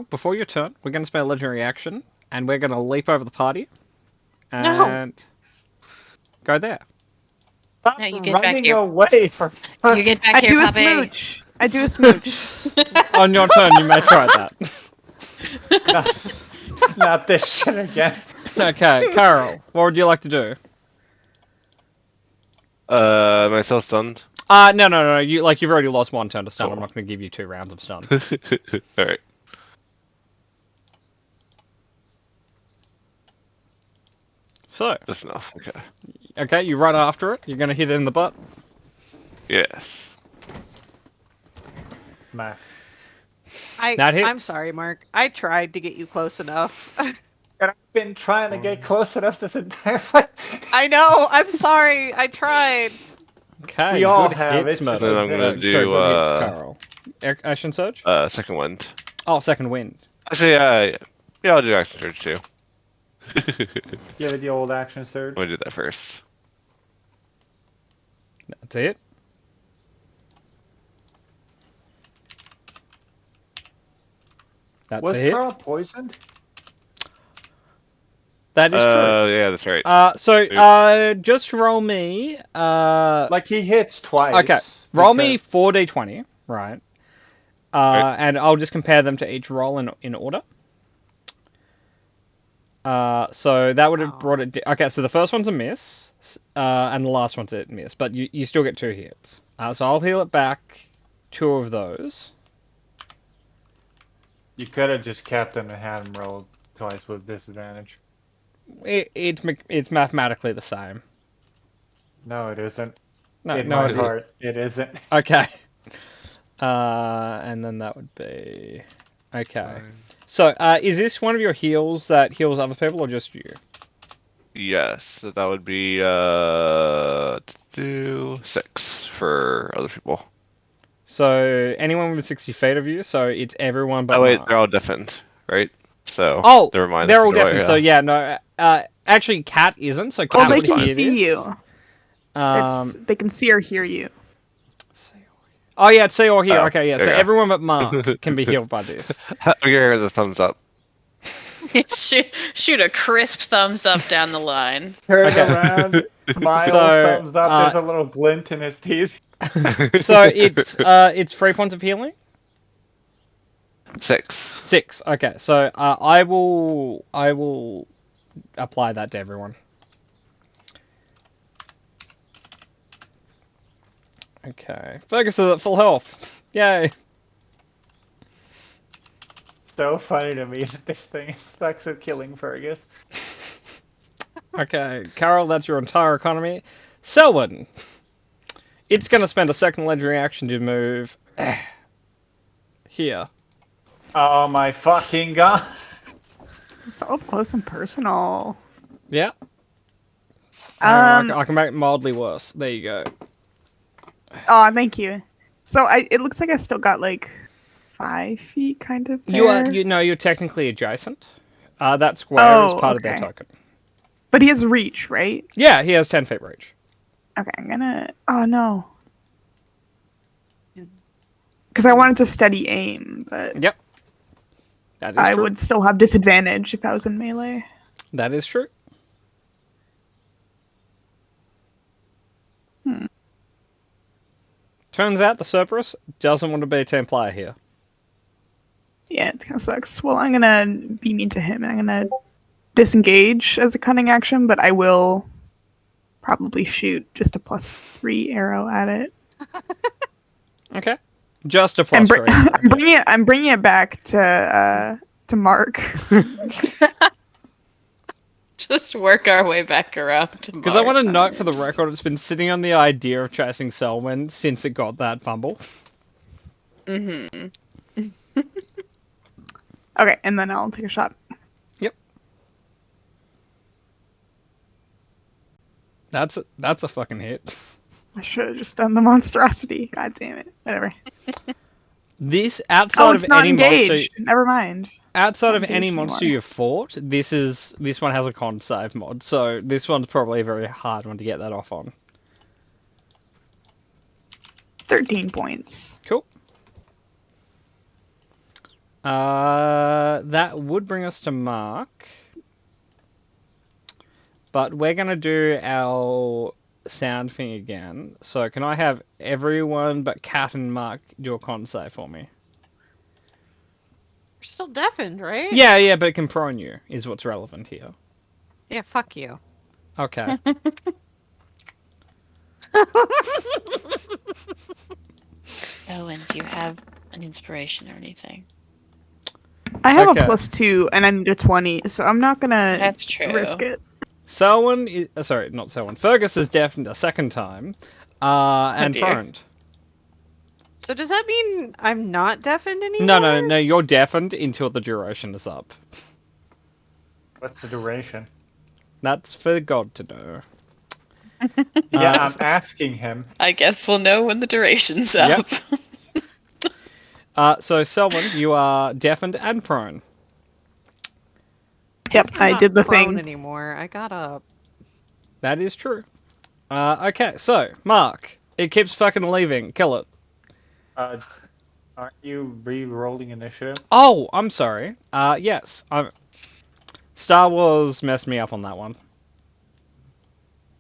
[SPEAKER 3] before your turn, we're going to spend a legendary action, and we're going to leap over the party,
[SPEAKER 6] No.
[SPEAKER 3] and go there.
[SPEAKER 2] Stop
[SPEAKER 5] No, you get back
[SPEAKER 2] running
[SPEAKER 5] here.
[SPEAKER 2] away for
[SPEAKER 5] You get back
[SPEAKER 1] I
[SPEAKER 5] here,
[SPEAKER 1] do a
[SPEAKER 5] puppy.
[SPEAKER 1] smooch. I do a smooch.
[SPEAKER 3] On your turn, you may try that.
[SPEAKER 2] not this shit again.
[SPEAKER 3] Okay, Carol, what would you like to do?
[SPEAKER 4] Am I still stunned?
[SPEAKER 3] No. You've already lost one turn to stun. I'm
[SPEAKER 4] Cool.
[SPEAKER 3] not going to give you 2 rounds of stun.
[SPEAKER 4] Alright.
[SPEAKER 3] So,
[SPEAKER 4] That's enough. Okay.
[SPEAKER 3] okay, you run after it. You're going to hit it in the butt.
[SPEAKER 4] Yes.
[SPEAKER 2] Mac.
[SPEAKER 3] That hits.
[SPEAKER 6] I'm sorry, Mark. I tried to get you close enough.
[SPEAKER 2] And I've been trying to get close enough this entire fight.
[SPEAKER 6] I know. I'm sorry. I tried.
[SPEAKER 3] Okay,
[SPEAKER 2] We all
[SPEAKER 3] good
[SPEAKER 2] have,
[SPEAKER 3] hits,
[SPEAKER 2] it's just
[SPEAKER 3] Murdo.
[SPEAKER 4] Then I'm gonna do,
[SPEAKER 3] Sorry, good hits, Carol. Action surge?
[SPEAKER 4] Second wind.
[SPEAKER 3] Oh, second wind.
[SPEAKER 4] Actually, yeah, I'll do action surge too.
[SPEAKER 2] Give it the old action surge.
[SPEAKER 4] I'm gonna do that first.
[SPEAKER 3] That's it. That's
[SPEAKER 2] Was
[SPEAKER 3] a hit.
[SPEAKER 2] Carl poisoned?
[SPEAKER 3] That is true.
[SPEAKER 4] Yeah, that's right.
[SPEAKER 3] Just roll me.
[SPEAKER 2] Like he hits twice.
[SPEAKER 3] Okay, roll me
[SPEAKER 2] because-
[SPEAKER 3] 4d20, right? And I'll just compare them to each roll in order. So that would have brought it. Okay, so the first one's a miss, and the last one's a miss, but you still get 2 hits. So I'll heal it back 2 of those.
[SPEAKER 2] You could have just kept him and had him roll twice with disadvantage.
[SPEAKER 3] It's mathematically the same.
[SPEAKER 2] No, it isn't.
[SPEAKER 3] No,
[SPEAKER 2] In
[SPEAKER 3] no,
[SPEAKER 2] my
[SPEAKER 3] it is.
[SPEAKER 2] heart, it isn't.
[SPEAKER 3] Okay. And then that would be okay. So, is this one of your heals that heals other people, or just you?
[SPEAKER 4] Yes, so that would be 6 for other people.
[SPEAKER 3] So anyone within 60 feet of you. So it's everyone but.
[SPEAKER 4] Oh wait,
[SPEAKER 3] Mark.
[SPEAKER 4] they're all deafened, right? So
[SPEAKER 3] Oh,
[SPEAKER 4] never mind.
[SPEAKER 3] they're
[SPEAKER 4] that's
[SPEAKER 3] all
[SPEAKER 4] the way,
[SPEAKER 3] deafened. So yeah, no. Actually, Cat isn't. So
[SPEAKER 1] Well,
[SPEAKER 3] Cat
[SPEAKER 1] they
[SPEAKER 3] would
[SPEAKER 1] can
[SPEAKER 3] hear
[SPEAKER 1] see
[SPEAKER 3] this.
[SPEAKER 1] you. They can see or hear you.
[SPEAKER 3] Oh yeah, it's see or hear.
[SPEAKER 4] Oh,
[SPEAKER 3] Okay, yeah.
[SPEAKER 4] there
[SPEAKER 3] So
[SPEAKER 4] you go.
[SPEAKER 3] everyone but Mark can be healed by this.
[SPEAKER 4] I'm gonna the thumbs up.
[SPEAKER 5] shoot a crisp thumbs up down the line.
[SPEAKER 2] Turn
[SPEAKER 3] Okay.
[SPEAKER 2] around, smile,
[SPEAKER 3] So,
[SPEAKER 2] thumbs up. There's a little glint in his teeth.
[SPEAKER 3] So it's 3 points of healing.
[SPEAKER 4] 6.
[SPEAKER 3] 6. Okay, so I will apply that to everyone. Okay, Fergus is at full health. Yay!
[SPEAKER 2] So funny to me that this thing is stuck at killing Fergus.
[SPEAKER 3] Okay, Carol, that's your entire economy. Selwyn, it's gonna spend a second legendary action to move here.
[SPEAKER 2] Oh my fucking god!
[SPEAKER 1] So up close and personal.
[SPEAKER 3] Yeah.
[SPEAKER 1] Um,
[SPEAKER 3] I can make it mildly worse. There you go.
[SPEAKER 1] Oh, thank you. So it looks like I still got like 5 feet, kind of. There.
[SPEAKER 3] You're technically adjacent. That square is
[SPEAKER 1] Oh,
[SPEAKER 3] part of their
[SPEAKER 1] okay.
[SPEAKER 3] token.
[SPEAKER 1] But he has reach, right?
[SPEAKER 3] Yeah, he has 10 feet reach.
[SPEAKER 1] Okay, I'm gonna. Oh no. Because I wanted to steady aim, but
[SPEAKER 3] Yep. That is
[SPEAKER 1] I
[SPEAKER 3] true.
[SPEAKER 1] would still have disadvantage if I was in melee.
[SPEAKER 3] That is true.
[SPEAKER 1] Hmm.
[SPEAKER 3] Turns out the Cerberus doesn't want to be a team player here.
[SPEAKER 1] Yeah, it kind of sucks. Well, I'm gonna be mean to him, and I'm gonna disengage as a cunning action, but I will probably shoot just a +3 arrow at it.
[SPEAKER 3] Okay. Just a
[SPEAKER 1] And
[SPEAKER 3] plus 3.
[SPEAKER 1] I'm bringing it back to Mark.
[SPEAKER 5] Just work our way back around to
[SPEAKER 3] Because I
[SPEAKER 5] Mark.
[SPEAKER 3] want to note for the record, it's been sitting on the idea of chasing Selwyn since it got that fumble.
[SPEAKER 5] Mm-hmm.
[SPEAKER 1] Okay, and then I'll take a shot.
[SPEAKER 3] Yep. That's a fucking hit.
[SPEAKER 1] I should have just done the monstrosity. God damn it. Whatever.
[SPEAKER 3] This
[SPEAKER 1] Oh,
[SPEAKER 3] outside
[SPEAKER 1] it's
[SPEAKER 3] of
[SPEAKER 1] not
[SPEAKER 3] any
[SPEAKER 1] engaged.
[SPEAKER 3] monster,
[SPEAKER 1] Never mind.
[SPEAKER 3] outside of
[SPEAKER 1] not
[SPEAKER 3] any
[SPEAKER 1] engaged
[SPEAKER 3] monster
[SPEAKER 1] anymore.
[SPEAKER 3] you've fought, this one has a con save mod, so this one's probably a very hard one to get that off on.
[SPEAKER 1] 13 points.
[SPEAKER 3] Cool. That would bring us to Mark. But we're going to do our sound thing again. So can I have everyone but Cat and Mark do a con save for me?
[SPEAKER 6] You're still deafened, right?
[SPEAKER 3] Yeah, but it can prone you, is what's relevant here.
[SPEAKER 6] Yeah, fuck you.
[SPEAKER 3] Okay.
[SPEAKER 5] So, and do you have an inspiration or anything?
[SPEAKER 1] I have
[SPEAKER 3] Okay.
[SPEAKER 1] a +2 and I need a 20, so I'm not gonna
[SPEAKER 5] That's true.
[SPEAKER 1] risk it.
[SPEAKER 3] Selwyn is... sorry, not Selwyn. Fergus is deafened a second time. And
[SPEAKER 5] dear.
[SPEAKER 3] proned.
[SPEAKER 6] So does that mean I'm not deafened anymore?
[SPEAKER 3] No, you're deafened until the duration is up.
[SPEAKER 2] What's the duration?
[SPEAKER 3] That's for God to know.
[SPEAKER 2] Yeah, I'm asking him.
[SPEAKER 5] I guess we'll know when the duration's
[SPEAKER 3] Yep.
[SPEAKER 5] up.
[SPEAKER 3] So Selwyn, you are deafened and prone.
[SPEAKER 1] Yep,
[SPEAKER 6] I'm
[SPEAKER 1] I
[SPEAKER 6] not
[SPEAKER 1] did the
[SPEAKER 6] prone
[SPEAKER 1] thing.
[SPEAKER 6] anymore. I got up.
[SPEAKER 3] That is true. Okay, so Mark, it keeps fucking leaving. Kill it.
[SPEAKER 2] Aren't you re-rolling initiative?
[SPEAKER 3] Oh, I'm sorry. Yes. Star Wars messed me up on that one.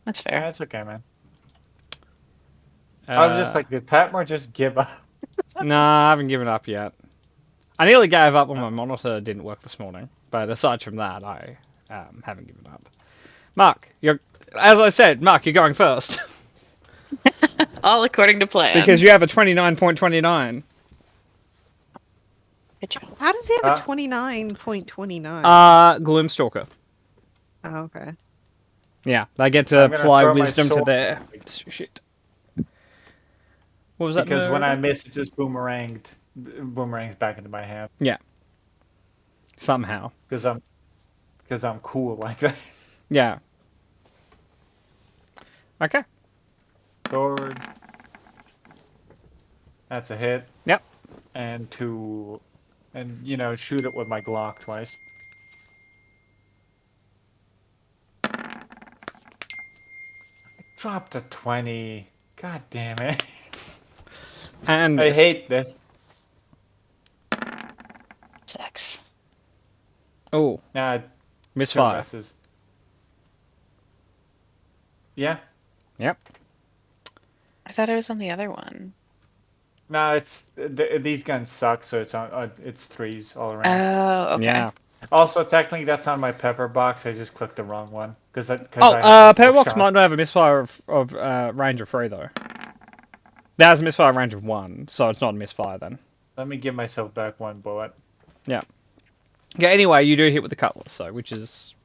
[SPEAKER 5] That's
[SPEAKER 2] Yeah,
[SPEAKER 5] fair.
[SPEAKER 2] it's okay, man. I'm just like, did Patmore just give up?
[SPEAKER 3] Nah, I haven't given up yet. I nearly gave up when my monitor didn't work this morning, but aside from that, I haven't given up. Mark, as I said, Mark, you're going first
[SPEAKER 5] All according to plan.
[SPEAKER 3] because you have a 29.29.
[SPEAKER 5] Good job.
[SPEAKER 6] How does he have
[SPEAKER 2] Uh,
[SPEAKER 6] a 29.29?
[SPEAKER 3] Gloomstalker.
[SPEAKER 6] Oh, okay.
[SPEAKER 3] Yeah, they get to
[SPEAKER 2] I'm gonna
[SPEAKER 3] apply
[SPEAKER 2] throw my
[SPEAKER 3] wisdom to
[SPEAKER 2] sword
[SPEAKER 3] their
[SPEAKER 2] at the
[SPEAKER 3] shit. What was that?
[SPEAKER 2] Because when
[SPEAKER 3] nerd?
[SPEAKER 2] I miss, it just boomerangs back into my hand.
[SPEAKER 3] Somehow.
[SPEAKER 2] Because I'm cool like that.
[SPEAKER 3] Yeah. Okay.
[SPEAKER 2] Sword. That's a hit.
[SPEAKER 3] Yep.
[SPEAKER 2] And shoot it with my Glock twice. I dropped a 20. God damn it.
[SPEAKER 3] And
[SPEAKER 2] I
[SPEAKER 3] missed.
[SPEAKER 2] hate this.
[SPEAKER 5] 6.
[SPEAKER 3] Oh,
[SPEAKER 2] Nah, two
[SPEAKER 3] misfire.
[SPEAKER 2] misses. Yeah.
[SPEAKER 3] Yep.
[SPEAKER 5] I thought it was on the other one.
[SPEAKER 2] No, these guns suck, so it's threes all around.
[SPEAKER 5] Oh, okay.
[SPEAKER 3] Yeah.
[SPEAKER 2] Also, technically, that's on my pepper box. I just clicked the wrong one because
[SPEAKER 3] Parabox might not have a misfire of range of 3 though. That has a misfire range of 1, so it's not a misfire then.
[SPEAKER 2] Let me give myself back one bullet.
[SPEAKER 3] Yeah. Anyway, you do hit with the cutlass, so which is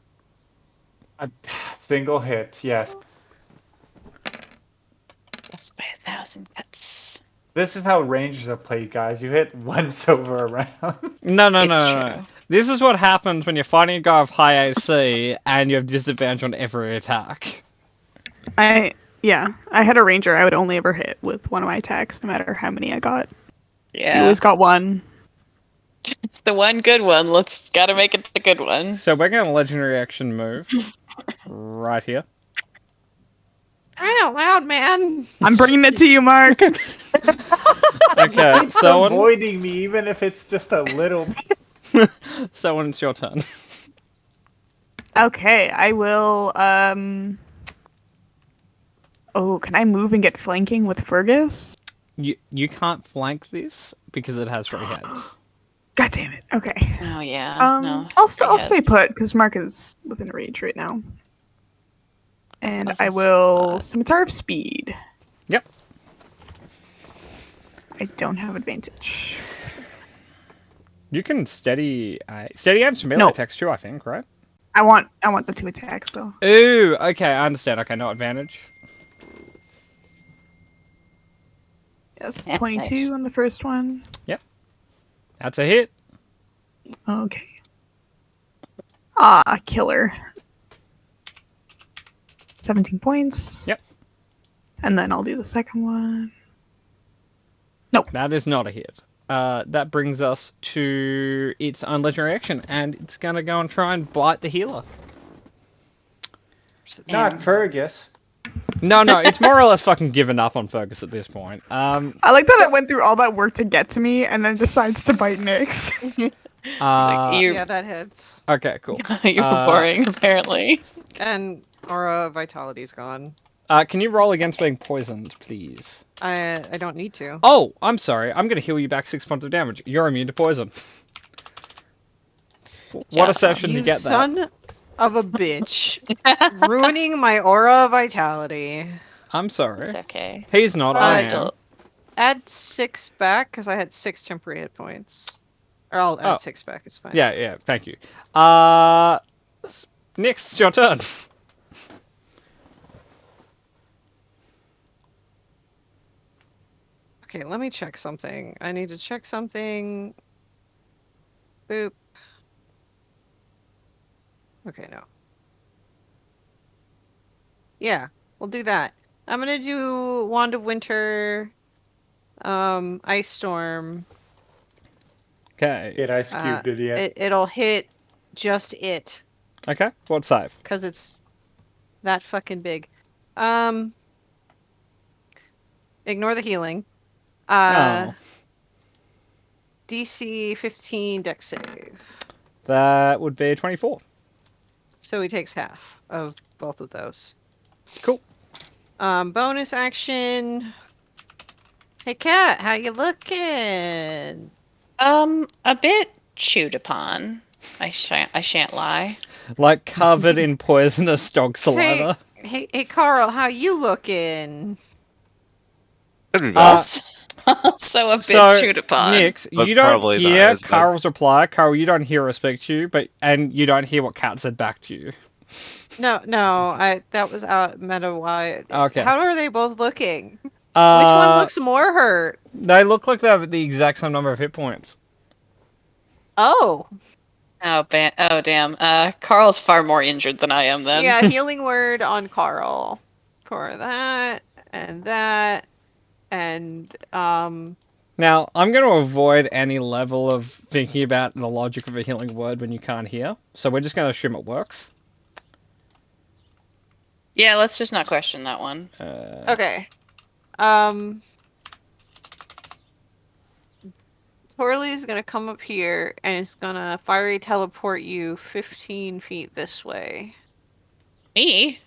[SPEAKER 2] A single hit, yes.
[SPEAKER 5] Death by 1,000 cuts.
[SPEAKER 2] This is how rangers are played, guys. You hit once over a round.
[SPEAKER 3] no.
[SPEAKER 5] It's true.
[SPEAKER 3] This is what happens when you're fighting a guy with high AC and you have disadvantage on every attack.
[SPEAKER 1] I had a ranger I would only ever hit with one of my attacks, no matter how many I got. He
[SPEAKER 5] Yeah.
[SPEAKER 1] always got one.
[SPEAKER 5] It's the one good one. Let's gotta make it the good one.
[SPEAKER 3] So we're going to legendary action move right here.
[SPEAKER 6] Crying out loud, man.
[SPEAKER 1] I'm bringing it to you, Mark.
[SPEAKER 3] Okay,
[SPEAKER 2] Keeps
[SPEAKER 3] so
[SPEAKER 2] avoiding me, even if it's just a little bit.
[SPEAKER 3] so it's your turn.
[SPEAKER 1] Okay, I will. Oh, can I move and get flanking with Fergus?
[SPEAKER 3] You can't flank this because it has 3 heads.
[SPEAKER 1] God damn it. Okay.
[SPEAKER 5] Oh yeah. no.
[SPEAKER 1] I'll stay
[SPEAKER 5] heads.
[SPEAKER 1] put because Mark is within range right now. And
[SPEAKER 5] What's
[SPEAKER 1] I
[SPEAKER 5] his
[SPEAKER 1] will
[SPEAKER 5] spot?
[SPEAKER 1] Scimitar of Speed.
[SPEAKER 3] Yep.
[SPEAKER 1] I don't have advantage.
[SPEAKER 3] You can steady aim some melee
[SPEAKER 1] No.
[SPEAKER 3] attacks too, I think, right?
[SPEAKER 1] I want the 2 attacks though.
[SPEAKER 3] Ooh, okay, I understand. Okay, no advantage.
[SPEAKER 1] Yes,
[SPEAKER 5] Yeah,
[SPEAKER 1] 22
[SPEAKER 5] nice.
[SPEAKER 1] on the first one.
[SPEAKER 3] That's a hit.
[SPEAKER 1] Okay. Ah, killer. 17 points.
[SPEAKER 3] Yep.
[SPEAKER 1] And then I'll do the second one.
[SPEAKER 3] That is not a hit. That brings us to its unlegendary action, and it's gonna go and try and bite the healer.
[SPEAKER 2] Not Fergus.
[SPEAKER 3] No, it's more or less fucking given up on Fergus at this point.
[SPEAKER 1] I like that it went through all that work to get to me and then decides to bite Nyx.
[SPEAKER 5] You're,
[SPEAKER 6] Yeah, that hits.
[SPEAKER 3] Okay, cool.
[SPEAKER 5] you're boring, apparently.
[SPEAKER 6] And Aura Vitality's gone.
[SPEAKER 3] Can you roll against being poisoned, please?
[SPEAKER 6] I don't need to.
[SPEAKER 3] Oh, I'm sorry. I'm gonna heal you back 6 points of damage. You're immune to poison. What
[SPEAKER 5] Yeah,
[SPEAKER 3] a session
[SPEAKER 6] You
[SPEAKER 3] to get that.
[SPEAKER 6] son of a bitch. Ruining my Aura Vitality.
[SPEAKER 3] I'm sorry.
[SPEAKER 5] It's okay.
[SPEAKER 3] He's not.
[SPEAKER 6] Uh,
[SPEAKER 3] I am.
[SPEAKER 5] Still,
[SPEAKER 6] Add 6 back, because I had 6 temporary hit points. Or I'll add
[SPEAKER 3] Oh.
[SPEAKER 6] 6 back, it's fine.
[SPEAKER 3] Yeah. Thank you. Next, it's your turn.
[SPEAKER 6] Okay, let me check something. I need to check something. Boop. Okay, no. Yeah, we'll do that. I'm gonna do Wand of Winter, Ice Storm.
[SPEAKER 3] Okay.
[SPEAKER 2] Hit Ice Cube, idiot.
[SPEAKER 6] It'll hit just it,
[SPEAKER 3] Okay. What save?
[SPEAKER 6] because it's that fucking big. Ignore the healing.
[SPEAKER 3] Oh.
[SPEAKER 6] DC 15 Dex save.
[SPEAKER 3] That would be 24.
[SPEAKER 6] So he takes half of both of those.
[SPEAKER 3] Cool.
[SPEAKER 6] Bonus action. Hey Kat, how you looking?
[SPEAKER 5] a bit chewed upon. I shan't lie.
[SPEAKER 3] Like covered in poisonous dog saliva.
[SPEAKER 6] Hey Carl, how you looking?
[SPEAKER 4] Could be better.
[SPEAKER 5] Also a bit
[SPEAKER 3] So,
[SPEAKER 5] chewed upon.
[SPEAKER 3] Nix,
[SPEAKER 4] But
[SPEAKER 3] you don't
[SPEAKER 4] probably not
[SPEAKER 3] hear
[SPEAKER 4] as bad.
[SPEAKER 3] Carl's reply. Carl, you don't hear or speak to you, and you don't hear what Kat said back to you.
[SPEAKER 6] No, that was out meta why.
[SPEAKER 3] Okay.
[SPEAKER 6] How are they both looking? Which one looks more hurt?
[SPEAKER 3] They look like they have the exact same number of hit points.
[SPEAKER 6] Oh.
[SPEAKER 5] Oh damn. Carl's far more injured than I am then.
[SPEAKER 6] Yeah, healing word on Carl. For that, and
[SPEAKER 3] Now, I'm going to avoid any level of thinking about the logic of a healing word when you can't hear, so we're just going to assume it works.
[SPEAKER 5] Yeah, let's just not question that one.
[SPEAKER 6] okay. Torley's gonna come up here and it's gonna fiery teleport you 15 feet this way.
[SPEAKER 5] Me?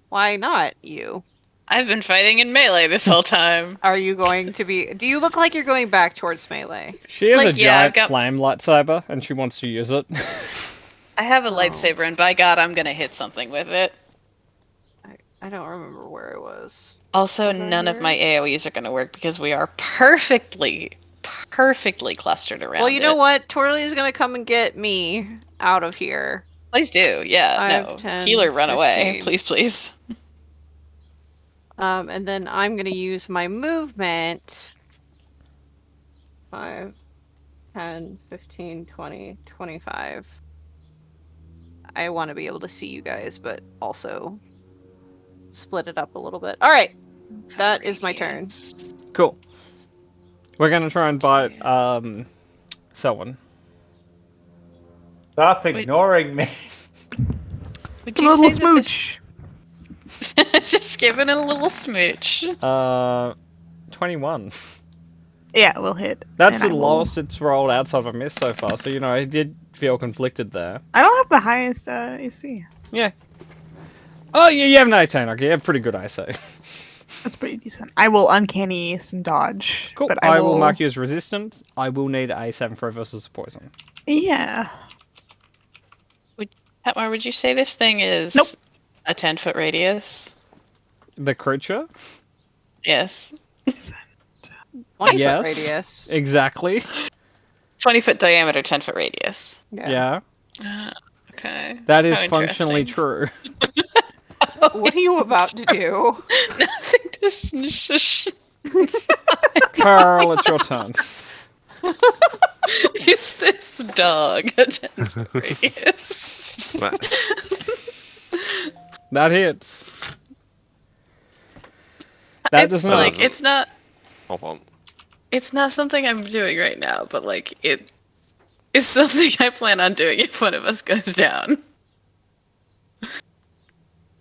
[SPEAKER 6] Why not you?
[SPEAKER 5] I've been fighting in melee this whole time.
[SPEAKER 6] Are you going to be? Do you look like you're going back towards melee?
[SPEAKER 3] She has
[SPEAKER 5] Like,
[SPEAKER 3] a
[SPEAKER 5] yeah, I've
[SPEAKER 3] giant
[SPEAKER 5] got-
[SPEAKER 3] flame lightsaber, and she wants to use it.
[SPEAKER 5] I have a
[SPEAKER 6] Oh.
[SPEAKER 5] lightsaber, and by God, I'm gonna hit something with it.
[SPEAKER 6] I don't remember where it was.
[SPEAKER 5] Also,
[SPEAKER 6] Was I
[SPEAKER 5] none of
[SPEAKER 6] here?
[SPEAKER 5] my AoEs are gonna work because we are perfectly clustered around.
[SPEAKER 6] Well, you know
[SPEAKER 5] it.
[SPEAKER 6] what? Torley is gonna come and get me out of here.
[SPEAKER 5] Please do. Yeah.
[SPEAKER 6] 5,
[SPEAKER 5] no.
[SPEAKER 6] 10,
[SPEAKER 5] Healer, run away.
[SPEAKER 6] 15.
[SPEAKER 5] Please, please.
[SPEAKER 6] And then I'm gonna use my movement. 5, 10, 15, 20, 25. I want to be able to see you guys, but also split it up a little bit. All right, that is my turn.
[SPEAKER 3] Cool. We're going to try and bite someone.
[SPEAKER 2] Stop ignoring me.
[SPEAKER 5] Would
[SPEAKER 1] A
[SPEAKER 5] you
[SPEAKER 1] little
[SPEAKER 5] say that this-
[SPEAKER 1] smooch.
[SPEAKER 5] Just giving it a little smooch.
[SPEAKER 3] 21.
[SPEAKER 1] Yeah, we'll hit.
[SPEAKER 3] That's
[SPEAKER 1] and
[SPEAKER 3] the
[SPEAKER 1] I will-
[SPEAKER 3] lowest it's rolled outside of a miss so far, so I did feel conflicted there.
[SPEAKER 1] I don't have the highest AC.
[SPEAKER 3] Yeah. Oh, yeah, you have an 18. Okay, you have pretty good AC.
[SPEAKER 1] That's pretty decent. I will uncanny some dodge.
[SPEAKER 3] Cool.
[SPEAKER 1] But
[SPEAKER 3] I will mark you as resistant. I will need a 7 throw versus poison.
[SPEAKER 1] Yeah.
[SPEAKER 5] Hatmar, would you say this thing is
[SPEAKER 1] Nope.
[SPEAKER 5] a 10-foot radius?
[SPEAKER 3] The creature?
[SPEAKER 5] Yes.
[SPEAKER 6] 20
[SPEAKER 3] Yes.
[SPEAKER 6] foot radius.
[SPEAKER 3] Exactly.
[SPEAKER 5] 20-foot diameter, 10-foot radius.
[SPEAKER 3] Yeah.
[SPEAKER 5] Okay.
[SPEAKER 3] That is
[SPEAKER 5] How
[SPEAKER 3] functionally
[SPEAKER 5] interesting.
[SPEAKER 3] true.
[SPEAKER 6] What are you about to do?
[SPEAKER 5] Nothing. Just
[SPEAKER 3] Carl, it's your turn.
[SPEAKER 5] It's this dog. A 10-foot radius.
[SPEAKER 3] That hits. That
[SPEAKER 5] It's
[SPEAKER 3] does not.
[SPEAKER 5] like it's not.
[SPEAKER 4] Hold on.
[SPEAKER 5] It's not something I'm doing right now, but like it is something I plan on doing if one of us goes down.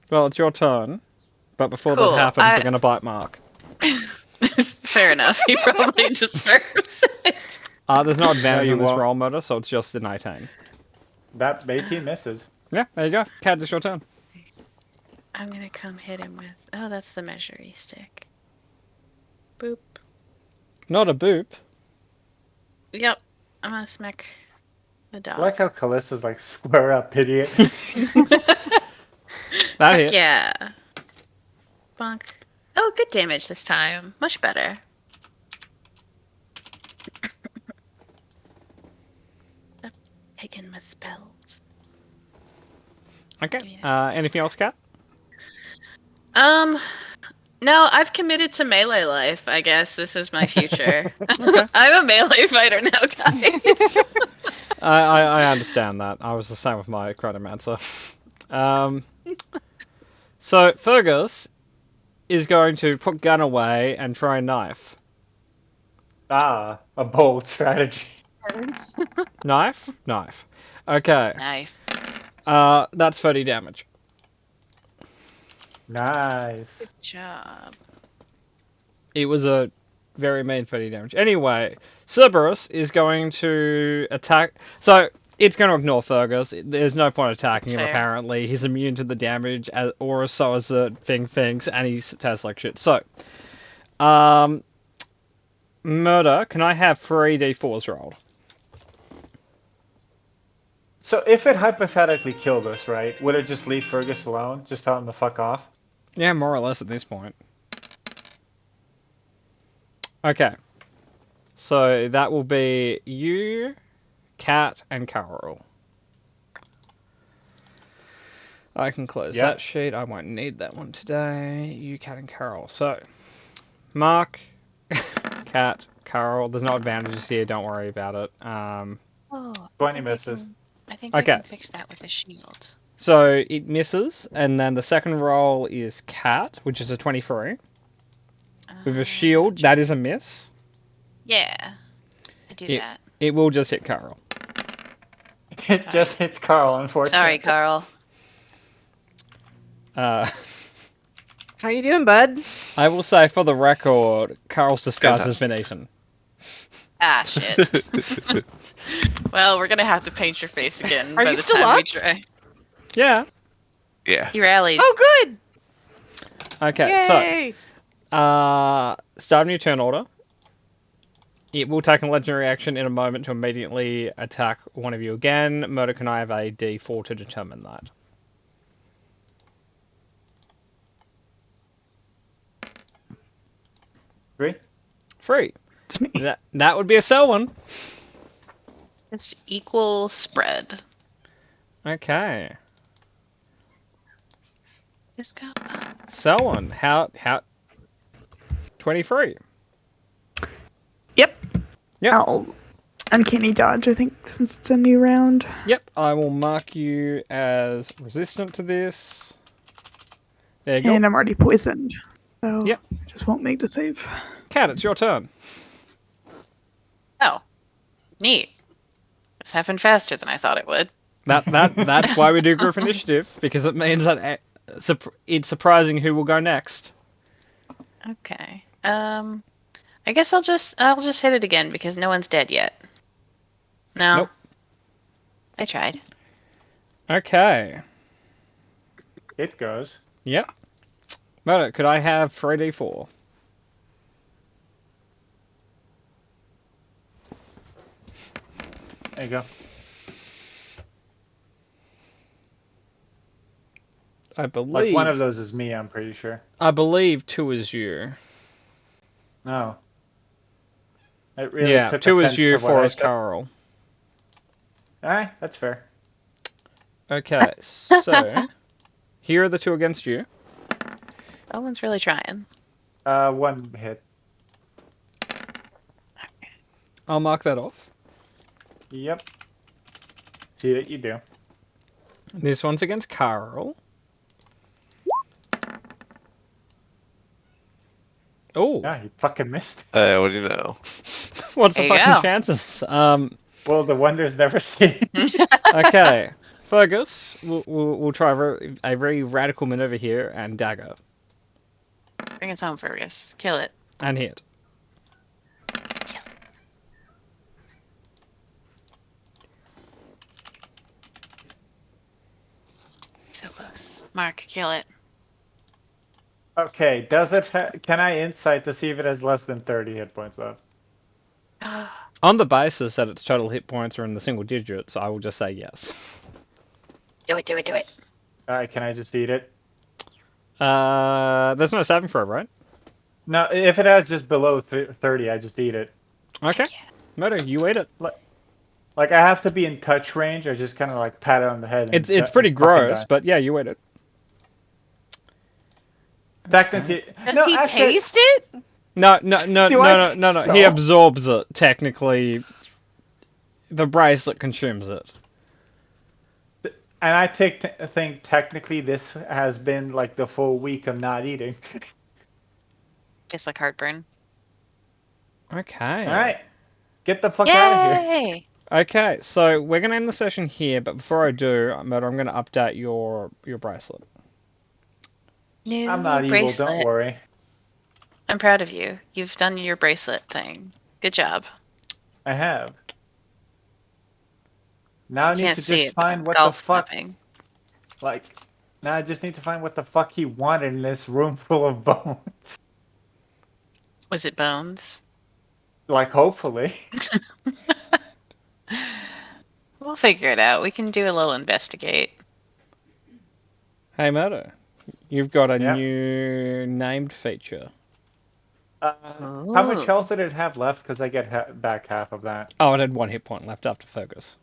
[SPEAKER 3] Well, it's your turn. But before
[SPEAKER 5] Cool,
[SPEAKER 3] that happens,
[SPEAKER 5] I-
[SPEAKER 3] we're going to bite Mark.
[SPEAKER 5] Fair enough. He probably deserves it.
[SPEAKER 3] There's no advantage
[SPEAKER 2] you
[SPEAKER 3] on this
[SPEAKER 2] won't.
[SPEAKER 3] roll motor, so it's just an 18.
[SPEAKER 2] That 18 misses.
[SPEAKER 3] Yeah, there you go. Cat, it's your turn.
[SPEAKER 5] I'm gonna come hit him with. Oh, that's the measuring stick. Boop.
[SPEAKER 3] Not a boop.
[SPEAKER 5] Yep. I'm gonna smack the dog.
[SPEAKER 2] I like how Callista's like square up idiot.
[SPEAKER 3] That
[SPEAKER 5] Heck
[SPEAKER 3] hits.
[SPEAKER 5] yeah. Bonk. Oh, good damage this time. Much better. Stop taking my spells.
[SPEAKER 3] Okay.
[SPEAKER 5] Yes.
[SPEAKER 3] Anything else, Cat?
[SPEAKER 5] No, I've committed to melee life. I guess this is my future. I'm a melee fighter now, guys.
[SPEAKER 3] I understand that. I was the same with my Chronomancer. So Fergus is going to put gun away and throw a knife.
[SPEAKER 2] A bold strategy.
[SPEAKER 3] Knife? Knife. Okay.
[SPEAKER 5] Knife.
[SPEAKER 3] That's 30 damage.
[SPEAKER 2] Nice.
[SPEAKER 5] Good job.
[SPEAKER 3] It was a very mean 30 damage. Anyway, Cerberus is going to attack. So it's going to ignore Fergus. There's no point attacking him,
[SPEAKER 5] Fair.
[SPEAKER 3] apparently. He's immune to the damage, or so as the thing thinks, and he tastes like shit. So, Murder, can I have 3 d4s rolled?
[SPEAKER 2] So if it hypothetically killed us, right, would it just leave Fergus alone? Just tell him to fuck off?
[SPEAKER 3] Yeah, more or less at this point. Okay. So that will be you, Cat, and Carol. I can close
[SPEAKER 2] Yeah.
[SPEAKER 3] that sheet. I won't need that one today. You, Cat, and Carol. So, Mark, Cat, Carol. There's no advantages here. Don't worry about it.
[SPEAKER 5] Oh,
[SPEAKER 2] 20 misses.
[SPEAKER 5] I think
[SPEAKER 3] Okay.
[SPEAKER 5] I can fix that with a shield.
[SPEAKER 3] So it misses, and then the second roll is Cat, which is a 23. With a shield, that is a miss.
[SPEAKER 5] Yeah. I do
[SPEAKER 3] Yeah.
[SPEAKER 5] that.
[SPEAKER 3] It will just hit Carol.
[SPEAKER 2] It
[SPEAKER 5] Sorry.
[SPEAKER 2] just hits Carl, unfortunately.
[SPEAKER 5] Sorry, Carl.
[SPEAKER 3] Uh,
[SPEAKER 6] How you doing, bud?
[SPEAKER 3] I will say for the record, Carl's disguise has been eaten.
[SPEAKER 5] Ah, shit. Well, we're gonna have to paint your face again
[SPEAKER 6] Are
[SPEAKER 5] by
[SPEAKER 6] you
[SPEAKER 5] the
[SPEAKER 6] still
[SPEAKER 5] time we
[SPEAKER 6] up?
[SPEAKER 5] try.
[SPEAKER 3] Yeah.
[SPEAKER 4] Yeah.
[SPEAKER 5] You rallied.
[SPEAKER 6] Oh, good!
[SPEAKER 3] Okay,
[SPEAKER 6] Yay!
[SPEAKER 3] so start a new turn order. It will take a legendary action in a moment to immediately attack one of you again. Murder, can I have a d4 to determine that?
[SPEAKER 2] Three?
[SPEAKER 3] 3.
[SPEAKER 1] It's me.
[SPEAKER 3] That would be a Selwyn.
[SPEAKER 5] It's equal spread.
[SPEAKER 3] Okay.
[SPEAKER 5] Just go.
[SPEAKER 3] Selwyn, how 23.
[SPEAKER 1] Yep.
[SPEAKER 3] Yep.
[SPEAKER 1] I'll uncanny dodge, I think, since it's a new round.
[SPEAKER 3] Yep, I will mark you as resistant to this. There you go.
[SPEAKER 1] And I'm already poisoned. So
[SPEAKER 3] Yep.
[SPEAKER 1] I just won't make the save.
[SPEAKER 3] Cat, it's your turn.
[SPEAKER 5] Oh, neat. This happened faster than I thought it would.
[SPEAKER 3] That's why we do group initiative, because it means that it's surprising who will go next.
[SPEAKER 5] Okay. I guess I'll just hit it again because no one's dead yet. No.
[SPEAKER 3] Nope.
[SPEAKER 5] I tried.
[SPEAKER 3] Okay.
[SPEAKER 2] It goes.
[SPEAKER 3] Yep. Moto, could I have 3d4?
[SPEAKER 2] There you go.
[SPEAKER 3] I believe
[SPEAKER 2] Like one of those is me, I'm pretty sure.
[SPEAKER 3] I believe 2 is you.
[SPEAKER 2] No. It really
[SPEAKER 3] Yeah,
[SPEAKER 2] took
[SPEAKER 3] 2 is
[SPEAKER 2] offense
[SPEAKER 3] you,
[SPEAKER 2] to what
[SPEAKER 3] 4
[SPEAKER 2] I
[SPEAKER 3] is
[SPEAKER 2] said.
[SPEAKER 3] Carl.
[SPEAKER 2] Alright, that's fair.
[SPEAKER 3] Okay, so here are the 2 against you.
[SPEAKER 5] That one's really trying.
[SPEAKER 2] 1 hit.
[SPEAKER 3] I'll mark that off.
[SPEAKER 2] Yep. See that you do.
[SPEAKER 3] This one's against Carl. Oh,
[SPEAKER 2] Yeah, you fucking missed.
[SPEAKER 4] What do you know?
[SPEAKER 3] what's the
[SPEAKER 5] There you
[SPEAKER 3] fucking
[SPEAKER 5] go.
[SPEAKER 3] chances?
[SPEAKER 2] Well, the wonders never seen.
[SPEAKER 3] Okay, Fergus, we'll try a very radical maneuver here and dagger
[SPEAKER 5] Bring us home, Fergus. Kill it.
[SPEAKER 3] and hit.
[SPEAKER 5] So close. Mark, kill it.
[SPEAKER 2] Okay, does it? Can I insight to see if it has less than 30 hit points left?
[SPEAKER 3] On the basis that its total hit points are in the single digits, I will just say yes.
[SPEAKER 5] Do it, do it, do it.
[SPEAKER 2] Alright, can I just eat it?
[SPEAKER 3] There's no saving throw, right?
[SPEAKER 2] No, if it has just below 30, I just eat it.
[SPEAKER 3] Okay.
[SPEAKER 5] Yeah.
[SPEAKER 3] Moto, you eat it.
[SPEAKER 2] Like, I have to be in touch range, or just kind of like pat it on the head. And
[SPEAKER 3] It's pretty
[SPEAKER 2] fucking
[SPEAKER 3] gross,
[SPEAKER 2] die.
[SPEAKER 3] but yeah, you ate it.
[SPEAKER 2] Technically,
[SPEAKER 6] Does
[SPEAKER 2] no,
[SPEAKER 6] he
[SPEAKER 2] actually,
[SPEAKER 6] taste it?
[SPEAKER 3] No.
[SPEAKER 2] Do I think
[SPEAKER 3] He
[SPEAKER 2] so?
[SPEAKER 3] absorbs it. Technically, the bracelet consumes it.
[SPEAKER 2] And I think technically this has been like the full week of not eating.
[SPEAKER 5] Tastes like heartburn.
[SPEAKER 3] Okay.
[SPEAKER 2] All right, get the fuck out of here.
[SPEAKER 5] Yay!
[SPEAKER 3] Okay, so we're gonna end the session here, but before I do, Moto, I'm gonna update your bracelet.
[SPEAKER 5] New
[SPEAKER 2] I'm not
[SPEAKER 5] bracelet.
[SPEAKER 2] evil. Don't worry.
[SPEAKER 5] I'm proud of you. You've done your bracelet thing. Good job.
[SPEAKER 2] I have. Now I need
[SPEAKER 5] Can't
[SPEAKER 2] to
[SPEAKER 5] see
[SPEAKER 2] just
[SPEAKER 5] it. but I'm
[SPEAKER 2] find what the
[SPEAKER 5] golf
[SPEAKER 2] fuck.
[SPEAKER 5] clapping.
[SPEAKER 2] Like, now I just need to find what the fuck he wanted in this room full of bones.
[SPEAKER 5] Was it bones?
[SPEAKER 2] Like, hopefully.
[SPEAKER 5] We'll figure it out. We can do a little investigate.
[SPEAKER 3] Hey, Moto, you've got a
[SPEAKER 2] Yeah.
[SPEAKER 3] new named feature.
[SPEAKER 2] How much
[SPEAKER 5] Ooh.
[SPEAKER 2] health did it have left? Because I get back half of that,
[SPEAKER 3] Oh, it had 1 hit point left after Fergus.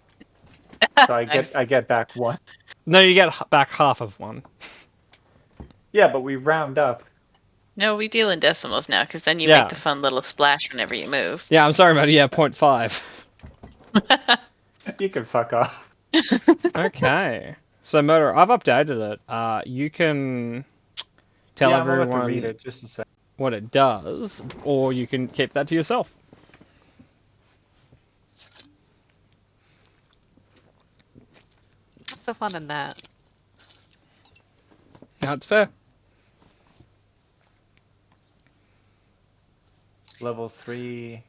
[SPEAKER 2] so I
[SPEAKER 5] Nice.
[SPEAKER 2] get back 1.
[SPEAKER 3] No, you get back half of 1.
[SPEAKER 2] Yeah, but we round up.
[SPEAKER 5] No, we deal in decimals now, because then you
[SPEAKER 3] Yeah.
[SPEAKER 5] make the fun little splash whenever you move.
[SPEAKER 3] Yeah, I'm sorry, Moto. Yeah, 0.5.
[SPEAKER 2] You can fuck off.
[SPEAKER 3] Okay. So, Moto, I've updated it. You can tell
[SPEAKER 2] yeah, I'm about to
[SPEAKER 3] everyone
[SPEAKER 2] read it just a sec.
[SPEAKER 3] what it does, or you can keep that to yourself.
[SPEAKER 6] What's the fun in that?
[SPEAKER 3] That's fair.
[SPEAKER 2] Level 3.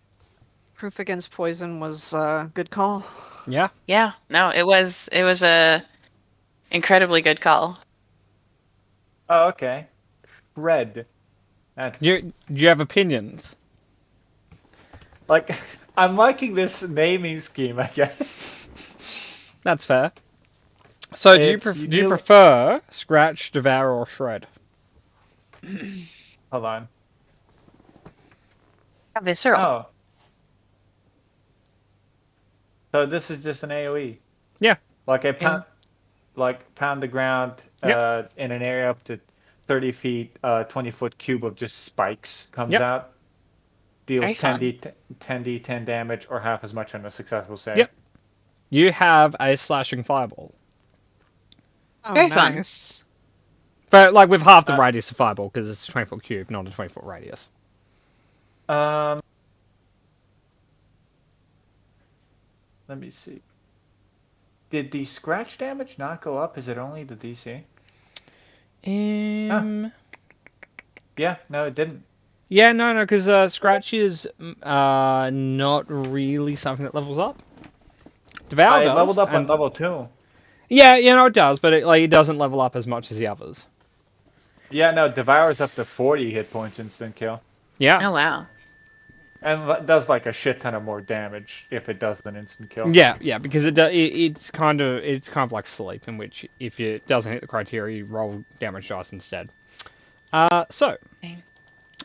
[SPEAKER 6] Proof against poison was a good call.
[SPEAKER 3] Yeah.
[SPEAKER 5] Yeah, no, it was a incredibly good call.
[SPEAKER 2] Oh, okay. Red. That's
[SPEAKER 3] You have opinions.
[SPEAKER 2] like I'm liking this naming scheme, I guess.
[SPEAKER 3] That's fair. So, do
[SPEAKER 2] It's-
[SPEAKER 3] you
[SPEAKER 2] you deal-
[SPEAKER 3] prefer scratch, devour, or shred?
[SPEAKER 2] Hold on.
[SPEAKER 5] Visceral.
[SPEAKER 2] Oh. So this is just an AoE.
[SPEAKER 3] Yeah.
[SPEAKER 2] Like pound the ground
[SPEAKER 3] Yep.
[SPEAKER 2] in an area up to 30 feet, 20-foot cube of just spikes comes
[SPEAKER 3] Yep.
[SPEAKER 2] out. Deals
[SPEAKER 5] Very fun.
[SPEAKER 2] 10d10 damage or half as much on a successful save.
[SPEAKER 3] Yep. You have a slashing fireball,
[SPEAKER 6] Oh,
[SPEAKER 5] Very fun.
[SPEAKER 6] nice.
[SPEAKER 3] but like with half the
[SPEAKER 2] Uh,
[SPEAKER 3] radius of fireball because it's a 20-foot cube, not a 20-foot radius.
[SPEAKER 2] Let me see. Did the scratch damage not go up? Is it only the DC? Yeah, no, it didn't.
[SPEAKER 3] Yeah, no, because Scratch is not really something that levels up. Devour
[SPEAKER 2] It
[SPEAKER 3] does.
[SPEAKER 2] leveled up on
[SPEAKER 3] and-
[SPEAKER 2] level 2.
[SPEAKER 3] Yeah, it does, but it doesn't level up as much as the others.
[SPEAKER 2] Yeah, no, Devour's up to 40 hit points instant kill.
[SPEAKER 3] Yeah.
[SPEAKER 5] Oh wow.
[SPEAKER 2] And does like a shit ton of more damage if it does an instant kill.
[SPEAKER 3] Yeah, because it's kind of like sleep, in which if it doesn't hit the criteria, you roll damage dice instead. So,
[SPEAKER 5] Okay.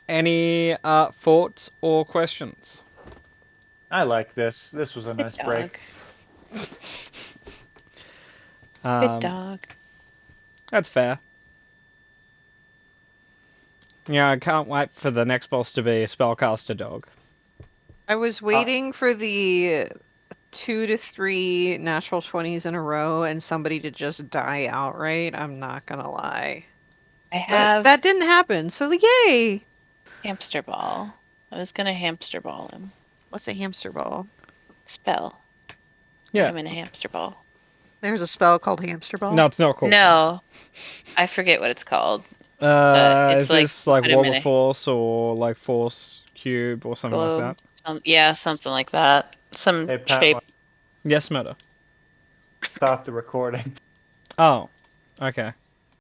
[SPEAKER 3] any thoughts or questions?
[SPEAKER 2] I like this. This was a nice
[SPEAKER 5] Good
[SPEAKER 2] break.
[SPEAKER 5] dog.
[SPEAKER 3] Um,
[SPEAKER 5] Good dog.
[SPEAKER 3] That's fair. Yeah, I can't wait for the next boss to be a spellcaster dog.
[SPEAKER 6] I was waiting for the 2 to 3 natural 20s in a row and somebody to just die outright. I'm not gonna lie.
[SPEAKER 5] I
[SPEAKER 6] But
[SPEAKER 5] have
[SPEAKER 6] that didn't happen, so yay!
[SPEAKER 5] hamster ball. I was gonna hamster ball him.
[SPEAKER 6] What's a hamster ball?
[SPEAKER 5] Spell.
[SPEAKER 3] Yeah.
[SPEAKER 5] Put him in a hamster ball.
[SPEAKER 6] There's a spell called hamster ball?
[SPEAKER 3] No, it's not cool.
[SPEAKER 5] No, I forget what it's called. but it's
[SPEAKER 3] Is this like
[SPEAKER 5] put him in a
[SPEAKER 3] Wilberforce or like Force Cube or something like
[SPEAKER 5] globe.
[SPEAKER 3] that?
[SPEAKER 5] Yeah, something like that. Some
[SPEAKER 2] Hey, Pat,
[SPEAKER 5] shape.
[SPEAKER 3] Yes, Murder.
[SPEAKER 2] stop the recording.
[SPEAKER 3] Oh, okay.